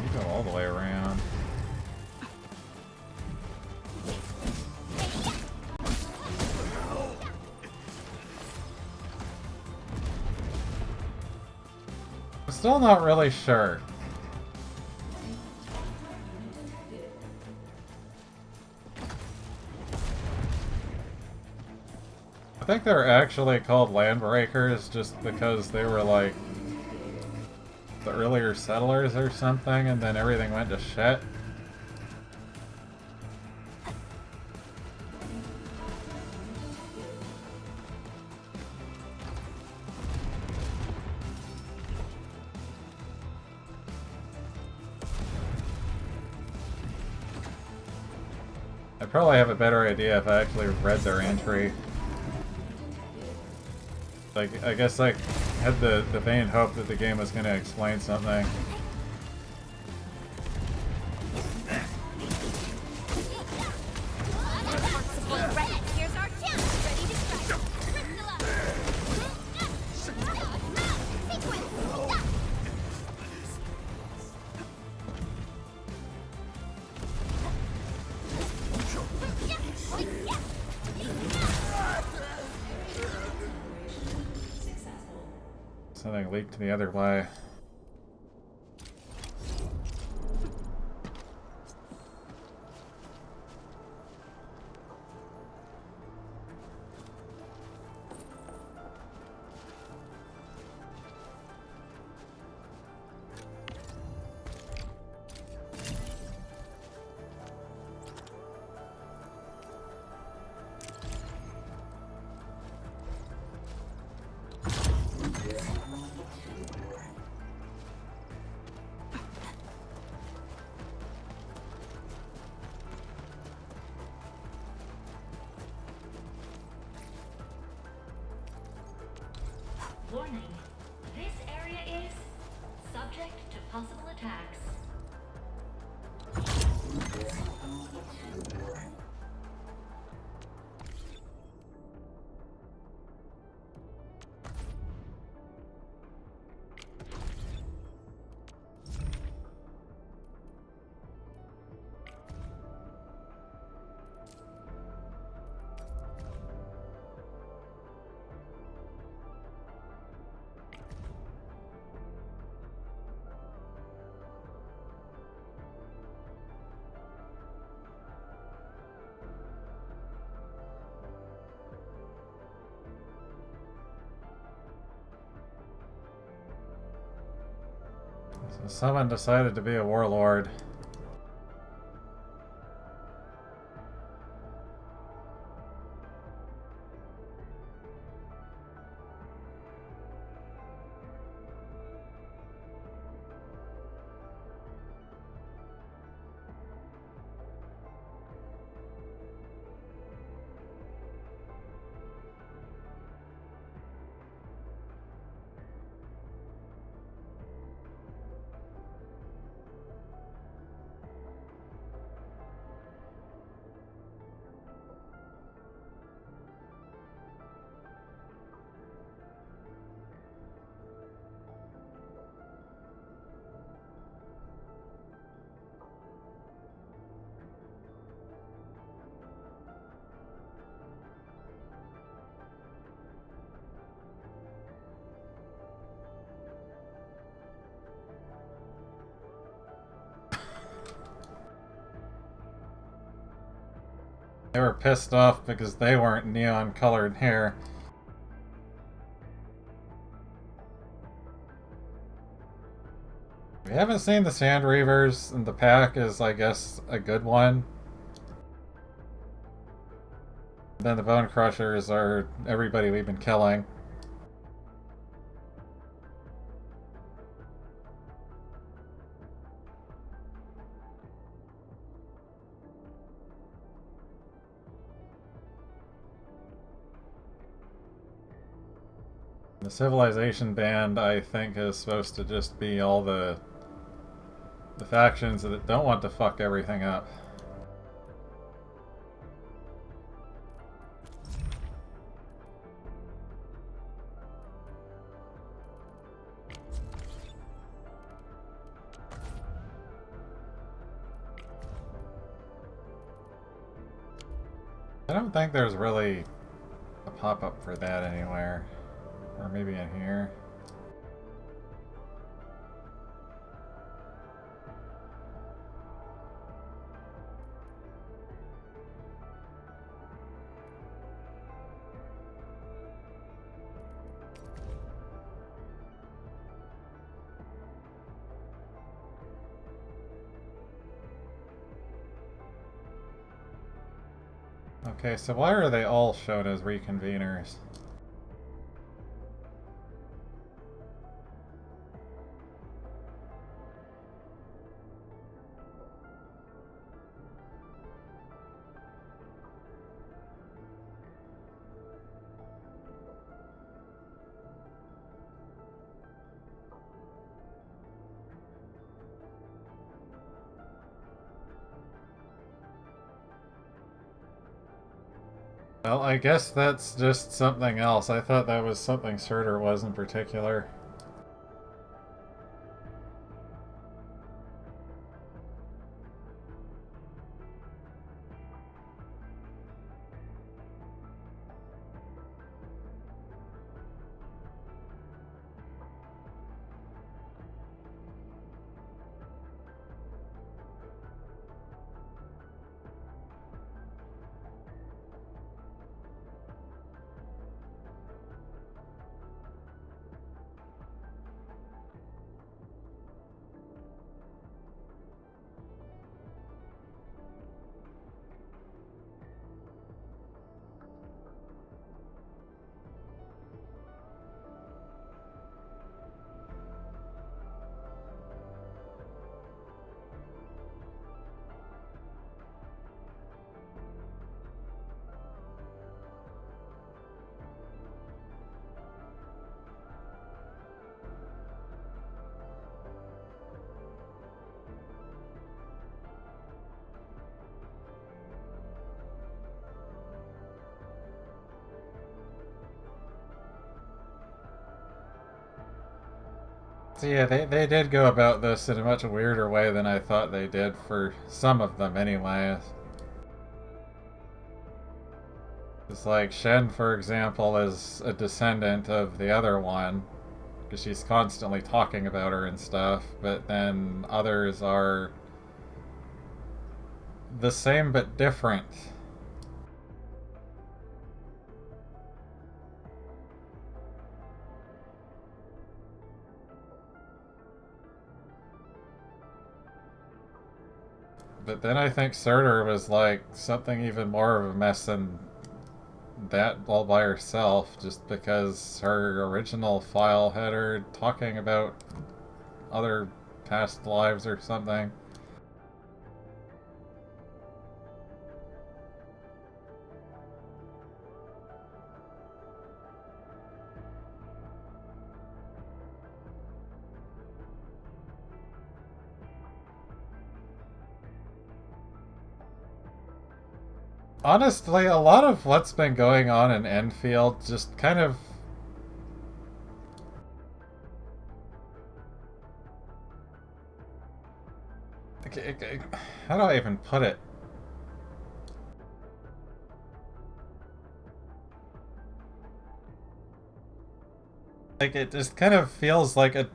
You go all the way around. I'm still not really sure. I think they're actually called landbreakers just because they were like the earlier settlers or something, and then everything went to shit. I'd probably have a better idea if I actually read their entry. Like, I guess I had the vain hope that the game was going to explain something. Here's our chance. Ready to strike. Crystal up. Sequence. Something leaked the other way. Warning. This area is subject to possible attacks. So someone decided to be a warlord. They were pissed off because they weren't neon-colored hair. We haven't seen the Sand Reavers, and the pack is, I guess, a good one. Then the Bone Crushers are everybody we've been killing. The Civilization Band, I think, is supposed to just be all the factions that don't want to fuck everything up. I don't think there's really a pop-up for that anywhere. Or maybe in here. Okay, so why are they all shown as reconveners? Well, I guess that's just something else. I thought that was something Surtur was in particular. So yeah, they did go about this in a much weirder way than I thought they did, for some of them anyways. It's like Shen, for example, is a descendant of the other one, because she's constantly talking about her and stuff, but then others are the same but different. But then I think Surtur was like something even more of a mess than that all by herself, just because her original file had her talking about other past lives or something. Honestly, a lot of what's been going on in Enfield just kind of... How do I even put it? Like, it just kind of feels like a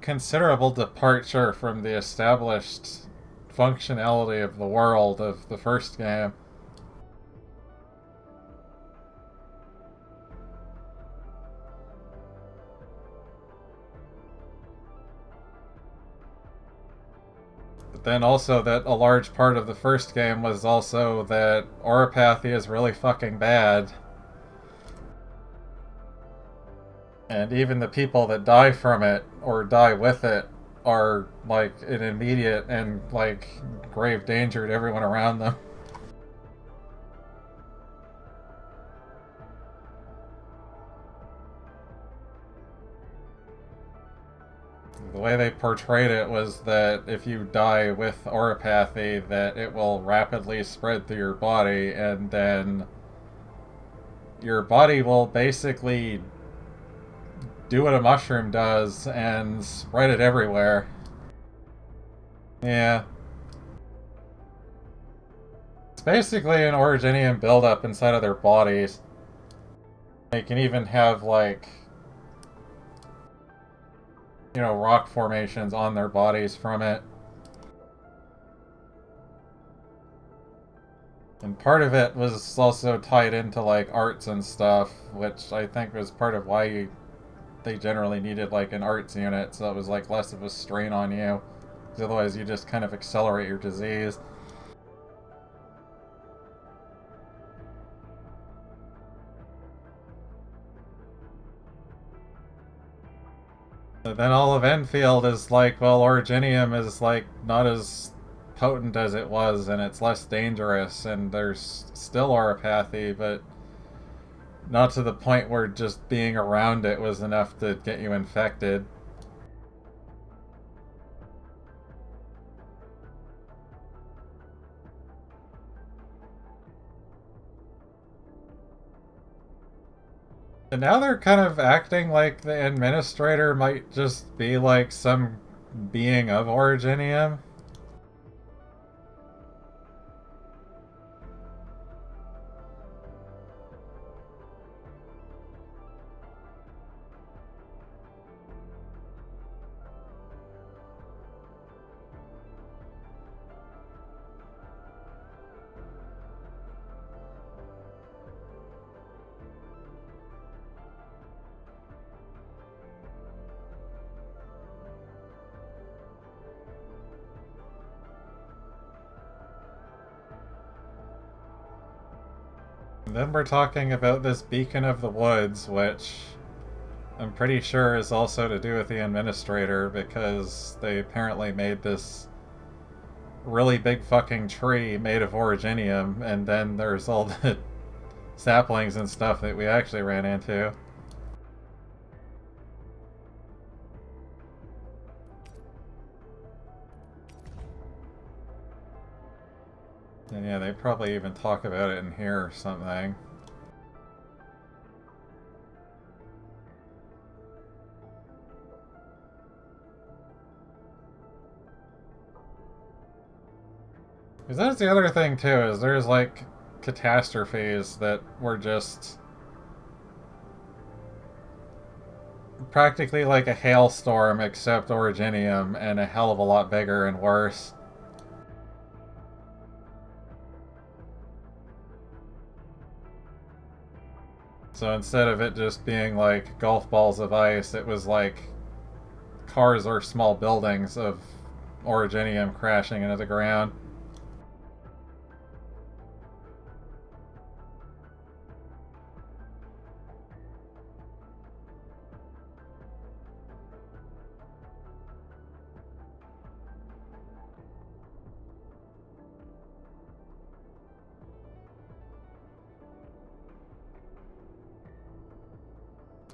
considerable departure from the established functionality of the world of the first game. then also that a large part of the first game was also that oropathy is really fucking bad. And even the people that die from it, or die with it, are, like, in immediate and, like, grave danger to everyone around them. The way they portrayed it was that if you die with oropathy, that it will rapidly spread through your body, and then your body will basically do what a mushroom does and spread it everywhere. Yeah. It's basically an Originium buildup inside of their bodies. They can even have, like, you know, rock formations on their bodies from it. And part of it was also tied into, like, arts and stuff, which I think was part of why they generally needed, like, an arts unit, so it was, like, less of a strain on you. Because otherwise you just kind of accelerate your disease. But then all of Enfield is like, well, Originium is, like, not as potent as it was, and it's less dangerous, and there's still oropathy, but not to the point where just being around it was enough to get you infected. And now they're kind of acting like the administrator might just be like some being of Originium. Then we're talking about this Beacon of the Woods, which I'm pretty sure is also to do with the administrator, because they apparently made this really big fucking tree made of Originium, and then there's all the saplings and stuff that we actually ran into. And yeah, they probably even talk about it in here or something. Because that's the other thing too, is there's like catastrophes that were just practically like a hailstorm except Originium, and a hell of a lot bigger and worse. So instead of it just being like golf balls of ice, it was like cars or small buildings of Originium crashing into the ground.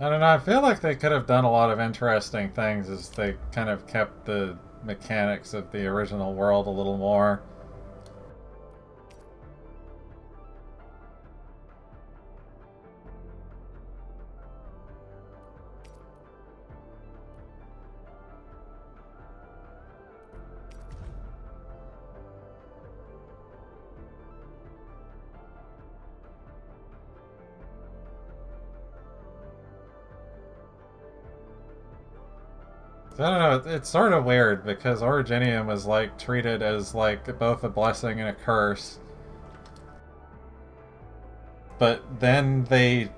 I don't know, I feel like they could have done a lot of interesting things as they kind of kept the mechanics of the original world a little more. I don't know, it's sort of weird because Originium was like treated as like both a blessing and a curse. But then they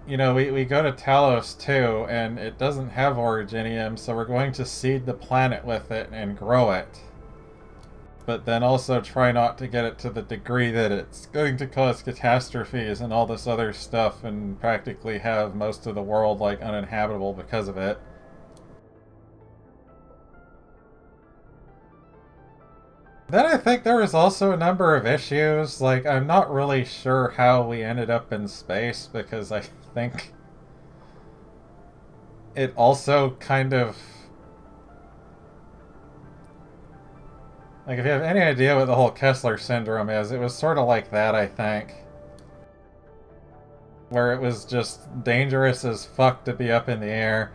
you know, we go to Talos too, and it doesn't have Originium, so we're going to seed the planet with it and grow it. But then also try not to get it to the degree that it's going to cause catastrophes and all this other stuff and practically have most of the world, like, uninhabitable because of it. Then I think there was also a number of issues, like, I'm not really sure how we ended up in space, because I think it also kind of... Like, if you have any idea what the whole Kessler syndrome is, it was sort of like that, I think. Where it was just dangerous as fuck to be up in the air.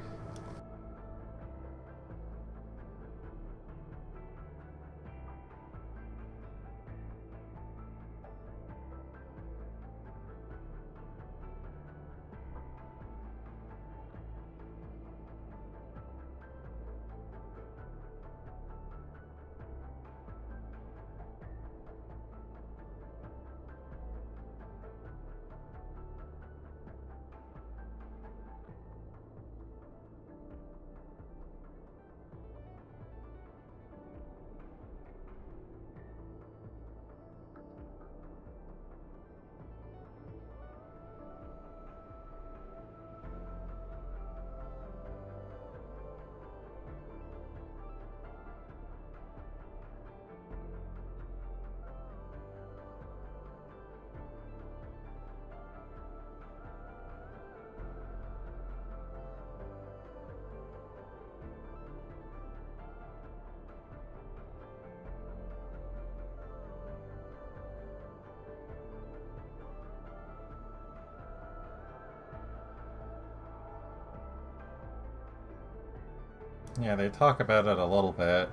Yeah, they talk about it a little bit,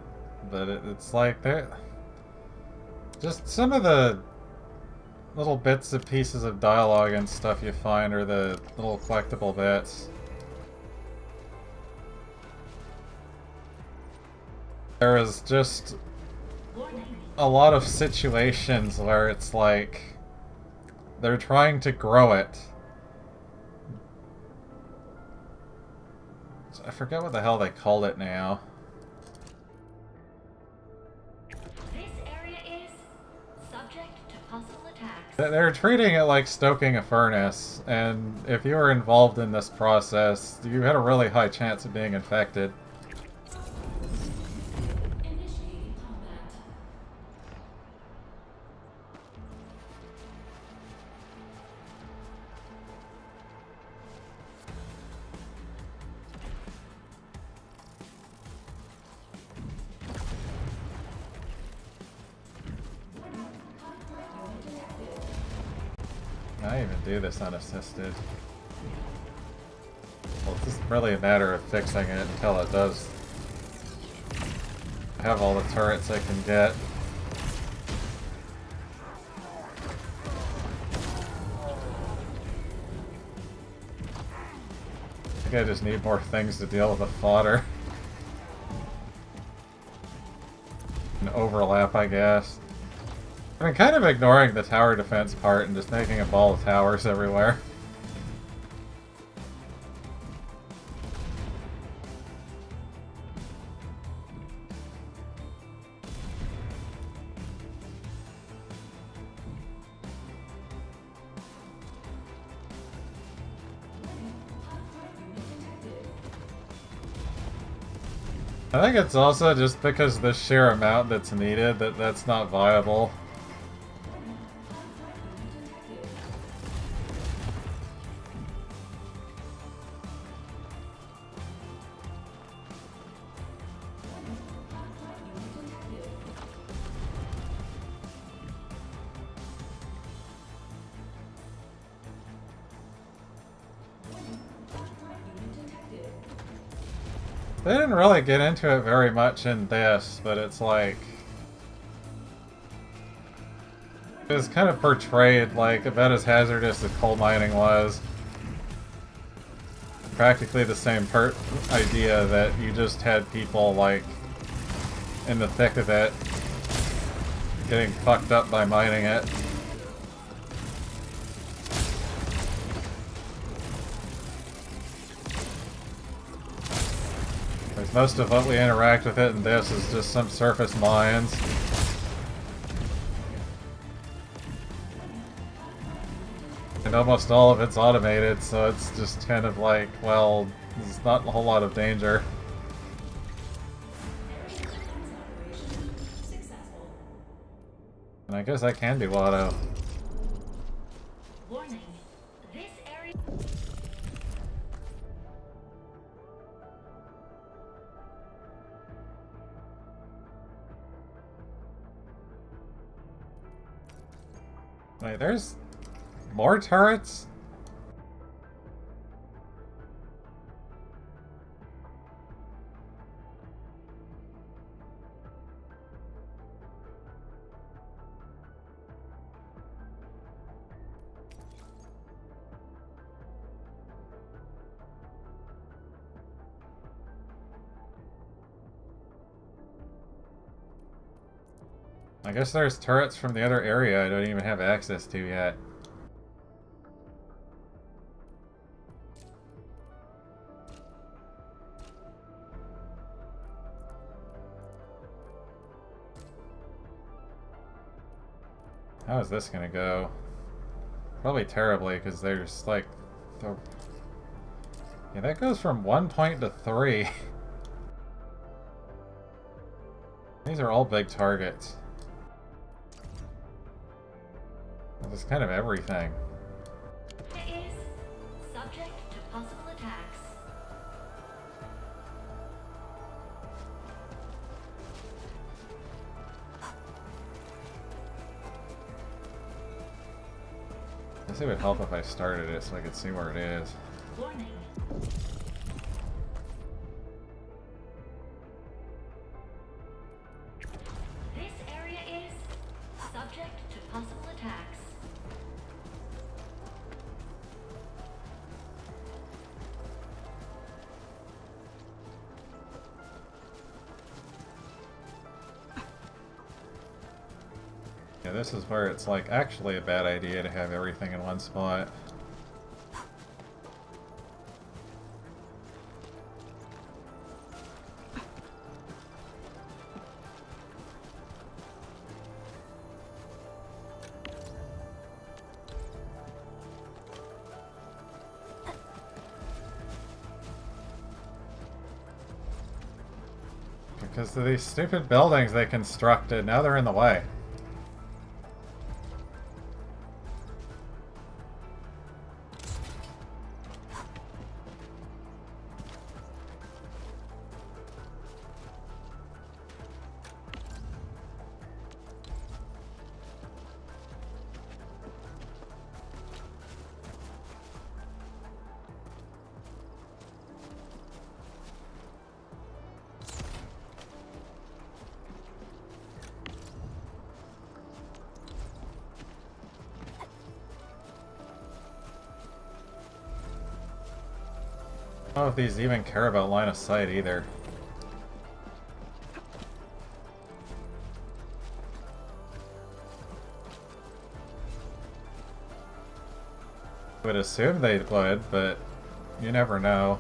but it's like they're just some of the little bits and pieces of dialogue and stuff you find are the little collectible bits. There is just a lot of situations where it's like they're trying to grow it. I forget what the hell they called it now. This area is subject to possible attacks. They're treating it like stoking a furnace, and if you were involved in this process, you had a really high chance of being infected. Initiating combat. I even do this unassisted. Well, it's just really a matter of fixing it until it does have all the turrets I can get. I think I just need more things to deal with the fodder. An overlap, I guess. I've been kind of ignoring the tower defense part and just making a ball of towers everywhere. I think it's also just because the sheer amount that's needed that's not viable. They didn't really get into it very much in this, but it's like... It was kind of portrayed like about as hazardous as coal mining was. Practically the same idea that you just had people like in the thick of it getting fucked up by mining it. Like most of what we interact with it in this is just some surface mines. And almost all of it's automated, so it's just kind of like, well, there's not a whole lot of danger. And I guess I can do auto. Warning. This area. Wait, there's more turrets? I guess there's turrets from the other area I don't even have access to yet. How is this gonna go? Probably terribly, because there's like... Yeah, that goes from 1 point to 3. These are all big targets. It's kind of everything. Is subject to possible attacks. I guess it would help if I started it so I could see where it is. Warning. This area is subject to possible attacks. Yeah, this is where it's like actually a bad idea to have everything in one spot. Because of these stupid buildings they constructed, now they're in the way. I don't know if these even care about line of sight either. I would assume they would, but you never know.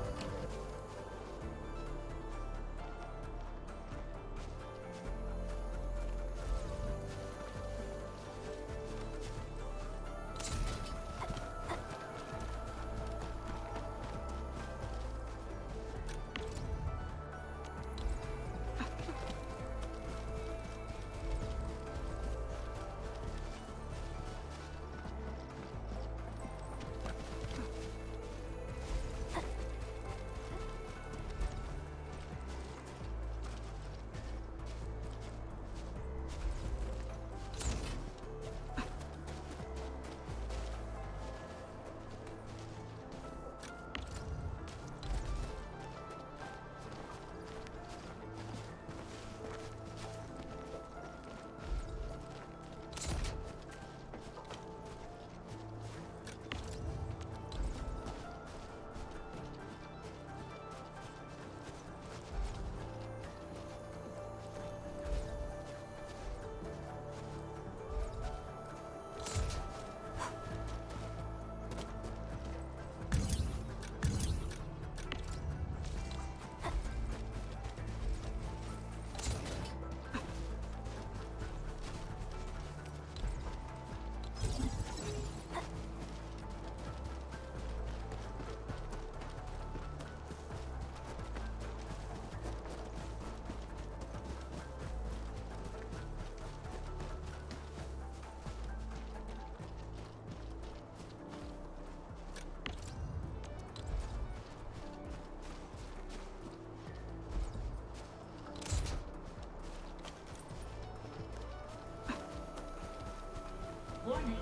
Warning.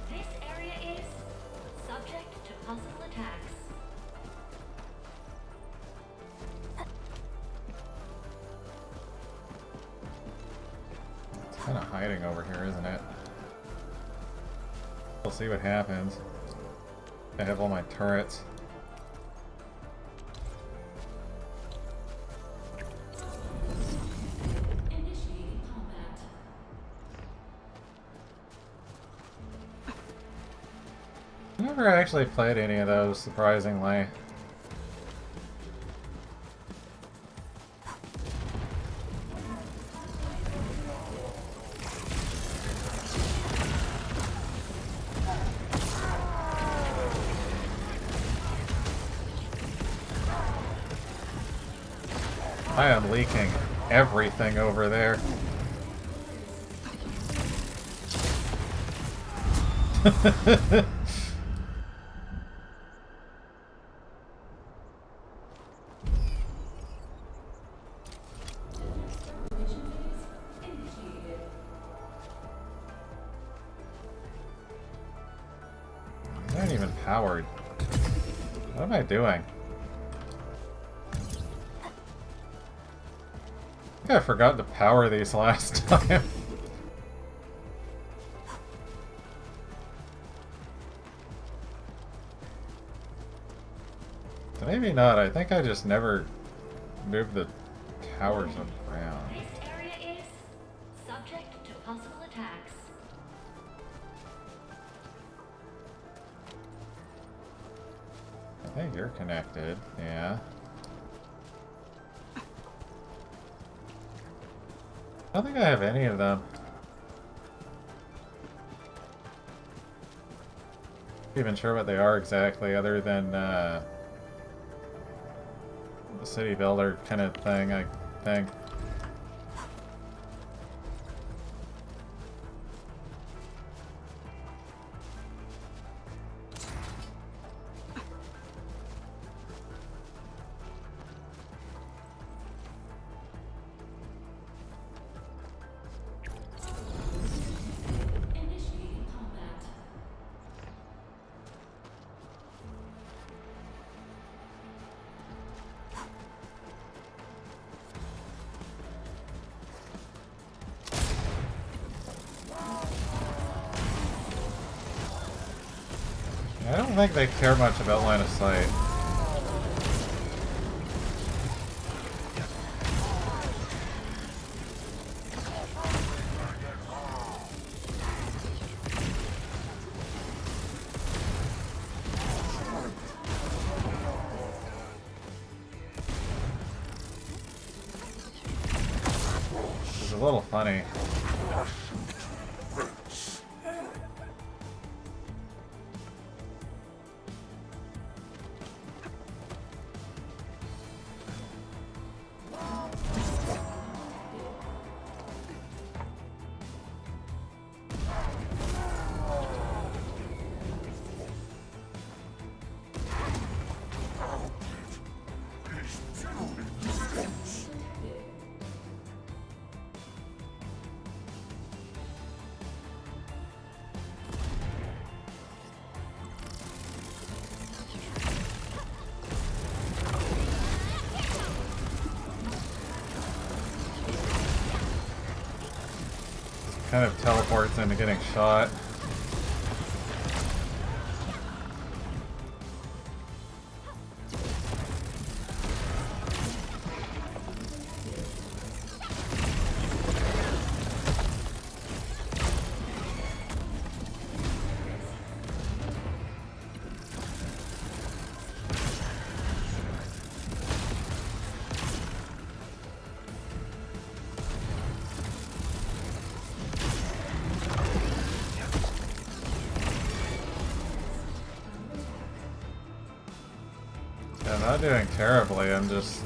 This area is subject to possible attacks. It's kind of hiding over here, isn't it? We'll see what happens. I have all my turrets. Initiating combat. I never actually played any of those, surprisingly. I am leaking everything over there. They aren't even powered. What am I doing? I think I forgot to power these last time. Maybe not. I think I just never moved the towers around. This area is subject to possible attacks. I think you're connected, yeah. I don't think I have any of them. Not even sure what they are exactly, other than the city builder kind of thing, I think. Initiating combat. I don't think they care much about line of sight. It's a little funny. Kind of teleports into getting shot. I'm not doing terribly, I'm just...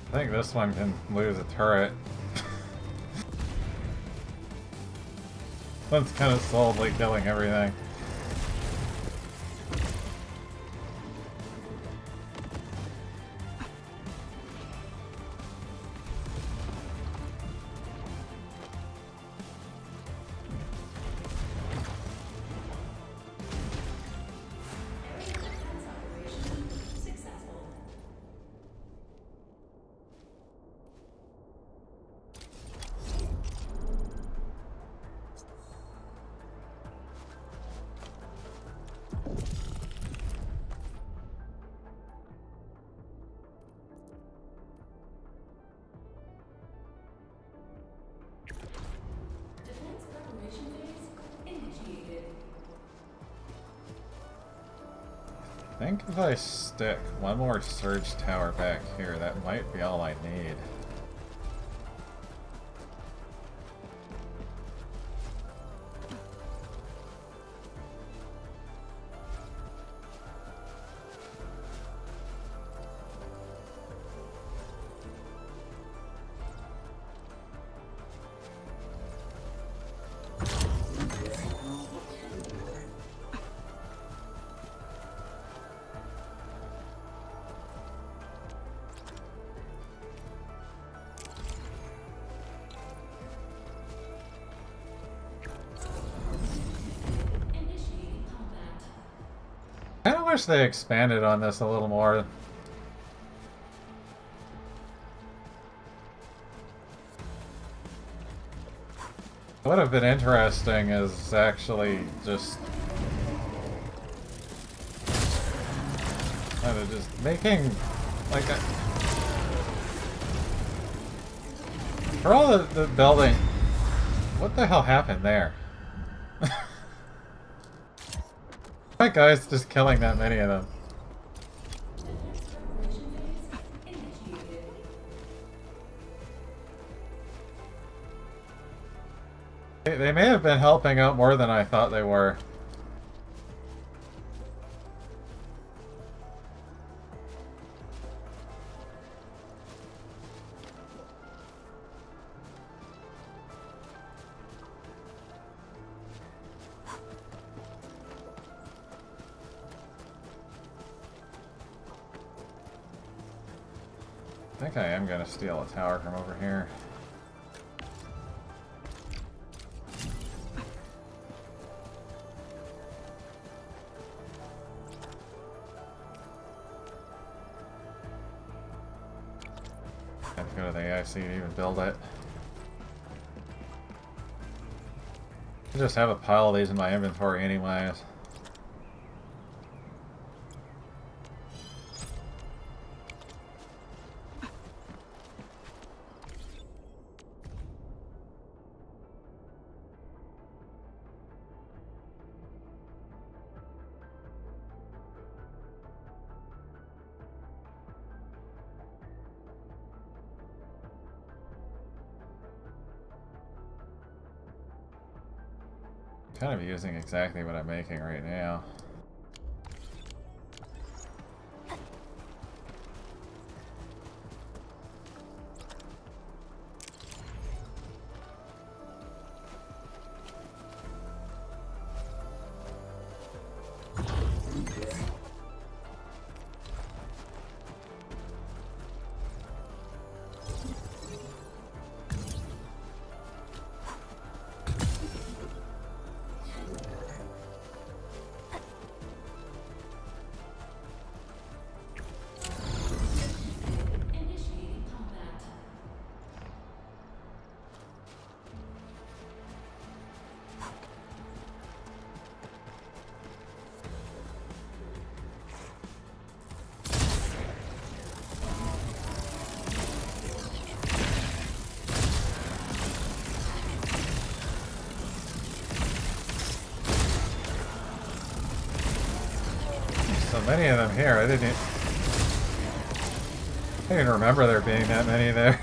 I think this one can lose a turret. One's kind of solidly killing everything. think if I stick one more surge tower back here, that might be all I need. I wish they expanded on this a little more. What would have been interesting is actually just kind of just making like a, for all the building. What the hell happened there? That guy's just killing that many of them. They may have been helping out more than I thought they were. I think I am going to steal a tower from over here. Have to go to the AIC to even build it. I just have a pile of these in my inventory anyways. Kind of using exactly what I'm making right now. So many of them here. I didn't even remember there being that many there.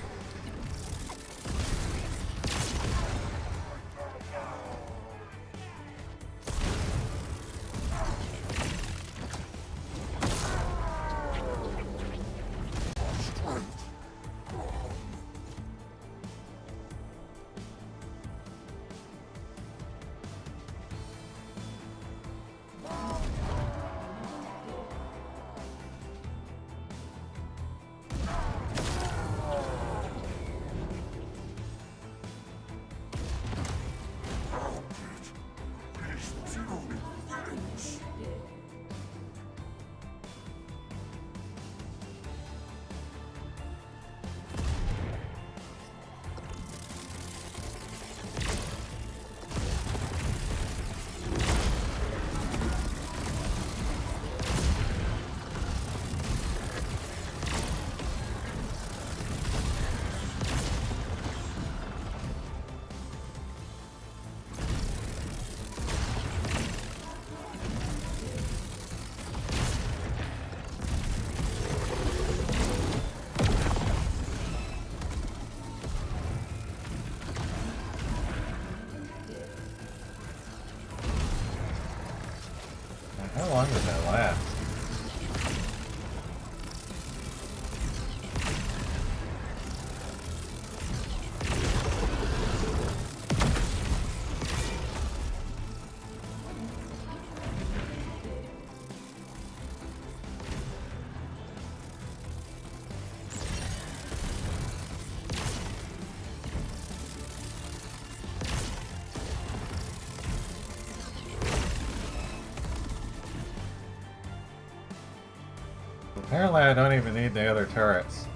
Apparently I don't even need the other turrets.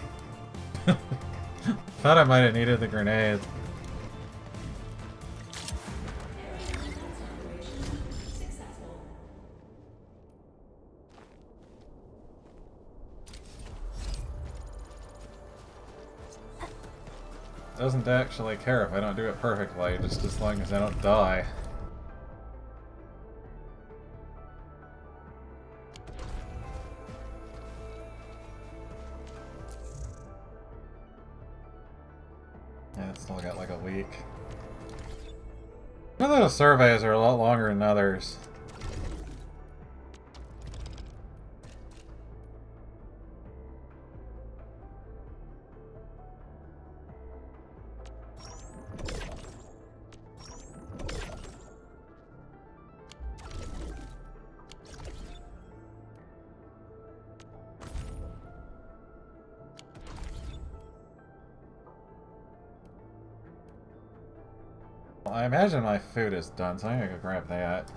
Thought I might have needed the grenades. Doesn't actually care if I don't do it perfectly, just as long as I don't die. Yeah, it's still got like a week. Some of those surveys are a lot longer than others. I imagine my food is done, so I'm gonna go grab that.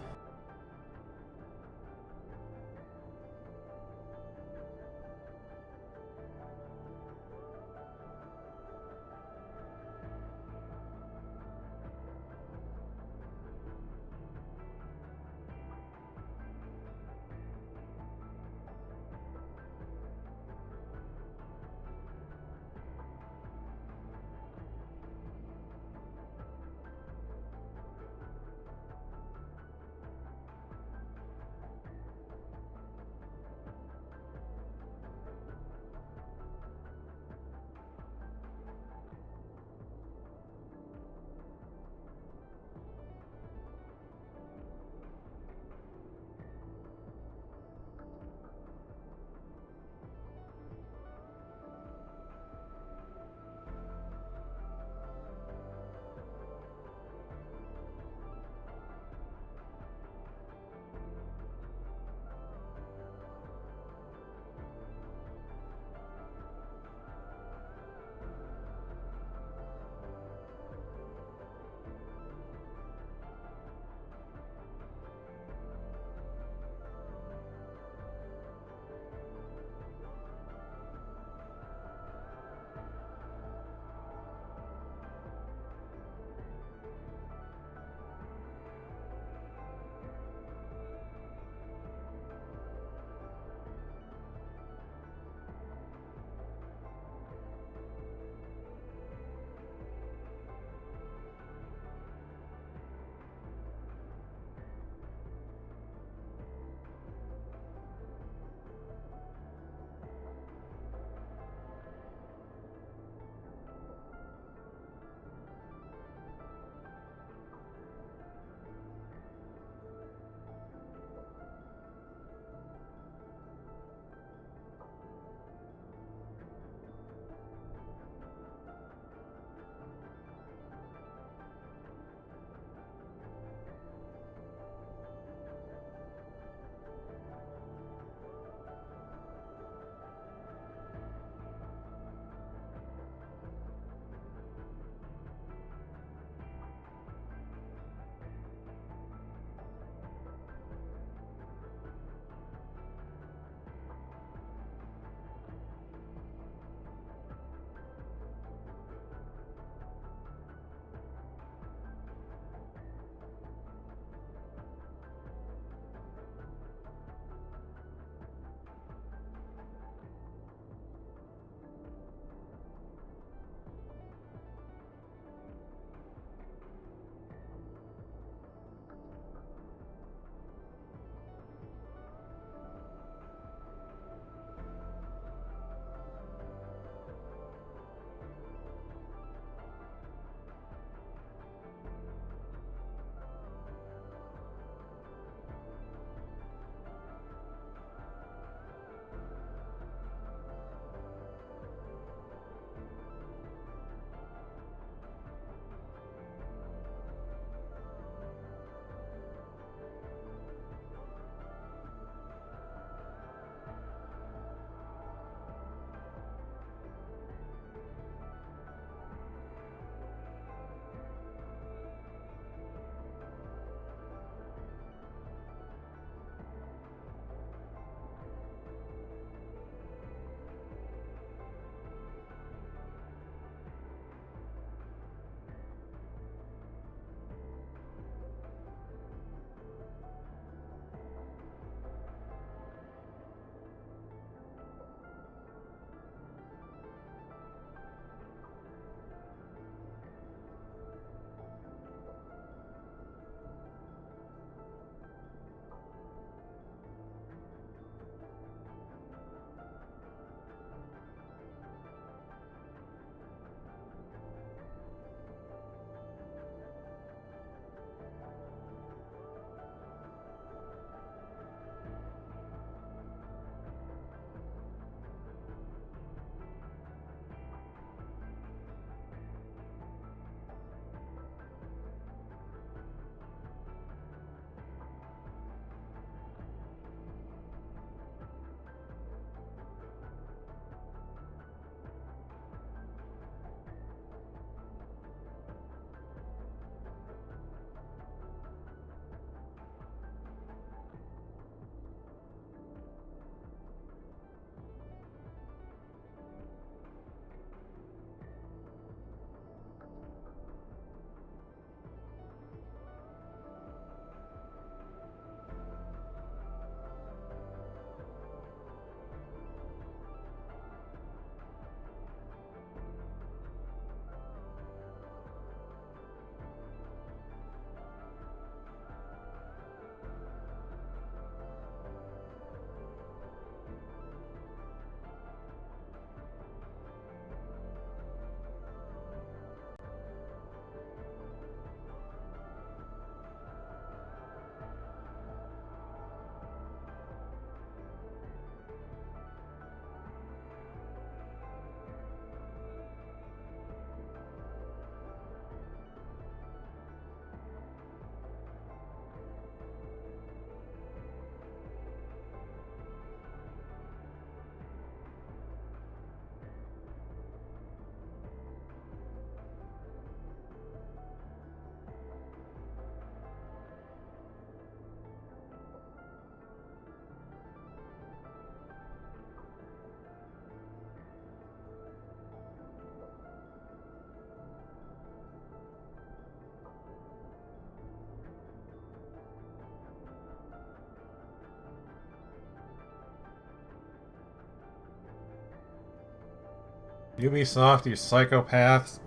Ubisoft, you psychopaths.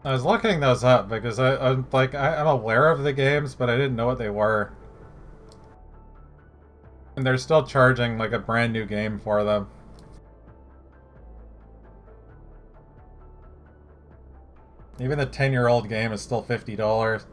I was looking those up because I'm aware of the games, but I didn't know what they were. And they're still charging like a brand new game for them. Even the 10-year-old game is still $50.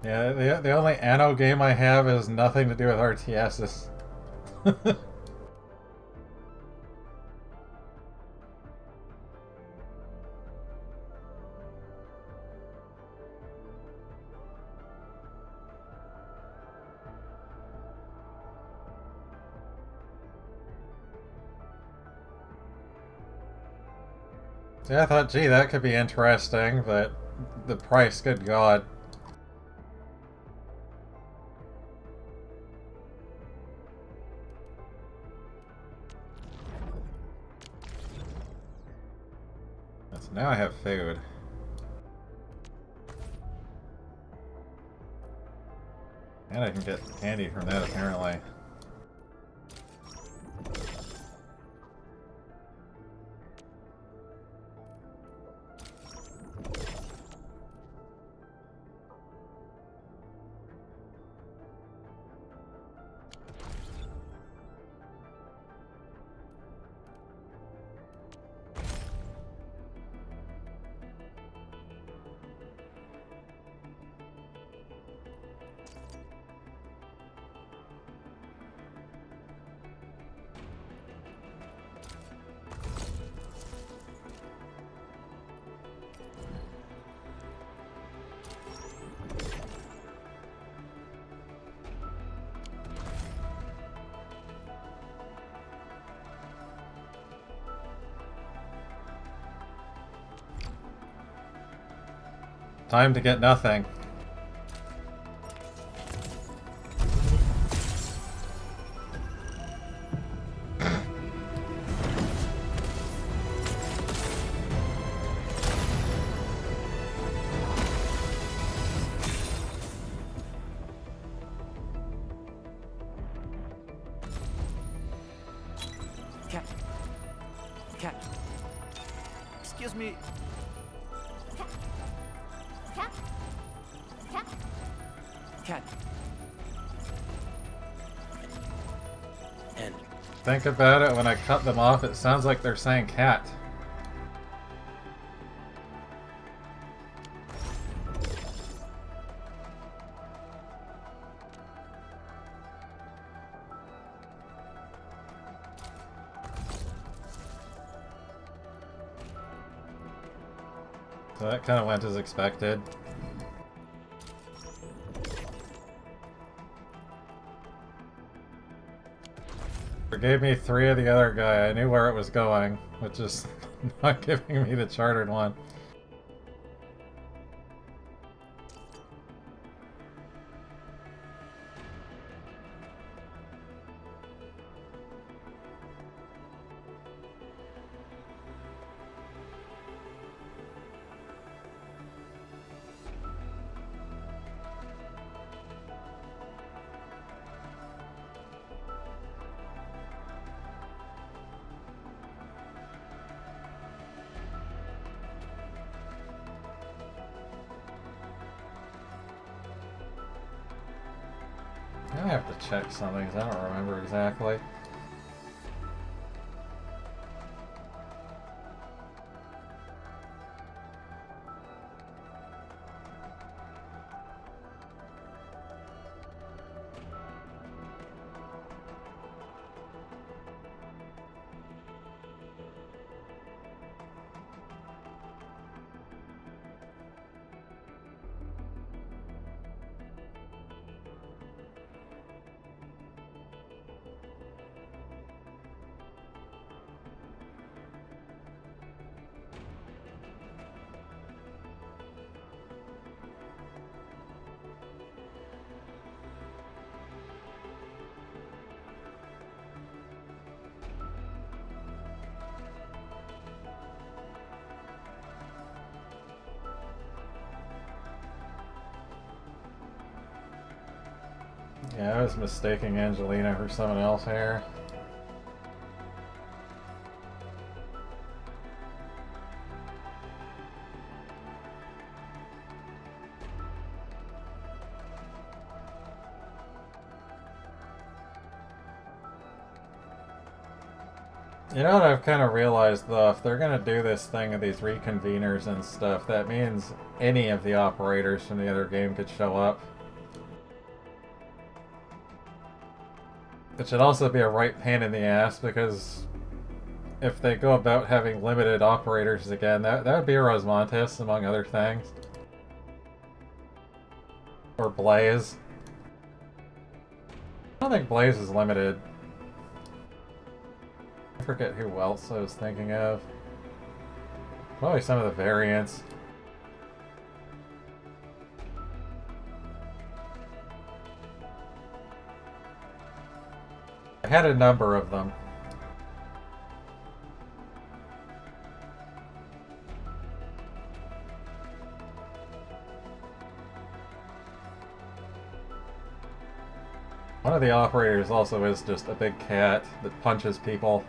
Yeah, the only Anno game I have is nothing to do with RTSs. Yeah, I thought, gee, that could be interesting, but the price, good God. So now I have food. And I can get candy from that, apparently. Time to get nothing. Cat. Excuse me. Cat. And Think about it, when I cut them off, it sounds like they're saying cat. So that kind of went as expected. It gave me 3 of the other guy. I knew where it was going, which is not giving me the chartered one. I have to check something because I don't remember exactly. Yeah, I was mistaking Angelina for someone else here. You know what I've kind of realized, though? If they're going to do this thing of these reconveners and stuff, that means any of the operators from the other game could show up. It should also be a right pain in the ass, because if they go about having limited operators again, that would be Rosmontis, among other things. Or Blaze. I don't think Blaze is limited. I forget who else I was thinking of. Probably some of the variants. I had a number of them. One of the operators also is just a big cat that punches people.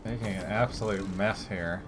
Making an absolute mess here.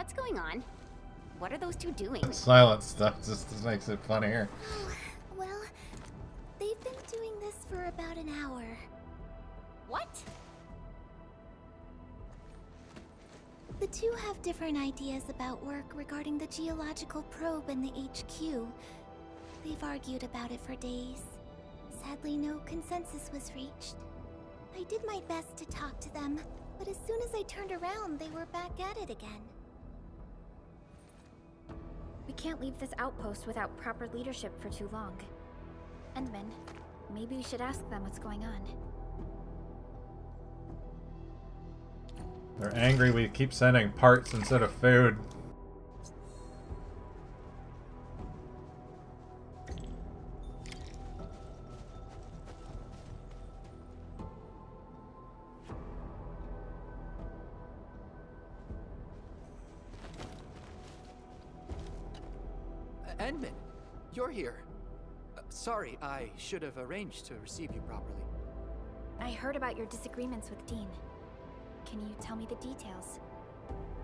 What's going on? What are those two doing? Silent stuff just makes it funnier. Well, they've been doing this for about an hour. What? The two have different ideas about work regarding the geological probe and the HQ. They've argued about it for days. Sadly, no consensus was reached. I did my best to talk to them, but as soon as I turned around, they were back at it again. We can't leave this outpost without proper leadership for too long. Endman, maybe we should ask them what's going on. They're angry we keep sending parts instead of food. Endman, you're here. Sorry, I should have arranged to receive you properly. I heard about your disagreements with Dean. Can you tell me the details?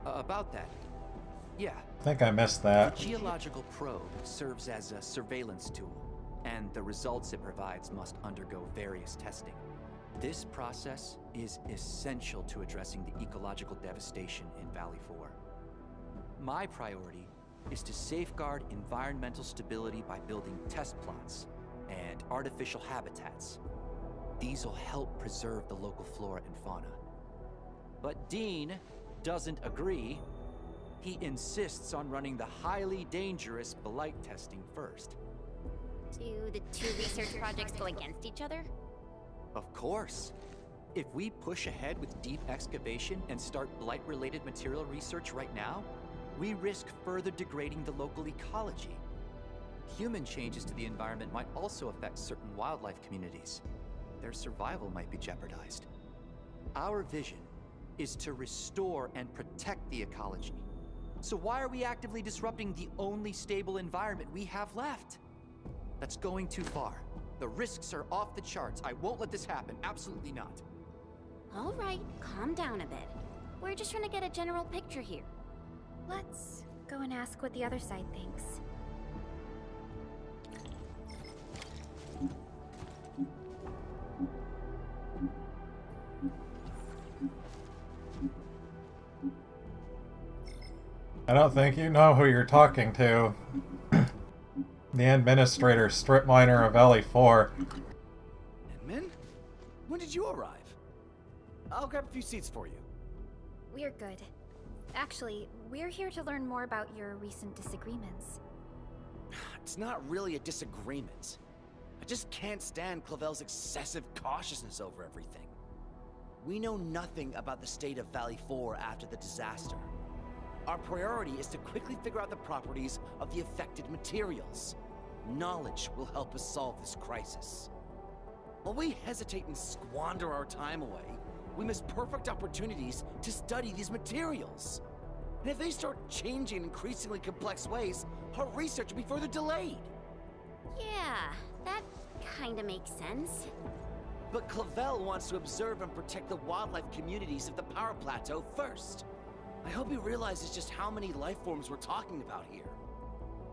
About that? Yeah. I think I missed that. The geological probe serves as a surveillance tool, and the results it provides must undergo various testing. This process is essential to addressing the ecological devastation in Valley 4. My priority is to safeguard environmental stability by building test plots and artificial habitats. These will help preserve the local flora and fauna. But Dean doesn't agree. He insists on running the highly dangerous blight testing first. Do the two research projects go against each other? Of course. If we push ahead with deep excavation and start blight-related material research right now, we risk further degrading the local ecology. Human changes to the environment might also affect certain wildlife communities. Their survival might be jeopardized. Our vision is to restore and protect the ecology. So why are we actively disrupting the only stable environment we have left? That's going too far. The risks are off the charts. I won't let this happen. Absolutely not. All right, calm down a bit. We're just trying to get a general picture here. Let's go and ask what the other side thinks. I don't think you know who you're talking to. The administrator, strip miner of LE4. Endman? When did you arrive? I'll grab a few seats for you. We're good. Actually, we're here to learn more about your recent disagreements. It's not really a disagreement. I just can't stand Clavel's excessive cautiousness over everything. We know nothing about the state of Valley 4 after the disaster. Our priority is to quickly figure out the properties of the affected materials. Knowledge will help us solve this crisis. While we hesitate and squander our time away, we miss perfect opportunities to study these materials. And if they start changing in increasingly complex ways, our research will be further delayed. Yeah, that kinda makes sense. But Clavel wants to observe and protect the wildlife communities of the Power Plateau first. I hope he realizes just how many life forms we're talking about here.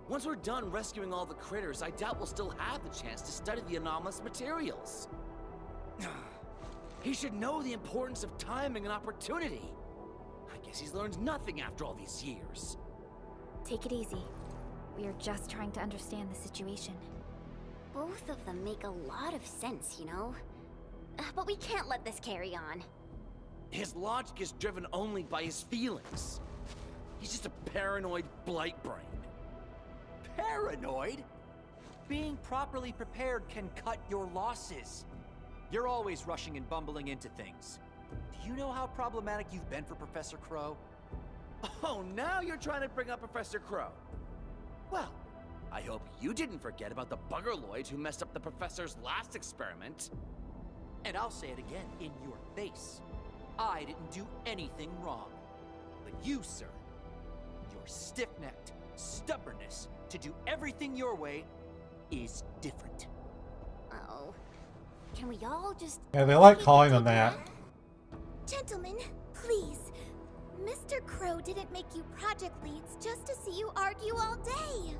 Once we're done rescuing all the critters, I doubt we'll still have the chance to study the anomalous materials. He should know the importance of timing and opportunity. I guess he's learned nothing after all these years. Take it easy. We are just trying to understand the situation. Both of them make a lot of sense, you know? But we can't let this carry on. His logic is driven only by his feelings. He's just a paranoid blight brain. Paranoid? Being properly prepared can cut your losses. You're always rushing and bumbling into things. Do you know how problematic you've been for Professor Crow? Oh, now you're trying to bring up Professor Crow. Well, I hope you didn't forget about the buggerloids who messed up the professor's last experiment. And I'll say it again in your face. I didn't do anything wrong. But you, sir, your stiff-necked stubbornness to do everything your way is different. Uh-oh. Can we all just... Yeah, they like calling them that. Gentlemen, please. Mr. Dr. Crow didn't make you project leads just to see you argue all day.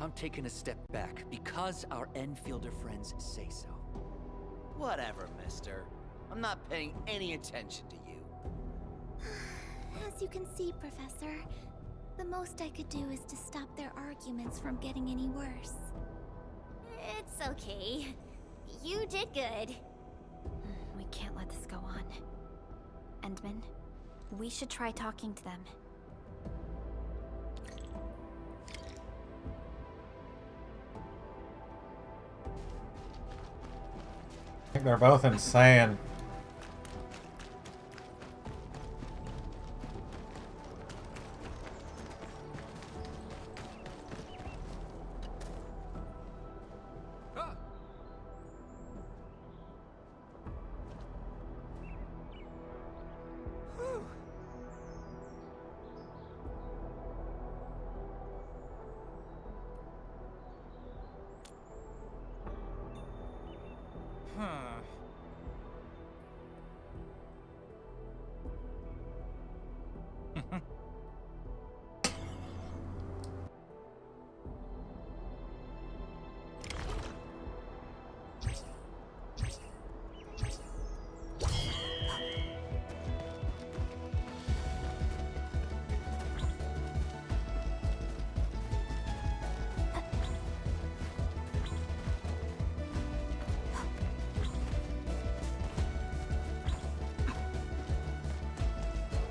I'm taking a step back because our Enfielder friends say so. Whatever, mister. I'm not paying any attention to you. As you can see, Professor, the most I could do is to stop their arguments from getting any worse. It's okay. You did good. We can't let this go on. Endman, we should try talking to them. I think they're both insane.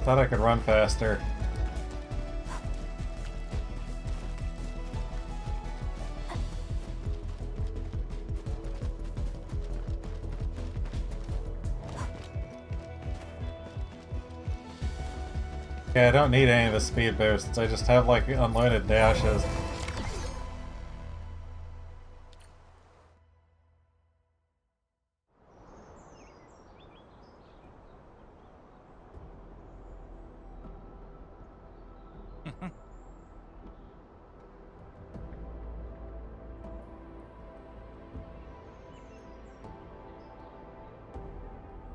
Thought I could run faster. Yeah, I don't need any of the speed boosts. I just have like unlimited dashes.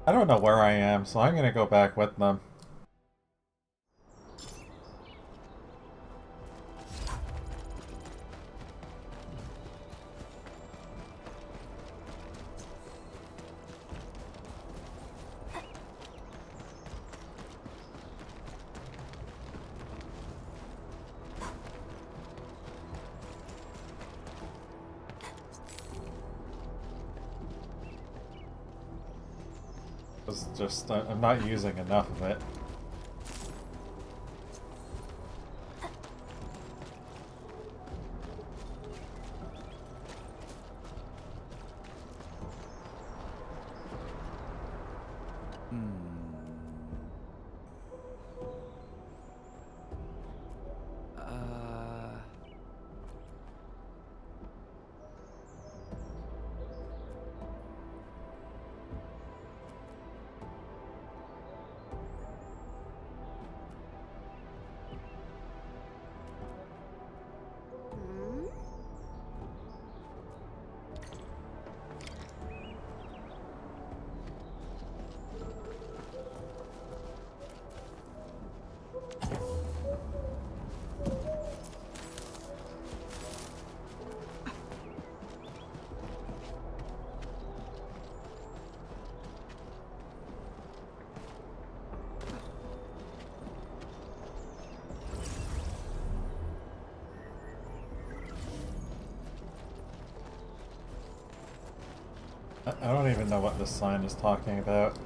I don't know where I am, so I'm gonna go back with them. It's just, I'm not using enough of it. I don't even know what this sign is talking about.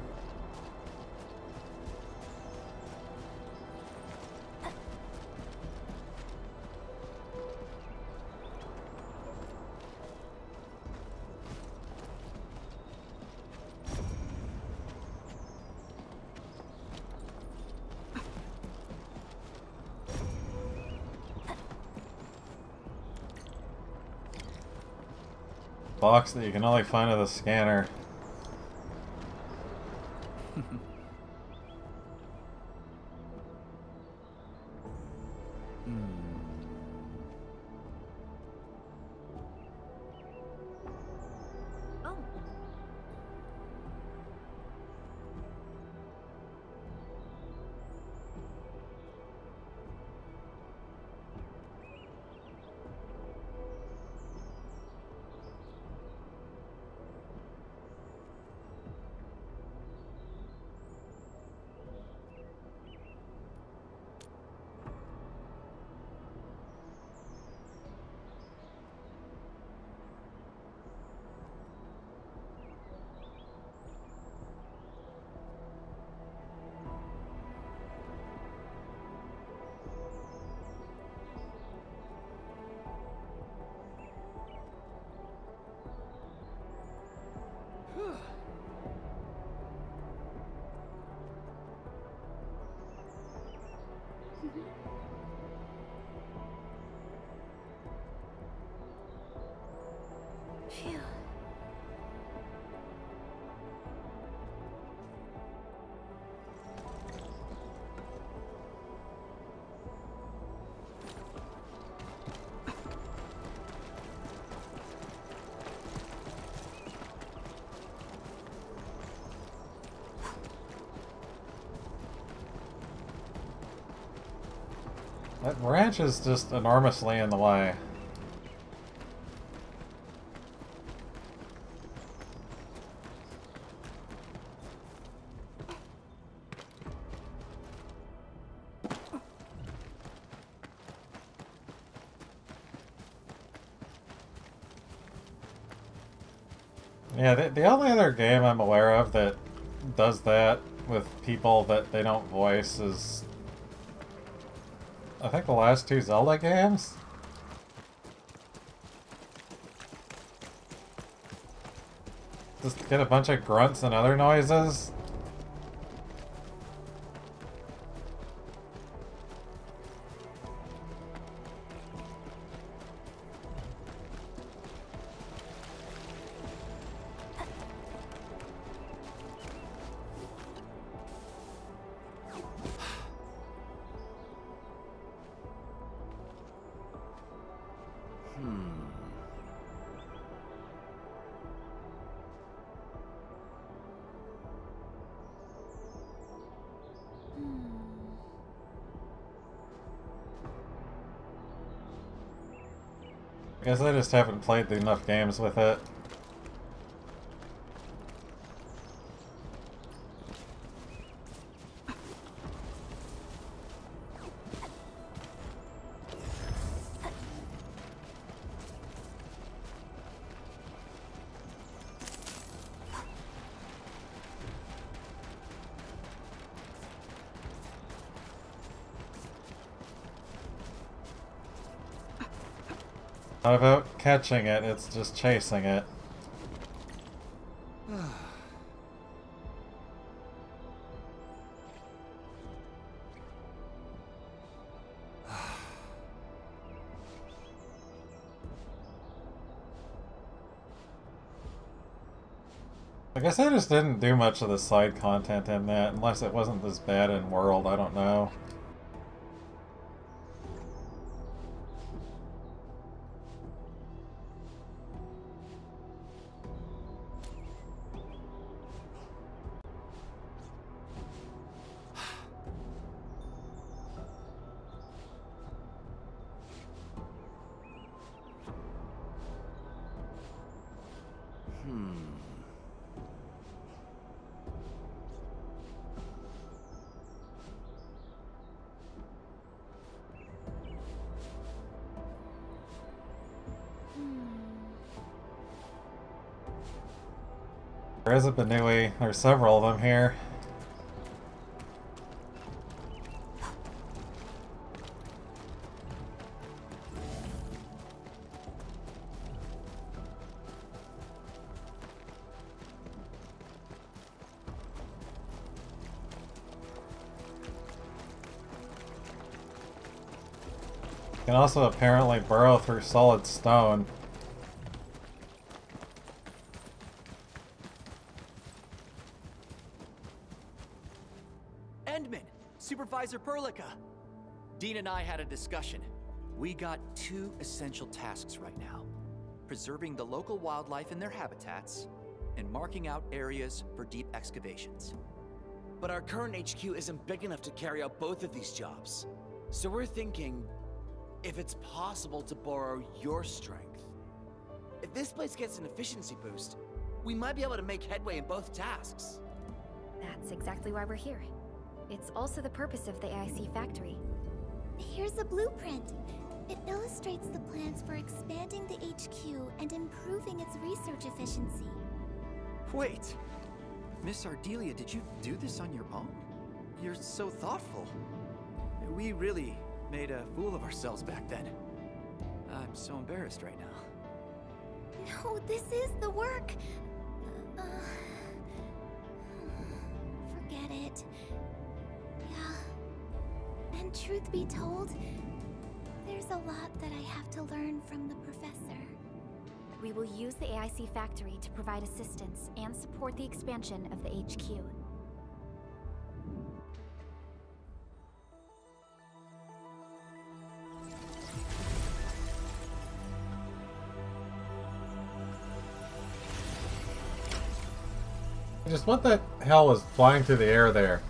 Box that you can only find with a scanner. That branch is just enormously in the way. Yeah, the only other game I'm aware of that does that with people that they don't voice is, I think, the last two Zelda games. Just get a bunch of grunts and other noises. I guess I just haven't played enough games with it. Not about catching it, it's just chasing it. I guess I just didn't do much of the side content in that, unless it wasn't this bad in World, I don't know. There is a Benui. There's several of them here. You can also apparently burrow through solid stone. Supervisor Perlica! Dean and I had a discussion. We got two essential tasks right now. Preserving the local wildlife in their habitats, and marking out areas for deep excavations. But our current HQ isn't big enough to carry out both of these jobs. So we're thinking, if it's possible to borrow your strength. If this place gets an efficiency boost, we might be able to make headway in both tasks. That's exactly why we're here. It's also the purpose of the AIC factory. Here's a blueprint. It illustrates the plans for expanding the HQ and improving its research efficiency. Wait! Miss Ardelia, did you do this on your own? You're so thoughtful. We really made a fool of ourselves back then. I'm so embarrassed right now. No, this is the work. Forget it. Yeah. And truth be told, there's a lot that I have to learn from the professor. We will use the AIC factory to provide assistance and support the expansion of the HQ. Just what the hell was flying through the air there?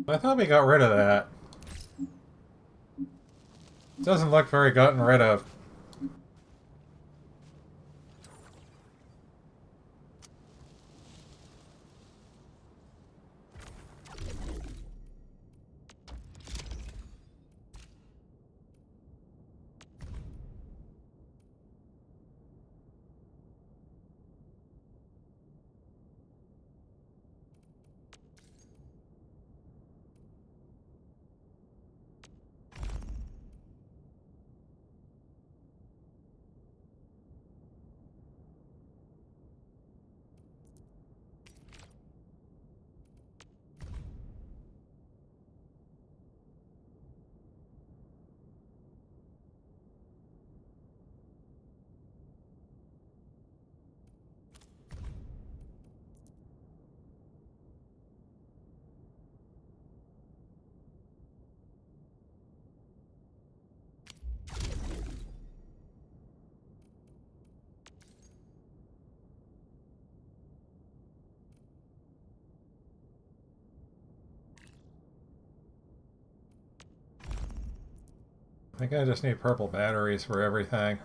I thought we got rid of that. Doesn't look very gotten rid of. I think I just need purple batteries for everything.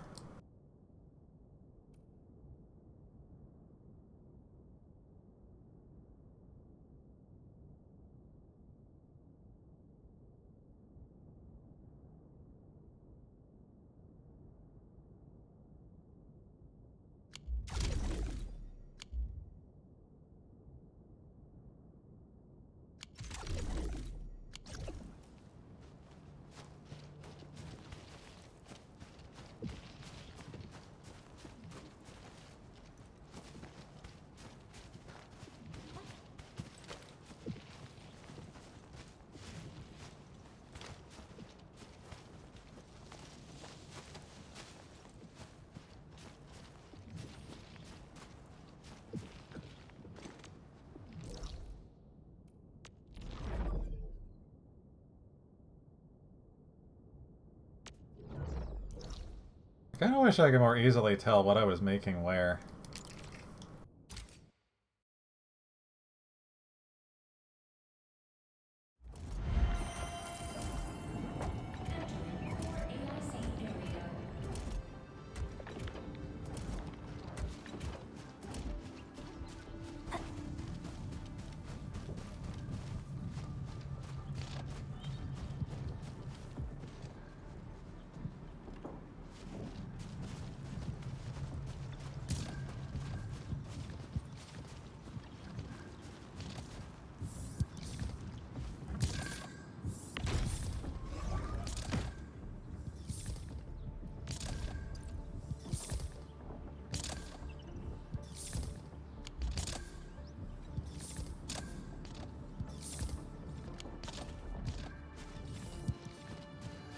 I kinda wish I could more easily tell what I was making where.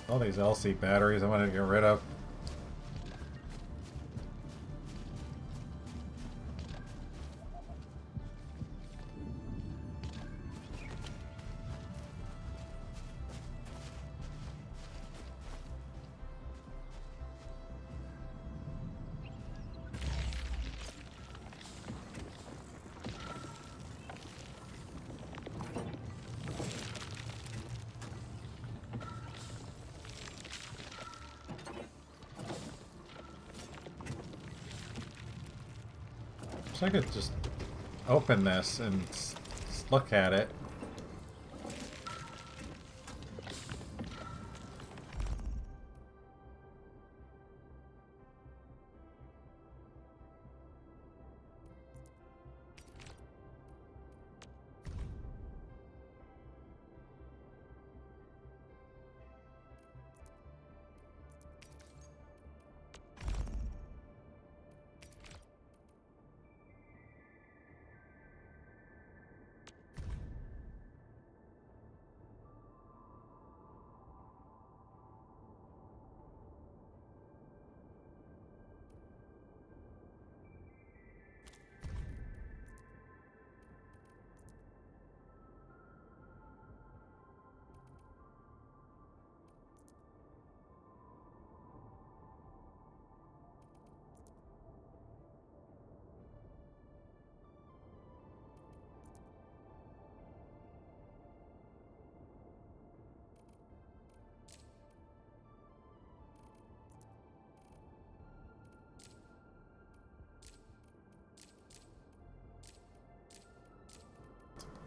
All these LC batteries I wanted to get rid of. I could just open this and look at it.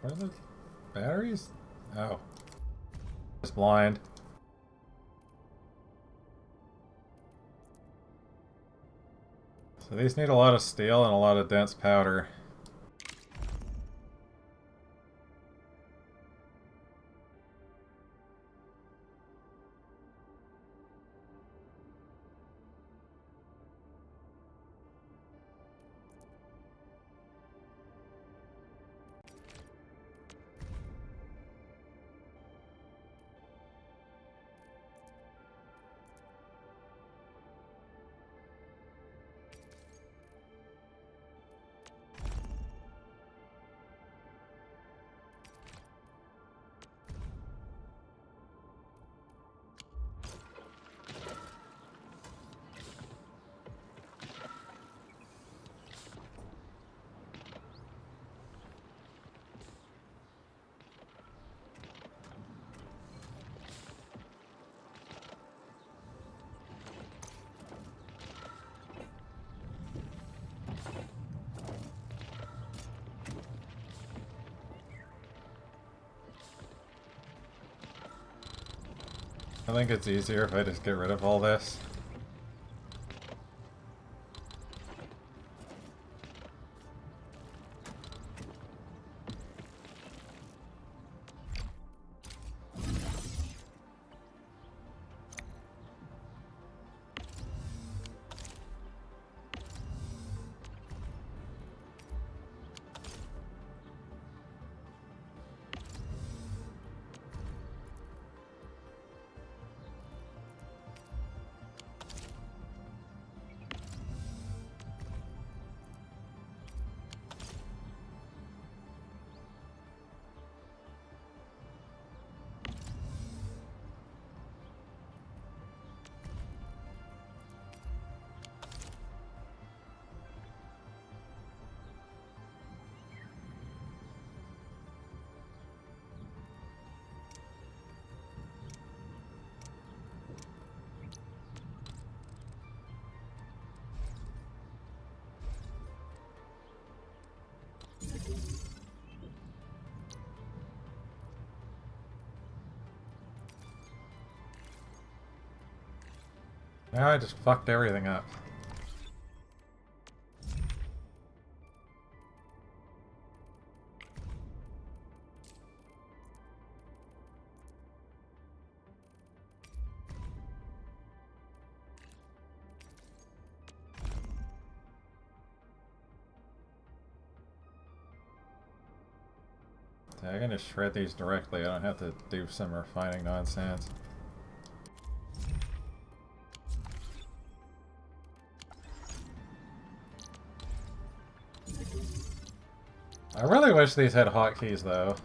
What are the batteries? Oh. Just blind. So these need a lot of steel and a lot of dense powder. I think it's easier if I just get rid of all this. Now I just fucked everything up. I can just shred these directly. I don't have to do some refining nonsense. I really wish these had hotkeys though.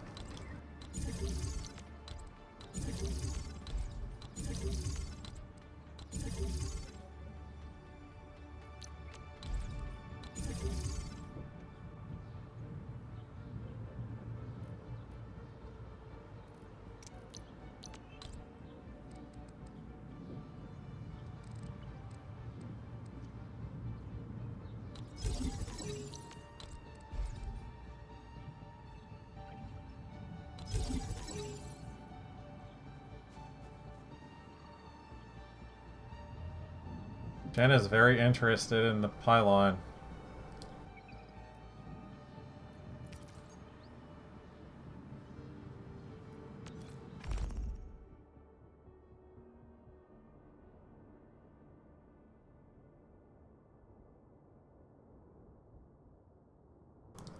Jen is very interested in the pylon.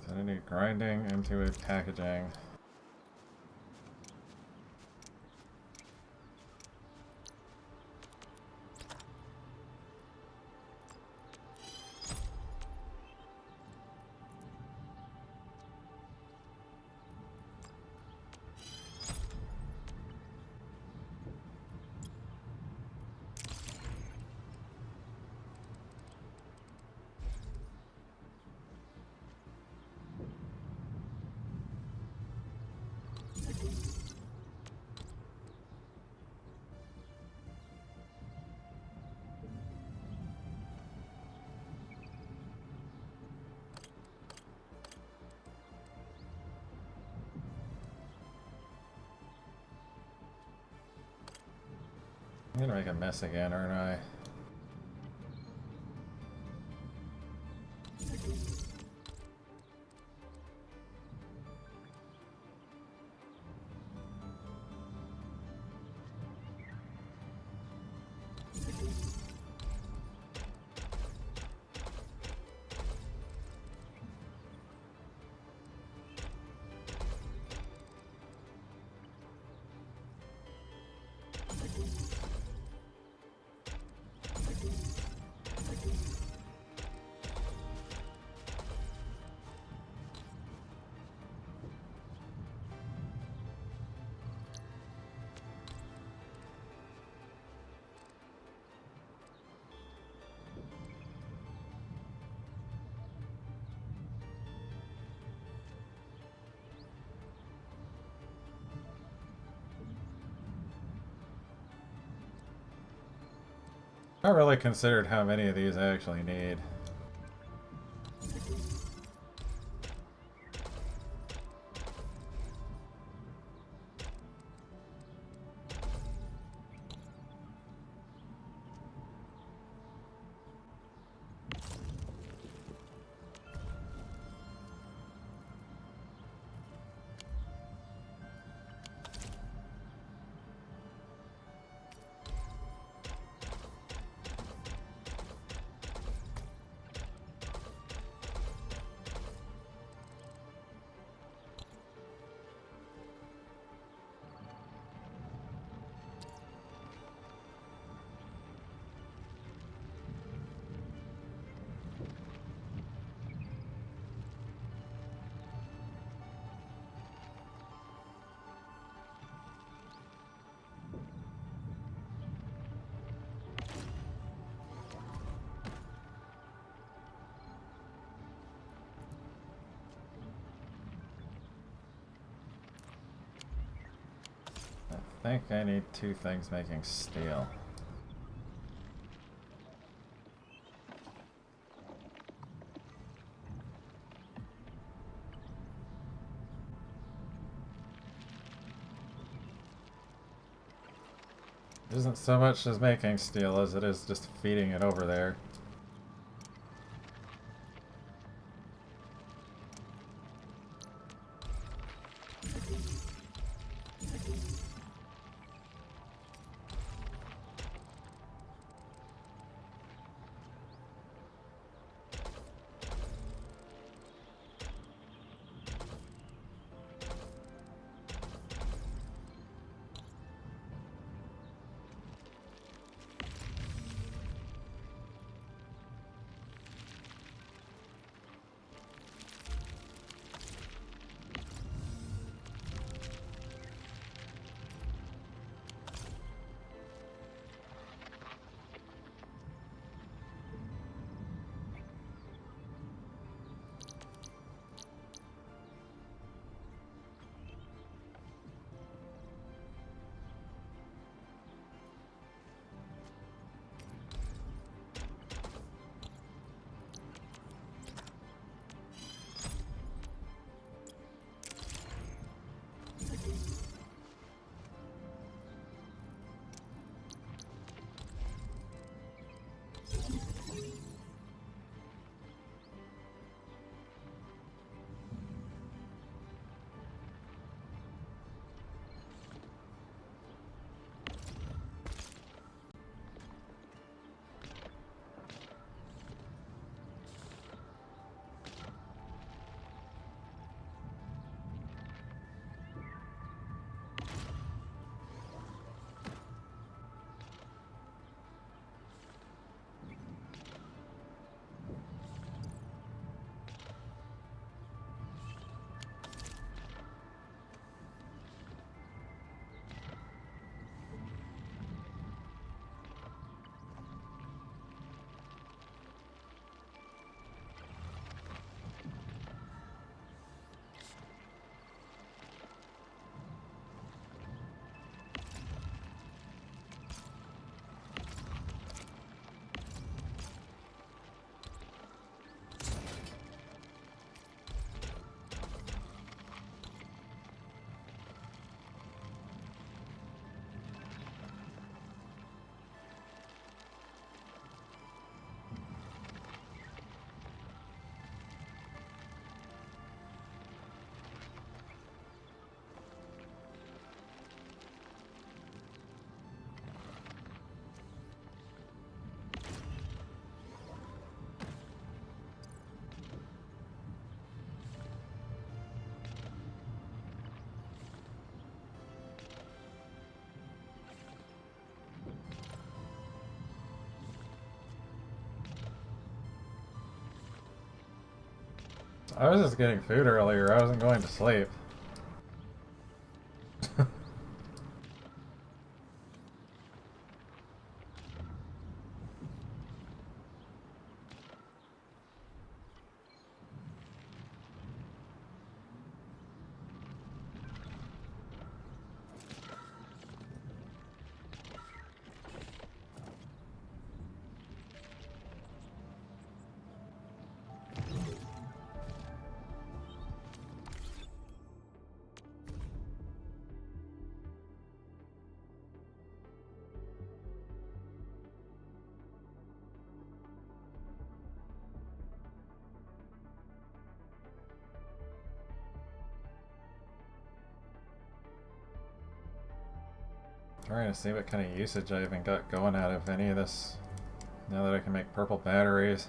So I need grinding into a packaging. I'm gonna make a mess again, aren't I? Not really considered how many of these I actually need. I think I need 2 things making steel. It isn't so much as making steel as it is just feeding it over there. I was just getting food earlier. I wasn't going to sleep. Trying to see what kind of usage I even got going out of any of this now that I can make purple batteries.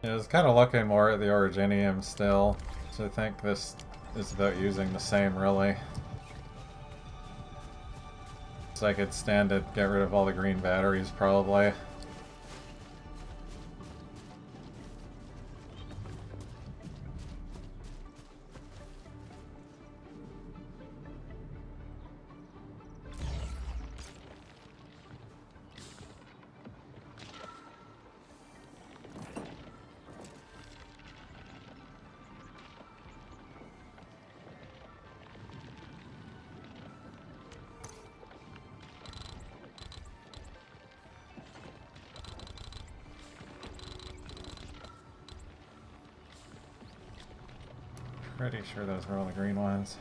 Yeah, I was kind of looking more at the Originium still, so I think this is about using the same, really. So I could stand to get rid of all the green batteries, probably. Pretty sure those were all the green ones.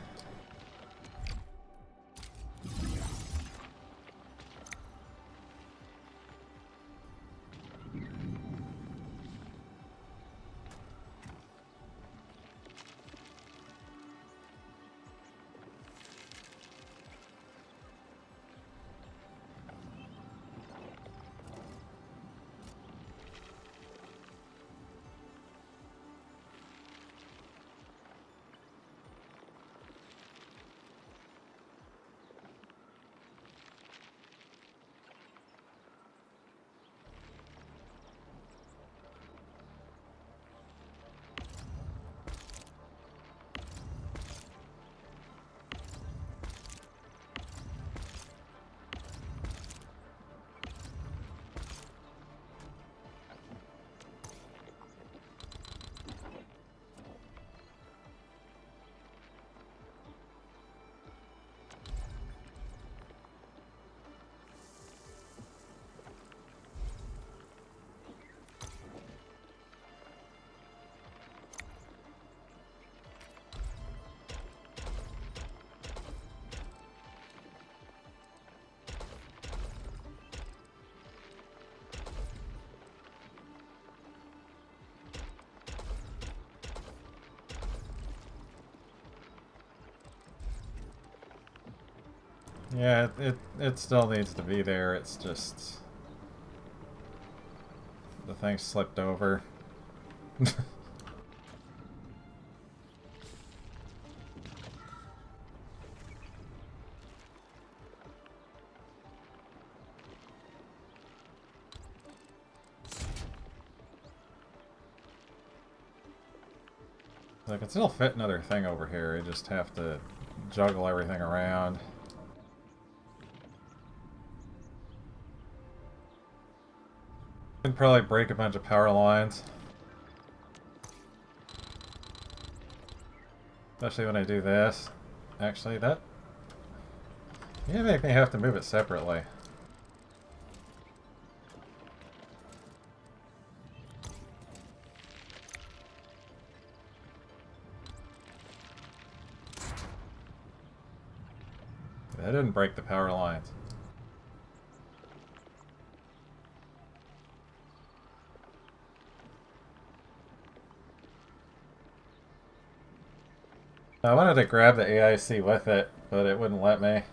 Yeah, it still needs to be there, it's just... the thing slipped over. I can still fit another thing over here, I just have to juggle everything around. Could probably break a bunch of power lines. Especially when I do this. Actually, that... You make me have to move it separately. That didn't break the power lines. I wanted to grab the AIC with it, but it wouldn't let me.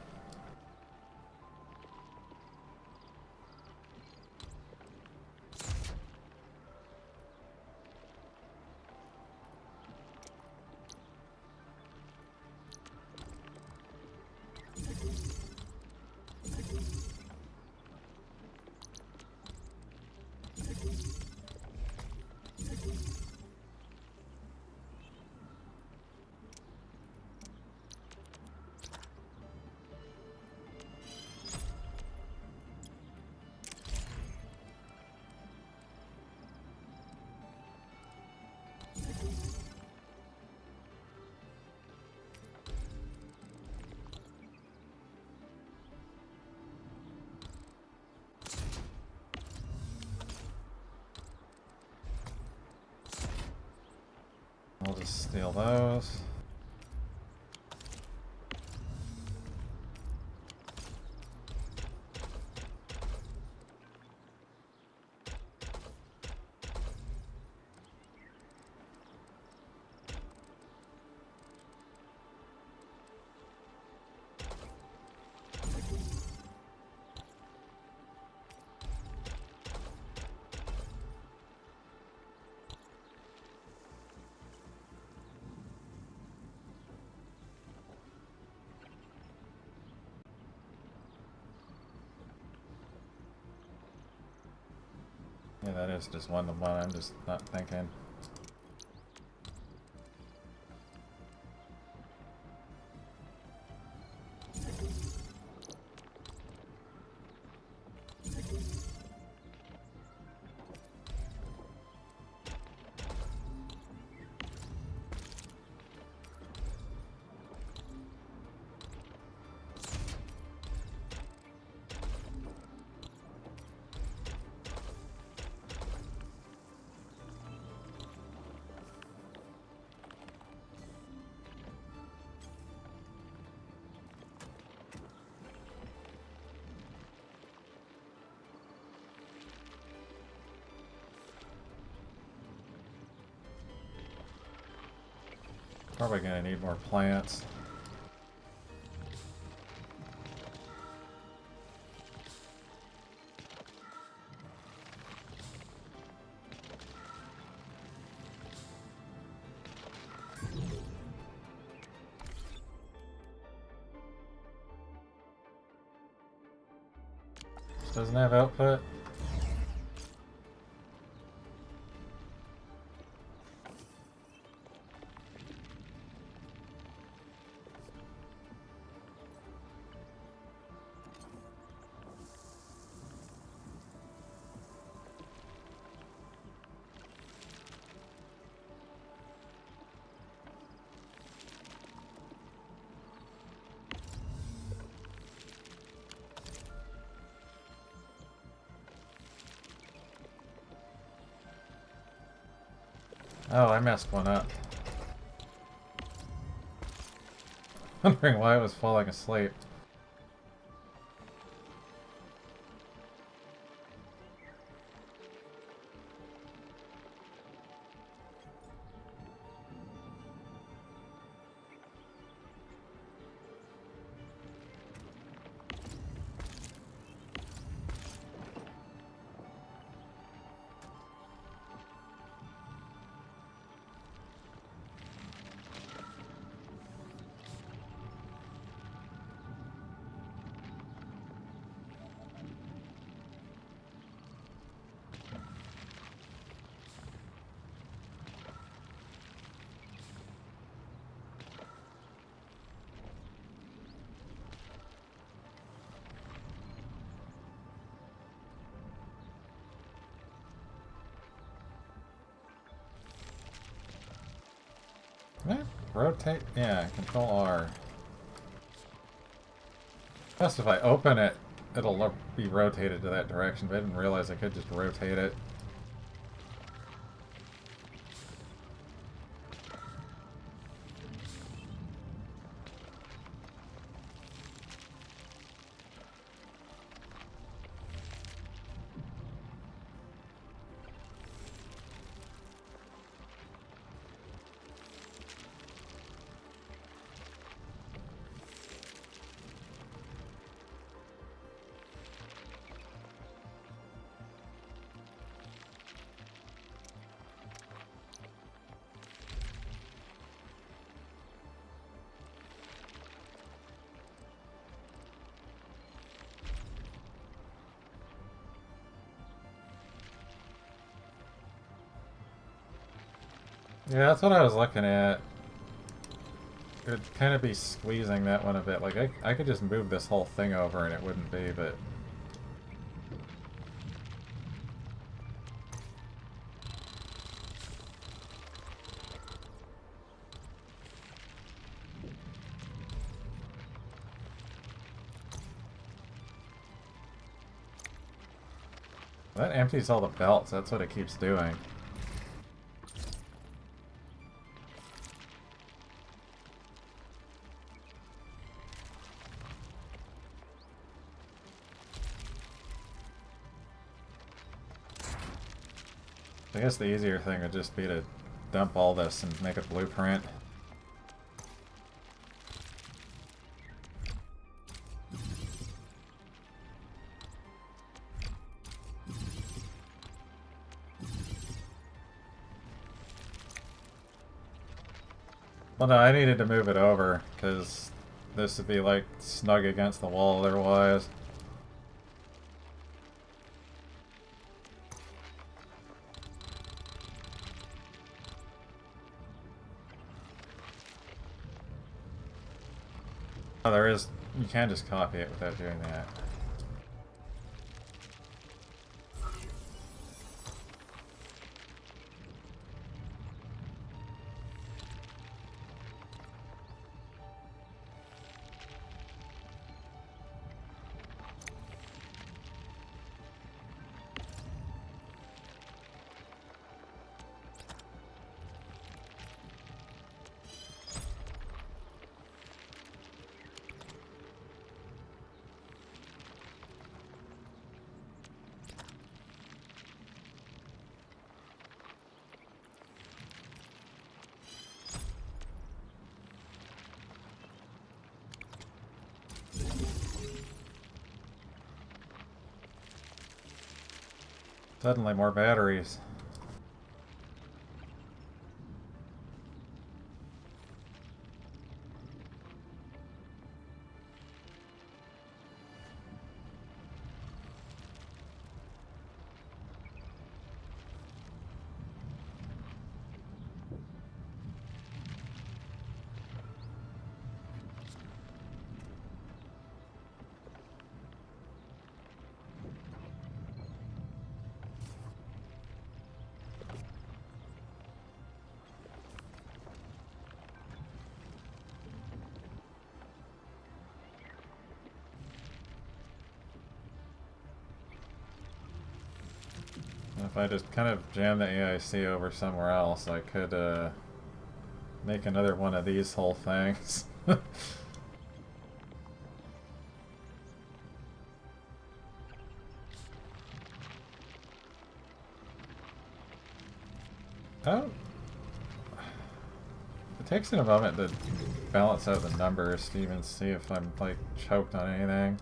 I'll just steal those. Yeah, that is just one-to-one. I'm just not thinking. Probably gonna need more plants. Doesn't have output. Oh, I messed one up. Wondering why I was falling asleep. Can I rotate? Yeah, control R. Plus, if I open it, it'll be rotated to that direction, but I didn't realize I could just rotate it. Yeah, that's what I was looking at. It would kind of be squeezing that one a bit. Like, I could just move this whole thing over and it wouldn't be, but... That empties all the belts, that's what it keeps doing. I guess the easier thing would just be to dump all this and make a blueprint. Well, no, I needed to move it over, because this would be, like, snug against the wall otherwise. Oh, there is... You can just copy it without doing that. Suddenly more batteries. If I just kind of jam the AIC over somewhere else, I could make another one of these whole things. Oh. It takes me a moment to balance out the numbers to even see if I'm, like, choked on anything.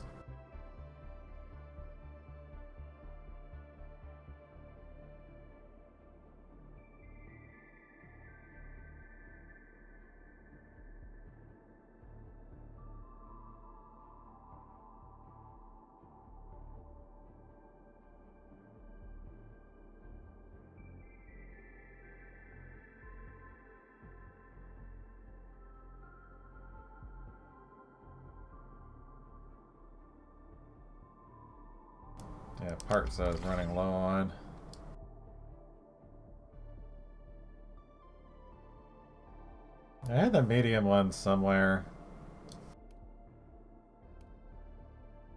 Yeah, parts I was running low on. I had the medium one somewhere.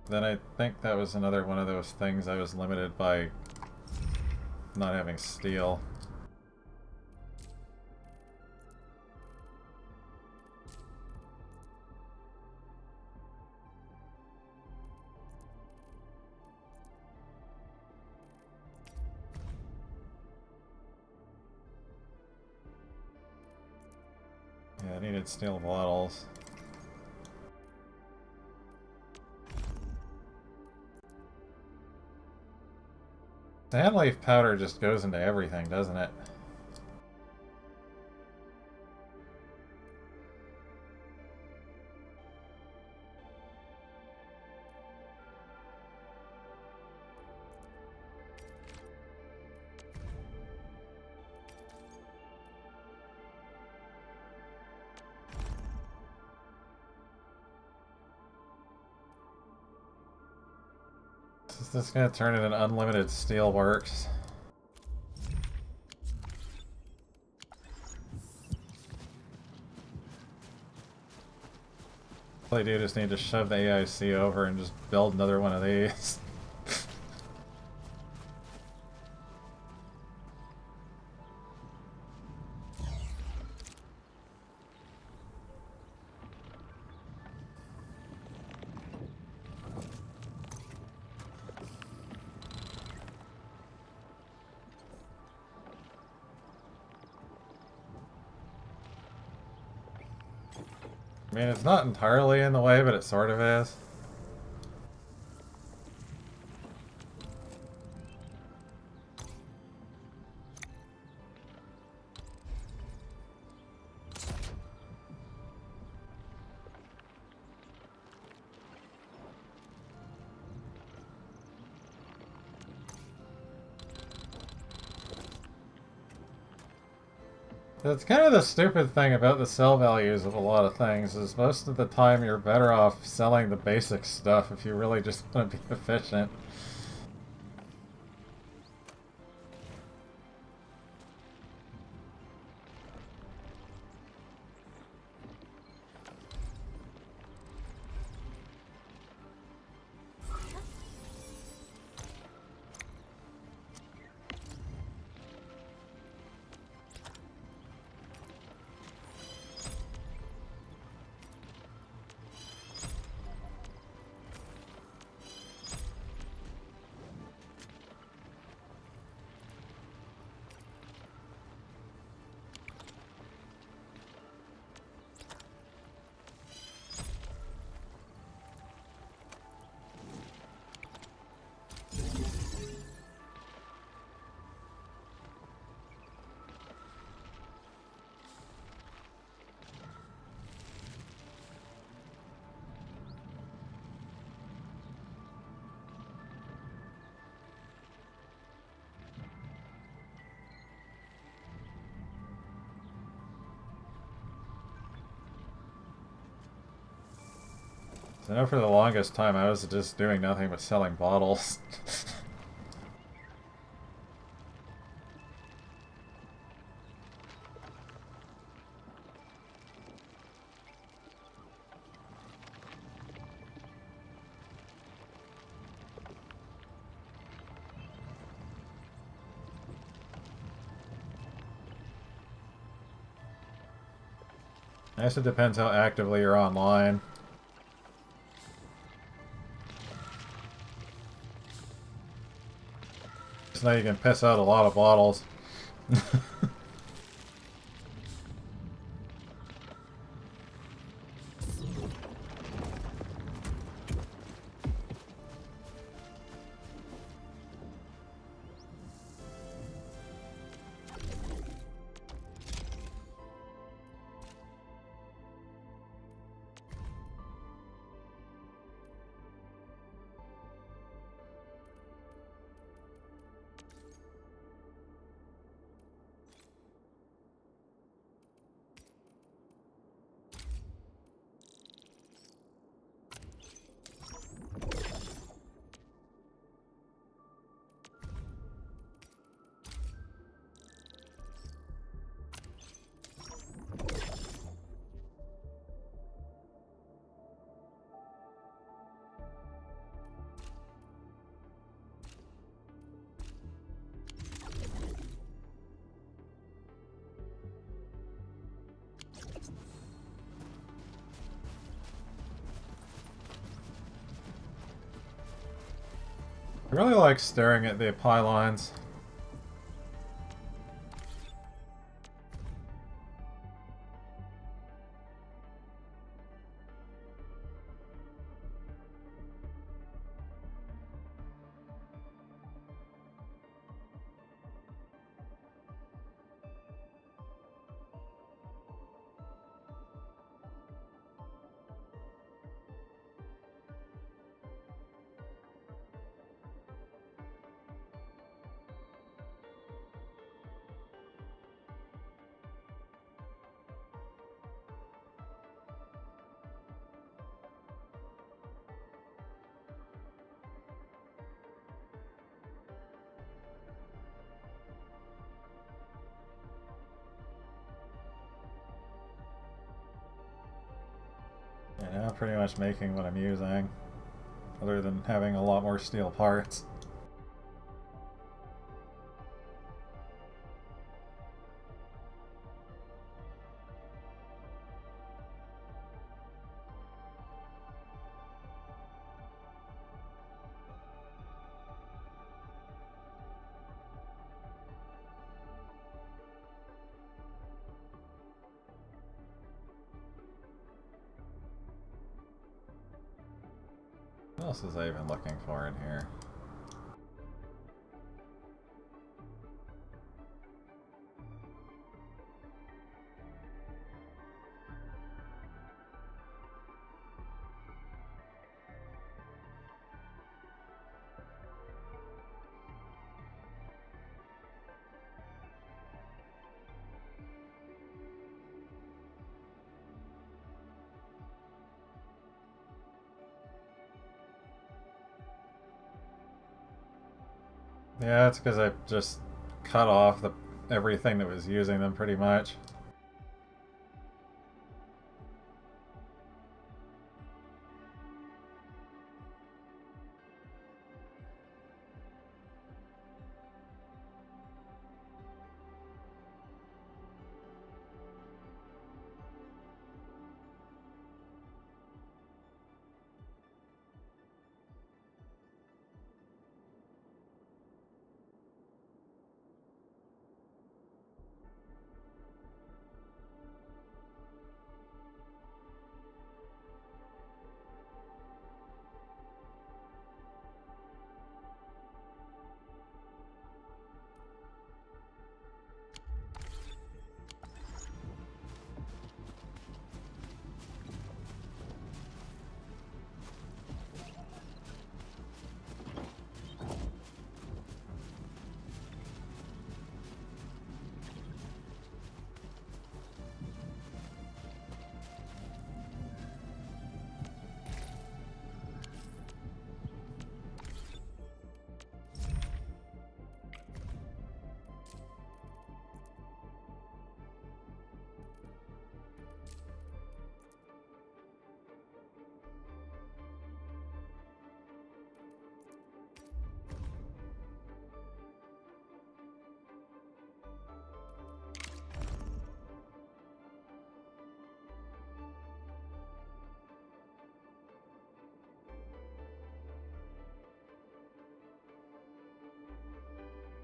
Then I think that was another one of those things I was limited by not having steel. Yeah, I needed steel bottles. Sand leaf powder just goes into everything, doesn't it? Is this gonna turn into an unlimited steelworks? Probably do just need to shove the AIC over and just build another one of these. I mean, it's not entirely in the way, but it sort of is. That's kind of the stupid thing about the sell values of a lot of things, is most of the time you're better off selling the basic stuff if you really just want to be efficient. So I know for the longest time I was just doing nothing but selling bottles. I guess it depends how actively you're online. Just know you can piss out a lot of bottles. I really like staring at the pylons. Yeah, now pretty much making what I'm using, other than having a lot more steel parts. What else was I even looking for in here? Yeah, it's because I just cut off everything that was using them pretty much.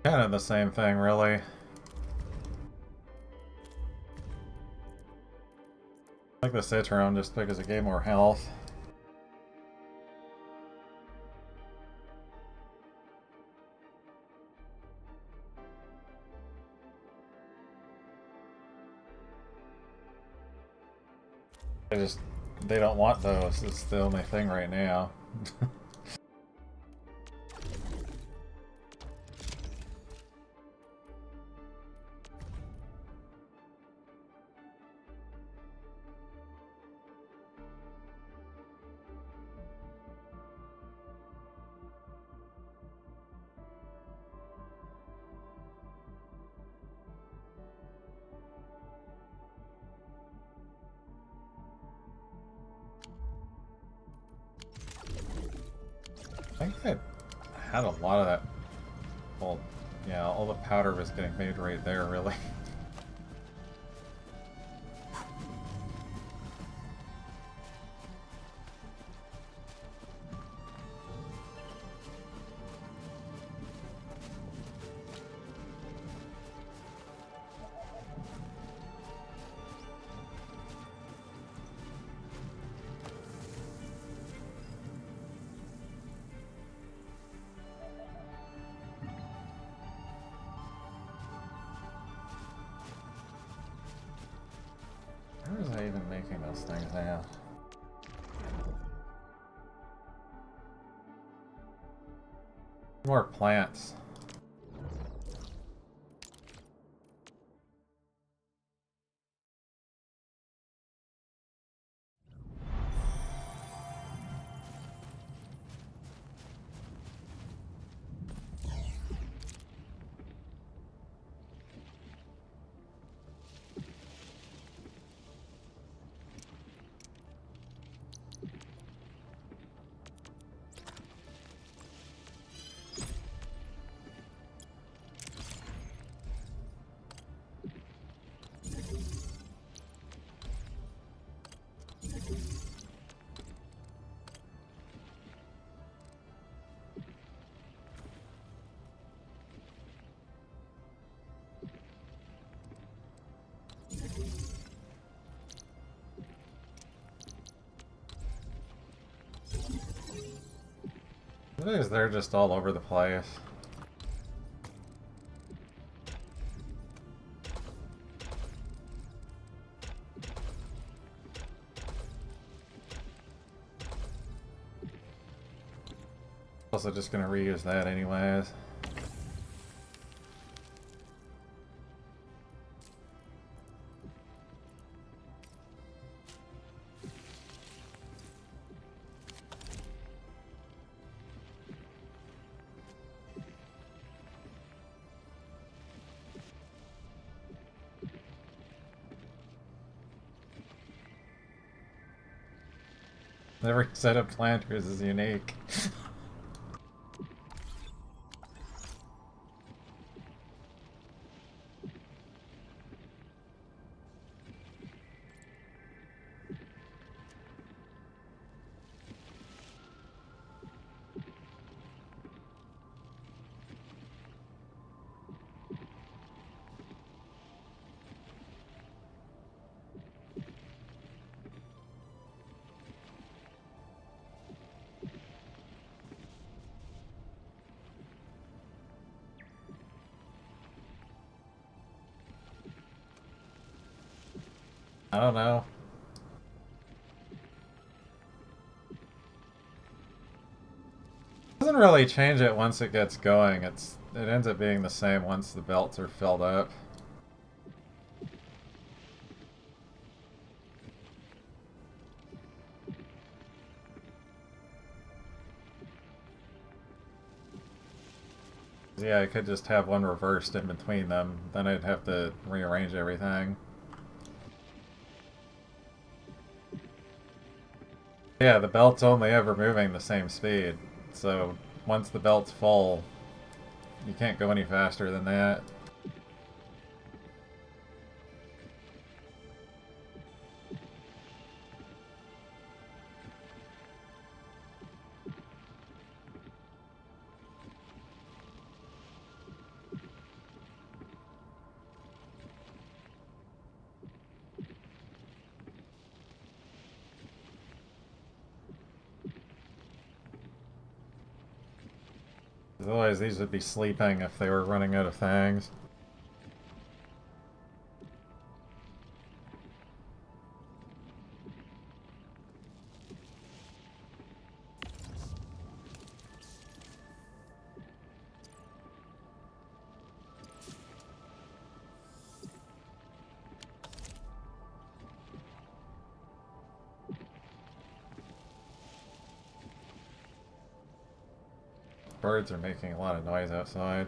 Kind of the same thing, really. I like the Citron just because it gave more health. They don't want those. It's the only thing right now. I think I had a lot of that. Well, yeah, all the powder was getting made right there, really. even making those things now? More plants. The thing is, they're just all over the place. Also just gonna reuse that anyways. Every set of planters is unique. I don't know. It doesn't really change it once it gets going. It ends up being the same once the belts are filled up. Yeah, I could just have one reversed in between them. Then I'd have to rearrange everything. Yeah, the belt's only ever moving the same speed, so once the belt's full, you can't go any faster than that. Otherwise, these would be sleeping if they were running out of things. Birds are making a lot of noise outside.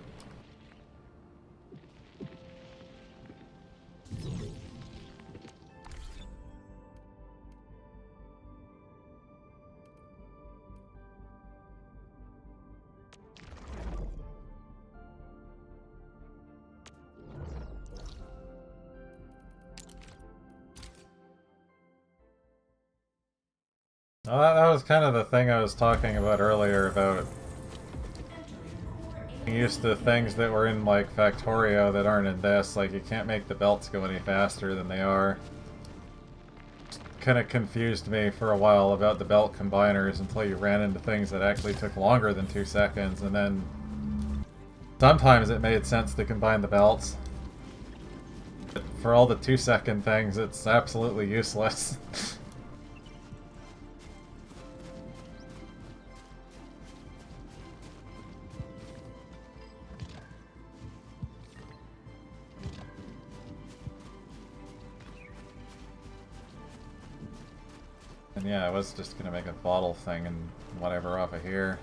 Well, that was kind of the thing I was talking about earlier about used to things that were in like Factorio that aren't in this. Like, you can't make the belts go any faster than they are. Kind of confused me for a while about the belt combiners until you ran into things that actually took longer than 2 seconds, and then sometimes it made sense to combine the belts. But for all the 2-second things, it's absolutely useless. And yeah, I was just gonna make a bottle thing and whatever off of here.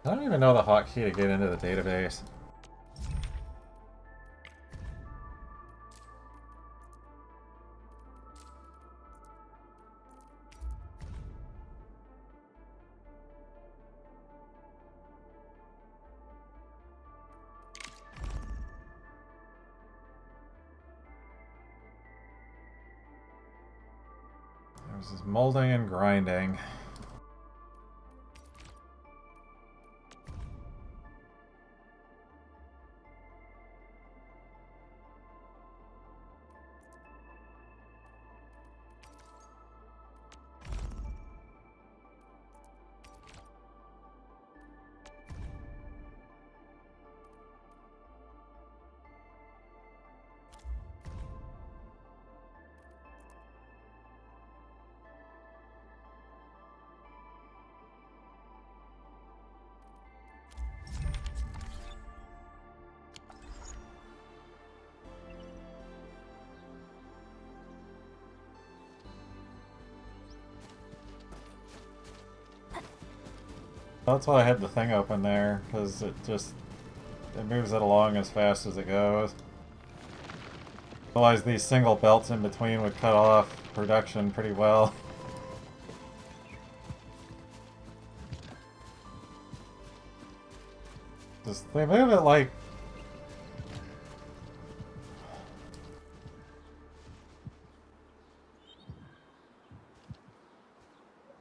I don't even know the hotkey to get into the database. There's this molding and grinding. That's why I had the thing open there, because it moves it along as fast as it goes. Otherwise these single belts in between would cut off production pretty well. They move it like...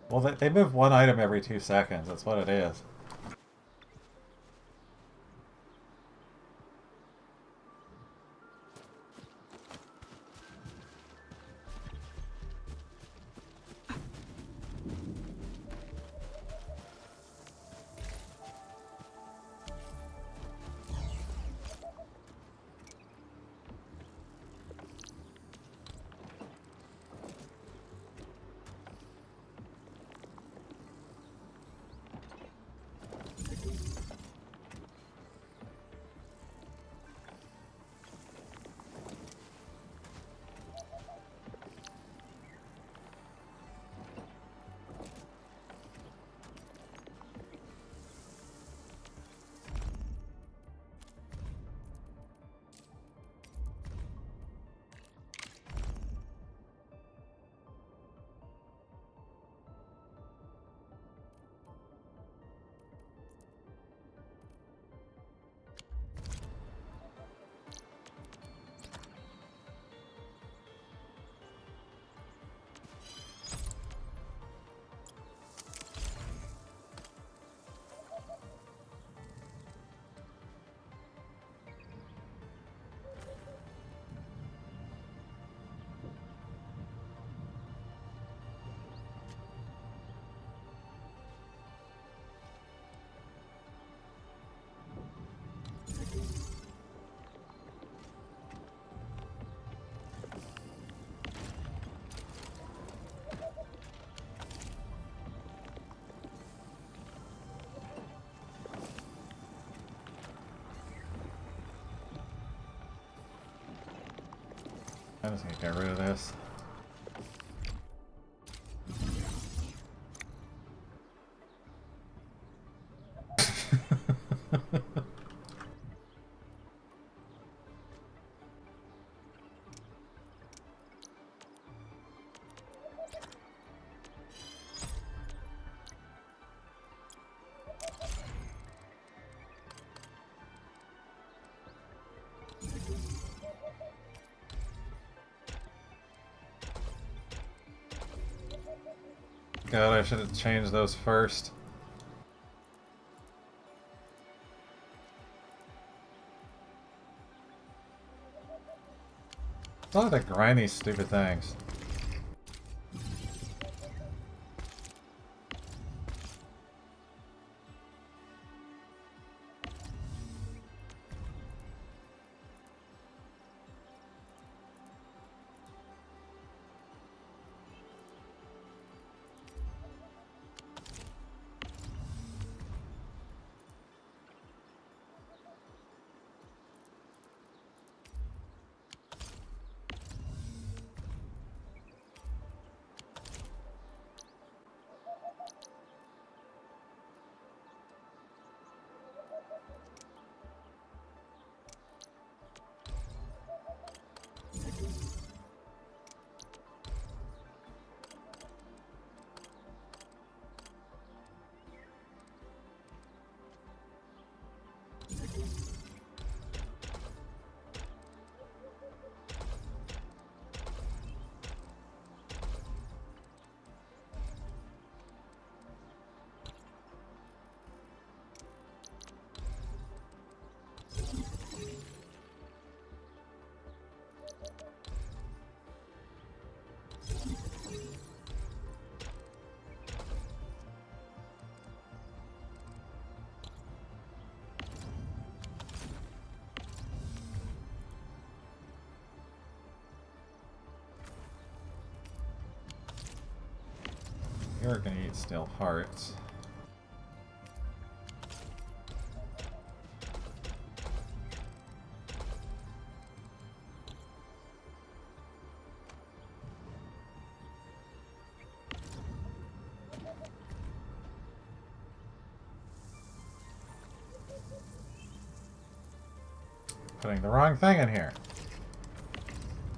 Well, they move one item every 2 seconds, that's what it is. I'm just gonna get rid of this. God, I should have changed those first. I have to grind these stupid things. You're gonna eat steel parts. Putting the wrong thing in here.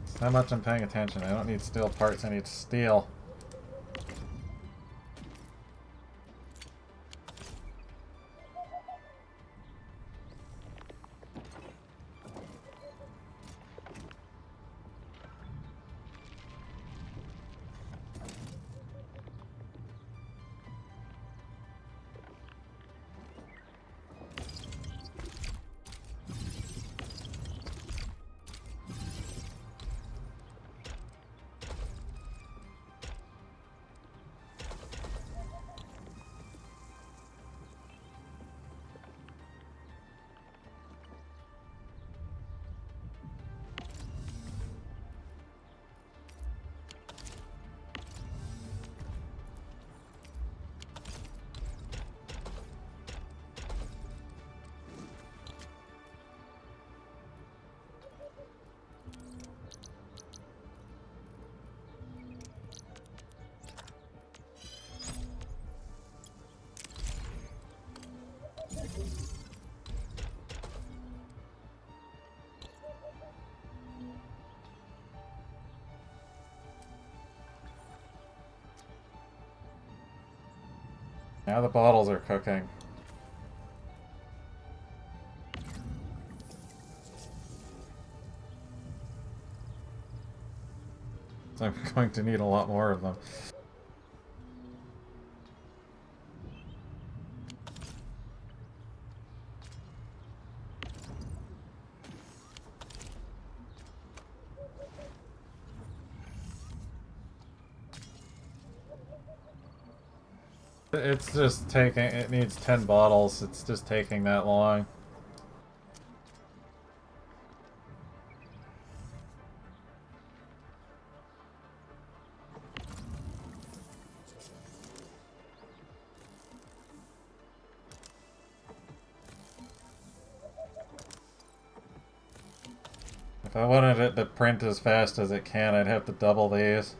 It's how much I'm paying attention. I don't need steel parts, I need steel. Now the bottles are cooking. So I'm going to need a lot more of them. It's just taking, it needs 10 bottles, it's just taking that long. If I wanted it to print as fast as it can, I'd have to double these.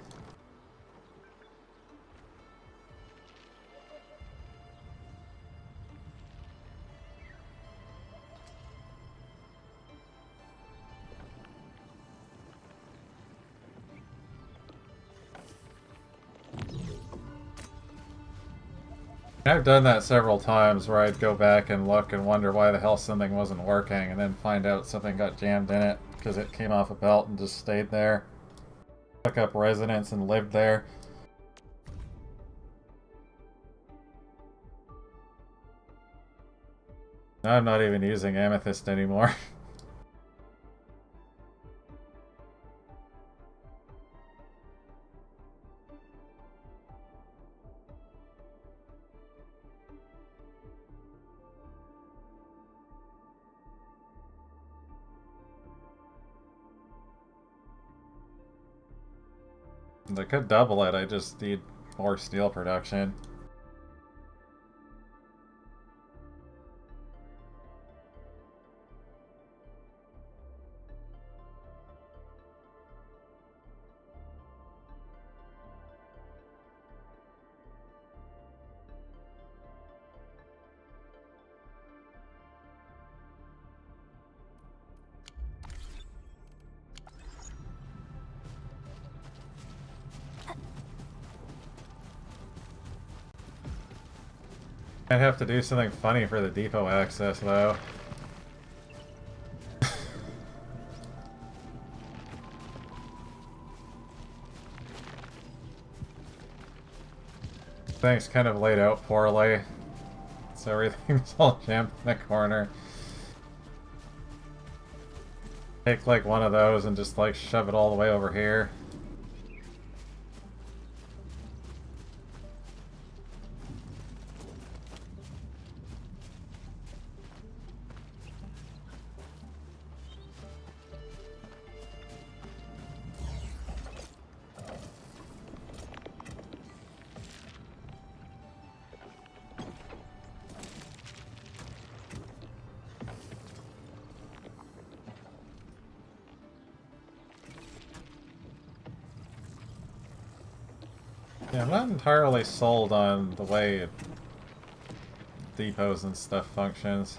I've done that several times where I'd go back and look and wonder why the hell something wasn't working and then find out something got jammed in it because it came off a belt and just stayed there. Took up residence and lived there. Now I'm not even using amethyst anymore. They could double it, I just need more steel production. I'd have to do something funny for the depot access, though. Thing's kind of laid out poorly, so everything's all jammed in the corner. Take like one of those and just like shove it all the way over here. Yeah, I'm not entirely sold on the way depots and stuff functions.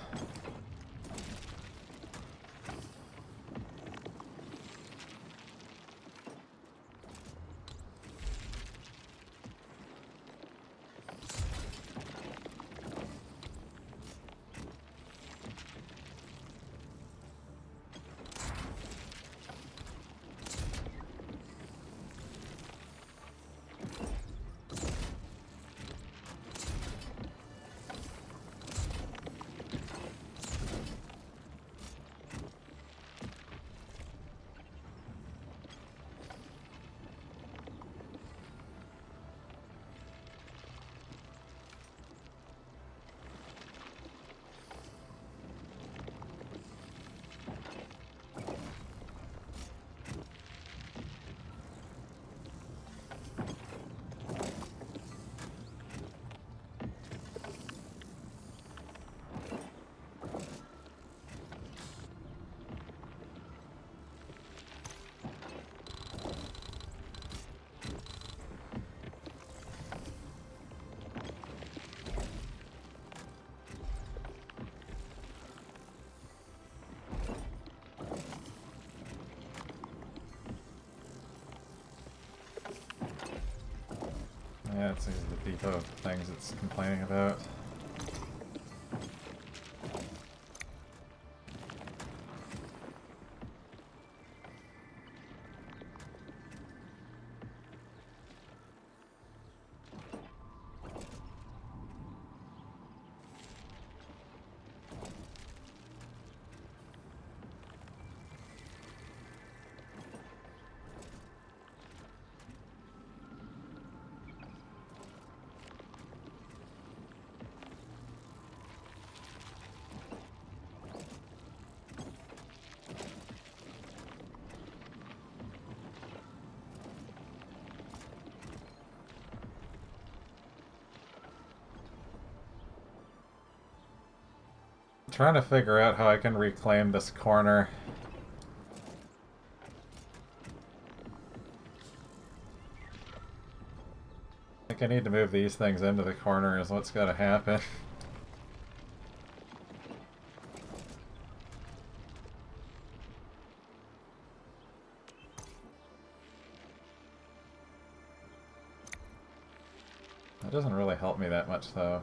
Yeah, it's these are the depot things it's complaining about. Trying to figure out how I can reclaim this corner. I think I need to move these things into the corner is what's got to happen. That doesn't really help me that much though.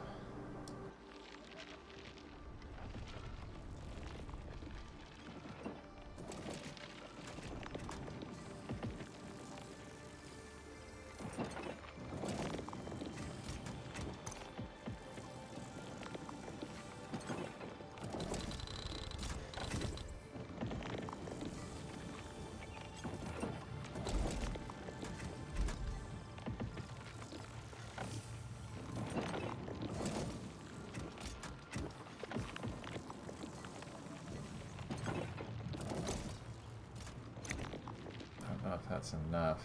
That's enough.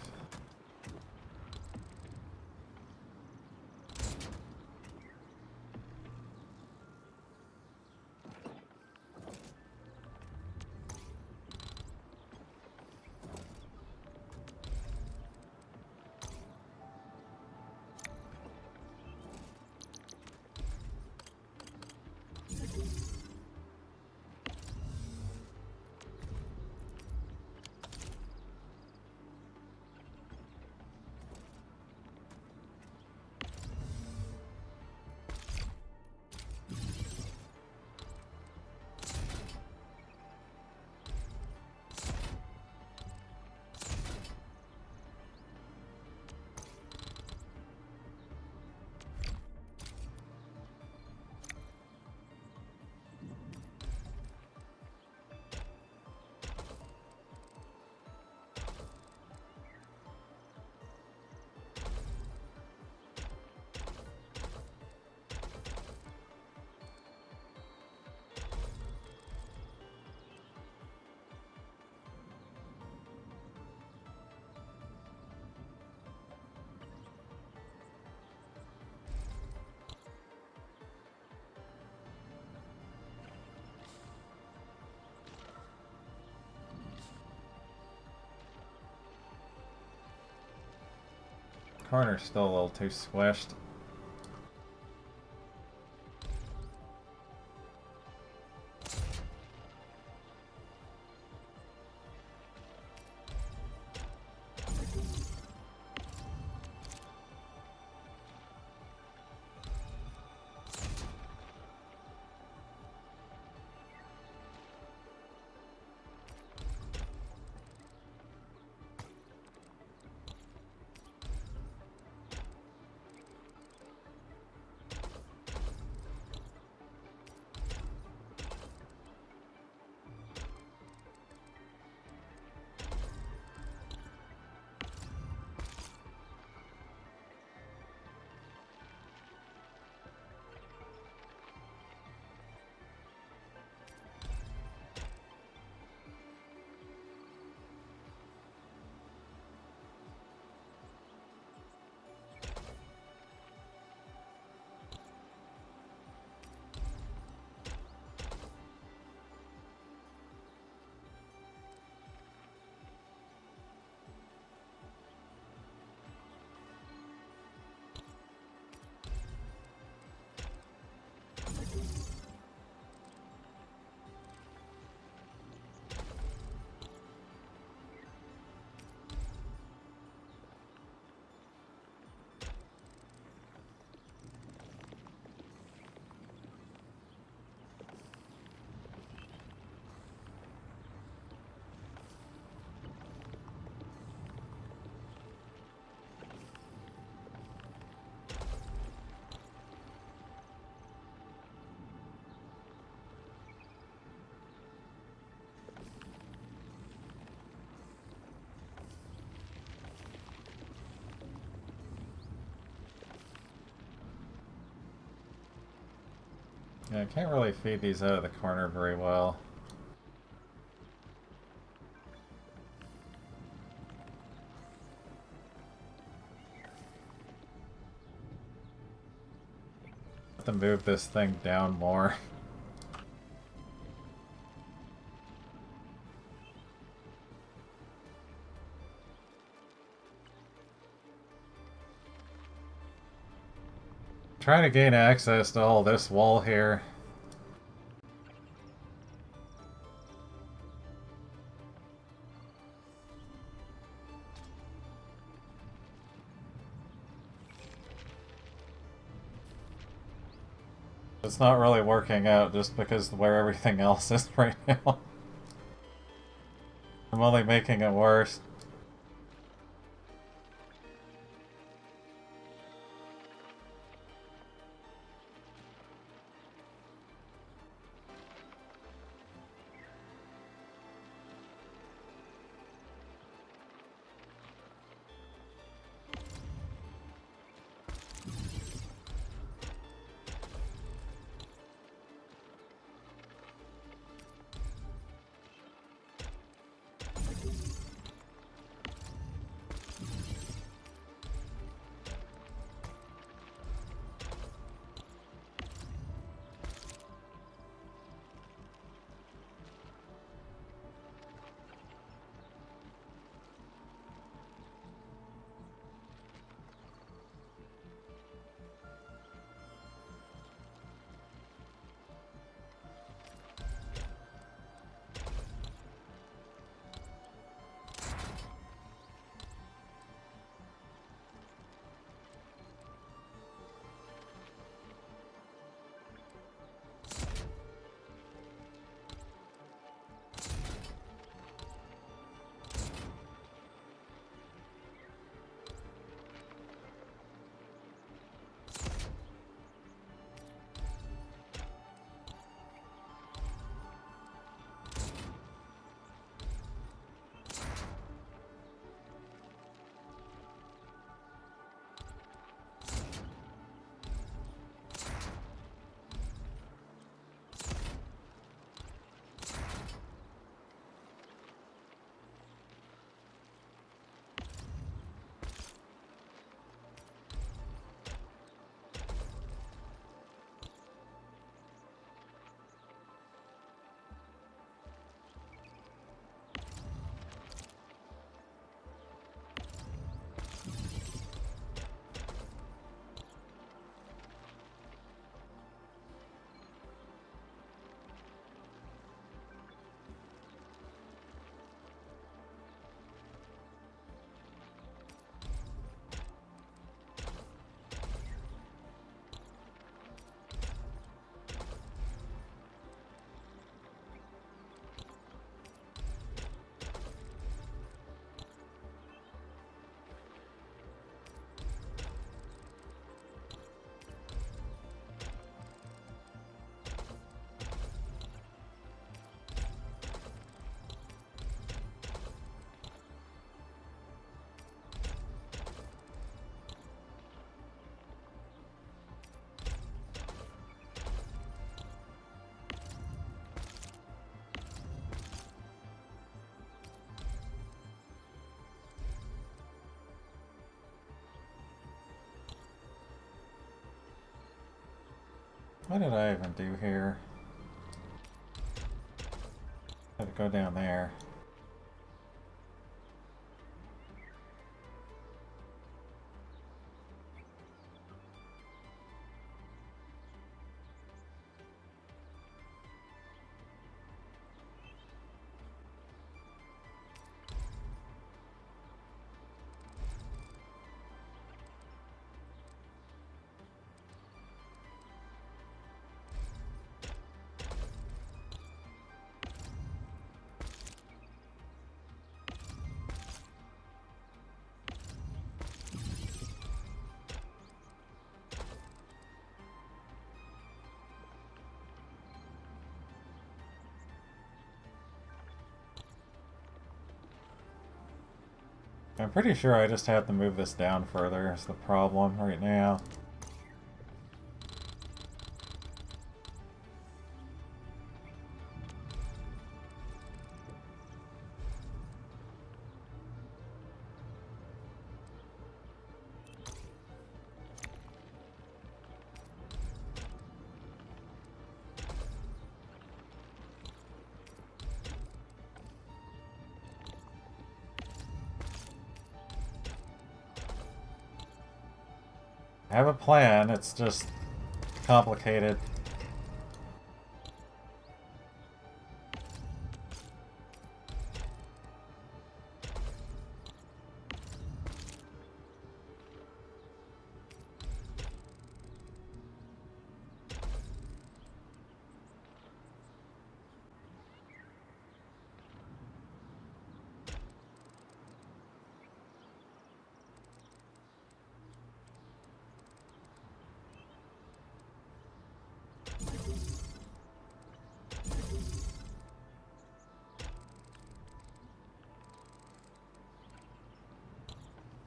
corner's still a little too squished. Yeah, I can't really feed these out of the corner very well. Have to move this thing down more. Trying to gain access to all this wall here. It's not really working out just because where everything else is right now. I'm only making it worse. What did I even do here? Had to go down there. I'm pretty sure I just have to move this down further is the problem right now. I have a plan, it's just complicated.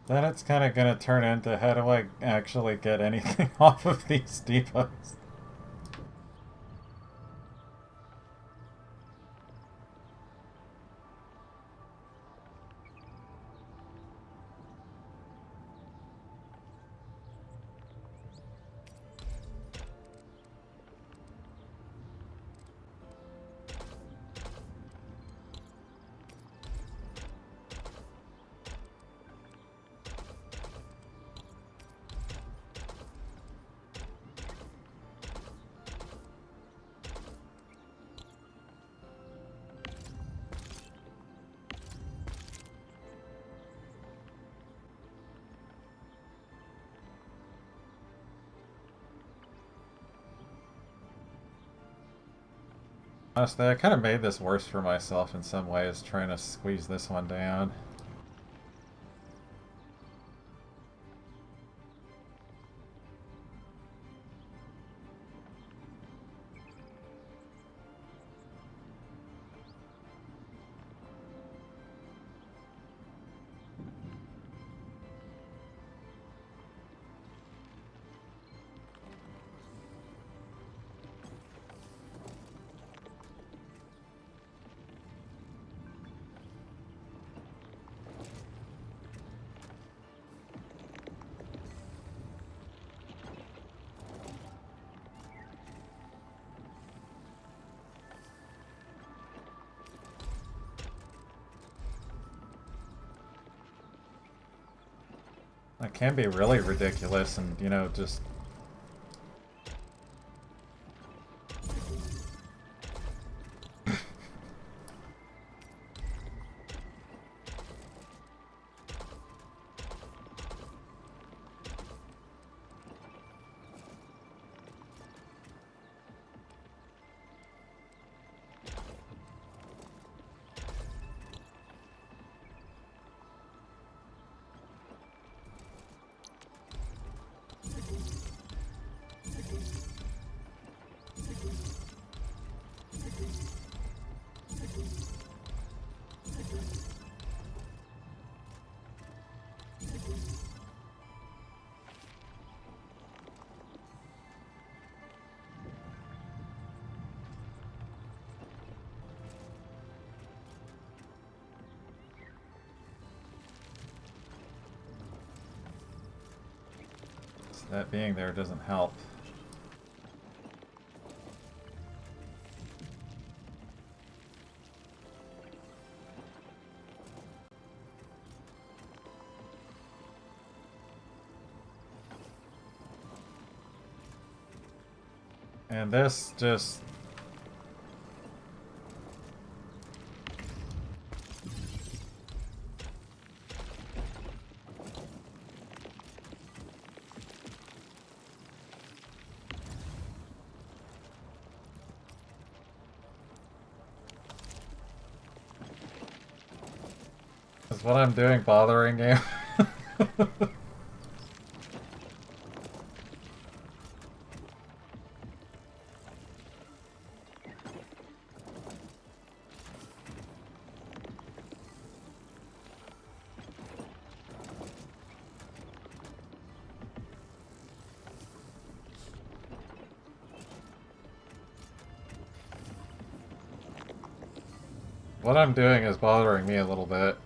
Then it's kind of going to turn into how do I actually get anything off of these depots? Honestly, I kind of made this worse for myself in some ways, trying to squeeze this one down. It can be really ridiculous and, you know, just... That being there doesn't help. And this just... Is what I'm doing bothering you? What I'm doing is bothering me a little bit.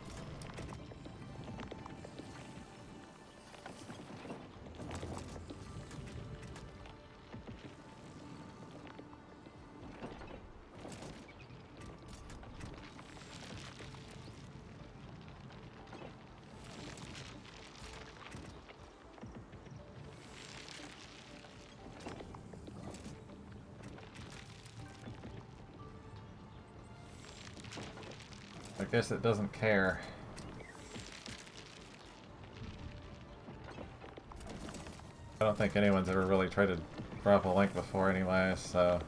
I guess it doesn't care. I don't think anyone's ever really tried to drop a link before anyway, so...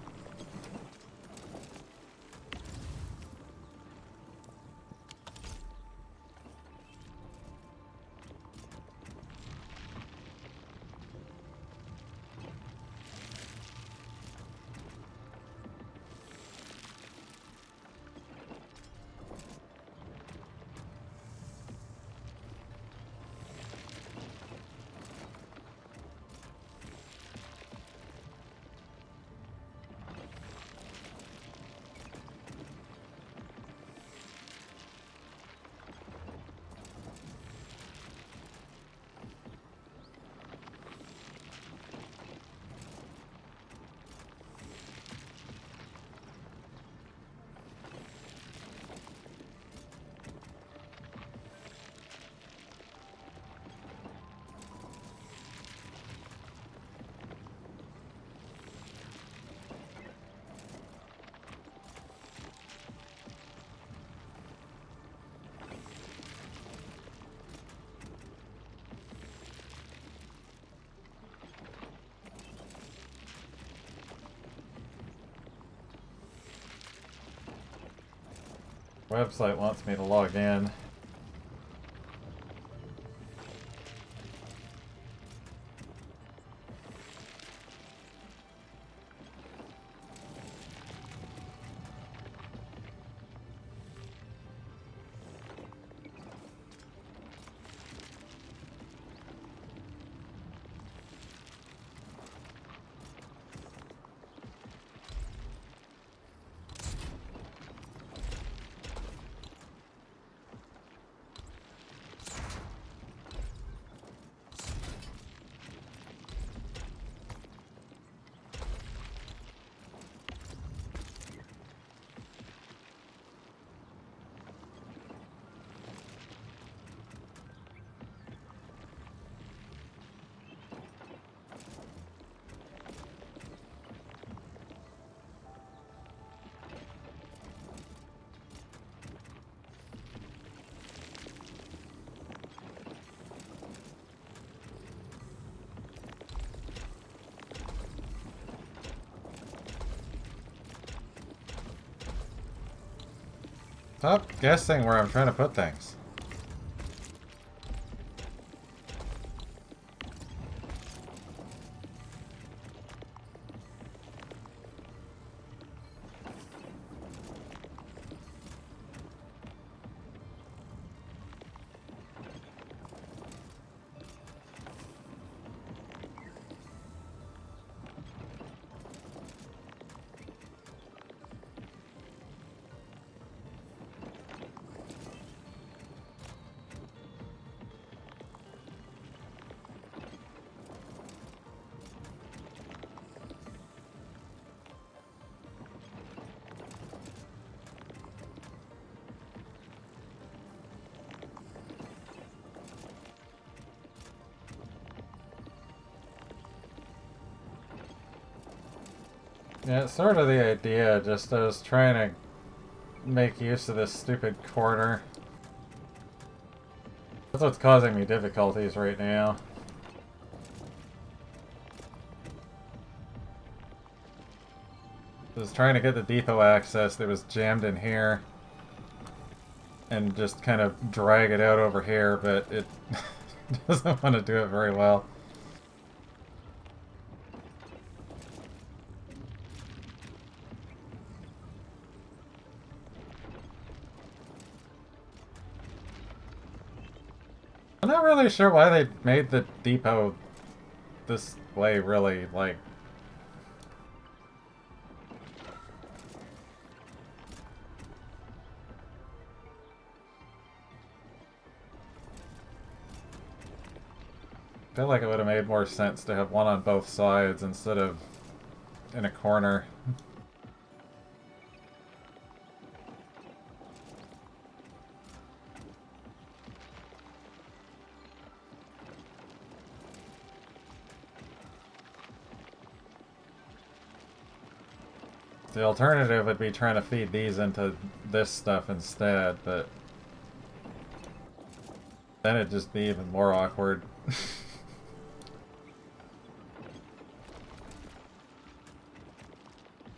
Website wants me to log in. Stop guessing where I'm trying to put things. Yeah, it's sort of the idea, just I was trying to make use of this stupid corner. That's what's causing me difficulties right now. I was trying to get the depot access that was jammed in here and just kind of drag it out over here, but it doesn't want to do it very well. I'm not really sure why they made the depot this way, really, like... I feel like it would have made more sense to have one on both sides instead of in a corner. The alternative would be trying to feed these into this stuff instead, but then it'd just be even more awkward.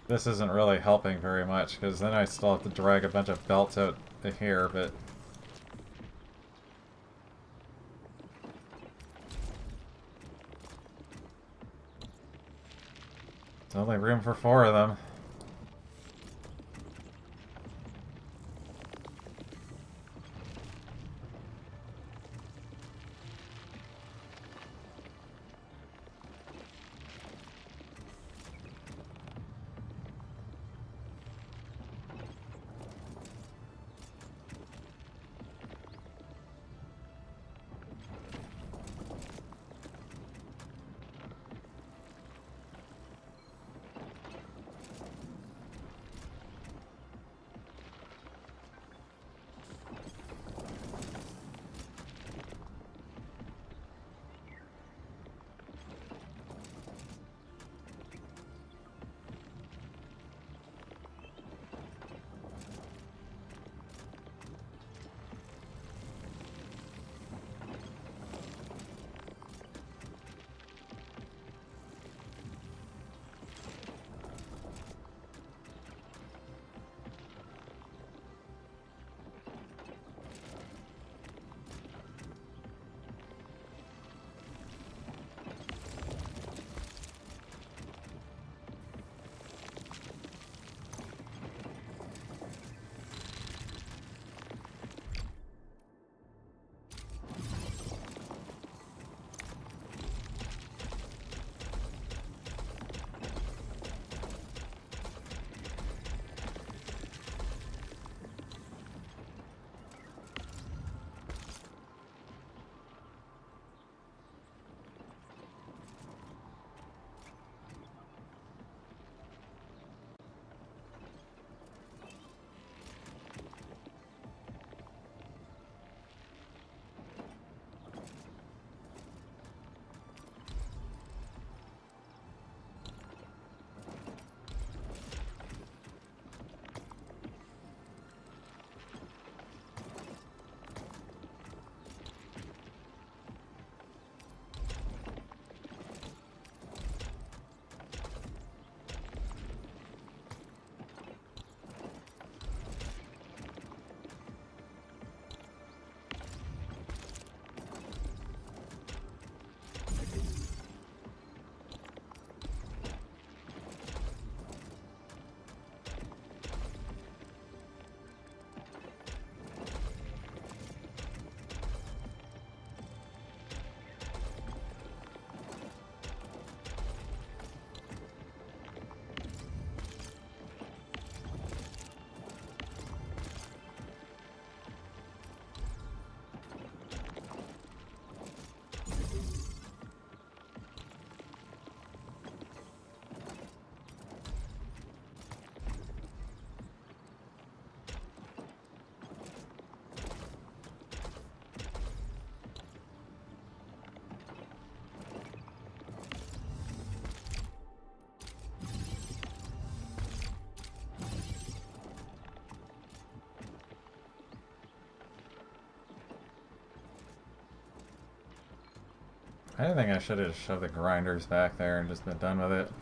This isn't really helping very much, because then I still have to drag a bunch of belts out to here, but... There's only room for 4 of them. I think I should have shoved the grinders back there and just been done with it.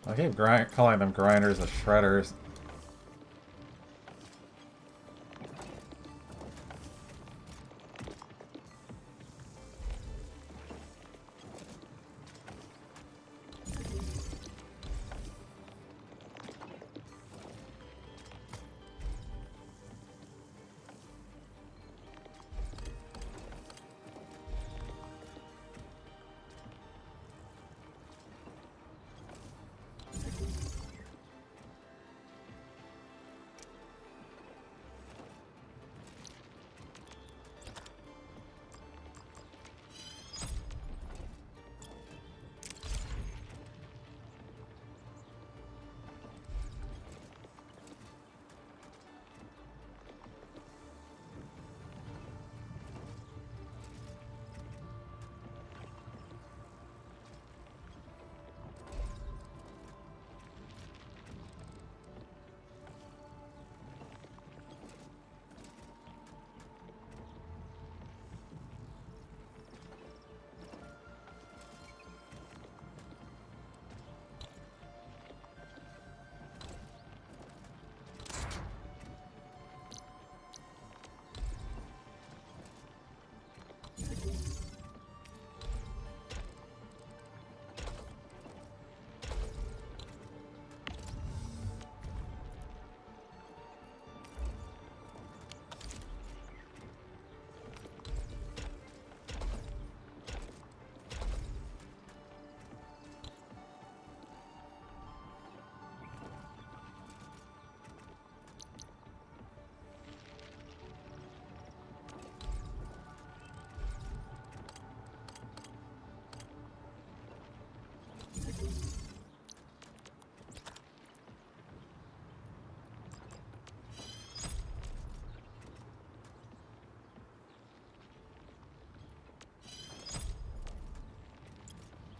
I keep calling them grinders the shredders.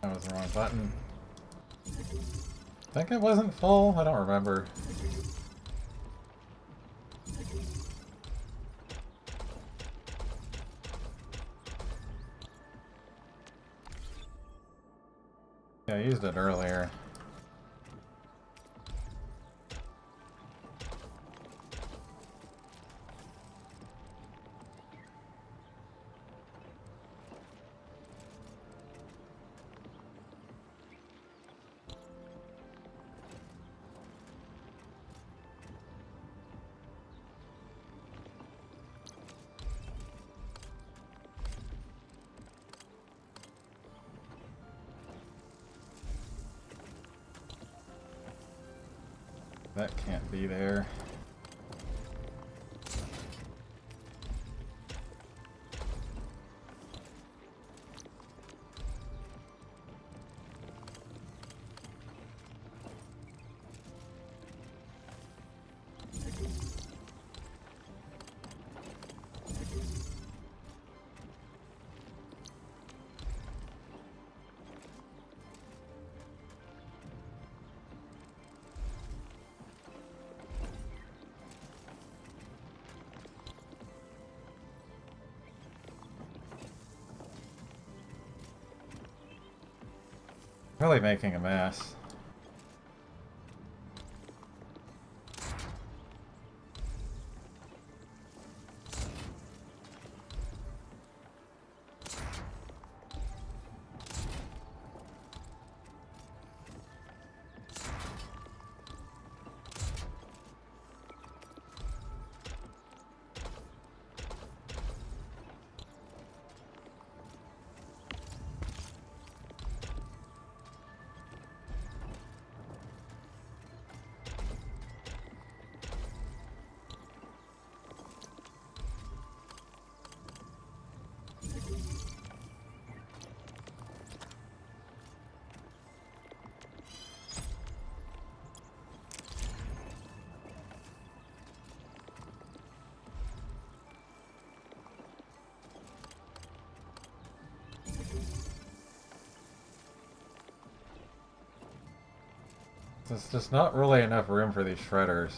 That was the wrong button. I think it wasn't full? I don't remember. Yeah, I used it earlier. That can't be there. Really making a mess. There's just not really enough room for these shredders.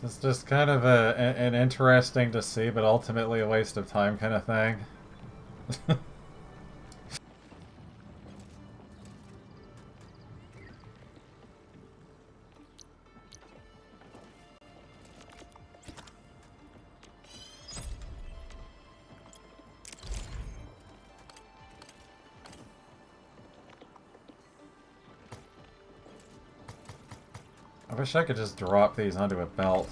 It's just kind of an interesting to see, but ultimately a waste of time kind of thing. I wish I could just drop these onto a belt.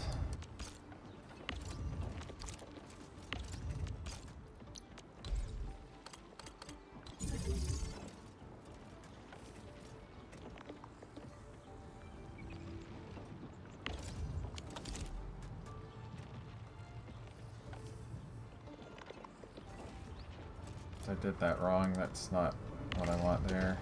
I did that wrong. That's not what I want there.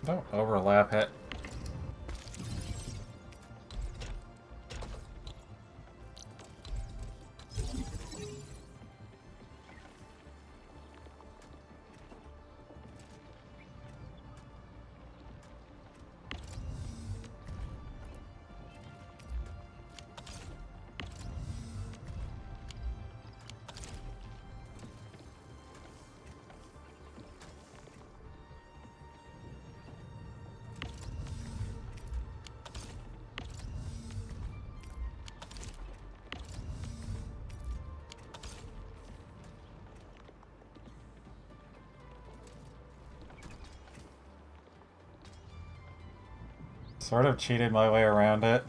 Don't overlap it. Sort of cheated my way around it.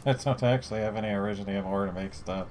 I don't actually have any originium ore to make stuff.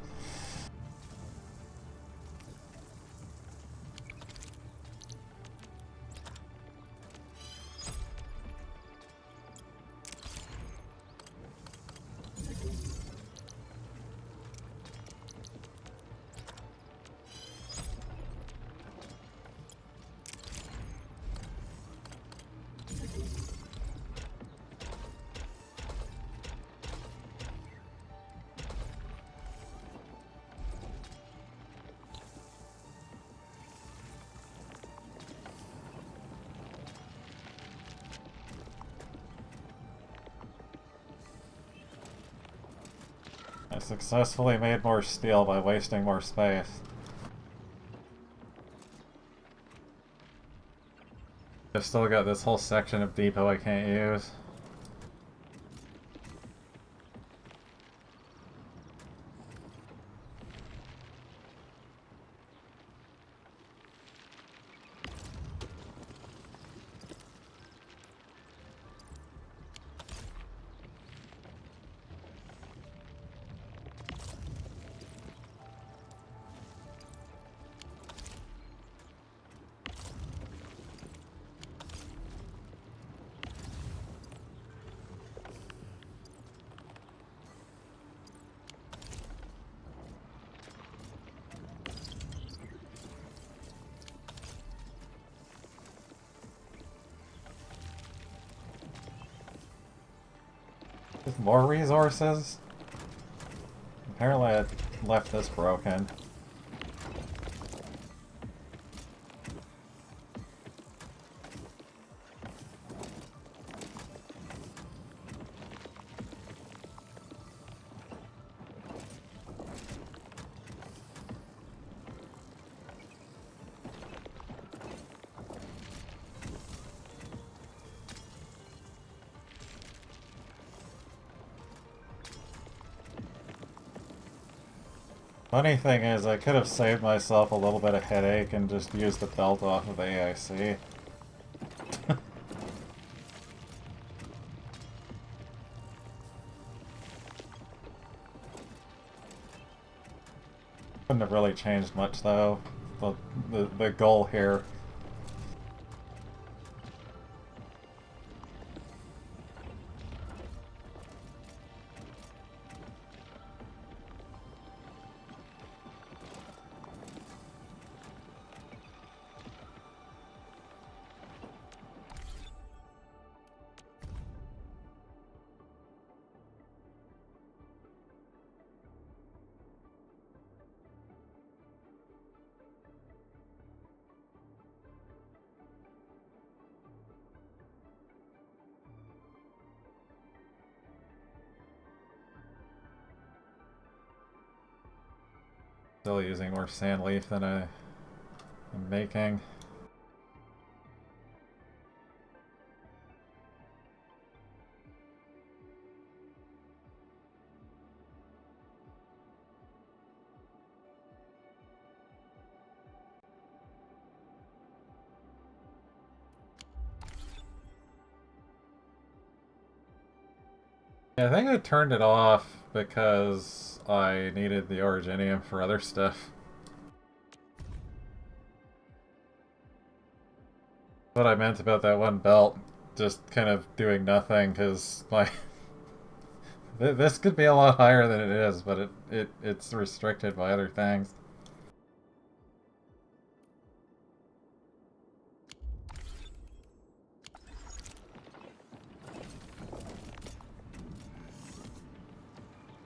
I successfully made more steel by wasting more space. I've still got this whole section of depot I can't use. More resources? Apparently I left this broken. Funny thing is, I could have saved myself a little bit of headache and just used the belt off of the AIC. Wouldn't have really changed much though. The goal here. Still using more sand leaf than I'm making. Yeah, I think I turned it off because I needed the Originium for other stuff. What I meant about that one belt just kind of doing nothing, because my this could be a lot higher than it is, but it's restricted by other things.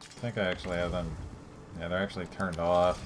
I think I actually have them. Yeah, they're actually turned off.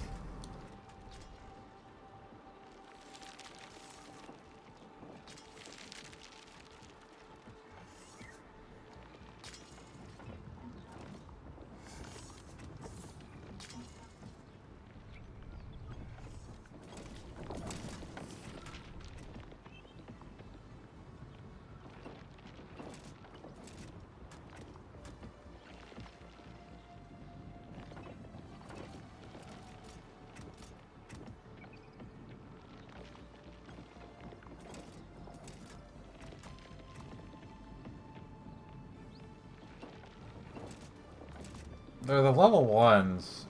They're the level ones.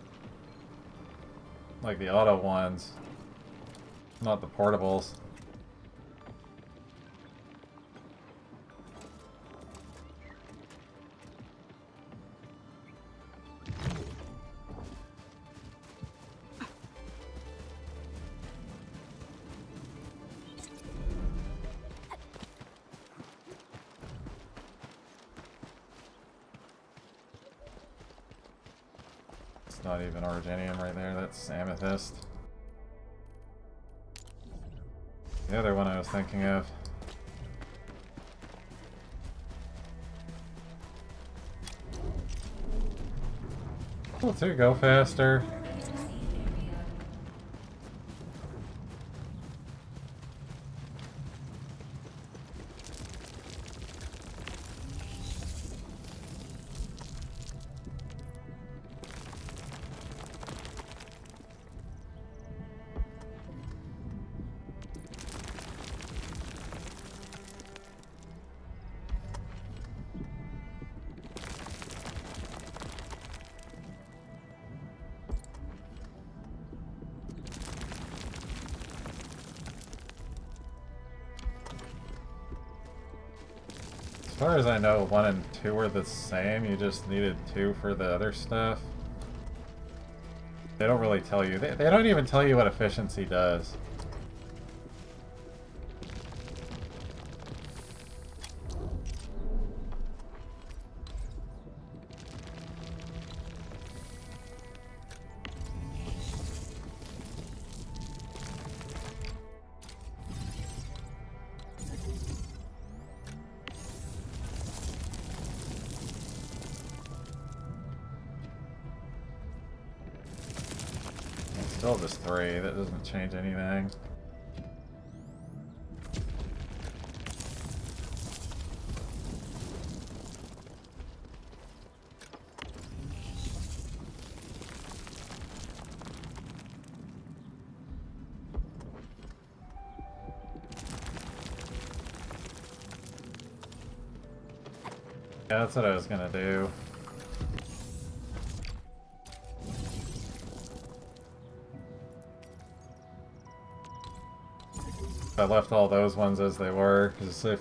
Like the auto ones. Not the portables. Not even Originium right there, that's Amethyst. The other one I was thinking of. Will 2 go faster? As far as I know, 1 and 2 are the same, you just needed 2 for the other stuff. They don't really tell you. They don't even tell you what efficiency does. Still just 3, that doesn't change anything. Yeah, that's what I was gonna do. I left all those ones as they were, because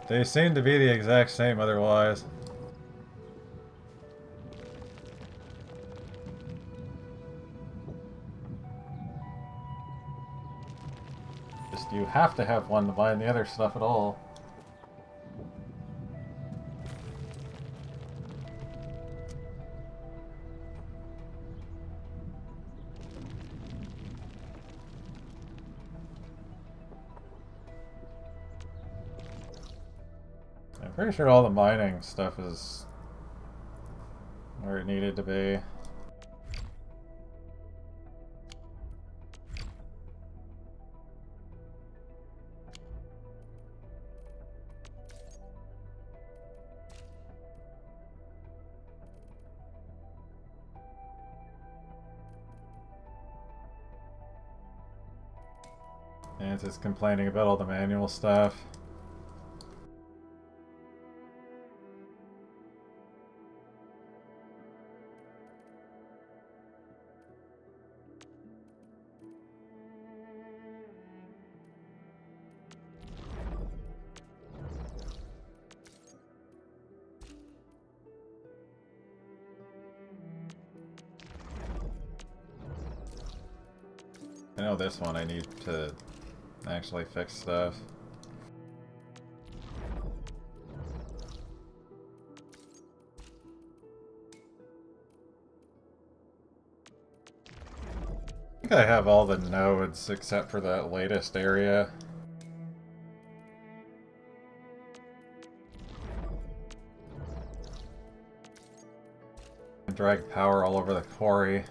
they seem to be the exact same otherwise. Just you have to have one to buy the other stuff at all. I'm pretty sure all the mining stuff is where it needed to be. And it's just complaining about all the manual stuff. know this one I need to actually fix stuff. I think I have all the nodes except for that latest area. Drag power all over the quarry.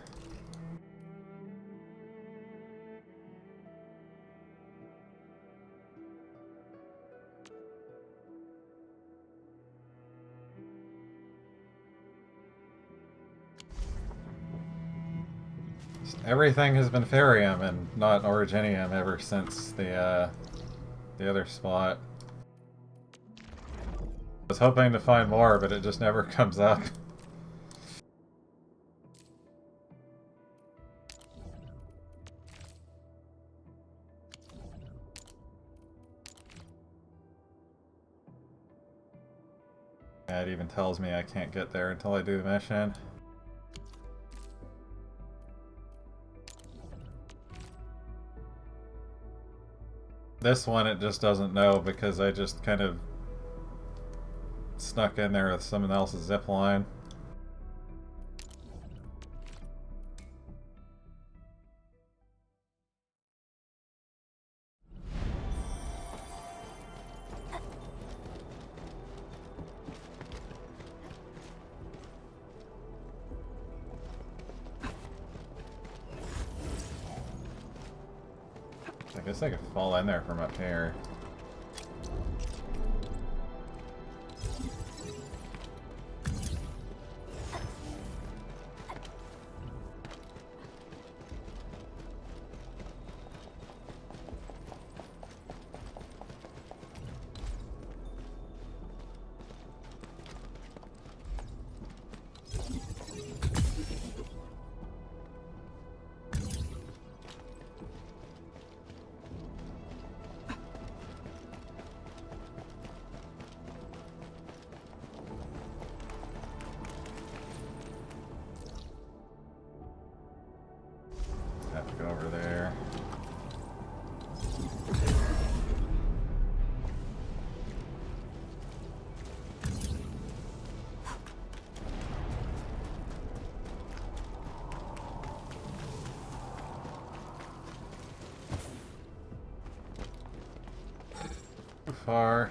Everything has been Ferium and not Originium ever since the other spot. I was hoping to find more, but it just never comes up. It even tells me I can't get there until I do the mission. This one it just doesn't know because I just kind of snuck in there with someone else's zip line. I guess I could fall in there from up here. Have to go over there. Too far.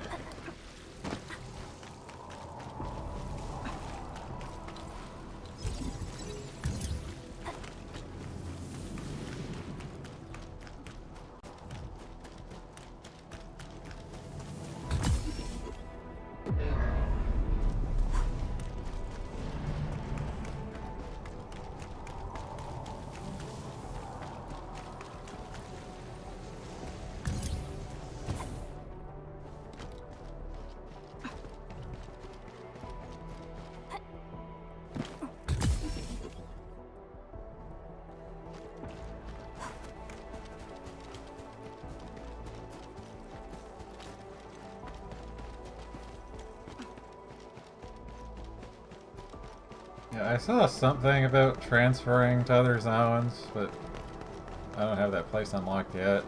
Yeah, I saw something about transferring to other zones, but I don't have that place unlocked yet.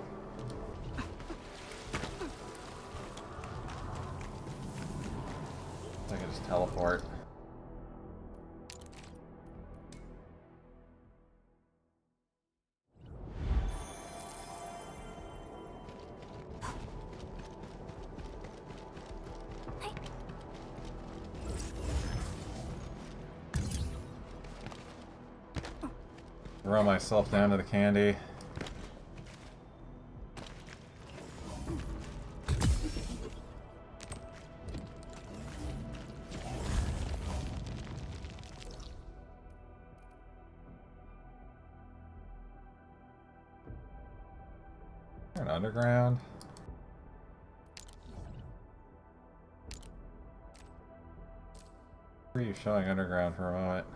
I can just teleport. Throw myself down to the candy. An underground. Where are you showing underground for a moment?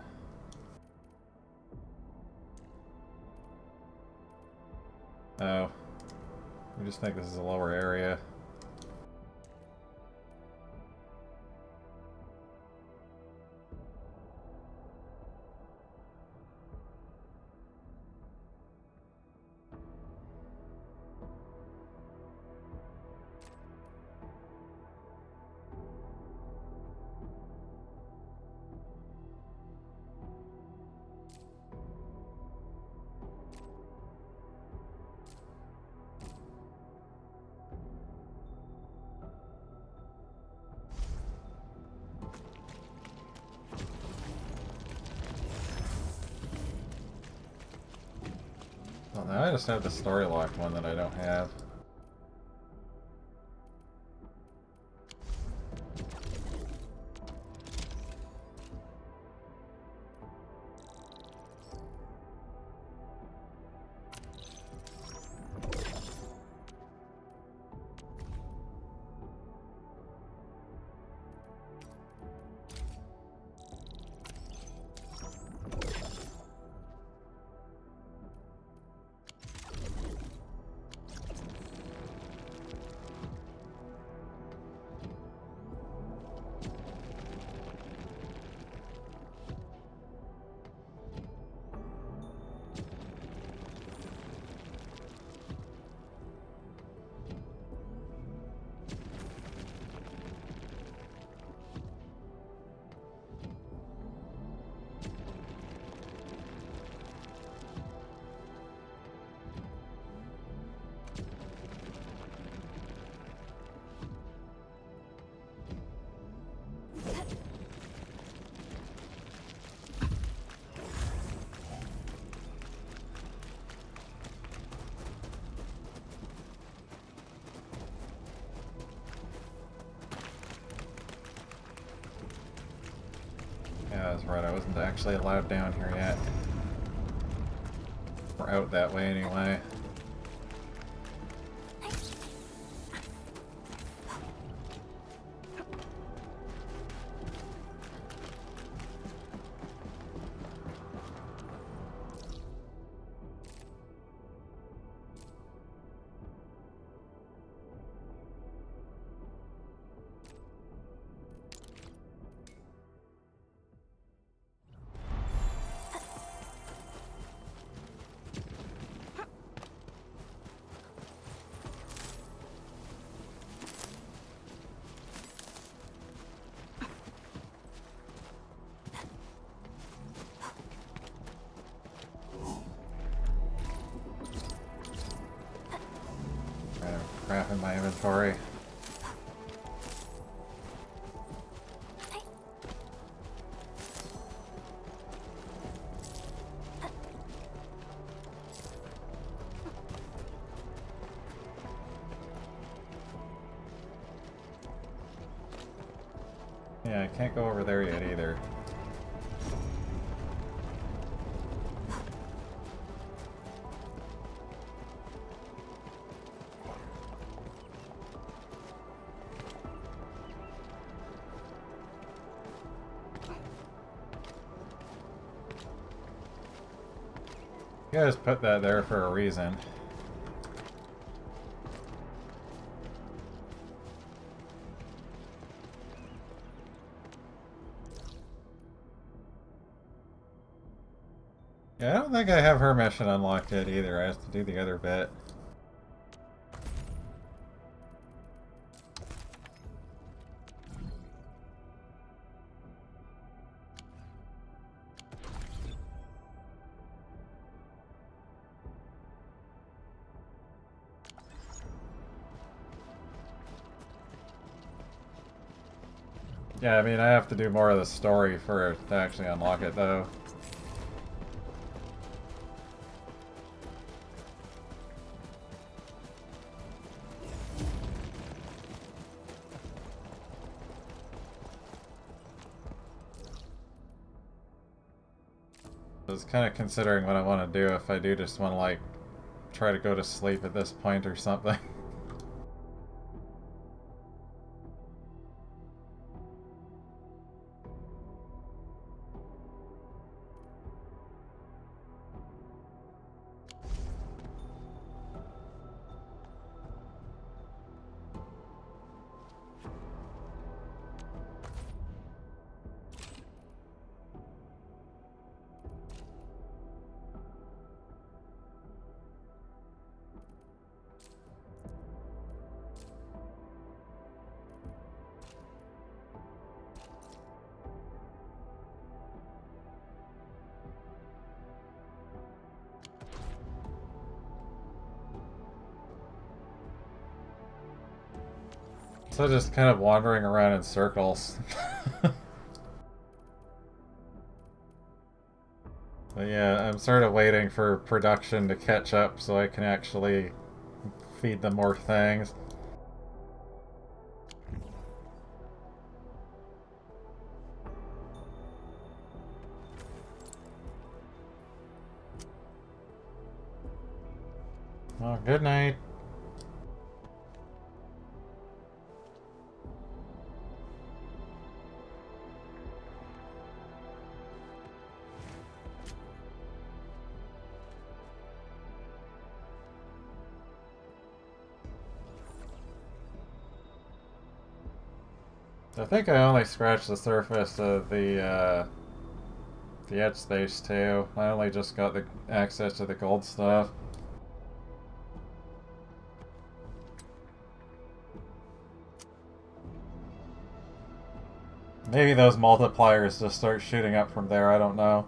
Oh. We just think this is a lower area. I just have the story locked one that I don't have. Yeah, that's right. I wasn't actually allowed down here yet. We're out that way anyway. Crap in my inventory. Yeah, I can't go over there yet either. You guys put that there for a reason. Yeah, I don't think I have her mission unlocked yet either. I have to do the other bit. Yeah, I mean, I have to do more of the story for it to actually unlock it, though. I was kind of considering what I want to do if I do just want to, like, try to go to sleep at this point or something. So just kind of wandering around in circles. But yeah, I'm sort of waiting for production to catch up so I can actually feed them more things. Well, good night. I think I only scratched the surface of the edge space too. I only just got the access to the gold stuff. Maybe those multipliers just start shooting up from there, I don't know.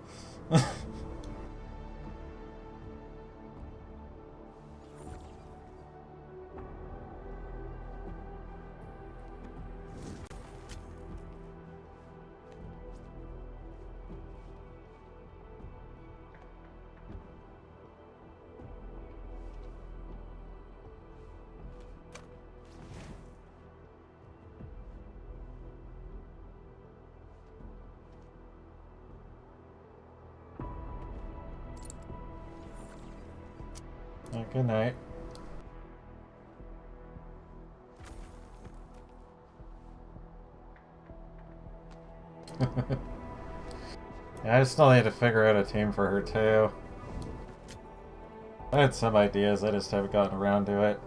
Good night. Yeah, I still need to figure out a team for her too. I had some ideas, I just haven't gotten around to it.